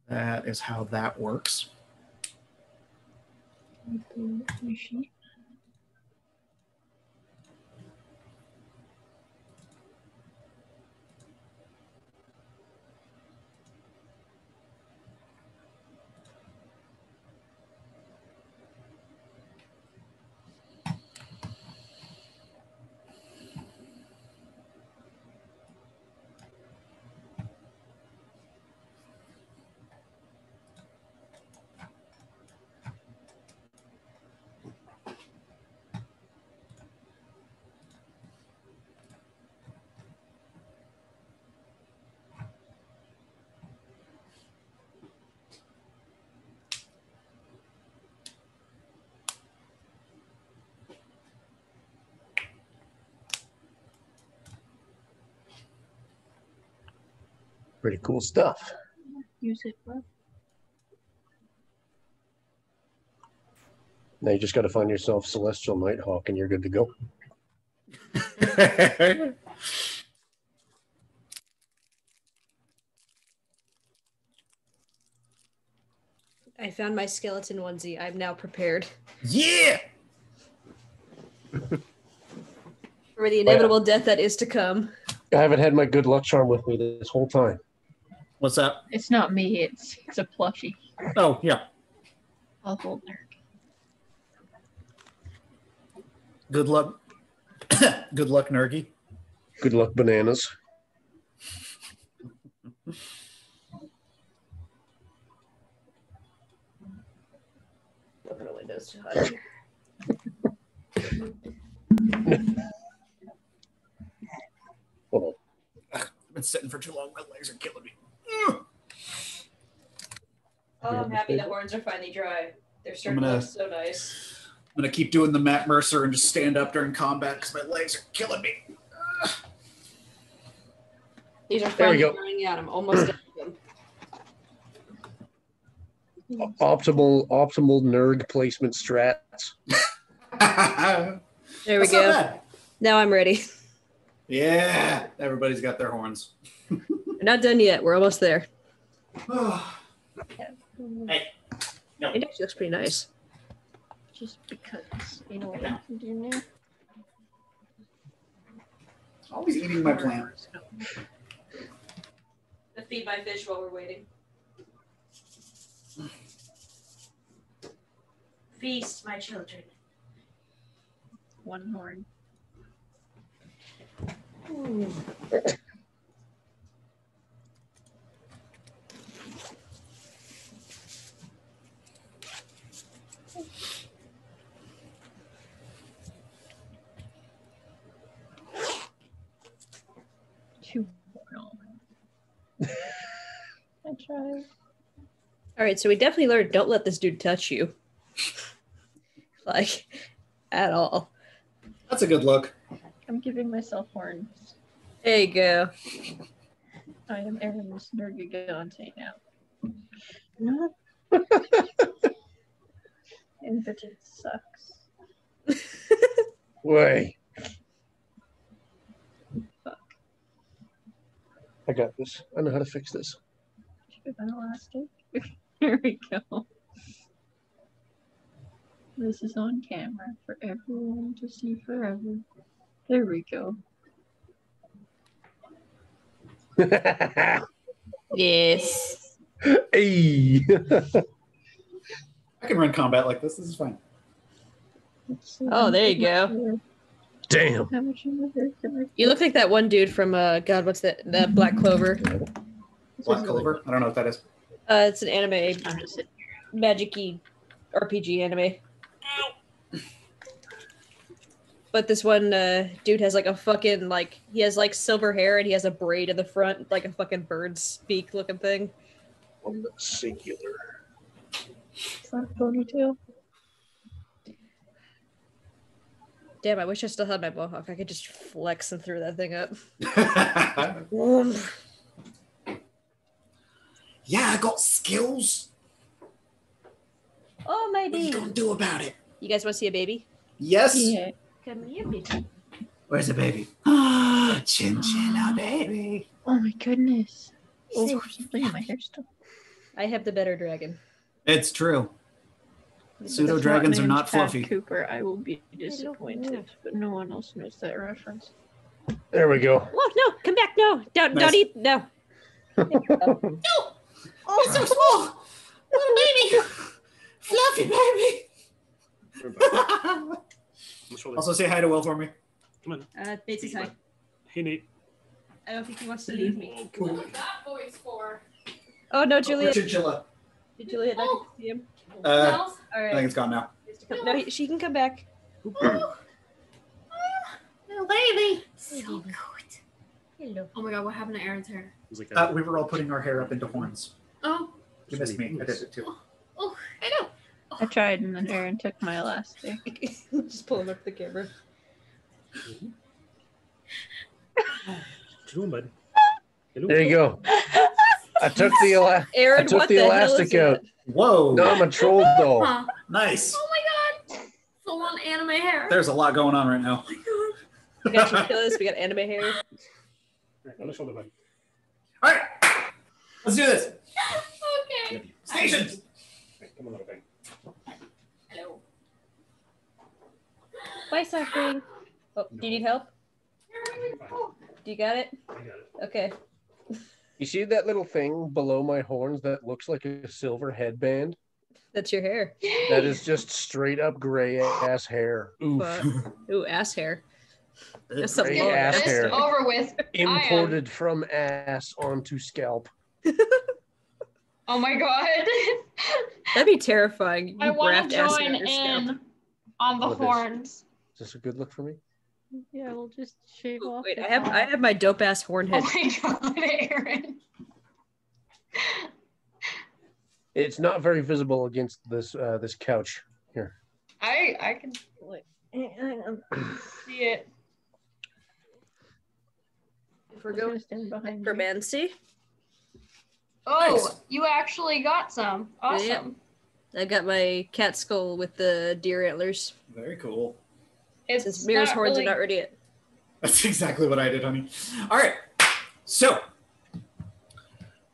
That is how that works. My sheet. Pretty cool stuff. Use it, bud. Now you just got to find yourself Celestial Nighthawk and you're good to go. I found my skeleton onesie. I'm now prepared Yeah! for the inevitable death that is to come. I haven't had my good luck charm with me this whole time. What's that? It's not me, it's a plushie. Oh, yeah. I'll hold her. Good luck. Good luck, Nergy. Good luck, bananas. Open the windows to hide. Hold I've been sitting for too long. My legs are killing me. Oh, I'm happy the horns are finally dry. They're starting to look so nice. I'm gonna keep doing the Matt Mercer and just stand up during combat because my legs are killing me. These are There we fun go. running out. I'm almost done with them. Optimal nerd placement strats. There we That's not go. bad. Now I'm ready. Yeah, everybody's got their horns. We're not done yet. We're almost there. Hey, no. It actually looks pretty nice. Just because you know what I can do now. Always eating my plant. Let's feed my fish while we're waiting. Feast, my children. One horn. Two horn. I tried. All right, so we definitely learned don't let this dude touch you. Like, at all. That's a good look. I'm giving myself horns. There you go. I am Aaron's Nergigante now. No. Impotent sucks. Way. Fuck. I got this. I know how to fix this. Give an elastic. Here we go. This is on camera for everyone to see forever. There we go. Yes. Hey. I can run combat like this. This is fine. Let's see Oh, how there you much go. more- Damn. How much more can I You look like that one dude from God, what's that Black Clover? Black Clover? I don't know what that is. It's an anime, I'm just sitting magic-y RPG anime. But this one dude has like a fucking he has like silver hair and he has a braid in the front, like a fucking bird's beak looking thing. On the singular. front ponytail. Damn, I wish I still had my mohawk. I could just flex and throw that thing up. Yeah, I got skills. Oh, my What are you baby. gonna do about it? You guys want to see a baby? Yes. Yeah. Come here, baby. Where's the baby? Ah, chinchilla baby. Oh my goodness. Oh, look at my hair still. I have the better dragon. It's true. If Pseudo it's dragons are named not Tad fluffy. Cooper, I will be disappointed, but no one else knows that reference. There we go. Oh, no, come back. No, don't Nice. eat. No. Oh, it's so small. Little baby. Fluffy baby. Also say hi to Will for me. Come on. Bates hi. Hey, Nate. I don't think he wants to leave me. That boy's for. Oh, no, Juliet. Chinchilla. Did Juliet not get to see him? All All I think right. it's gone now. No, she can come back. Little baby. So Hello. good. Hello. Oh my god, what happened to Aaron's hair? It was like We were all putting our hair up into horns. Oh, You missed me. I did it too. oh, I know. I tried, and then Aaron took my elastic. Just pulling up the camera. what you doing, bud? Hello. There you go. I took the Aaron, I took what the hell elastic is that? out. Whoa. No, I'm a troll doll. Huh. Nice. Oh my god. Full on anime hair. There's a lot going on right now. We got chinchillas, we got anime hair. Right, on the shoulder, bud. All right. Let's do this. Okay. Stations. Right, come on, little thing. Hello. Bye, suffering. Oh, do you need help? Oh, Do you got it? I got it. Okay. You see that little thing below my horns that looks like a silver headband? That's your hair. That is just straight up gray ass hair. Oof. But, ooh, ass hair. That's some Gray long ass ass this hair. over with. Imported from ass onto scalp. Oh my god. That'd be terrifying. I You want graft to ass join hair on your scalp. in on the Oh, it is. horns. Is this a good look for me? Yeah, we'll just shave off. Wait, the I top. have my dope ass horn Oh head. my god, Aaron. It's not very visible against this this couch here. I can see it. If we're going stand behind you. necromancy, Oh, Nice. you actually got some. Awesome. I got my cat skull with the deer antlers. Very cool. It's Since Mirror's not horns really- are not ready yet. That's exactly what I did, honey. All right. So,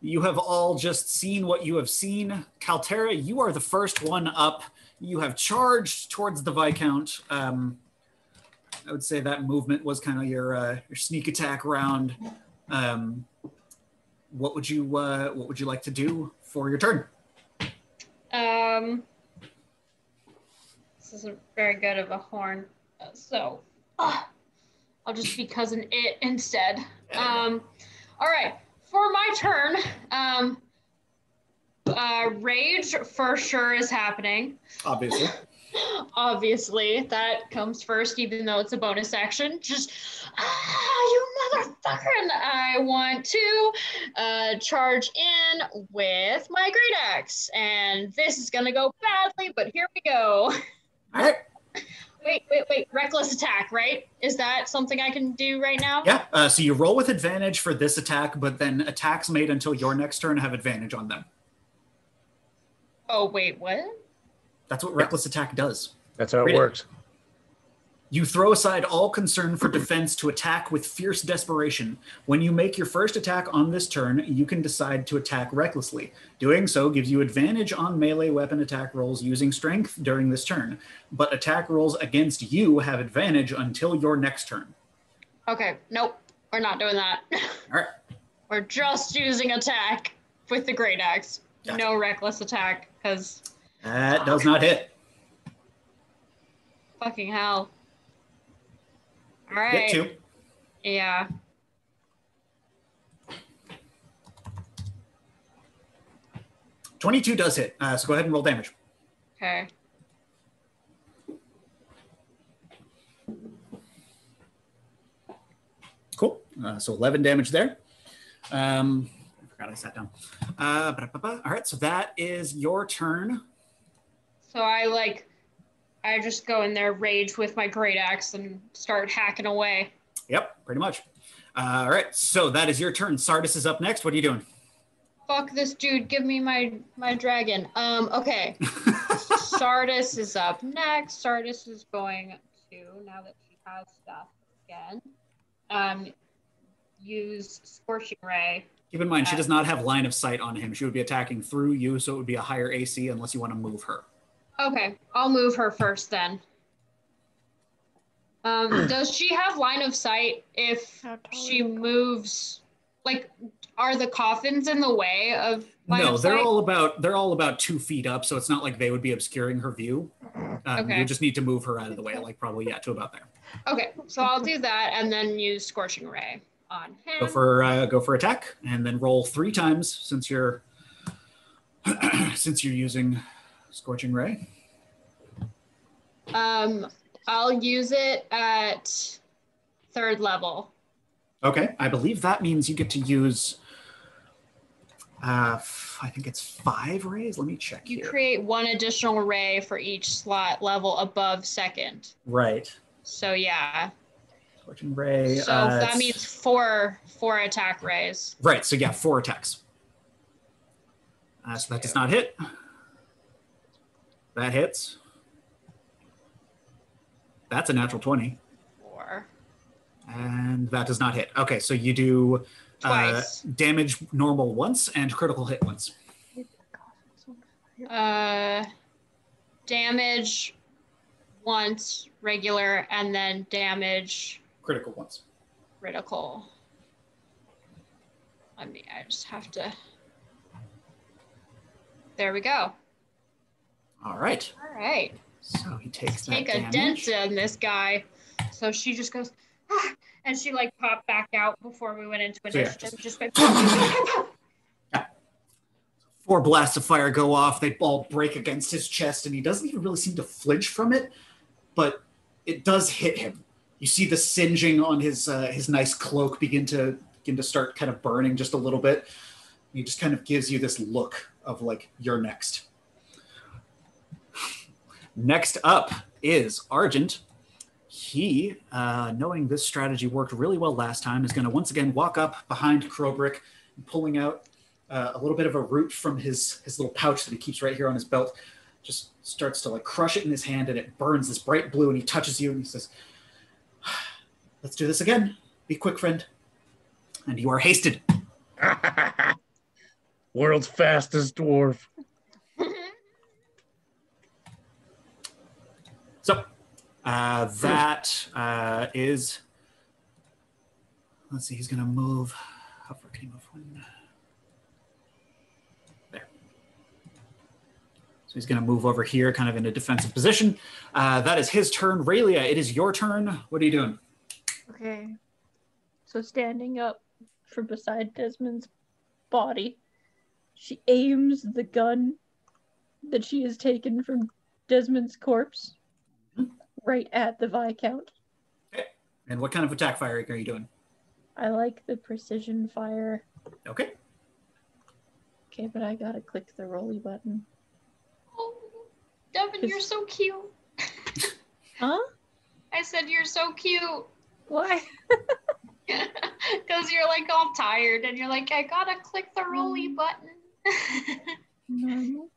you have all just seen what you have seen. Kaltera, you are the first one up. You have charged towards the Viscount. I would say that movement was kind of your sneak attack round. What would you like to do for your turn? This isn't very good of a horn, so I'll just be cousin it instead. All right, for my turn, rage for sure is happening. Obviously. Obviously, that comes first, even though it's a bonus action. Just, you motherfucker! And I want to charge in with my great axe. And this is gonna go badly, but here we go. All right. Wait. Reckless attack, right? Is that something I can do right now? Yeah. So you roll with advantage for this attack, but then attacks made until your next turn have advantage on them. Oh, wait, what? That's what reckless attack does. That's how Read it it. works. You throw aside all concern for defense to attack with fierce desperation. When you make your first attack on this turn, you can decide to attack recklessly. Doing so gives you advantage on melee weapon attack rolls using strength during this turn, but attack rolls against you have advantage until your next turn. Okay, nope, we're not doing that. All right. We're just using attack with the great axe. Gotcha. No reckless attack, because That does not hit. fucking hell. All right. Get 2. Yeah. $22 does hit, so go ahead and roll damage. Okay. Cool. So 11 damage there. I forgot I sat down. All right, so that is your turn. So I just go in there, rage with my great axe, and start hacking away. Yep, pretty much. All right, so that is your turn. Sardis is up next. What are you doing? Fuck this dude. Give me my dragon. Okay. Sardis is up next. Sardis is going to, now that she has stuff again, use Scorching Ray. Keep in mind, she does not have line of sight on him. She would be attacking through you, so it would be a higher AC unless you want to move her. Okay, I'll move her first then. Does she have line of sight if she moves? Like, are the coffins in the way of line No, of they're sight? all about 2 feet up, so it's not like they would be obscuring her view. Okay. You just need to move her out of the way, like probably to about there. Okay, so I'll do that and then use Scorching Ray on him. Go for attack, and then roll 3 times since you're using Scorching Ray. I'll use it at 3rd level. Okay, I believe that means you get to use. I think it's 5 rays. Let me check You here. create 1 additional ray for each slot level above 2nd. Right. So yeah. Scorching Ray. So that means 4 attack rays. Right. So yeah, 4 attacks. So that does not hit. That hits. That's a natural 20. 4. And that does not hit. Okay, so you do Twice. damage normal once and critical hit once. Damage once regular, and then damage Critical once. critical. I just have to. There we go. All right. All right. So he takes that Take a damage. dent in this guy. So she just goes, ah, and she like popped back out before we went into So, yeah, initiative. Just went, 4 blasts of fire go off. They all break against his chest, and he doesn't even really seem to flinch from it, but it does hit him. You see the singeing on his nice cloak begin to start kind of burning just a little bit. He just kind of gives you this look of like, you're next. Next up is Argent. He, knowing this strategy worked really well last time, is going to once again walk up behind Krobrick, pulling out a little bit of a root from his little pouch that he keeps right here on his belt. Just starts to like crush it in his hand, and it burns this bright blue, and he touches you, and he says, let's do this again. Be quick, friend. And you are hasted. World's fastest dwarf. So that is, let's see, he's going to move. How far can he move? There. So he's going to move over here, kind of in a defensive position. That is his turn. Raylia, it is your turn. What are you doing? Okay. So standing up from beside Desmond's body, she aims the gun that she has taken from Desmond's corpse right at the Viscount. Okay. And what kind of attack firing are you doing? I like the precision fire. Okay. Okay, but I gotta click the rolly button. Oh, Devin, you're so cute. Huh? I said you're so cute. Why? Because you're like all tired and you're like, I gotta click the rolly button. Normal.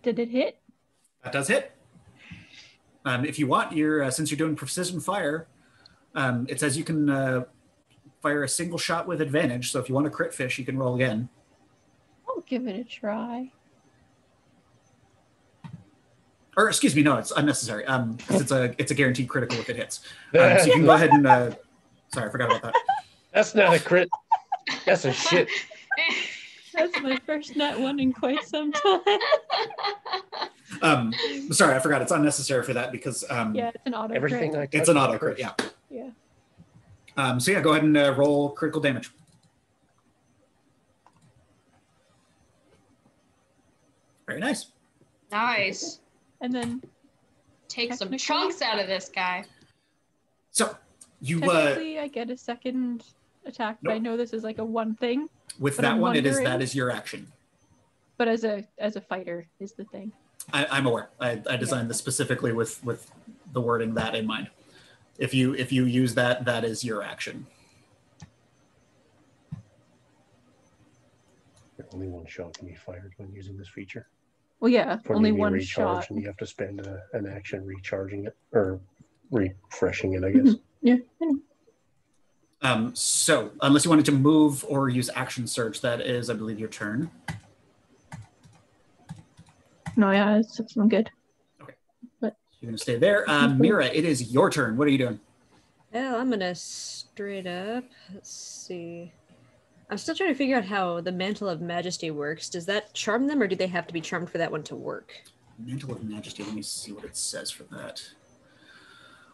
Did it hit? That does hit. If you want, since you're doing precision fire, it says you can fire a single shot with advantage. So if you want to crit fish, you can roll again. I'll give it a try. Or excuse me, no, it's unnecessary. Because it's a guaranteed critical if it hits. So you can go ahead and. Sorry, I forgot about that. That's not a crit. That's a shit. That's my first nat one in quite some time. Sorry, I forgot. It's unnecessary for that because yeah, it's an auto everything crit. I touch it's an auto crit. Yeah. Yeah. So yeah, go ahead and roll critical damage. Very nice. Nice. And then Take some technically- chunks out of this guy. So you technically I get a second attack, but I Nope. know this is like a one thing. with but that I'm one, that wondering- is your action. But as a fighter is the thing. I'm aware. I designed this specifically with the wording that in mind. If you use that, that is your action. Only one shot can be fired when using this feature. Well, yeah, For only maybe one recharge, shot. and you have to spend an action recharging it or refreshing it, I guess. Yeah. I know. So unless you wanted to move or use action surge, that is, I believe, your turn. No, yeah, I'm good. You're going to stay there. Mira, it is your turn. What are you doing? Well, I'm gonna straight up. Let's see. I'm still trying to figure out how the Mantle of Majesty works. Does that charm them, or do they have to be charmed for that one to work? Mantle of Majesty. Let me see what it says for that.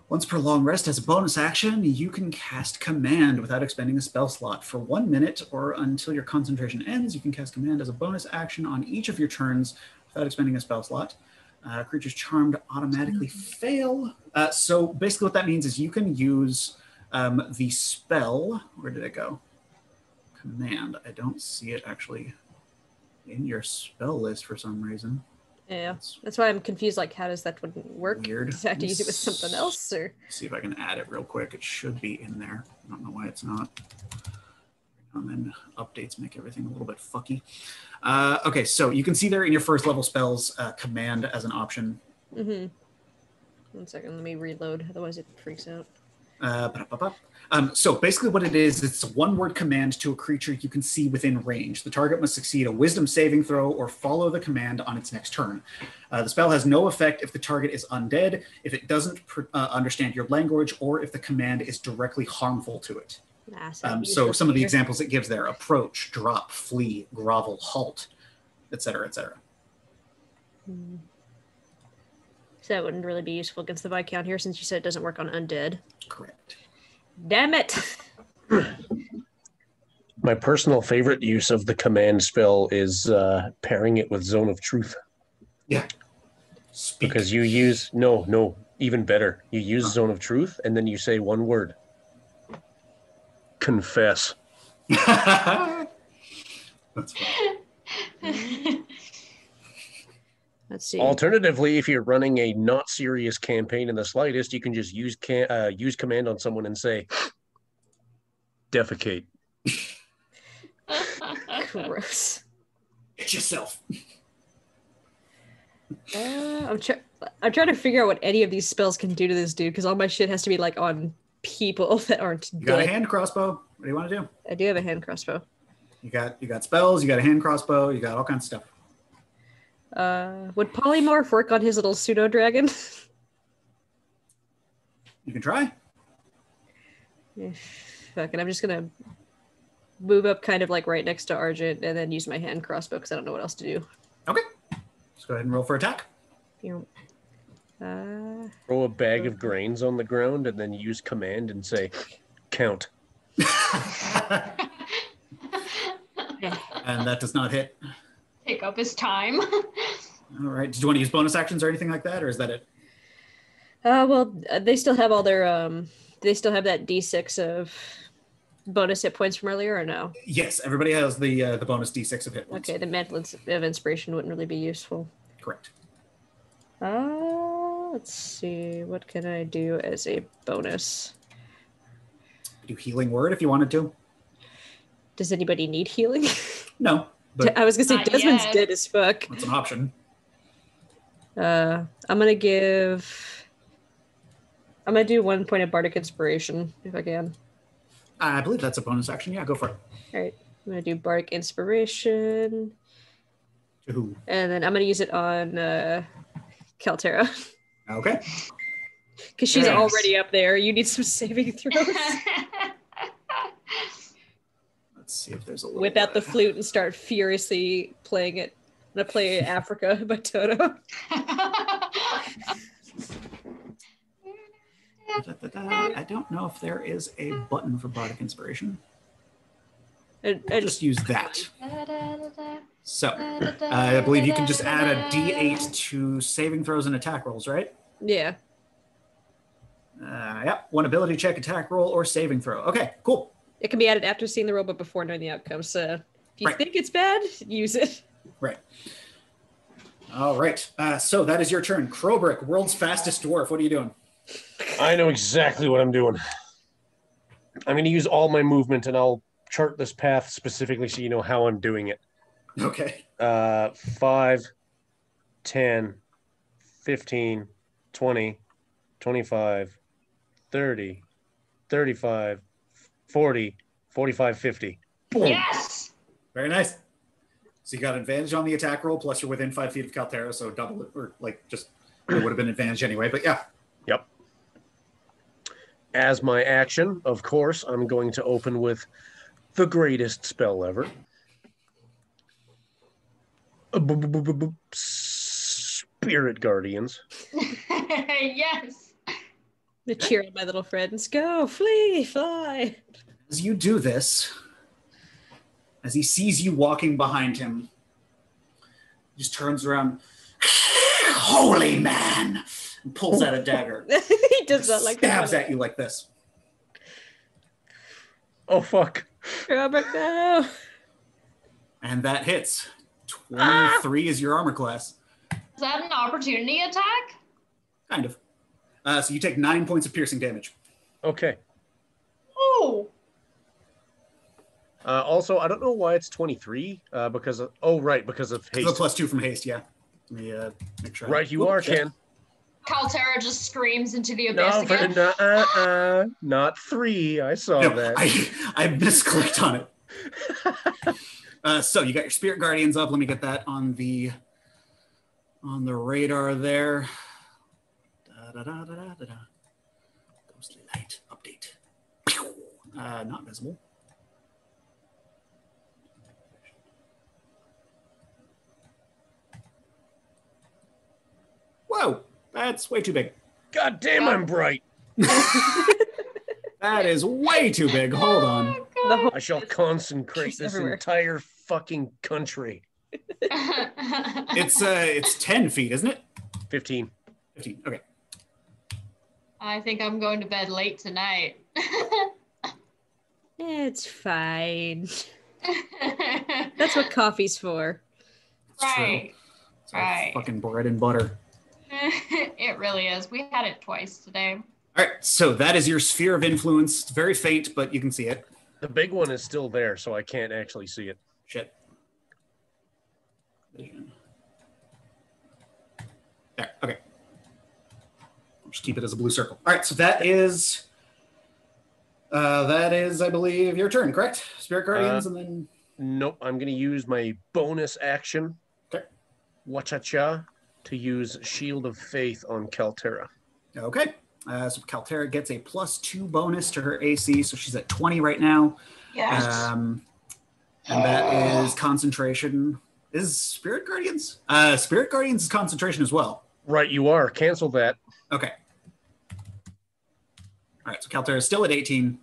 Once per long rest, as a bonus action, you can cast Command without expending a spell slot. For 1 minute or until your concentration ends, you can cast Command as a bonus action on each of your turns without expending a spell slot. Creatures charmed automatically fail. So basically what that means is you can use the spell. Where did it go? Command. I don't see it actually in your spell list for some reason. Yeah, that's why I'm confused. Like, how does that one work? Weird. Do you have to use it with something else, or? See if I can add it real quick. It should be in there. I don't know why it's not. And then updates make everything a little bit fucky. Okay, so you can see there in your first level spells, Command as an option. Mm-hmm. 1 second, let me reload. Otherwise, it freaks out. So basically what it is, it's a one-word command to a creature you can see within range. The target must succeed a wisdom saving throw or follow the command on its next turn. The spell has no effect if the target is undead, if it doesn't understand your language, or if the command is directly harmful to it. So some of the examples it gives there: approach, drop, flee, grovel, halt, etc., etc. So that wouldn't really be useful against the Viscount here, since you said it doesn't work on undead. Correct. Damn it! My personal favorite use of the command spell is pairing it with Zone of Truth. Yeah. Speak. Because you use, no, even better. You use Zone of Truth, and then you say one word. Confess. That's fine. Let's see. Alternatively, if you're running a not serious campaign in the slightest, you can just use command on someone and say, defecate. Gross. It's yourself. I'm trying to figure out what any of these spells can do to this dude, because all my shit has to be like on people that aren't You got dead. a hand crossbow. What do you want to do? I do have a hand crossbow. You got spells. You got a hand crossbow. You got all kinds of stuff. Would polymorph work on his little pseudo dragon? You can try. Fuck it, I'm just gonna move up kind of like right next to Argent and then use my hand crossbow because I don't know what else to do. Okay. Let's go ahead and roll for attack. Throw Throw a bag of grains on the ground and then use command and say, count. And that does not hit. Take up his time. All right. Did you want to use bonus actions or anything like that, or is that it? They still have all their they still have that D6 of bonus hit points from earlier, or no? Yes, everybody has the bonus D6 of hit points. Okay, the mantle of inspiration wouldn't really be useful. Correct. Let's see, what can I do as a bonus? Do healing word if you wanted to. Does anybody need healing? No, but I was gonna say Not Desmond's yet. dead as fuck. that's an option. I'm gonna do 1 point of bardic inspiration if I can. I believe that's a bonus action. Yeah, go for it. All right, I'm gonna do bardic inspiration, To who? and then I'm gonna use it on Kaltera Okay. because she's Yes. already up there. You need some saving throws. Let's see if there's a little Whip out the flute and start furiously playing it. I'm gonna play Africa by Toto. I don't know if there is a button for bardic inspiration. And I'll just use that. So I believe you can just add a D8 to saving throws and attack rolls, right? yeah, Yep. One ability check, attack roll, or saving throw. Okay, cool. it can be added after seeing the roll, but before knowing the outcome. So if you Right. think it's bad, use it. Right. All right. So that is your turn. Crowbrick, world's fastest dwarf. What are you doing? I know exactly what I'm doing. I'm going to use all my movement and I'll chart this path specifically so you know how I'm doing it. Okay. 5, 10, 15, 20, 25, 30, 35, 40, 45, 50. Boom. Yes! Very nice. So you got advantage on the attack roll, plus you're within 5 feet of Kaltera, so double it, or like just it would have been advantage anyway. But yeah. Yep. As my action, of course, I'm going to open with the greatest spell ever. Spirit Guardians. Yes! The cheer on my little friends. Go, flee, fly. As you do this, as he sees you walking behind him, he just turns around. Holy man! And pulls out a dagger. He does not like stabs that. at you like this. Oh, fuck. Robert, no. And that hits. 23 is your armor class. Is that an opportunity attack? Kind of. So you take 9 points of piercing damage. Okay. Oh! Also, I don't know why it's 23, because of, because of The haste. +2 from haste, yeah. Let me make sure. Right, you are, shit. Ken. Kaltera just screams into the abyss No, again. not 3. I saw No, that. I misclicked on it. So you got your spirit guardians up. Let me get that on the radar there. Ghostly light update. Pew! Not visible. Whoa, that's way too big. God damn, I'm bright. That is way too big. Hold on. The whole I shall consecrate She's this everywhere. entire fucking country. It's 10 feet, isn't it? 15. 15. Okay. I think I'm going to bed late tonight. It's fine. That's what coffee's for. It's true. Right. It's our Right. fucking bread and butter. It really is. We had it twice today. All right, so that is your sphere of influence. It's very faint, but you can see it. The big one is still there, so I can't actually see it. Shit. Vision. There, okay. I'll just keep it as a blue circle. All right, so that is, I believe, your turn, correct? Spirit Guardians, and then... Nope, I'm going to use my bonus action, Okay. Wacha-cha, to use Shield of Faith on Kaltera. Okay. So Kaltera gets a +2 bonus to her AC, so she's at 20 right now. Yes. And that is concentration. Is Spirit Guardians? Spirit Guardians is concentration as well. Right, you are. Cancel that. Okay. All right, so Kaltera is still at 18.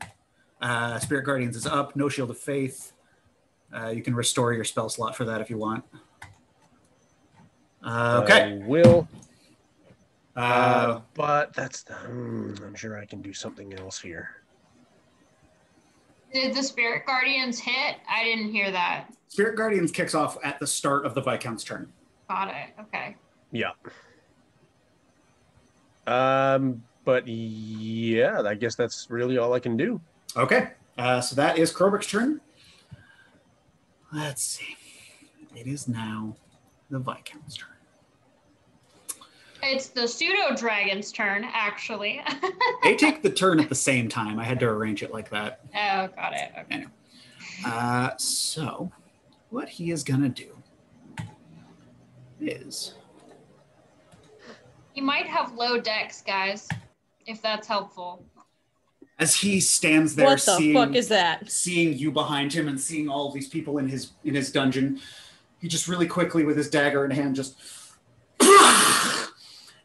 Spirit Guardians is up. No Shield of Faith. You can restore your spell slot for that if you want. Okay. I will. Uh, But that's I'm sure I can do something else here. Did the Spirit Guardians hit? I didn't hear that. Spirit Guardians kicks off at the start of the Viscount's turn. Got it. Okay. Yeah. But yeah, I guess that's really all I can do. Okay. So that is Krobik's turn. Let's see. It is now the Viscount's turn. It's the pseudo dragon's turn, actually. They take the turn at the same time. I had to arrange it like that. Oh, got it. Okay. Anyway. So what he is going to do is... He might have low decks, guys, if that's helpful. As he stands there What the fuck is that? seeing you behind him and seeing all these people in his dungeon, he just really quickly with his dagger in hand just...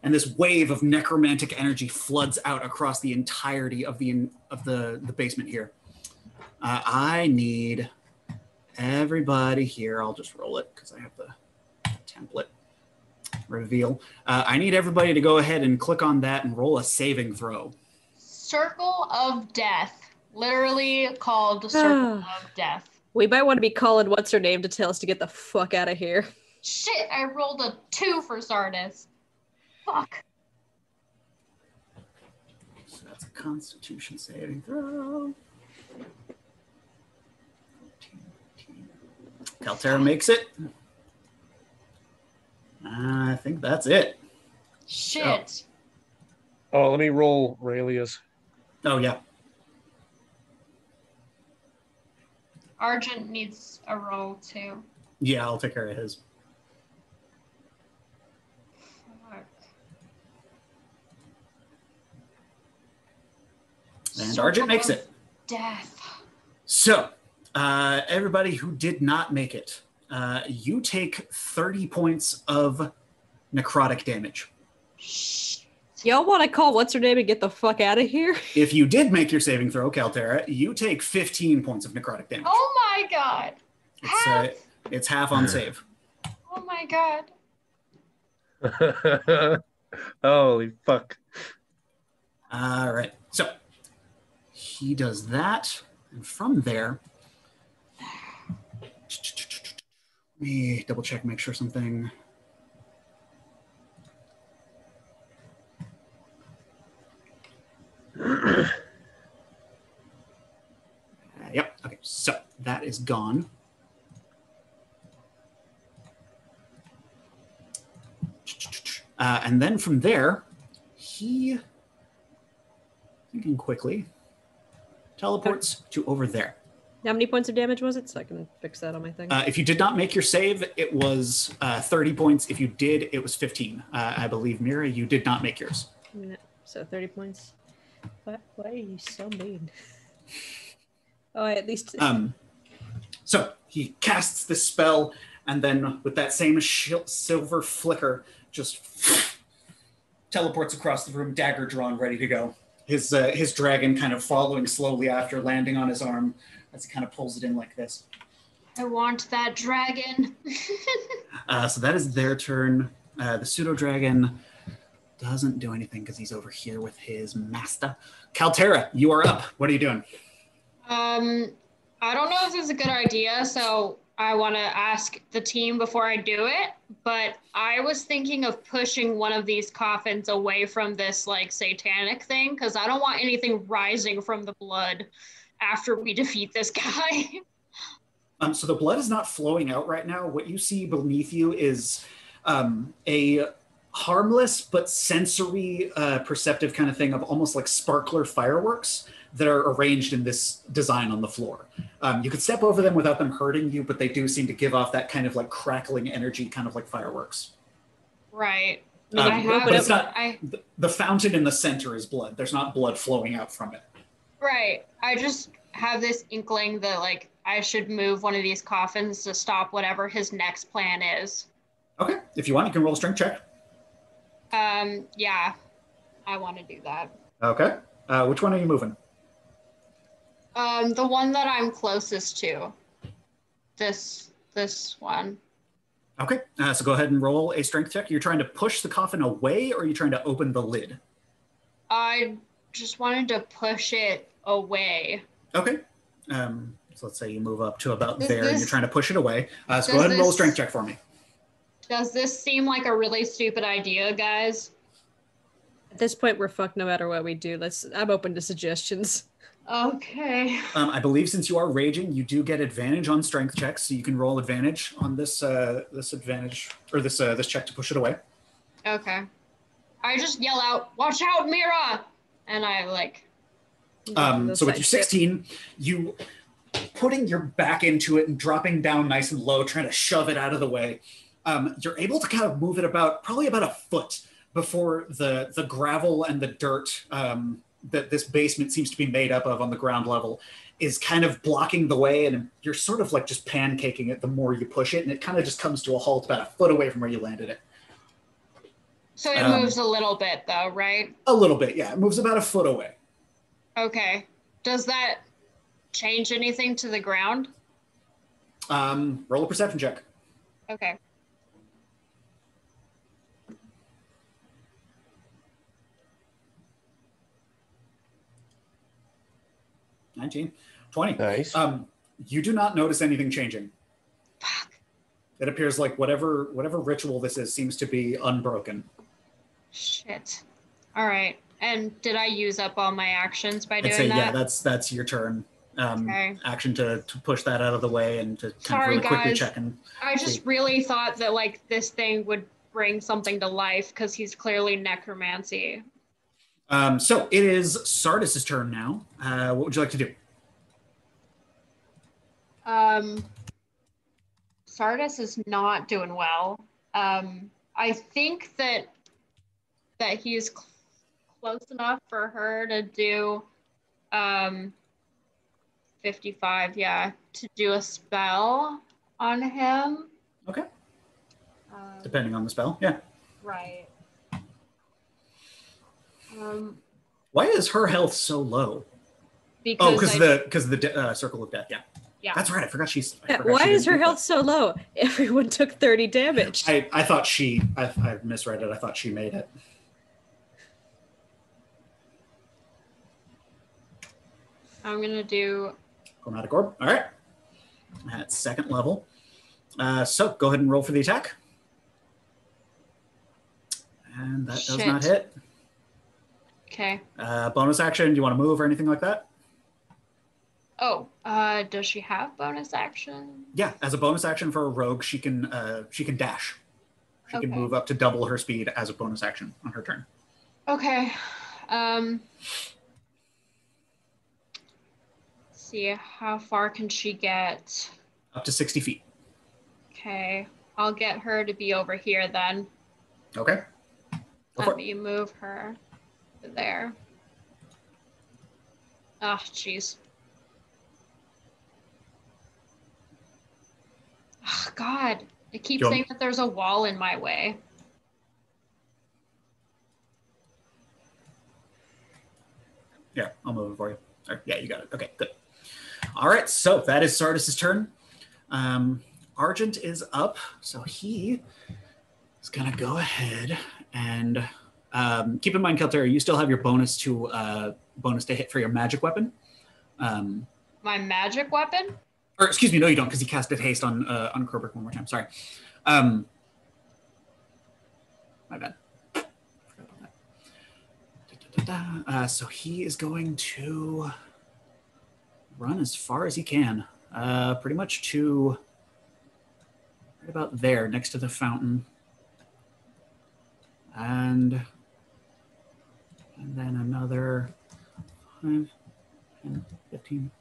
and this wave of necromantic energy floods out across the entirety of the basement here. I need everybody here. I'll just roll it because I have the template reveal. I need everybody to go ahead and click on that and roll a saving throw. Circle of Death. Literally called Circle of Death. We might want to be calling what's her name to tell us to get the fuck out of here. Shit, I rolled a 2 for Sardis. Fuck. So that's a Constitution saving throw. 14, 15. Kaltera makes it. I think that's it. Shit. Oh, let me roll Raelia's. Oh, yeah. Argent needs a roll too. Yeah, I'll take care of his. Fuck. And Argent makes it. Death. So, everybody who did not make it, you take 30 points of necrotic damage. Y'all want to call what's her name and get the fuck out of here? If you did make your saving throw, Kaltera, you take 15 points of necrotic damage. Oh my god. Half. It's half on save. Oh my god. Holy fuck. All right. So he does that. And from there, let me double check, make sure something. Yep. Okay. So that is gone. And then from there, he, thinking quickly, teleports to over there. How many points of damage was it? So I can fix that on my thing. If you did not make your save, it was 30 points. If you did, it was 15. I believe, Mira, you did not make yours. No, so 30 points. Why are you so mean? Oh, at least. So he casts this spell, and then with that same silver flicker, just teleports across the room, dagger drawn, ready to go. His dragon kind of following slowly after, landing on his arm as he kind of pulls it in like this. I want that dragon. So that is their turn. The pseudo dragon doesn't do anything because he's over here with his master. Kaltera, you are up. What are you doing? I don't know if this is a good idea, so I want to ask the team before I do it, but I was thinking of pushing one of these coffins away from this like satanic thing because I don't want anything rising from the blood after we defeat this guy. So the blood is not flowing out right now. What you see beneath you is a harmless but sensory perceptive kind of thing of almost like sparkler fireworks that are arranged in this design on the floor. You could step over them without them hurting you, but they do seem to give off that kind of like crackling energy, kind of like fireworks. Right. But it's not, the fountain in the center is blood. There's not blood flowing out from it. Right. I just have this inkling that like I should move one of these coffins to stop whatever his next plan is. Okay. If you want, you can roll a strength check. Yeah, I want to do that. Okay. Which one are you moving? The one that I'm closest to. This one. Okay. So go ahead and roll a strength check. You're trying to push the coffin away, or are you trying to open the lid? I just wanted to push it away. Okay. So let's say you move up to about there and you're trying to push it away. So go ahead and roll a strength check for me. Does this seem like a really stupid idea, guys? At this point, we're fucked no matter what we do. I'm open to suggestions. Okay. I believe since you are raging, you do get advantage on strength checks, so you can roll advantage on this advantage or this check to push it away. Okay. I just yell out, "Watch out, Mira!" And I like. So with your 16, you putting your back into it and dropping down nice and low, trying to shove it out of the way. You're able to kind of move it probably about a foot before the gravel and the dirt that this basement seems to be made up of on the ground level is kind of blocking the way, and you're sort of like just pancaking it the more you push it, and it kind of just comes to a halt about a foot away from where you landed it. So it moves a little bit though, right? A little bit, yeah. It moves about a foot away. Okay. Does that change anything to the ground? Roll a perception check. Okay. 19, 20. Nice. You do not notice anything changing. Fuck. It appears like whatever ritual this is seems to be unbroken. Shit. All right. And did I use up all my actions by doing I'd say, that? yeah, that's your turn. Okay. Action to push that out of the way and to kind Sorry, of really quickly guys. check and I just really thought that like this thing would bring something to life because he's clearly necromancy. So it is Sardis's turn now. What would you like to do? Sardis is not doing well. I think that he's close enough for her to do 55, yeah, to do a spell on him. Okay. Depending on the spell, yeah. Right. Why is her health so low? Because because the circle of death. Yeah. Yeah. That's right. I forgot she's. Why is her health so low? Everyone took 30 damage. I thought I misread it. I thought she made it. I'm gonna do Chromatic Orb. All right. At second level. So go ahead and roll for the attack. And that does not hit. Okay. Bonus action. Do you want to move or anything like that? Oh, does she have bonus action? Yeah, as a bonus action for a rogue, she can dash. She can move up to double her speed as a bonus action on her turn. Okay. See, how far can she get? Up to 60 feet. Okay, I'll get her to be over here then. Okay. Let me move her to there. Oh, jeez. Oh, God. It keeps saying that there's a wall in my way. Yeah, I'll move it for you. Yeah, you got it. Okay, good. All right, so that is Sardis's turn. Argent is up, so he is going to go ahead and keep in mind, Kelter, you still have your bonus to hit for your magic weapon. My magic weapon? Or excuse me, no, you don't, because he casted haste on Krobrick one more time. Sorry. My bad. Forgot about that. So he is going to run as far as he can, pretty much to right about there, next to the fountain, and then another 5, 10, 15,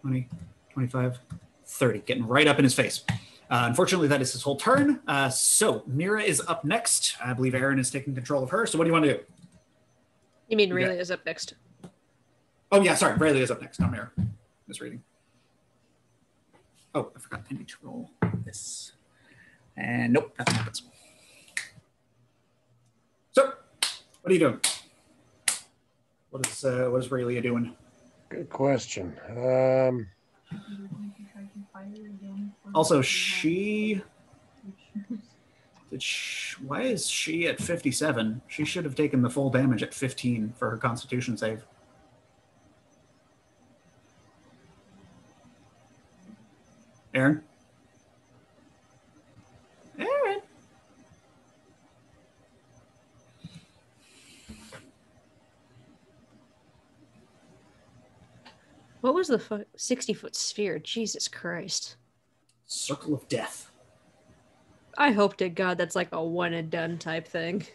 20, 25, 30, getting right up in his face. Unfortunately, that is his whole turn. So Mira is up next. I believe Aaron is taking control of her. So what do you want to do? You mean Rayleigh is up next? Oh, yeah, sorry. Rayleigh is up next, not Mira. Misreading. Oh, I forgot. I need to roll this. And nope, nothing happens. So, what are you doing? What is Rayleigh doing? Good question. Also, why is she at 57? She should have taken the full damage at 15 for her Constitution save. Aaron? Aaron? What was the 60-foot sphere? Jesus Christ. Circle of Death. I hope to God that's like a one and done type thing.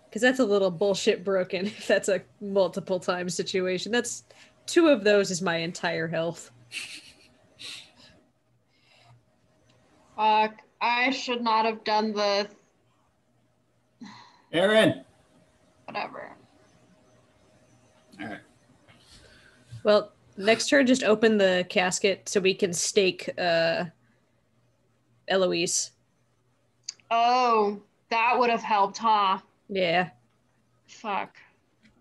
Because that's a little bullshit broken if that's a multiple time situation. That's 2 of those is my entire health. Fuck. I should not have done the... Aaron! Whatever. All right. Well, next turn, just open the casket so we can stake Eloise. Oh, that would have helped, huh? Yeah. Fuck.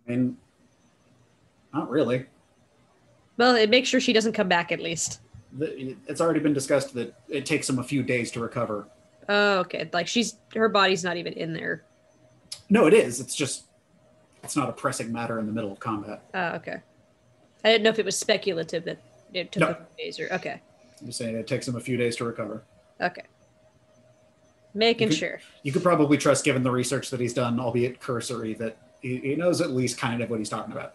I mean, not really. Well, it makes sure she doesn't come back at least. It's already been discussed that it takes them a few days to recover. Oh, okay. Like her body's not even in there. No, it is. It's not a pressing matter in the middle of combat. Oh, okay. I didn't know if it was speculative that it took a few days or okay. I'm just saying it takes them a few days to recover. Okay. Making sure. You could probably trust, given the research that he's done, albeit cursory, that he knows at least kind of what he's talking about.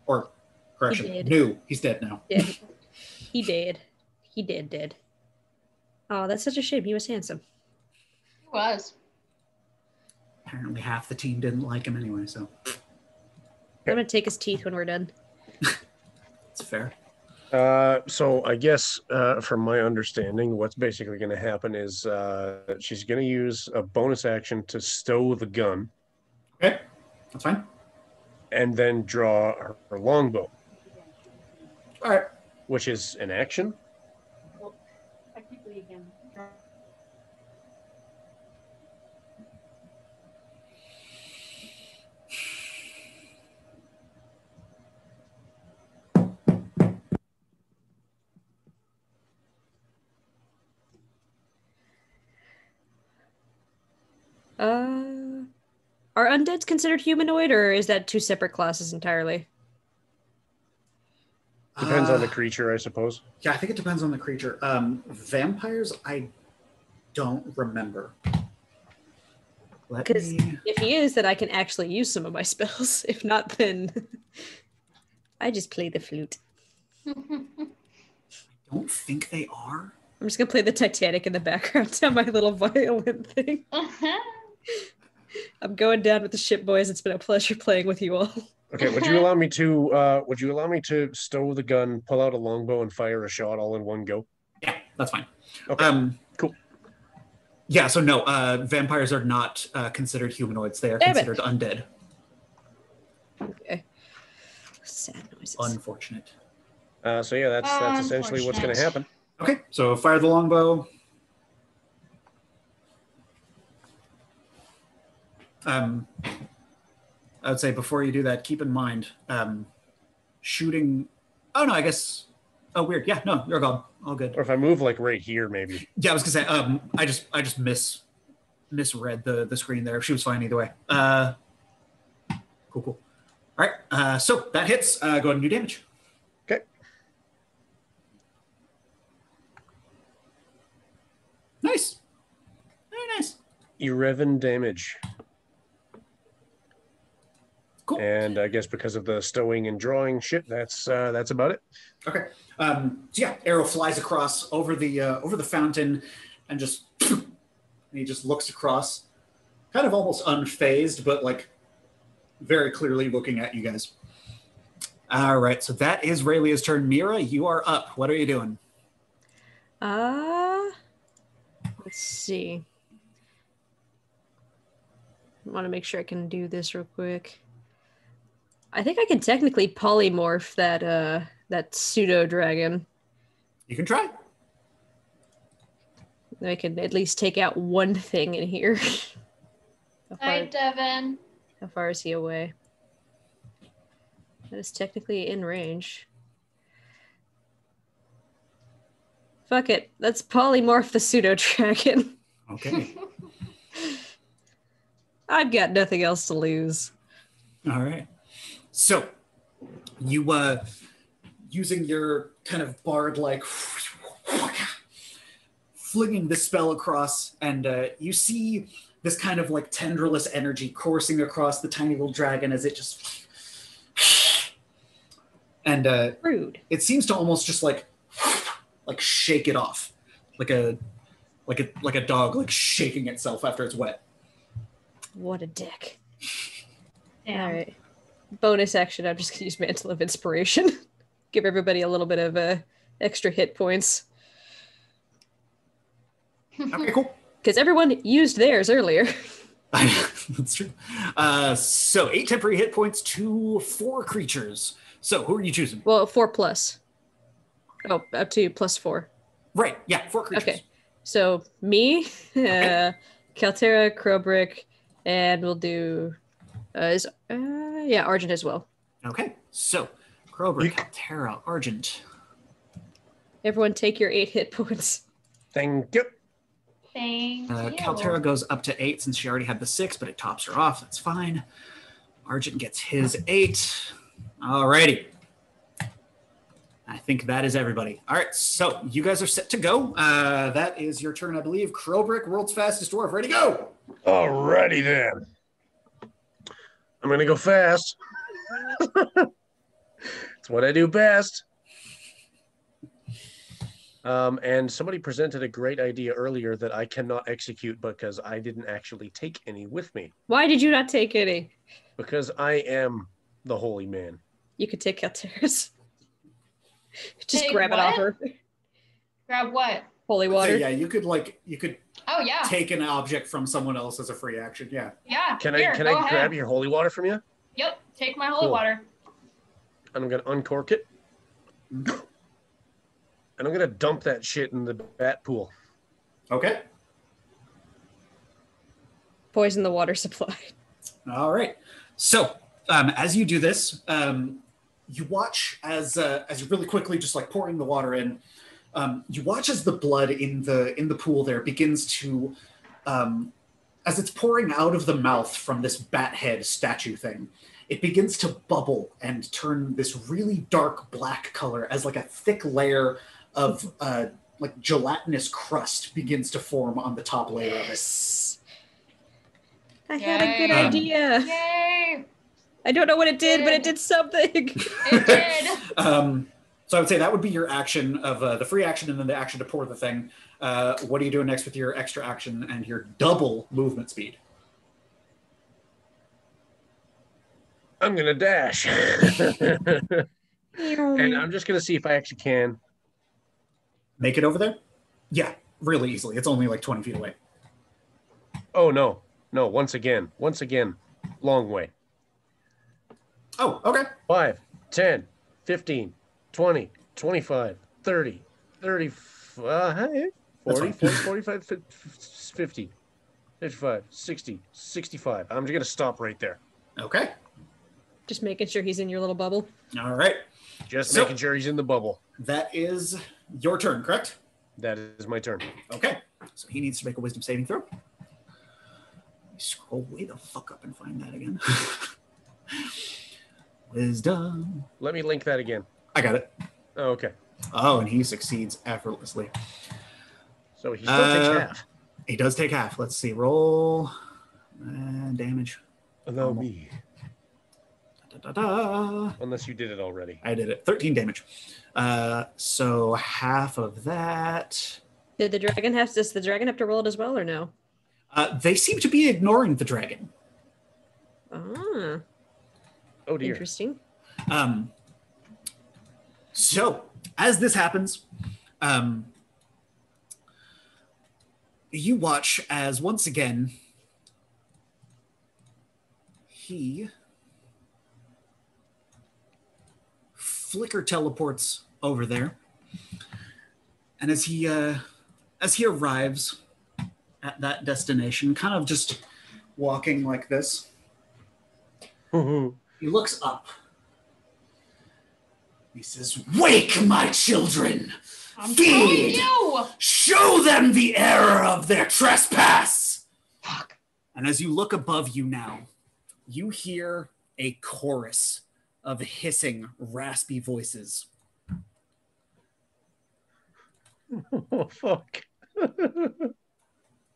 Or, correction, knew. He's dead now. Yeah. He did. He did. Oh, that's such a shame. He was handsome. He was. Apparently half the team didn't like him anyway, so. I'm going to take his teeth when we're done. It's fair. So I guess from my understanding, what's basically going to happen is she's going to use a bonus action to stow the gun. Okay, that's fine. And then draw her longbow. All right. Which is an action. Well, technically, again. Are undeads considered humanoid, or is that 2 separate classes entirely? Depends on the creature, I suppose. Yeah, I think it depends on the creature. Vampires, I don't remember. Because if he is, then I can actually use some of my spells. If not, then I just play the flute. I don't think they are. I'm just going to play the Titanic in the background to my little violin thing. I'm going down with the ship, boys. It's been a pleasure playing with you all. Okay, would you allow me to stow the gun, pull out a longbow, and fire a shot all in one go? Yeah, that's fine. Okay, cool. Yeah, so no, vampires are not considered humanoids. They are considered undead. Okay. Sad noises. Unfortunate. So yeah, that's essentially what's going to happen. Okay, so fire the longbow. I would say before you do that, keep in mind shooting. Oh no, I guess. Oh, weird. Yeah, no, you're gone. All good. Or if I move like right here, maybe. Yeah, I was gonna say. I just misread the screen there. She was fine either way. Cool. All right. So that hits. Go ahead and do damage. Okay. Nice. Very nice. 11 damage. Cool. And I guess because of the stowing and drawing shit, that's about it. Okay. So yeah, arrow flies across over the fountain, and just and he just looks across, kind of almost unfazed, but like very clearly looking at you guys. All right, so that is Raylia's turn. Mira, you are up. What are you doing? Let's see. I want to make sure I can do this real quick. I think I can technically polymorph that pseudo dragon. You can try. I can at least take out one thing in here. Hi, Devin. How far is he away? That is technically in range. Fuck it. Let's polymorph the pseudo dragon. Okay. I've got nothing else to lose. All right. So you using your kind of bard-like flinging the spell across, and you see this kind of like tendrilless energy coursing across the tiny little dragon as it just and Rude. it seems to almost just like shake it off, like a dog like shaking itself after it's wet. What a dick. Damn. All right. Bonus action. I'm just gonna use Mantle of Inspiration. Give everybody a little bit of extra hit points. Okay, cool. Because everyone used theirs earlier. That's true. So 8 temporary hit points to 4 creatures. So who are you choosing? Well, 4 plus. Oh, up to +4. Right. Yeah, 4 creatures. Okay. So me, Okay. Kaltera, Krobrik, and we'll do Argent as well. Okay. So Krobrik, Terra, Argent. Everyone take your 8 hit points. Thank you. Thank you. Kaltera goes up to 8 since she already had the 6, but it tops her off. That's fine. Argent gets his 8. Alrighty. I think that is everybody. All right, so you guys are set to go. That is your turn, I believe. Krobrik, world's fastest dwarf, ready to go. Alrighty then. I'm gonna go fast. It's what I do best. And somebody presented a great idea earlier that I cannot execute because I didn't actually take any with me. Why did you not take any? Because I am the holy man. You could take Kaltera's. Just Take grab it off what? her. Grab what? Holy So, water. yeah, you could Oh, yeah. take an object from someone else as a free action. Yeah. Yeah. Can Here, I go ahead. grab your holy water from you? Yep. Take my holy Cool. water. And I'm gonna uncork it. And I'm gonna dump that shit in the bat pool. Okay. Poison the water supply. All right. So as you do this, you watch as you're really quickly just like pouring the water in. You watch as the blood in the pool there begins to, as it's pouring out of the mouth from this bat head statue thing, it begins to bubble and turn this really dark black color as like a thick layer of like gelatinous crust begins to form on the top layer of it. I had a good Yay. idea. Yay! I don't know what it did, but it did something. It did. So I would say that would be your action of the free action and then the action to pour the thing. What are you doing next with your extra action and your double movement speed? I'm gonna dash. And I'm just gonna see if I actually can. Make it over there? Yeah, really easily. It's only like 20 feet away. Oh no. No, once again. Long way. Oh, okay. 5, 10, 15, 20, 25, 30, 30, 40, 45, 50, 55, 60, 65. I'm just going to stop right there. Okay. Just making sure he's in your little bubble. All right. Just So- making sure he's in the bubble. That is your turn, correct? That is my turn. Okay. So he needs to make a wisdom saving throw. Let me scroll way the fuck up and find that again. Wisdom. Let me link that again. I got it. Oh, okay. Oh, and he succeeds effortlessly. So he still takes half. He does take half. Let's see. Roll damage. Allow me. Da-da-da. Unless you did it already. I did it. 13 damage. So half of that. Does the dragon have to roll it as well or no? They seem to be ignoring the dragon. Ah. Oh dear. Interesting. So as this happens, you watch as once again he flicker teleports over there, and as he arrives at that destination, kind of just walking like this, he looks up. He says, "Wake, my children! I'm Feed! telling you! Show them the error of their trespass!" Fuck. And as you look above you now, you hear a chorus of hissing, raspy voices. Oh, fuck.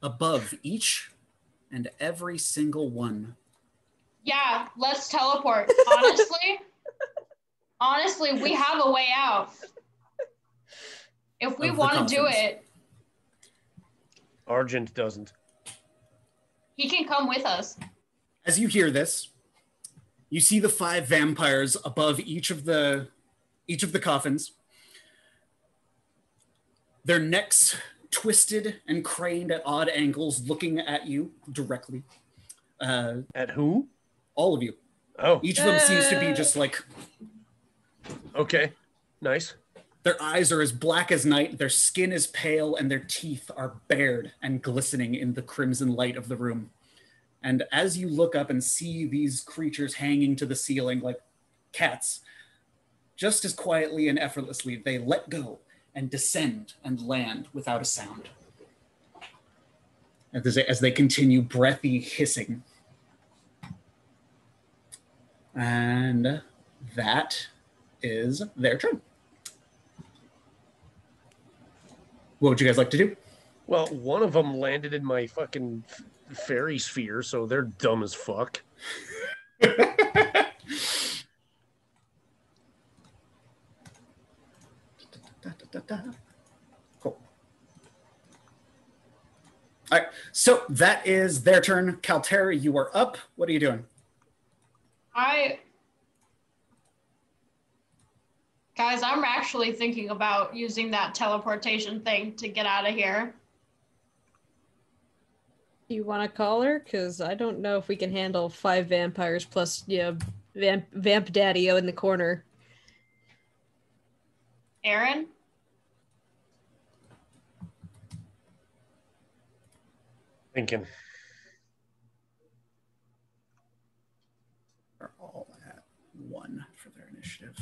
Above each and every single one. Yeah, let's teleport. Honestly, we have a way out. If we Of the want to do coffins. it, Argent doesn't. he can come with us. As you hear this, you see the 5 vampires above each of the coffins. Their necks twisted and craned at odd angles, looking at you directly. At who? All of you. Oh, Each of them seems to be just like, okay. Nice. their eyes are as black as night, their skin is pale, and their teeth are bared and glistening in the crimson light of the room. And as you look up and see these creatures hanging to the ceiling like cats, just as quietly and effortlessly, they let go and descend and land without a sound. As they continue breathy hissing. And that is their turn. What would you guys like to do? Well, one of them landed in my fucking fairy sphere, so they're dumb as fuck. Cool. All right, so that is their turn. Kaltera, you are up. What are you doing? Guys, I'm actually thinking about using that teleportation thing to get out of here. You want to call her? Because I don't know if we can handle 5 vampires plus, Vamp Daddy-O in the corner. Aaron? Thinking. They're all at 1 for their initiative.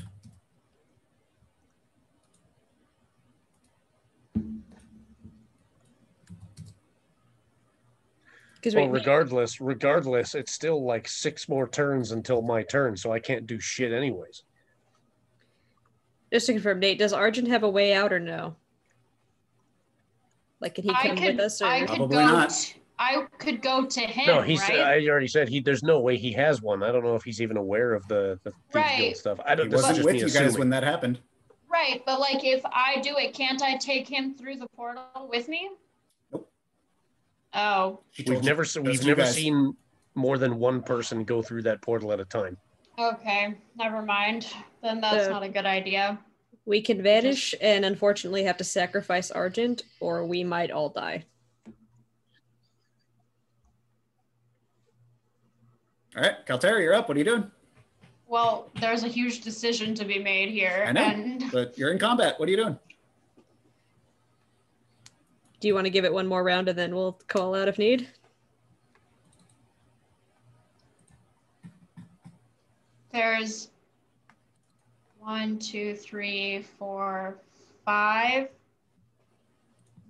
Well, regardless, it's still like 6 more turns until my turn, so I can't do shit anyways. Just to confirm, Nate, does Argent have a way out or no? Like, can he come with us? Or? Probably not. I could go to him, No, right? I already said there's no way he has one. I don't know if he's even aware of the Thieves Right. Guild stuff. He wasn't with you guys when that happened. Right, but like if I do it, can't I take him through the portal with me? Nope. Oh, We've never seen more than one person go through that portal at a time. okay. Never mind. Then that's So- not a good idea. We can vanish and unfortunately have to sacrifice Argent, or we might all die. All right, Kaltera, you're up. What are you doing? Well, there's a huge decision to be made here. I know, And but you're in combat. What are you doing? Do you want to give it one more round and then we'll call out if need? there's 1, 2, 3, 4, 5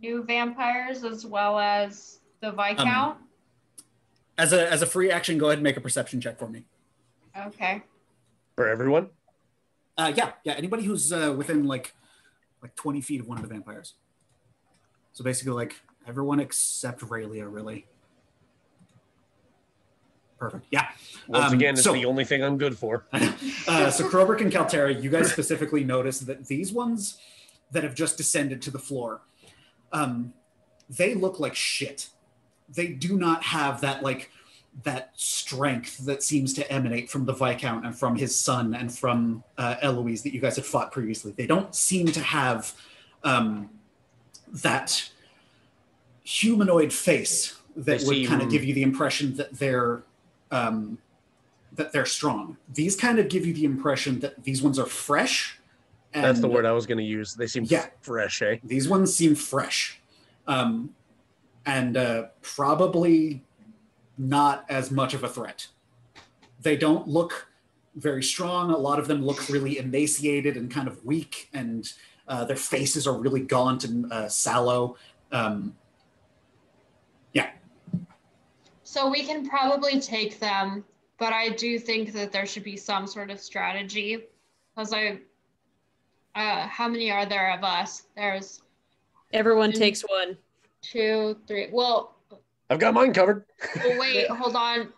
new vampires as well as the Viscount. As a free action, go ahead and make a perception check for me. Okay. For everyone? Yeah. Anybody who's within like 20 feet of one of the vampires. So basically, like, everyone except Raylia, really. Perfect. Yeah. Once again, it's the only thing I'm good for. So Krobrick and Kaltera, you guys specifically notice that these ones that have just descended to the floor, they look like shit. They do not have that, like, that strength that seems to emanate from the Viscount and from his son and from Eloise that you guys had fought previously. They don't seem to have that humanoid face that would kind of give you the impression that they're strong. These kind of give you the impression that these ones are fresh. And that's the word I was going to use. They seem fresh, eh? These ones seem fresh. And probably not as much of a threat. They don't look very strong. A lot of them look really emaciated and kind of weak, and their faces are really gaunt and sallow. Yeah. So we can probably take them, but I do think that there should be some sort of strategy. Because how many are there of us? There's... Everyone takes one. 2, 3. Well... I've got mine covered. Well, wait, hold on.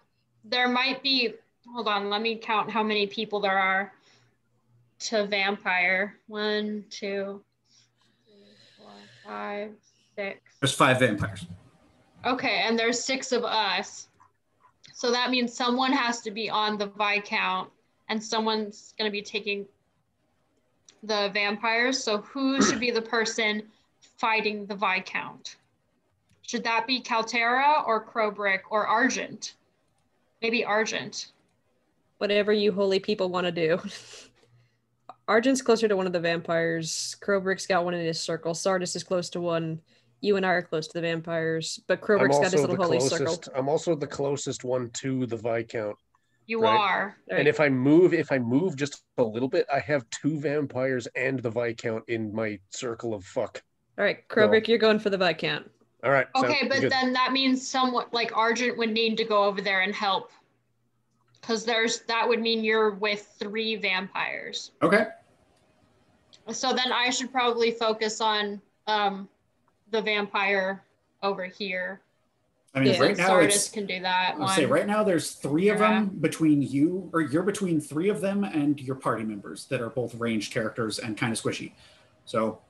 There might be... Hold on, let me count how many people there are to vampire. 1, 2, 3, 4, 5, 6. There's 5 vampires. Okay, and there's 6 of us. So that means someone has to be on the Viscount, and someone's going to be taking the vampires. So who should be the person fighting the Viscount? Should that be Kaltera or Krobrick or Argent? Maybe Argent. Whatever you holy people want to do. Argent's closer to one of the vampires. Krobrick's got one in his circle. Sardis is close to one. You and I are close to the vampires, but Krobrick's got his little holy circle. I'm also the closest one to the Viscount. You are. Right. And if I move just a little bit, I have 2 vampires and the Viscount in my circle of fuck. All right, Krobrick, you're going for the Viscount. All right. Okay, but then that means somewhat like Argent would need to go over there and help. Because that would mean you're with 3 vampires. Okay. So then I should probably focus on the vampire over here. I mean, right now Sardis can do that. I'll say right now there's 3 of them between you, or you're between 3 of them and your party members that are both ranged characters and kind of squishy. So.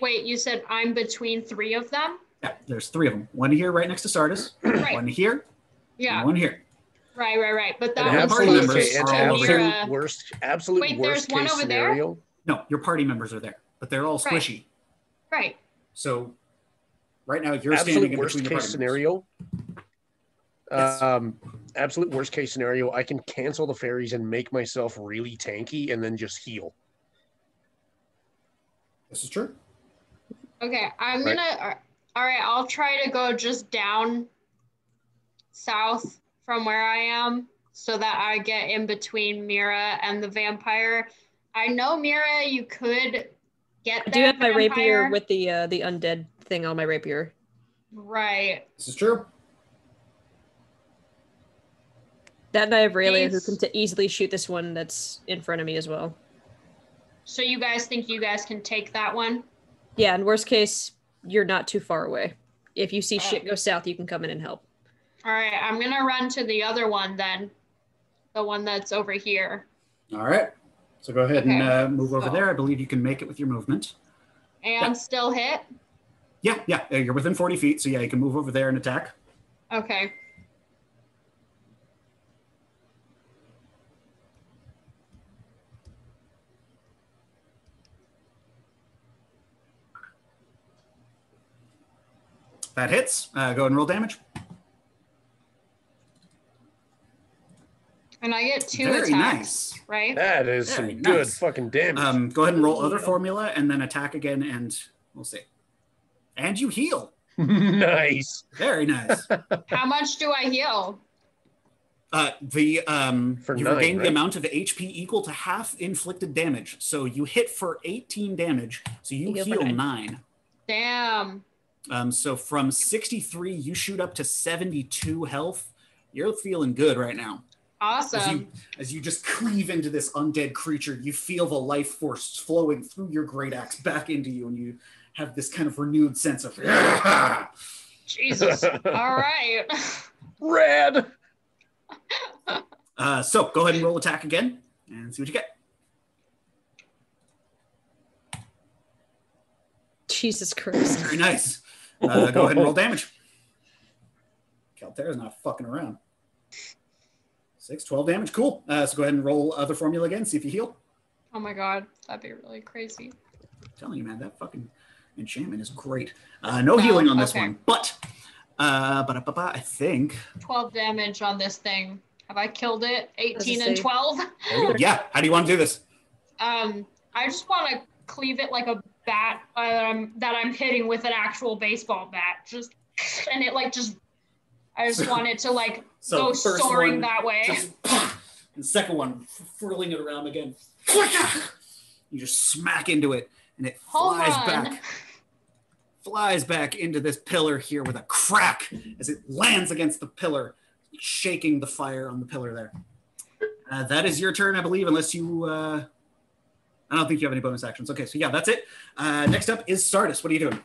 Wait, you said I'm between 3 of them? Yeah, there's 3 of them. One here right next to Sardis. Right. One here. Yeah. And one here. Right. But that one's party members absolute worst case scenario. No, your party members are there, but they're all squishy. Right. So right now you're standing in worst between case scenario. Yes. Absolute worst case scenario. I can cancel the fairies and make myself really tanky and then just heal. This is true. Okay, all right, I'll try to go just down south from where I am so that I get in between Mira and the vampire. I know, Mira, you could get that. I do have my rapier with the undead thing on my rapier. Right. This is true. That and I have Raylia who can easily shoot this one that's in front of me as well. So you guys think you guys can take that one? Yeah, in worst case, you're not too far away. If you see shit go south, you can come in and help. All right, I'm going to run to the other one then. The one that's over here. All right. So go ahead and move over there. I believe you can make it with your movement. And still hit? Yeah. You're within 40 feet, so yeah, you can move over there and attack. Okay. That hits. Go ahead and roll damage. And I get 2 Very attacks, nice. Right? That is some good fucking damage. Go ahead and roll other formula and then attack again, and we'll see. And you heal. Nice. Very nice. How much do I heal? You regain the right? amount of HP equal to half inflicted damage. So you hit for 18 damage, so you heal 9. Damn. So from 63, you shoot up to 72 health. You're feeling good right now. Awesome. As you just cleave into this undead creature, you feel the life force flowing through your great axe back into you, and have this kind of renewed sense of Jesus. All right. Rad. So go ahead and roll attack again and see what you get. Jesus Christ. Very nice. Go ahead and roll damage. Kaltera's not fucking around. 12 damage. Cool. So go ahead and roll the formula again. See if you heal. Oh my god, that'd be really crazy. I'm telling you, man, that fucking enchantment is great. No healing on this okay. one, but I think 12 damage on this thing. Have I killed it? 18 and say. 12? yeah. How do you want to do this? I just want to cleave it like a bat that I'm hitting with an actual baseball bat. I just want it to go soaring one, that way. And the second one, whirling it around again. You just smack into it, and it flies back into this pillar here with a crack as it lands against the pillar, shaking the fire on the pillar there. That is your turn, I believe, unless you... I don't think you have any bonus actions. Okay, so yeah, that's it. Next up is Sardis. What are you doing?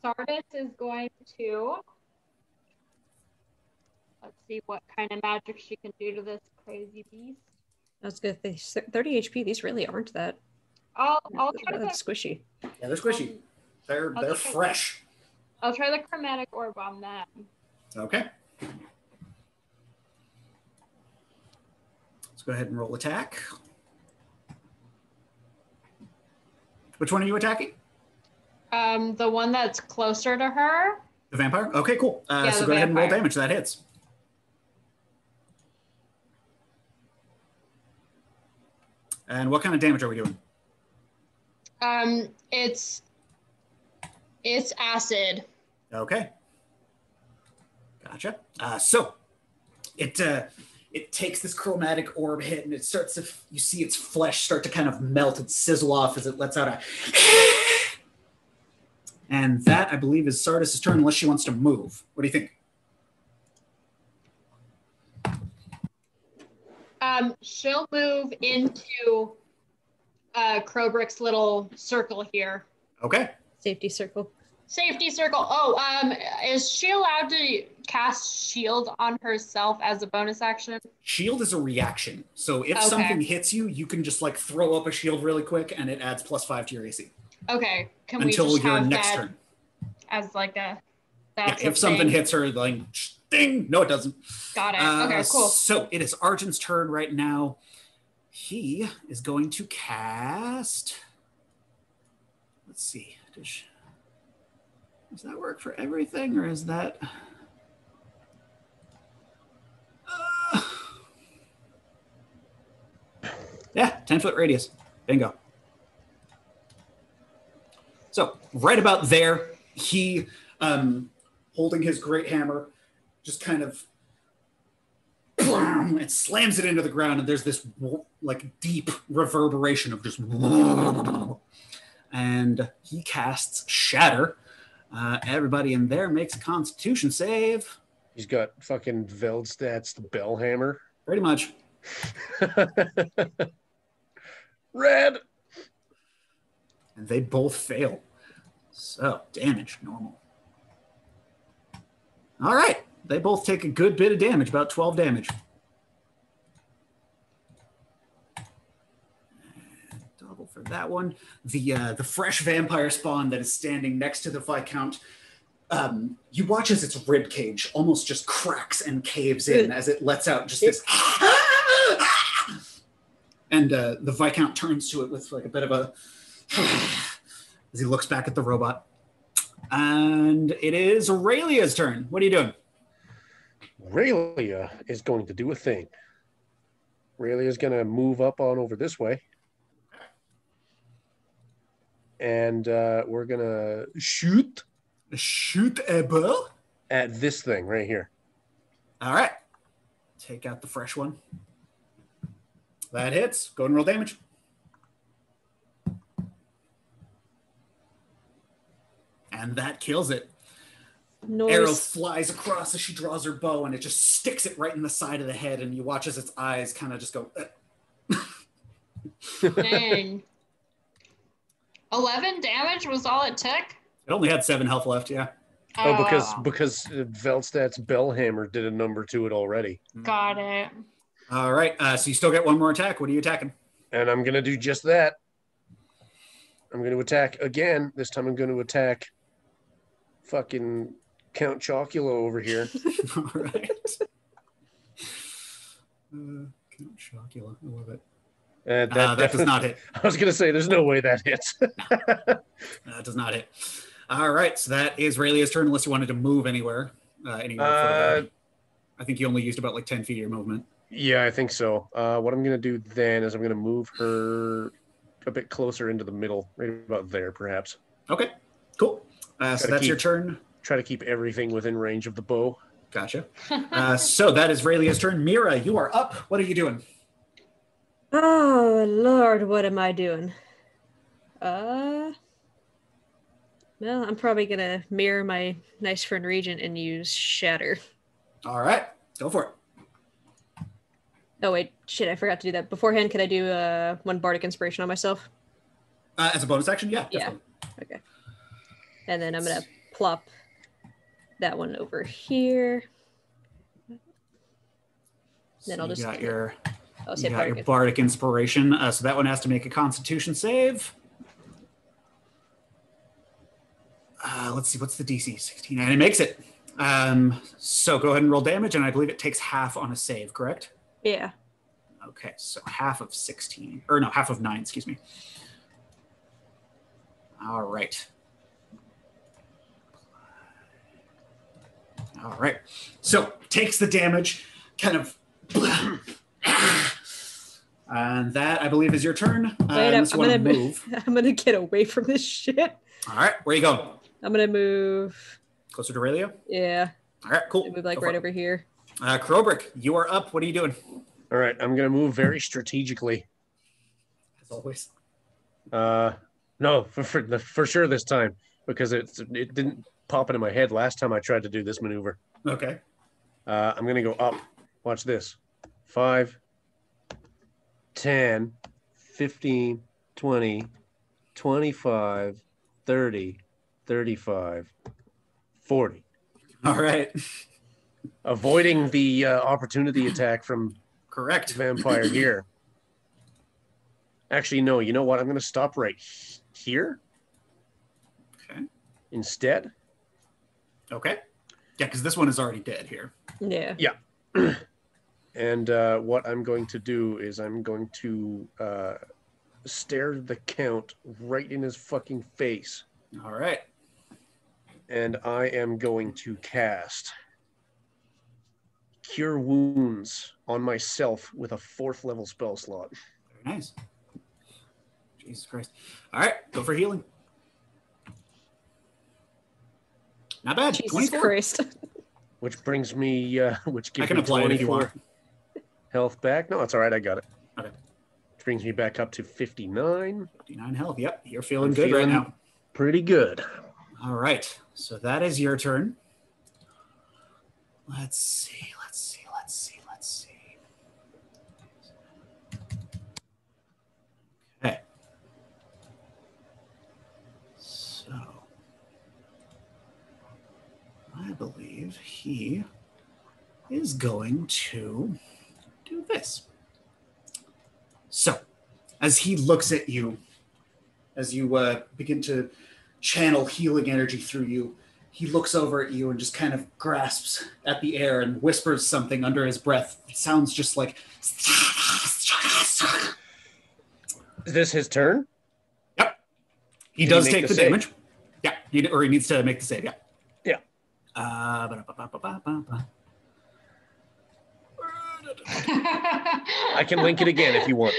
Sardis is going to... Let's see what kind of magic she can do to this crazy beast. I was gonna say 30 HP. These really aren't that. I'll try to... Squishy. Yeah, they're squishy. They're fresh. I'll try the chromatic orb on them. Okay. Let's go ahead and roll attack. Which one are you attacking? The one that's closer to her. The vampire? Okay, cool. Yeah, so go ahead and roll damage. That hits. And what kind of damage are we doing? It's acid. Okay. Gotcha. So it takes this chromatic orb hit, and it starts to, you see its flesh start to kind of melt and sizzle off as it lets out a... And that, I believe, is Sardis' turn, unless she wants to move. What do you think? She'll move into Krobrick's little circle here. Okay. Safety circle. Safety circle. Oh, is she allowed to cast shield on herself as a bonus action? Shield is a reaction. So if something hits you, you can just throw up a shield really quick, and it adds +5 to your AC. Okay. Can until we just your have next that turn. As if something hits her, ding. No, it doesn't. Got it. Okay, cool. So it is Arjun's turn right now. He is going to cast. Let's see. Does that work for everything, or is that? Yeah, 10-foot radius. Bingo. So right about there, he, holding his great hammer, just kind of it slams it into the ground, and there's this deep reverberation of just, and he casts Shatter. Everybody in there makes a Constitution save. He's got fucking Veldstat's bell hammer. Pretty much. Red. And they both fail. So, damage, normal. All right. They both take a good bit of damage, about 12 damage. And double for that one. The fresh vampire spawn that is standing next to the Viscount, you watch as its rib cage almost just cracks and caves in as it lets out just this... And the Viscount turns to it with a bit of a... as he looks back at the robot. And it is Aurelia's turn. What are you doing? Aurelia is going to do a thing. Aurelia is going to move up on over this way. And we're going to shoot. Shoot a bow? At this thing right here. All right. Take out the fresh one. That hits. Go and roll damage. And that kills it. Noise. Arrow flies across as she draws her bow, and it just sticks it right in the side of the head, and you watch as its eyes kind of just go... Dang. 11 damage was all it took? It only had 7 health left, yeah. Oh, because Velstat's Bellhammer did a number to it already. Got it. All right, so you still get one more attack. What are you attacking? And I'm going to do just that. I'm going to attack again. This time I'm going to attack fucking Count Chocula over here. All right. Count Chocula, I love it. That does not hit. I was going to say, there's no way that hits. That does not hit. All right, so that is Raylia's turn, unless you wanted to move anywhere. Further. I think you only used about like 10 feet of your movement. Yeah, I think so. What I'm going to do then is I'm going to move her a bit closer into the middle, right about there, perhaps. Okay, cool. So that's your turn. Try to keep everything within range of the bow. Gotcha. So that is Raylia's turn. Mira, you are up. What are you doing? Oh, Lord, what am I doing? Well, I'm probably going to mirror my nice friend Regent and use Shatter. All right, go for it. Oh, wait, shit, I forgot to do that. Beforehand, can I do one Bardic Inspiration on myself? As a bonus action, yeah. Yeah, okay. And then I'm going to plop that one over here. Then So I'll just... you got your Bardic Bardic Inspiration. So that one has to make a Constitution save. Let's see, what's the DC? 16, and it makes it. So go ahead and roll damage, and I believe it takes half on a save, correct? Yeah. Okay, so half of 16, or no, half of 9, excuse me. All right. All right. So takes the damage, kind of. And that, I believe, is your turn. Wait, I'm gonna move. I'm gonna get away from this shit. All right, where you going? I'm gonna move Closer to Raylia? Yeah. All right, cool. Move like right over here. Krobrick, you are up. What are you doing? All right, I'm going to move very strategically. As always. No, for sure this time, because it didn't pop into my head last time I tried to do this maneuver. Okay. I'm going to go up. Watch this. 5, 10, 15, 20, 25, 30, 35, 40. All right. Avoiding the opportunity attack from correct vampire here. Actually, no. You know what? I'm going to stop right here. Okay. Instead. Okay. Yeah, because this one is already dead here. Yeah. Yeah. And what I'm going to do is I'm going to stare the Count right in his fucking face. All right. And I am going to cast Cure Wounds on myself with a 4th level spell slot. Very nice. Jesus Christ. All right, go for healing. Not bad. Jesus 24. Christ. Which brings me, which gives I can me apply it if you 24 want. health back. No, it's all right. I got it. Okay. Which brings me back up to 59. 59 health. Yep, you're feeling good right now. Pretty good. All right, so that is your turn. Let's see. Okay. So, I believe he is going to do this. So, as he looks at you, as you begin to channel healing energy through you, he looks over at you and just kind of grasps at the air and whispers something under his breath. It sounds just like... Is this his turn? Yep. He does take the damage. Yeah, he needs to make the save, yeah. Yeah. I can link it again if you want.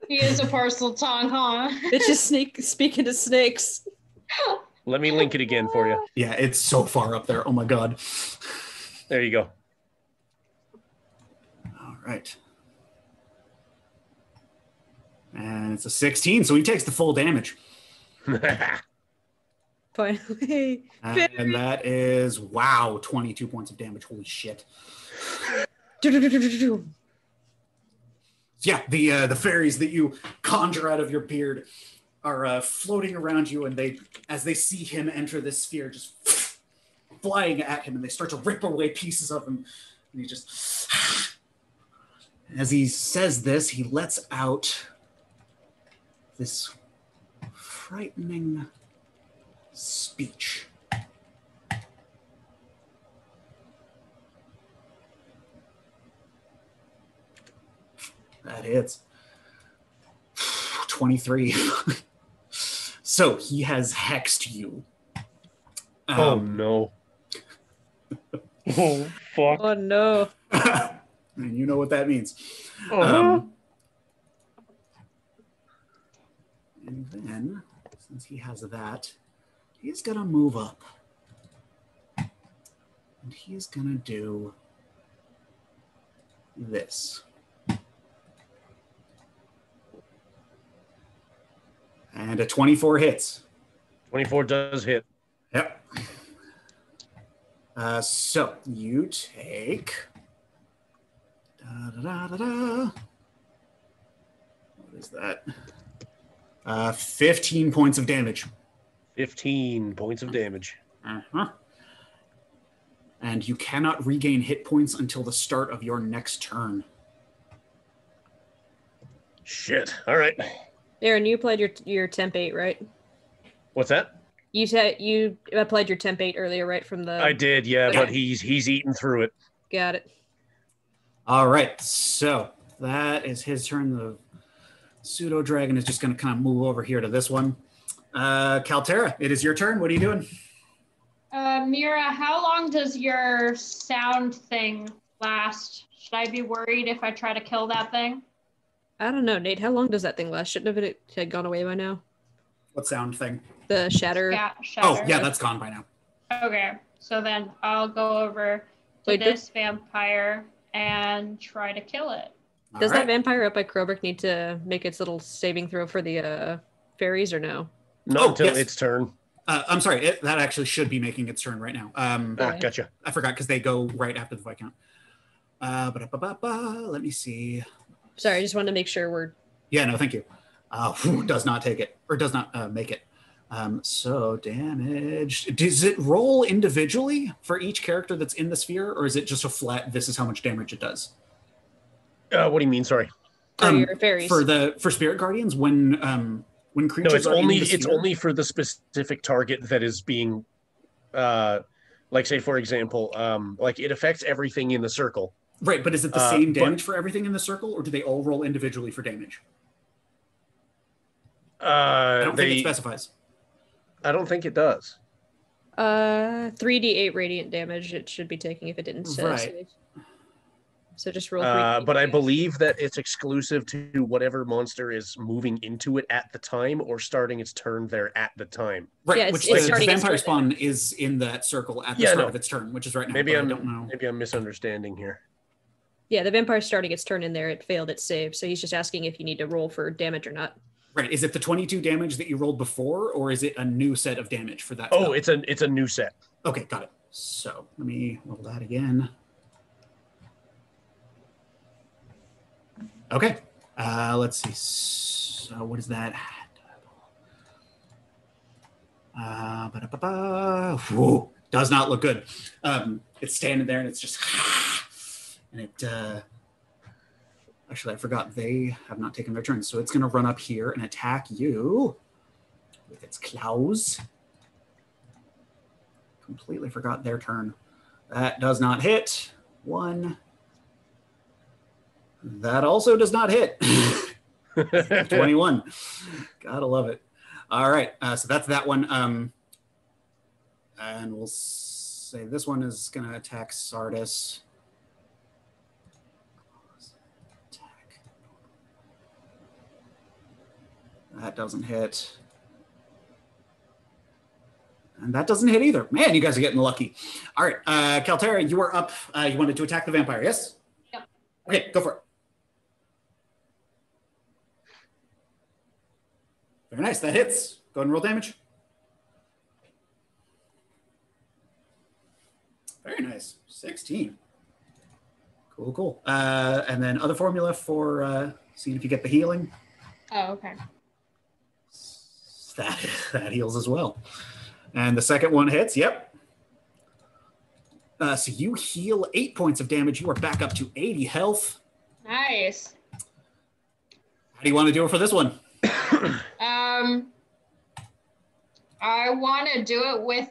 He is a parcel tongue, huh? It's just speaking to snakes. Let me link it again for you. Yeah, it's so far up there. Oh my god. There you go. All right. And it's a 16, so he takes the full damage. Finally. And that is, wow, 22 points of damage. Holy shit. Yeah, the fairies that you conjure out of your beard are floating around you, and as they see him enter this sphere, just flying at him, and they start to rip away pieces of him. And he just, as he says this, he lets out this frightening speech. That hits. 23. So he has hexed you. Oh no. Oh fuck. Oh no. And you know what that means. Oh. And then, since he has that, he's going to move up. And he's going to do this. And a 24 hits. 24 does hit. Yep. So you take... What is that? 15 points of damage. 15 points of damage. Uh-huh. And you cannot regain hit points until the start of your next turn. Shit. All right. Aaron, you applied your temp 8, right? What's that? You said you applied your temp 8 earlier, right? From the I did, yeah, but he's eaten through it. Got it. All right, so that is his turn. The pseudo dragon is just going to kind of move over here to this one. Kaltera, it is your turn. What are you doing? Mira, how long does your sound thing last? Should I be worried if I try to kill that thing? I don't know, Nate. How long does that thing last? Shouldn't have it had gone away by now? What sound thing? The shatter. Shatter. Oh, yeah, that's gone by now. Okay, so then I'll go over to this vampire and try to kill it. Does that vampire up by Krobrik need to make its little saving throw for the fairies or no? Not until its turn. I'm sorry, that actually should be making its turn right now. Gotcha. I forgot because they go right after the Viscount. Let me see. Sorry, I just wanted to make sure we're... Yeah, no, thank you. Does not take it, or does not make it. So damage. Does it roll individually for each character that's in the sphere, or is it just a flat, this is how much damage it does? What do you mean? Sorry. Your fairies. For Spirit Guardians, when creatures no, it's only for the specific target that is being, like say for example, like it affects everything in the circle. Right, but is it the same damage for everything in the circle, or do they all roll individually for damage? I don't think it specifies. I don't think it does. 3d8 radiant damage it should be taking if it didn't say. Right. So just roll 3d8. But I believe that it's exclusive to whatever monster is moving into it at the time or starting its turn there at the time. Right, Yeah, which it's the starting its vampire turn spawn is in that circle at the start of its turn, which is right now. Maybe I don't know. Maybe I'm misunderstanding here. Yeah, the vampire's starting its turn in there. It failed its save, so he's just asking if you need to roll for damage or not. Right. Is it the 22 damage that you rolled before, or is it a new set of damage for that? Oh, it's a new set. Okay, got it. So let me roll that again. Okay. Let's see. So what is that? Whoa, does not look good. It's standing there and it's just, and it. Actually, I forgot they have not taken their turn, so it's going to run up here and attack you with its claws. Completely forgot their turn. That does not hit. 1. That also does not hit. 21. Gotta love it. All right, so that's that one. And we'll say this one is going to attack Sardis. That doesn't hit. And that doesn't hit either. Man, you guys are getting lucky. All right, Kaltera, you are up. You wanted to attack the vampire, yes? Yep. Okay, go for it. Very nice, that hits. Go ahead and roll damage. Very nice, 16. Cool, cool. And then other formula for seeing if you get the healing. Oh, okay. That heals as well. And the second one hits. Yep. So you heal 8 points of damage. You are back up to 80 health. Nice. How do you want to do it for this one? I want to do it with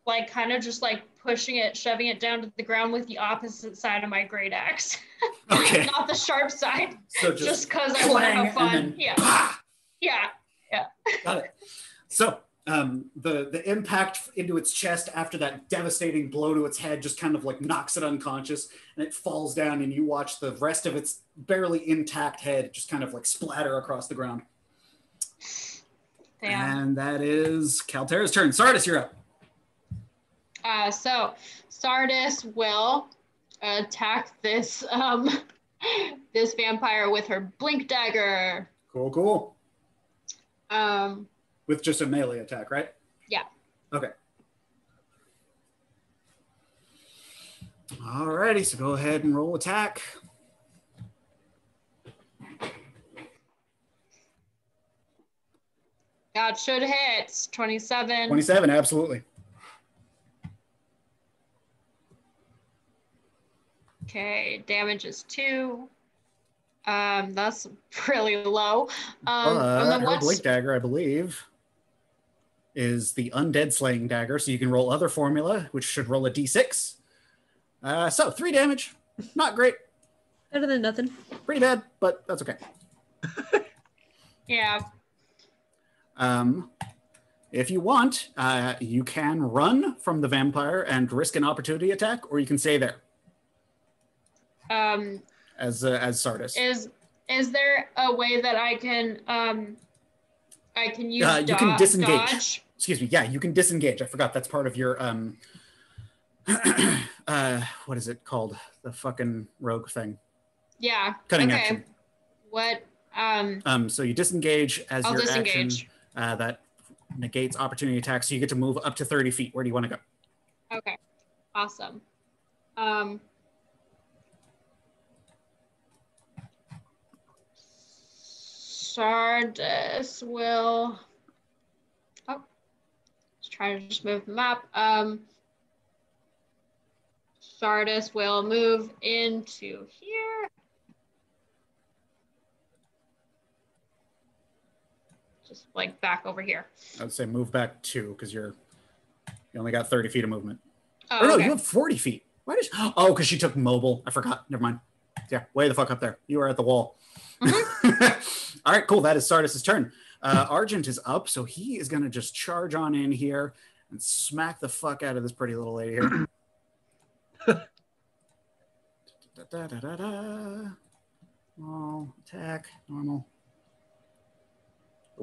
like kind of just like pushing it, shoving it down to the ground with the opposite side of my great axe. Okay. Not the sharp side. So just because I want to have fun. then, Yeah. Yeah. Got it. So the impact into its chest after that devastating blow to its head just kind of like knocks it unconscious, and it falls down, and you watch the rest of its barely intact head just kind of like splatter across the ground. Damn. And that is Kaltera's turn. Sardis, you're up. So Sardis will attack this this vampire with her blink dagger. Cool. With just a melee attack, right? Yeah. Okay. Alrighty, so go ahead and roll attack. That should hit. 27. 27, absolutely. Okay, damage is 2. That's really low. And then her blink dagger, I believe, is the undead slaying dagger, so you can roll other formula, which should roll a d6. So 3 damage. Not great. Better than nothing. Pretty bad, but that's okay. Yeah. If you want, you can run from the vampire and risk an opportunity attack, or you can stay there. As Sardis. Is there a way that I can use you can disengage. dodge? Excuse me. Yeah, you can disengage. I forgot that's part of your what is it called? The fucking rogue thing. Yeah. Cutting action. What? So you disengage as I'll your disengage. action. That negates opportunity attacks. So you get to move up to 30 feet. Where do you want to go? Okay. Awesome. Sardis will. Oh, let's try to just move the map. Sardis will move into here. Just like back over here. I would say move back 2 because you only got 30 feet of movement. Oh, Or no, okay. you have 40 feet. Why did because she took mobile. I forgot. Never mind. Yeah, way the fuck up there. You are at the wall. Mm-hmm. All right, cool. That is Sardis' turn. Argent is up, so he is going to just charge on in here and smack the fuck out of this pretty little lady here. Oh, attack, normal.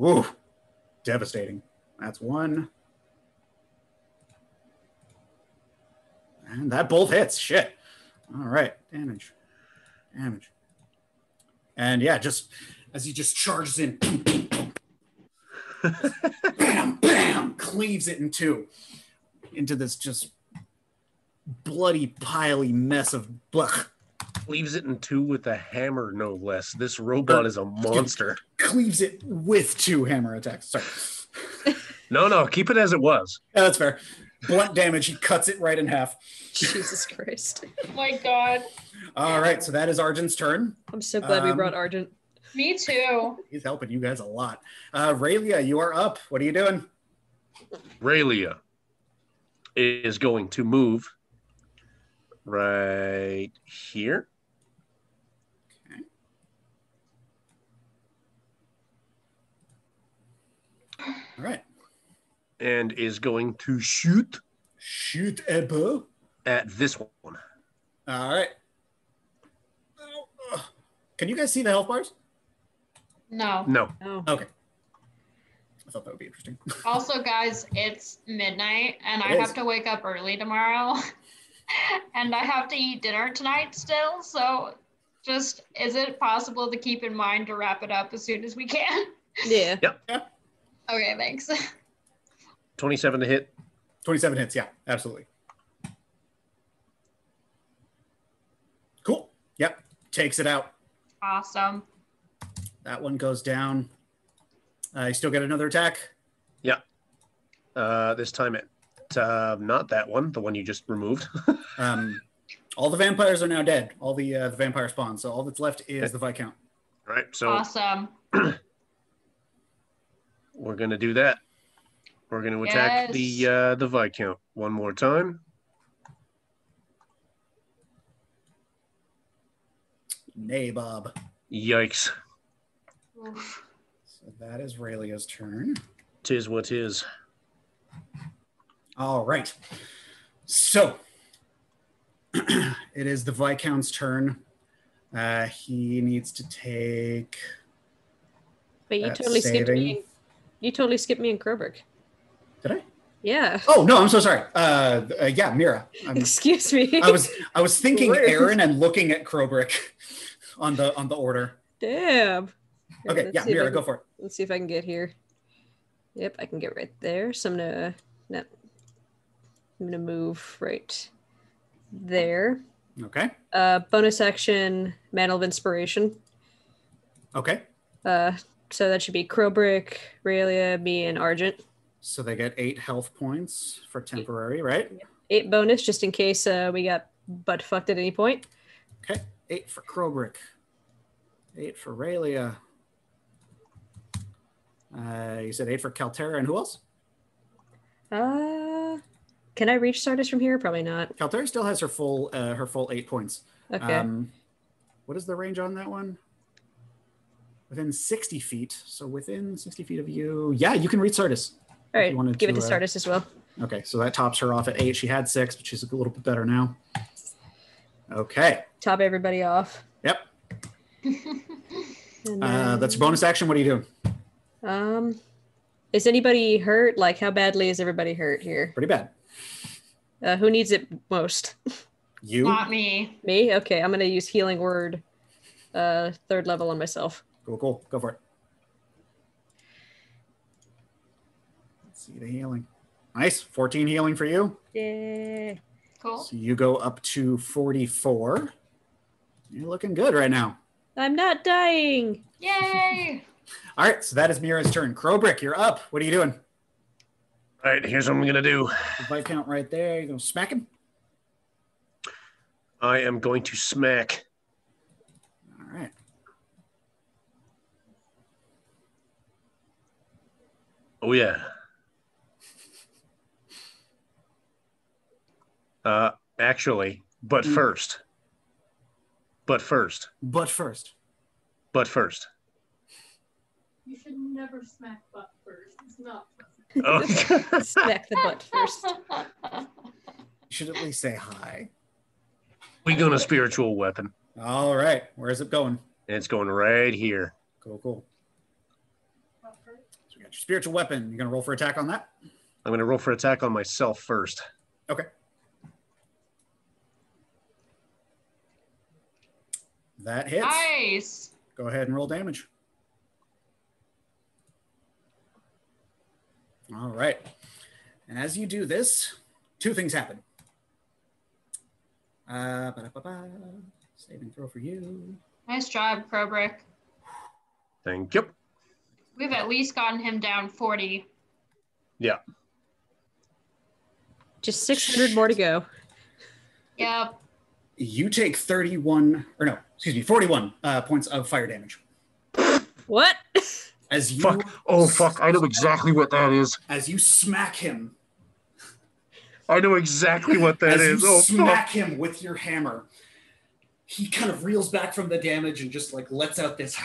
Ooh, devastating. That's 1. And that both hits. Shit. All right, damage. And yeah, just as he just charges in, bam, bam, cleaves it in 2 into this just bloody, piley mess of blech. Leaves it in 2 with a hammer, no less. This robot is a monster. Cleaves it with 2 hammer attacks. Sorry. No, keep it as it was. Yeah, that's fair. Blunt damage, he cuts it right in half. Jesus Christ. Oh my God. All right, so that is Argent's turn. I'm so glad we brought Argent. Me too. He's helping you guys a lot. Raylia, you are up. What are you doing? Raylia is going to move right here. Okay. All right. And is going to shoot a bow at this one. All right. Can you guys see the health bars? No. Oh. Okay. I thought that would be interesting. Also, guys, it's midnight and I It have is. to wake up early tomorrow. And I have to eat dinner tonight still. So just, is it possible to keep in mind to wrap it up as soon as we can? Yeah. Okay, thanks. 27 to hit. 27 hits, yeah, absolutely. Cool. Yep. Takes it out. Awesome. That one goes down. You still get another attack. Yeah. This time it not that one, the one you just removed. All the vampires are now dead. All the vampire spawns. So all that's left is the Viscount. All right. So Awesome. we're gonna do that. We're gonna attack the Viscount one more time. Nabob. Yikes. Oof. So that is Raelia's turn. Tis what tis. All right. So it is the Viscount's turn. He needs to take. But you that totally skipped saving. me. You totally skipped me and Kroberg. Did I? Yeah. Oh no, I'm so sorry. Yeah, Mira. Excuse me. I was thinking Rude. Aaron and looking at Krobrick on the order. Damn. Okay, Let's yeah, see if I Mira, can- go for it. Let's see if I can get here. Yep, I can get right there. So I'm gonna move right there. Okay. Bonus action, Mantle of Inspiration. Okay. So that should be Krobrick, Raelia, me, and Argent. So they get 8 health points for temporary, right? 8 bonus just in case we got butt fucked at any point. Okay. 8 for Krobrick. 8 for Raelia. You said 8 for Kaltera, and who else? Can I reach Sardis from here? Probably not. Kaltera still has her full 8 points. Okay. What is the range on that one? Within 60 feet. So within 60 feet of you, yeah, you can reach Sardis. All right, you wanted give it to, to Sardis as well. Okay, so that tops her off at 8. She had 6, but she's a little bit better now. Okay. Top everybody off. Yep. And That's your bonus action. What are you doing? Is anybody hurt? Like, how badly is everybody hurt here? Pretty bad. Who needs it most? You? Not me. Me? Okay, I'm gonna use Healing Word, 3rd level on myself. Cool. Go for it. Let's see the healing. Nice. 14 healing for you. Yeah. Cool. So you go up to 44. You're looking good right now. I'm not dying. Yay! All right, so that is Mira's turn. Krobrick, you're up. What are you doing? All right, here's what I'm gonna do. The Viscount right there. You're going to smack him? I am going to smack. All right. Oh yeah. Actually, but first. But first. You should never smack butt first. It's not Oh. Smack the butt first. You should at least say hi. We got a spiritual weapon. All right. Where's it going? And it's going right here. Cool. So we got your spiritual weapon. You're going to roll for attack on that? I'm gonna roll for attack on myself first. Okay. That hits. Nice. Go ahead and roll damage. All right. And as you do this, 2 things happen. Saving throw for you. Nice job, Krobrick. Thank you. We've at least gotten him down 40. Yeah. Just 600 more to go. Yep. You take 41 points of fire damage. What? As you Fuck. Oh, fuck. I know exactly what that is. As you smack him. I know exactly what that As is. you Oh, smack fuck. him with your hammer, he kind of reels back from the damage and just like lets out this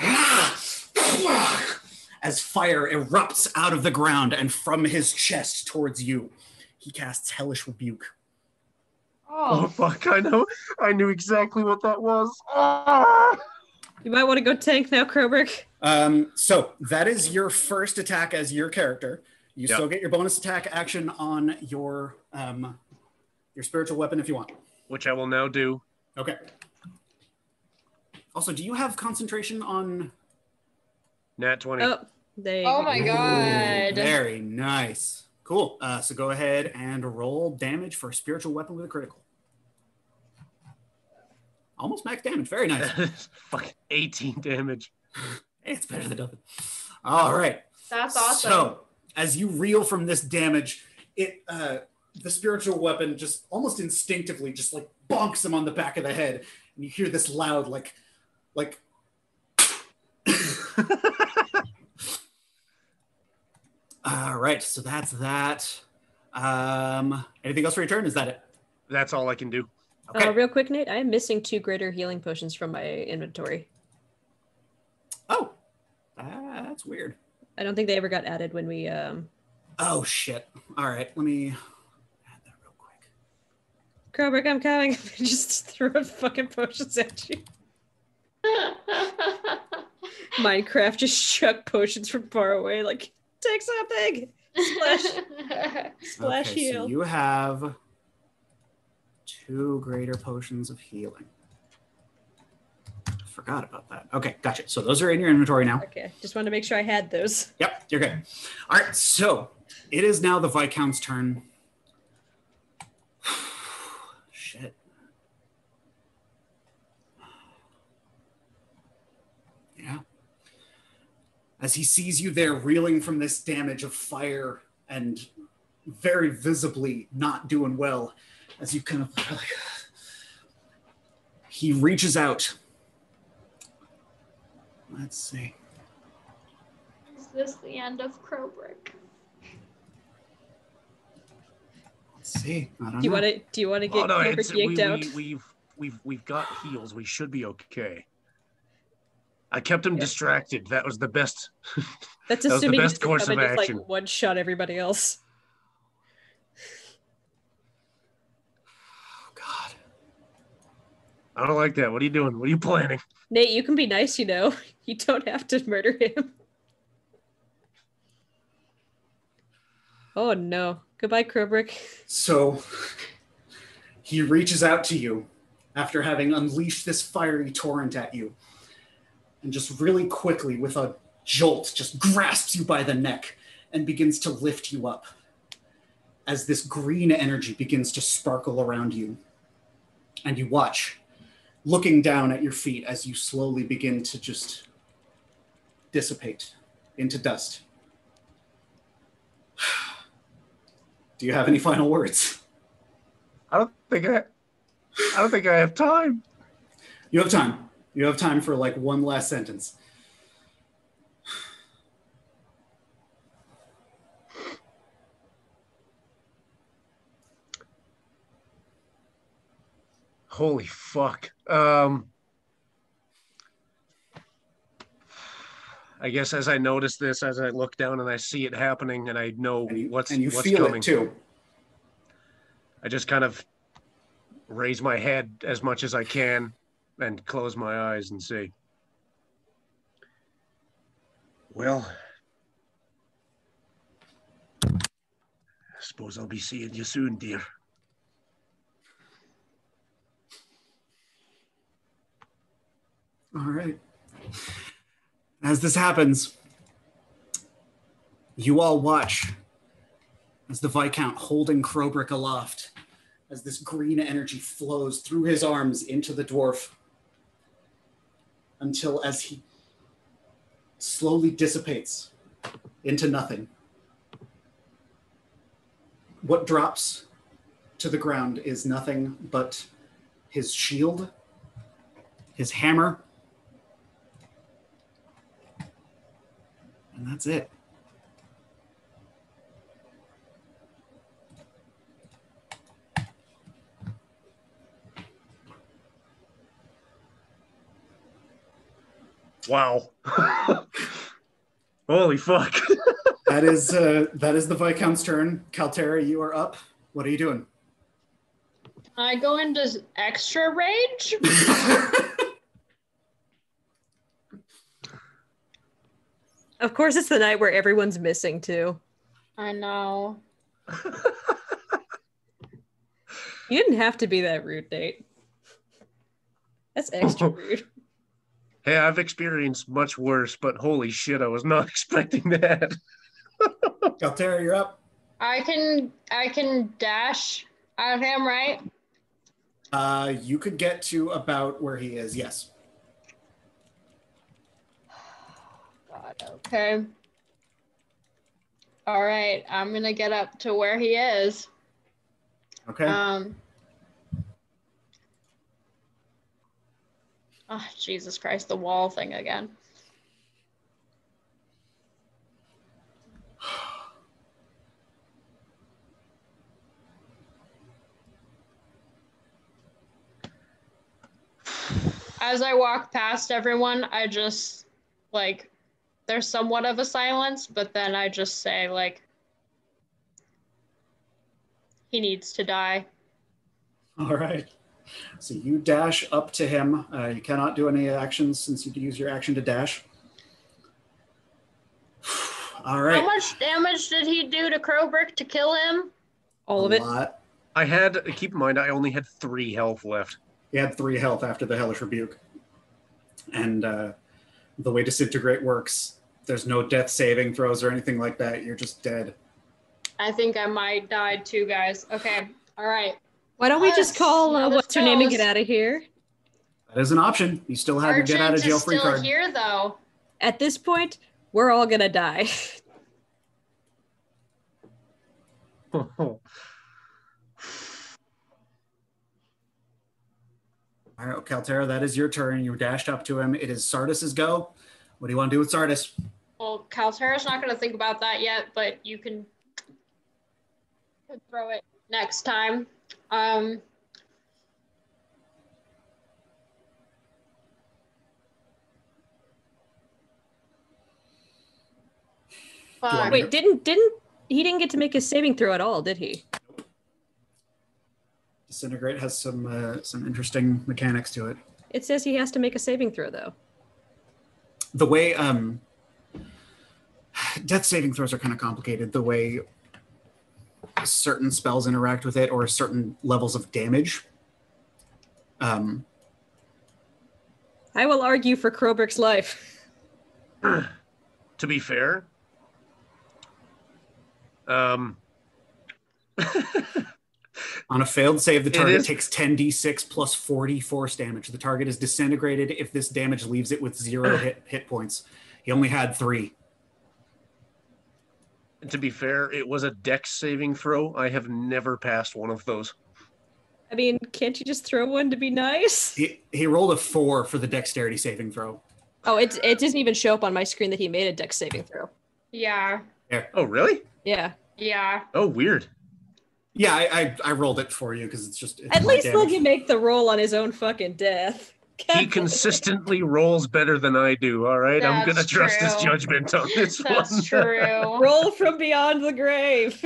as fire erupts out of the ground and from his chest towards you. He casts Hellish Rebuke. Oh, Oh, fuck. I know. I knew exactly what that was. Ah! You might want to go tank now, Krobrick. So that is your first attack as your character. You Yep. still get your bonus attack action on your spiritual weapon if you want. Which I will now do. Okay. Also, do you have concentration on? Nat 20. Oh, there you oh go. my Ooh, god. very nice. Cool. So go ahead and roll damage for a spiritual weapon with a critical. Almost max damage. Very nice. Fuck. 18 damage. It's better than nothing. All right. That's awesome. So, as you reel from this damage, the spiritual weapon just almost instinctively just like bonks him on the back of the head, and you hear this loud like. All right, so that's that. Anything else for your turn? Is that it? That's all I can do. Okay. Real quick, Nate, I am missing 2 greater healing potions from my inventory. Oh, that's weird. I don't think they ever got added when we. Oh shit! All right, let me add that real quick. Krobrick, I'm coming. Just throwing fucking potions at you. Minecraft just chuck potions from far away, like, take something! Splash! Splash Okay, heal. so you have 2 greater potions of healing. Forgot about that. Okay, gotcha. So those are in your inventory now. Okay, just wanted to make sure I had those. Yep, you're good. All right, so it is now the Viscount's turn. Shit. Yeah. As he sees you there reeling from this damage of fire and very visibly not doing well, as you kind of he reaches out. Let's see. Is this the end of Krobrick? Let's see. I don't Do you know. want to get Krobrick yanked out? We've got heals. We should be okay. I kept him distracted. That was the best. That's that was the assuming best you course come of and just, action. like, one shot everybody else. Oh, God. I don't like that. What are you doing? What are you planning? Nate, you can be nice, you know. You don't have to murder him. Oh no. Goodbye, Krobrick. So he reaches out to you after having unleashed this fiery torrent at you, and just really quickly, with a jolt, just grasps you by the neck and begins to lift you up as this green energy begins to sparkle around you. And you watch, looking down at your feet as you slowly begin to just dissipate into dust. Do you have any final words? I don't think I have time. You have time. You have time for like one last sentence. Holy fuck. I guess as I notice this, as I look down and I see it happening, and I know what's feel coming. it too. I just kind of raise my head as much as I can and close my eyes and say, well, I suppose I'll be seeing you soon, dear. All right. As this happens, you all watch as the Viscount, holding Krobrick aloft, as this green energy flows through his arms into the dwarf, until as he slowly dissipates into nothing, what drops to the ground is nothing but his shield, his hammer, and that's it. Wow. Holy fuck. That is the Viscount's turn. Kaltera, you are up. What are you doing? I go into extra rage. Of course, it's the night where everyone's missing too. I know. You didn't have to be that rude, Nate. That's extra rude. Hey, I've experienced much worse, but holy shit, I was not expecting that. Kaltera, you're up. I can dash at him, right? You could get to about where he is, yes. God. Okay. All right. I'm gonna get up to where he is. Okay. Oh, Jesus Christ, the wall thing again. As I walk past everyone, I just, like, there's somewhat of a silence, but then I just say, like, he needs to die. All right. So you dash up to him. You cannot do any actions since you use your action to dash. All right. How much damage did he do to Crowbrick to kill him? All of it. Lot. Keep in mind, I only had 3 health left. He had 3 health after the Hellish Rebuke. And the way Disintegrate works, there's no death saving throws or anything like that. You're just dead. I think I might die too, guys. Okay. All right. Why don't we just call what's her name and get spells. out of here? That is an option. You still have your get out of jail free still card. here, though. At this point, we're all gonna die. All right, Kaltera, that is your turn. You dashed up to him. It is Sardis's go. What do you want to do with Sardis? Well, Kaltera's not going to think about that yet, but you can throw it next time. Fuck. Wait, he didn't get to make his saving throw at all, did he? Disintegrate has some interesting mechanics to it. It says he has to make a saving throw, though. The way death saving throws are kind of complicated. The way certain spells interact with it, or certain levels of damage. I will argue for Crowbrick's life. To be fair, on a failed save, the target takes 10d6 plus 40 force damage. The target is disintegrated if this damage leaves it with 0 hit points. He only had 3. To be fair, it was a dex saving throw. I have never passed one of those. I mean, can't you just throw one to be nice? He rolled a 4 for the dexterity saving throw. Oh, it doesn't even show up on my screen that he made a dex saving throw. Yeah. Oh, really? Yeah. Yeah. Oh, weird. Yeah, I rolled it for you because it's At least damage. let him make the roll on his own fucking death. He consistently rolls better than I do, all right? I'm going to trust his judgment on this one. That's true. Roll from beyond the grave.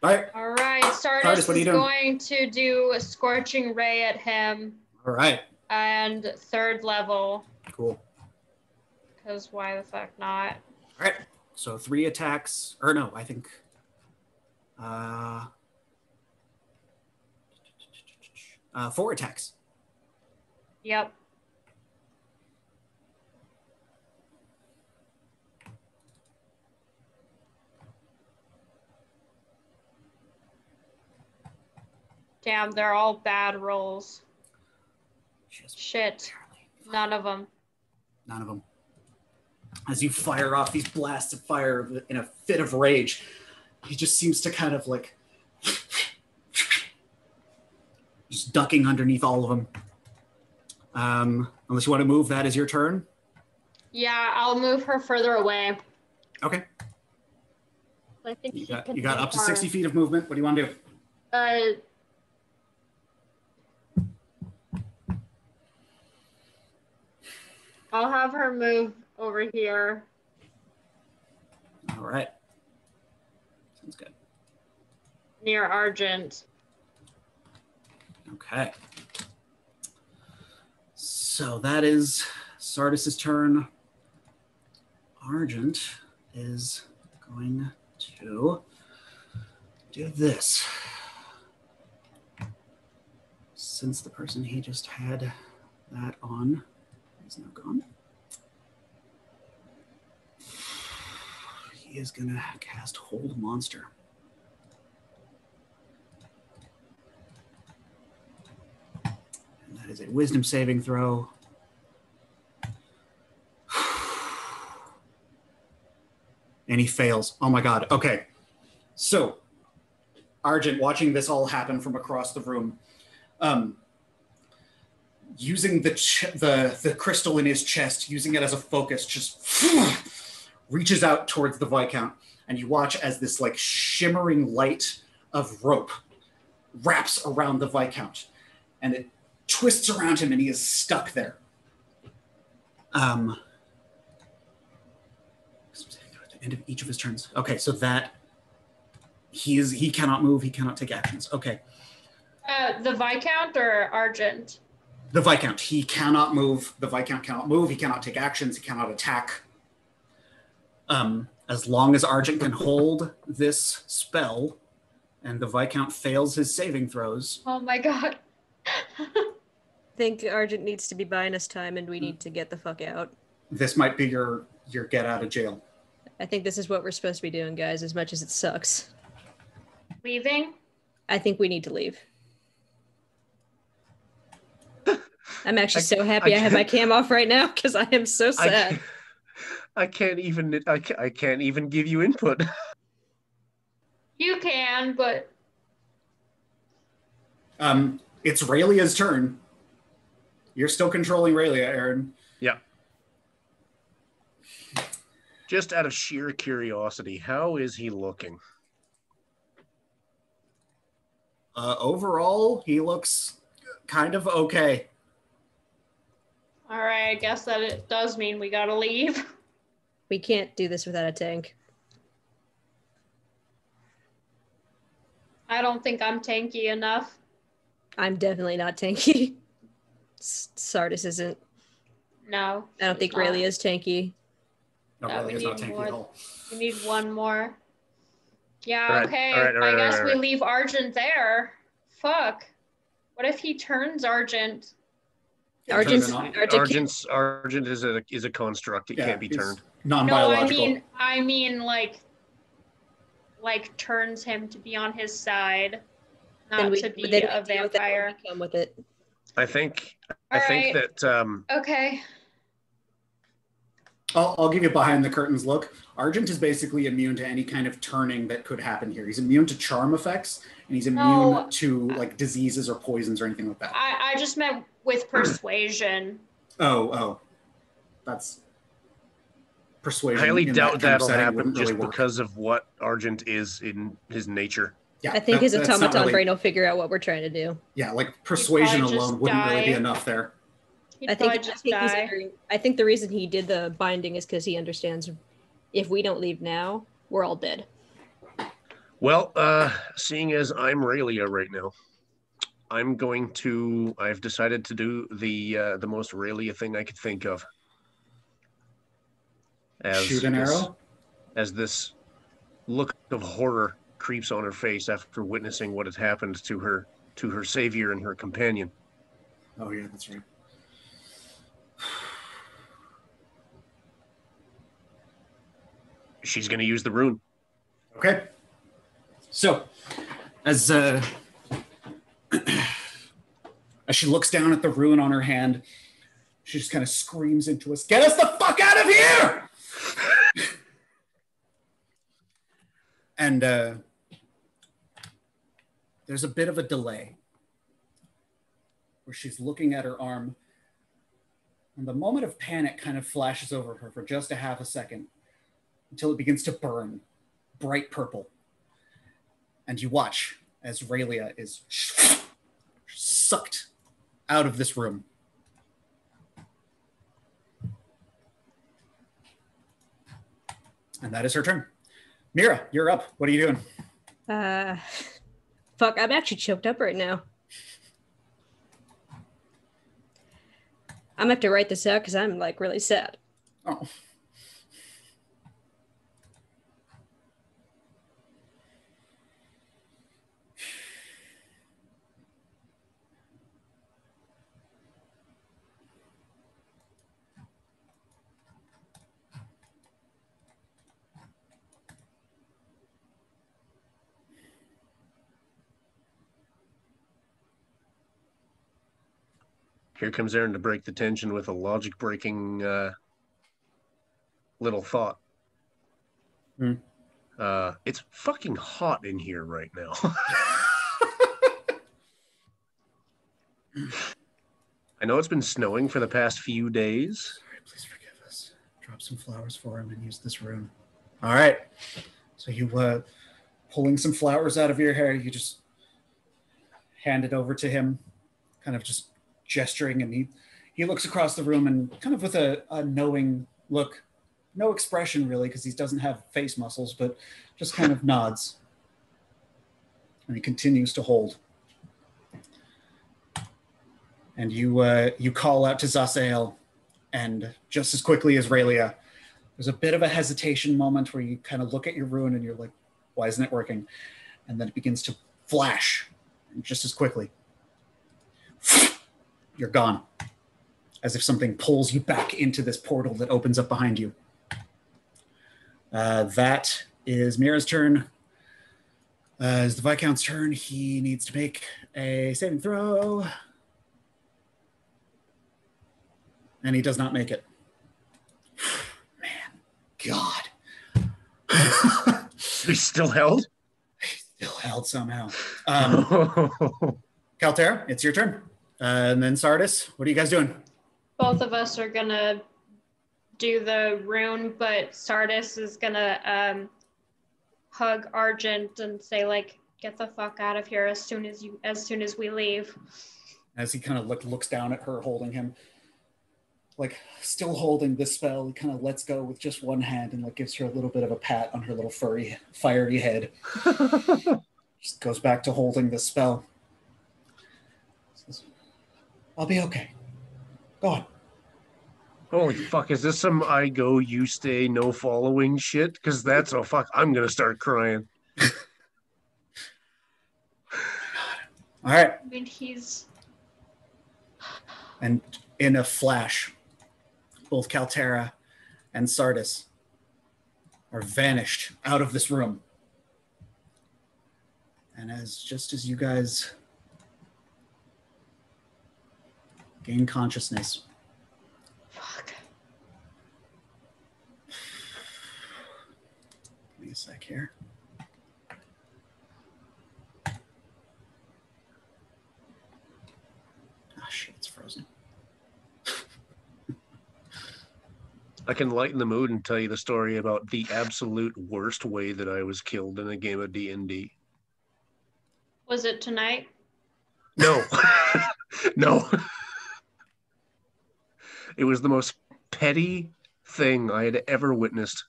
All right. All right. Sardis what are you is doing? going to do a Scorching Ray at him. All right. And 3rd level. Cool. Because why the fuck not? All right. So 3 attacks. Or no, I think... 4 attacks. Yep. Damn, they're all bad rolls. Shit. None of them. None of them. As you fire off these blasts of fire in a fit of rage, he just seems to kind of like just ducking underneath all of them. Unless you want to move, that is your turn. Yeah, I'll move her further away. Okay. I think You got up to 60 feet of movement. What do you want to do? I'll have her move over here. All right. Sounds good. Near Argent. Okay. So that is Sardis's turn. Argent is going to do this. Since the person he just had that on is now gone, he is going to cast Hold Monster. And that is a Wisdom saving throw. And he fails. Oh my God. Okay. So, Argent, watching this all happen from across the room, using the crystal in his chest, using it as a focus, just reaches out towards the Viscount, and you watch as this like shimmering light of rope wraps around the Viscount, and it twists around him, and he is stuck there. At the end of each of his turns. Okay, so that he cannot move, he cannot take actions. Okay. The Viscount or Argent? The Viscount. He cannot move. The Viscount cannot move. He cannot take actions. He cannot attack. As long as Argent can hold this spell and the Viscount fails his saving throws. Oh my God. I think Argent needs to be buying us time and we need to get the fuck out. This might be your get out of jail. I think this is what we're supposed to be doing, guys, as much as it sucks. Leaving? I think we need to leave. I'm actually so happy I have my cam off right now because I am so sad. I can't even give you input. You can, but it's Raylia's turn. You're still controlling Raylia, Aaron. Yeah. Just out of sheer curiosity, how is he looking? Overall, he looks kind of okay. all right, I guess that it does mean we gotta leave. We can't do this without a tank. I don't think I'm tanky enough. I'm definitely not tanky. Sardis isn't. No. I don't think she's not. Raylia is tanky. No, Yeah, we Raylia's not need tanky more. at all. We need one more. Yeah, All right, okay. all right, all I right, guess all we right. leave Argent there. Fuck. What if he turns Argent? Argent's, Turn it Argent is a construct. It can't be he's turned. No, non-biological. I mean like turns him to be on his side, not to be then a we deal with it when vampire. we come with it. I think All think right. that Okay. I'll give you a behind the curtains look. Argent is basically immune to any kind of turning that could happen here. He's immune to charm effects, and he's immune No. to like diseases or poisons or anything like that. I just meant with persuasion. Oh, that's persuasion. highly in doubt that kind of that'll setting happen wouldn't just really work. because of what Argent is in his nature. Yeah, I think his that's not automaton really- brain will figure out what we're trying to do. Yeah, like persuasion probably just alone wouldn't really be die. enough there. He'd I think probably just die. I think the reason he did the binding is because he understands if we don't leave now, we're all dead. Well, seeing as I'm Raylia right now, I've decided to do the most Raylia thing I could think of. Shoot an arrow? As this look of horror creeps on her face after witnessing what has happened to her savior and her companion. Oh yeah, that's right. She's going to use the rune. Okay. So, as she looks down at the rune on her hand, she just kind of screams into us, "Get us the fuck out of here!" And there's a bit of a delay where she's looking at her arm, and the moment of panic kind of flashes over her for just a half a second until it begins to burn bright purple. And you watch as Raylia is sucked out of this room. And that is her turn. Mira, you're up. What are you doing? Fuck, I'm actually choked up right now. I'm gonna have to write this out because I'm like really sad. Oh. Here comes Aaron to break the tension with a logic-breaking little thought. Hmm. It's fucking hot in here right now. I know it's been snowing for the past few days. Sorry, please forgive us. Drop some flowers for him and use this rune. All right. So you pulling some flowers out of your hair, you just hand it over to him, kind of just gesturing, and he looks across the room and kind of with a knowing look, no expression really because he doesn't have face muscles, but just kind of nods. And he continues to hold. And you call out to Zasael, and just as quickly as Raylia, there's a bit of a hesitation moment where you kind of look at your rune and you're like, why isn't it working? And then it begins to flash, and just as quickly, you're gone. As if something pulls you back into this portal that opens up behind you. That is Mira's turn. It's the Viscount's turn. He needs to make a saving throw. And he does not make it. Man, God. He's still held? He's still held somehow. Kaltera, it's your turn. And then Sardis, what are you guys doing? Both of us are gonna do the rune, but Sardis is gonna hug Argent and say, like, get the fuck out of here as soon as we leave. As he kind of looks down at her holding him. Like, still holding this spell, he kind of lets go with just one hand and like gives her a little bit of a pat on her little fiery head. Just goes back to holding this spell. Says, I'll be okay. Go on. Holy fuck, is this some I go, you stay, no following shit? Because that's, oh fuck, I'm going to start crying. All right. I mean, he's... And in a flash, both Kaltera and Sardis are vanished out of this room. And just as you guys gain consciousness, Fuck. give me a sec here. Ah, shit, it's frozen. I can lighten the mood and tell you the story about the absolute worst way that I was killed in a game of D&D. Was it tonight? No. No. It was the most petty thing I had ever witnessed.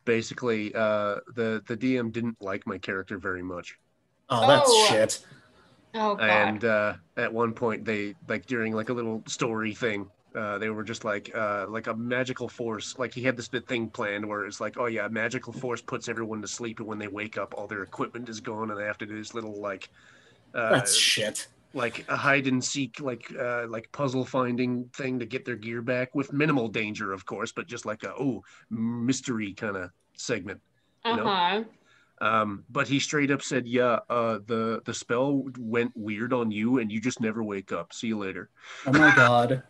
Basically, the DM didn't like my character very much. Oh, that's Oh. shit. Oh, God. And at one point, they, like, during like a little story thing, they were just like a magical force. Like, he had this bit thing planned where it's like, oh yeah, magical force puts everyone to sleep, and when they wake up, all their equipment is gone, and they have to do this little like That's shit. like a hide and seek, like puzzle finding thing to get their gear back with minimal danger, of course, but just like a mystery kind of segment. You know? But he straight up said, yeah, the spell went weird on you and you just never wake up. See you later. Oh my God.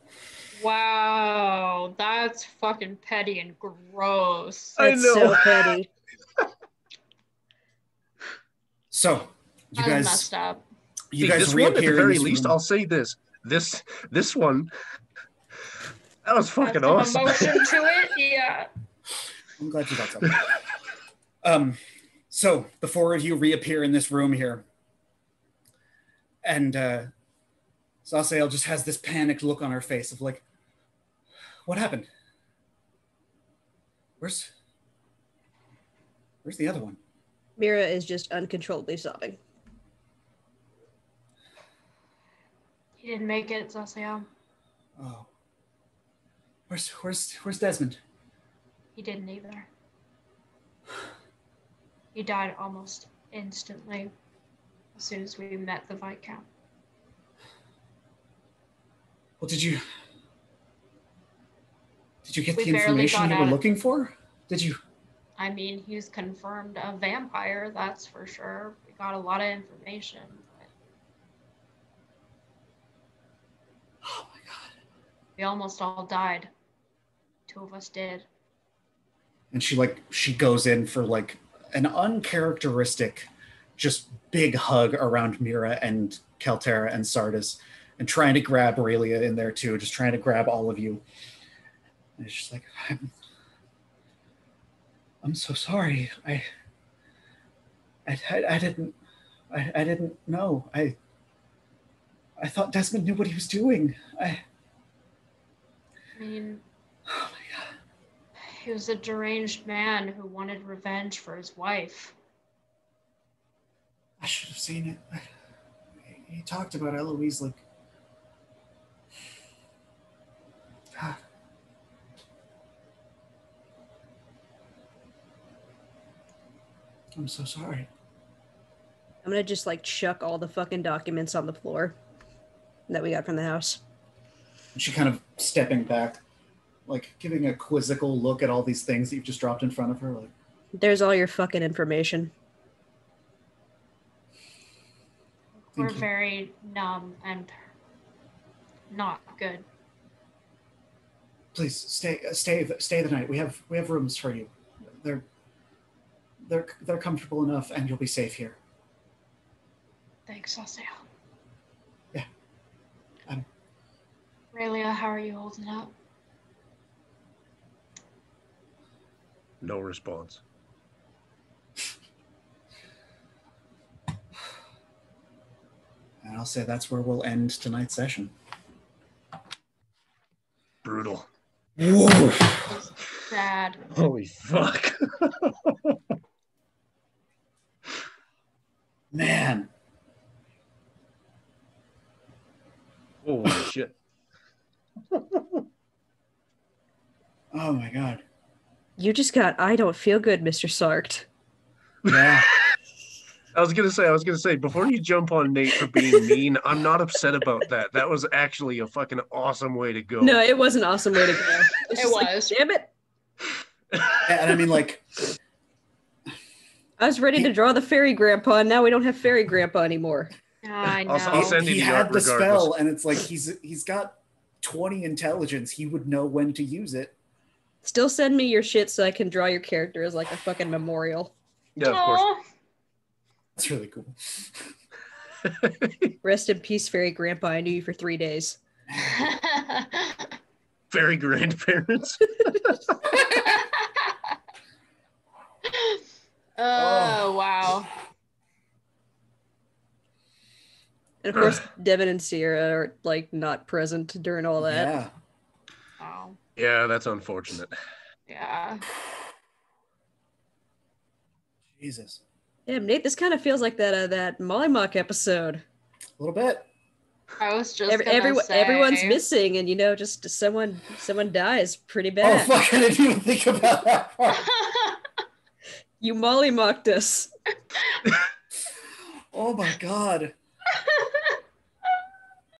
Wow, that's fucking petty and gross. I That's know. so petty. So, you That's guys, messed up. you See, guys this one, at reappear the in very this least, room. I'll say this one, that was Has fucking some awesome. emotion to it, yeah. I'm glad you got something. So the four of you reappear in this room here. And Zasael just has this panicked look on her face of like, what happened? Where's the other one? Mira is just uncontrollably sobbing. He didn't make it, Zasael. Oh. Where's Desmond? He didn't either. He died almost instantly as soon as we met the Viscount. Well, did you get We the barely information got you out were of- looking for? Did you? I mean, he's confirmed a vampire, that's for sure. We got a lot of information. But Oh my God. We almost all died. 2 of us did. And she goes in for like an uncharacteristic, just big hug around Mira and Kaltera and Sardis, and trying to grab Aurelia in there too, just trying to grab all of you. And it's just like, I'm so sorry. I didn't know. I thought Desmond knew what he was doing. I mean, Oh my God. he was a deranged man who wanted revenge for his wife. I should have seen it. He talked about Eloise like... God. I'm so sorry. I'm gonna just like chuck all the fucking documents on the floor that we got from the house. And she kind of stepping back, like giving a quizzical look at all these things that you've just dropped in front of her. Like, There's all your fucking information. We're Thank you. very numb and not good. please stay the night. We have rooms for you. They're comfortable enough, and you'll be safe here. Thanks, I'll stay home. Yeah. Aurelia, how are you holding up? No response. And I'll say that's where we'll end tonight's session. Brutal. Whoa! Sad. Holy fuck. Man. Holy shit. Oh my God. You just got, I don't feel good, Mr. Sarked. Yeah. I was gonna say, before you jump on Nate for being mean, I'm not upset about that. That was actually a fucking awesome way to go. No, it was an awesome way to go. It just like, was. damn it. And I mean, like, I was ready to draw the fairy grandpa, and now we don't have fairy grandpa anymore. I know. I'll send you he the had art the regardless. spell, and it's like he's got 20 intelligence. He would know when to use it. Still send me your shit so I can draw your character as like a fucking memorial. Yeah, of course. Aw. That's really cool. Rest in peace, fairy grandpa. I knew you for 3 days. Fairy grandparents. Oh, wow. And of course, Devin and Sierra are like not present during all that. Yeah. Wow. Yeah, that's unfortunate. Yeah. Jesus. Yeah, Nate, this kind of feels like that Molly Mock episode. A little bit. I was just Everyone's missing, and just someone dies pretty Oh, bad. fuck. I didn't even think about that part. You Molly mocked us. Oh, my God.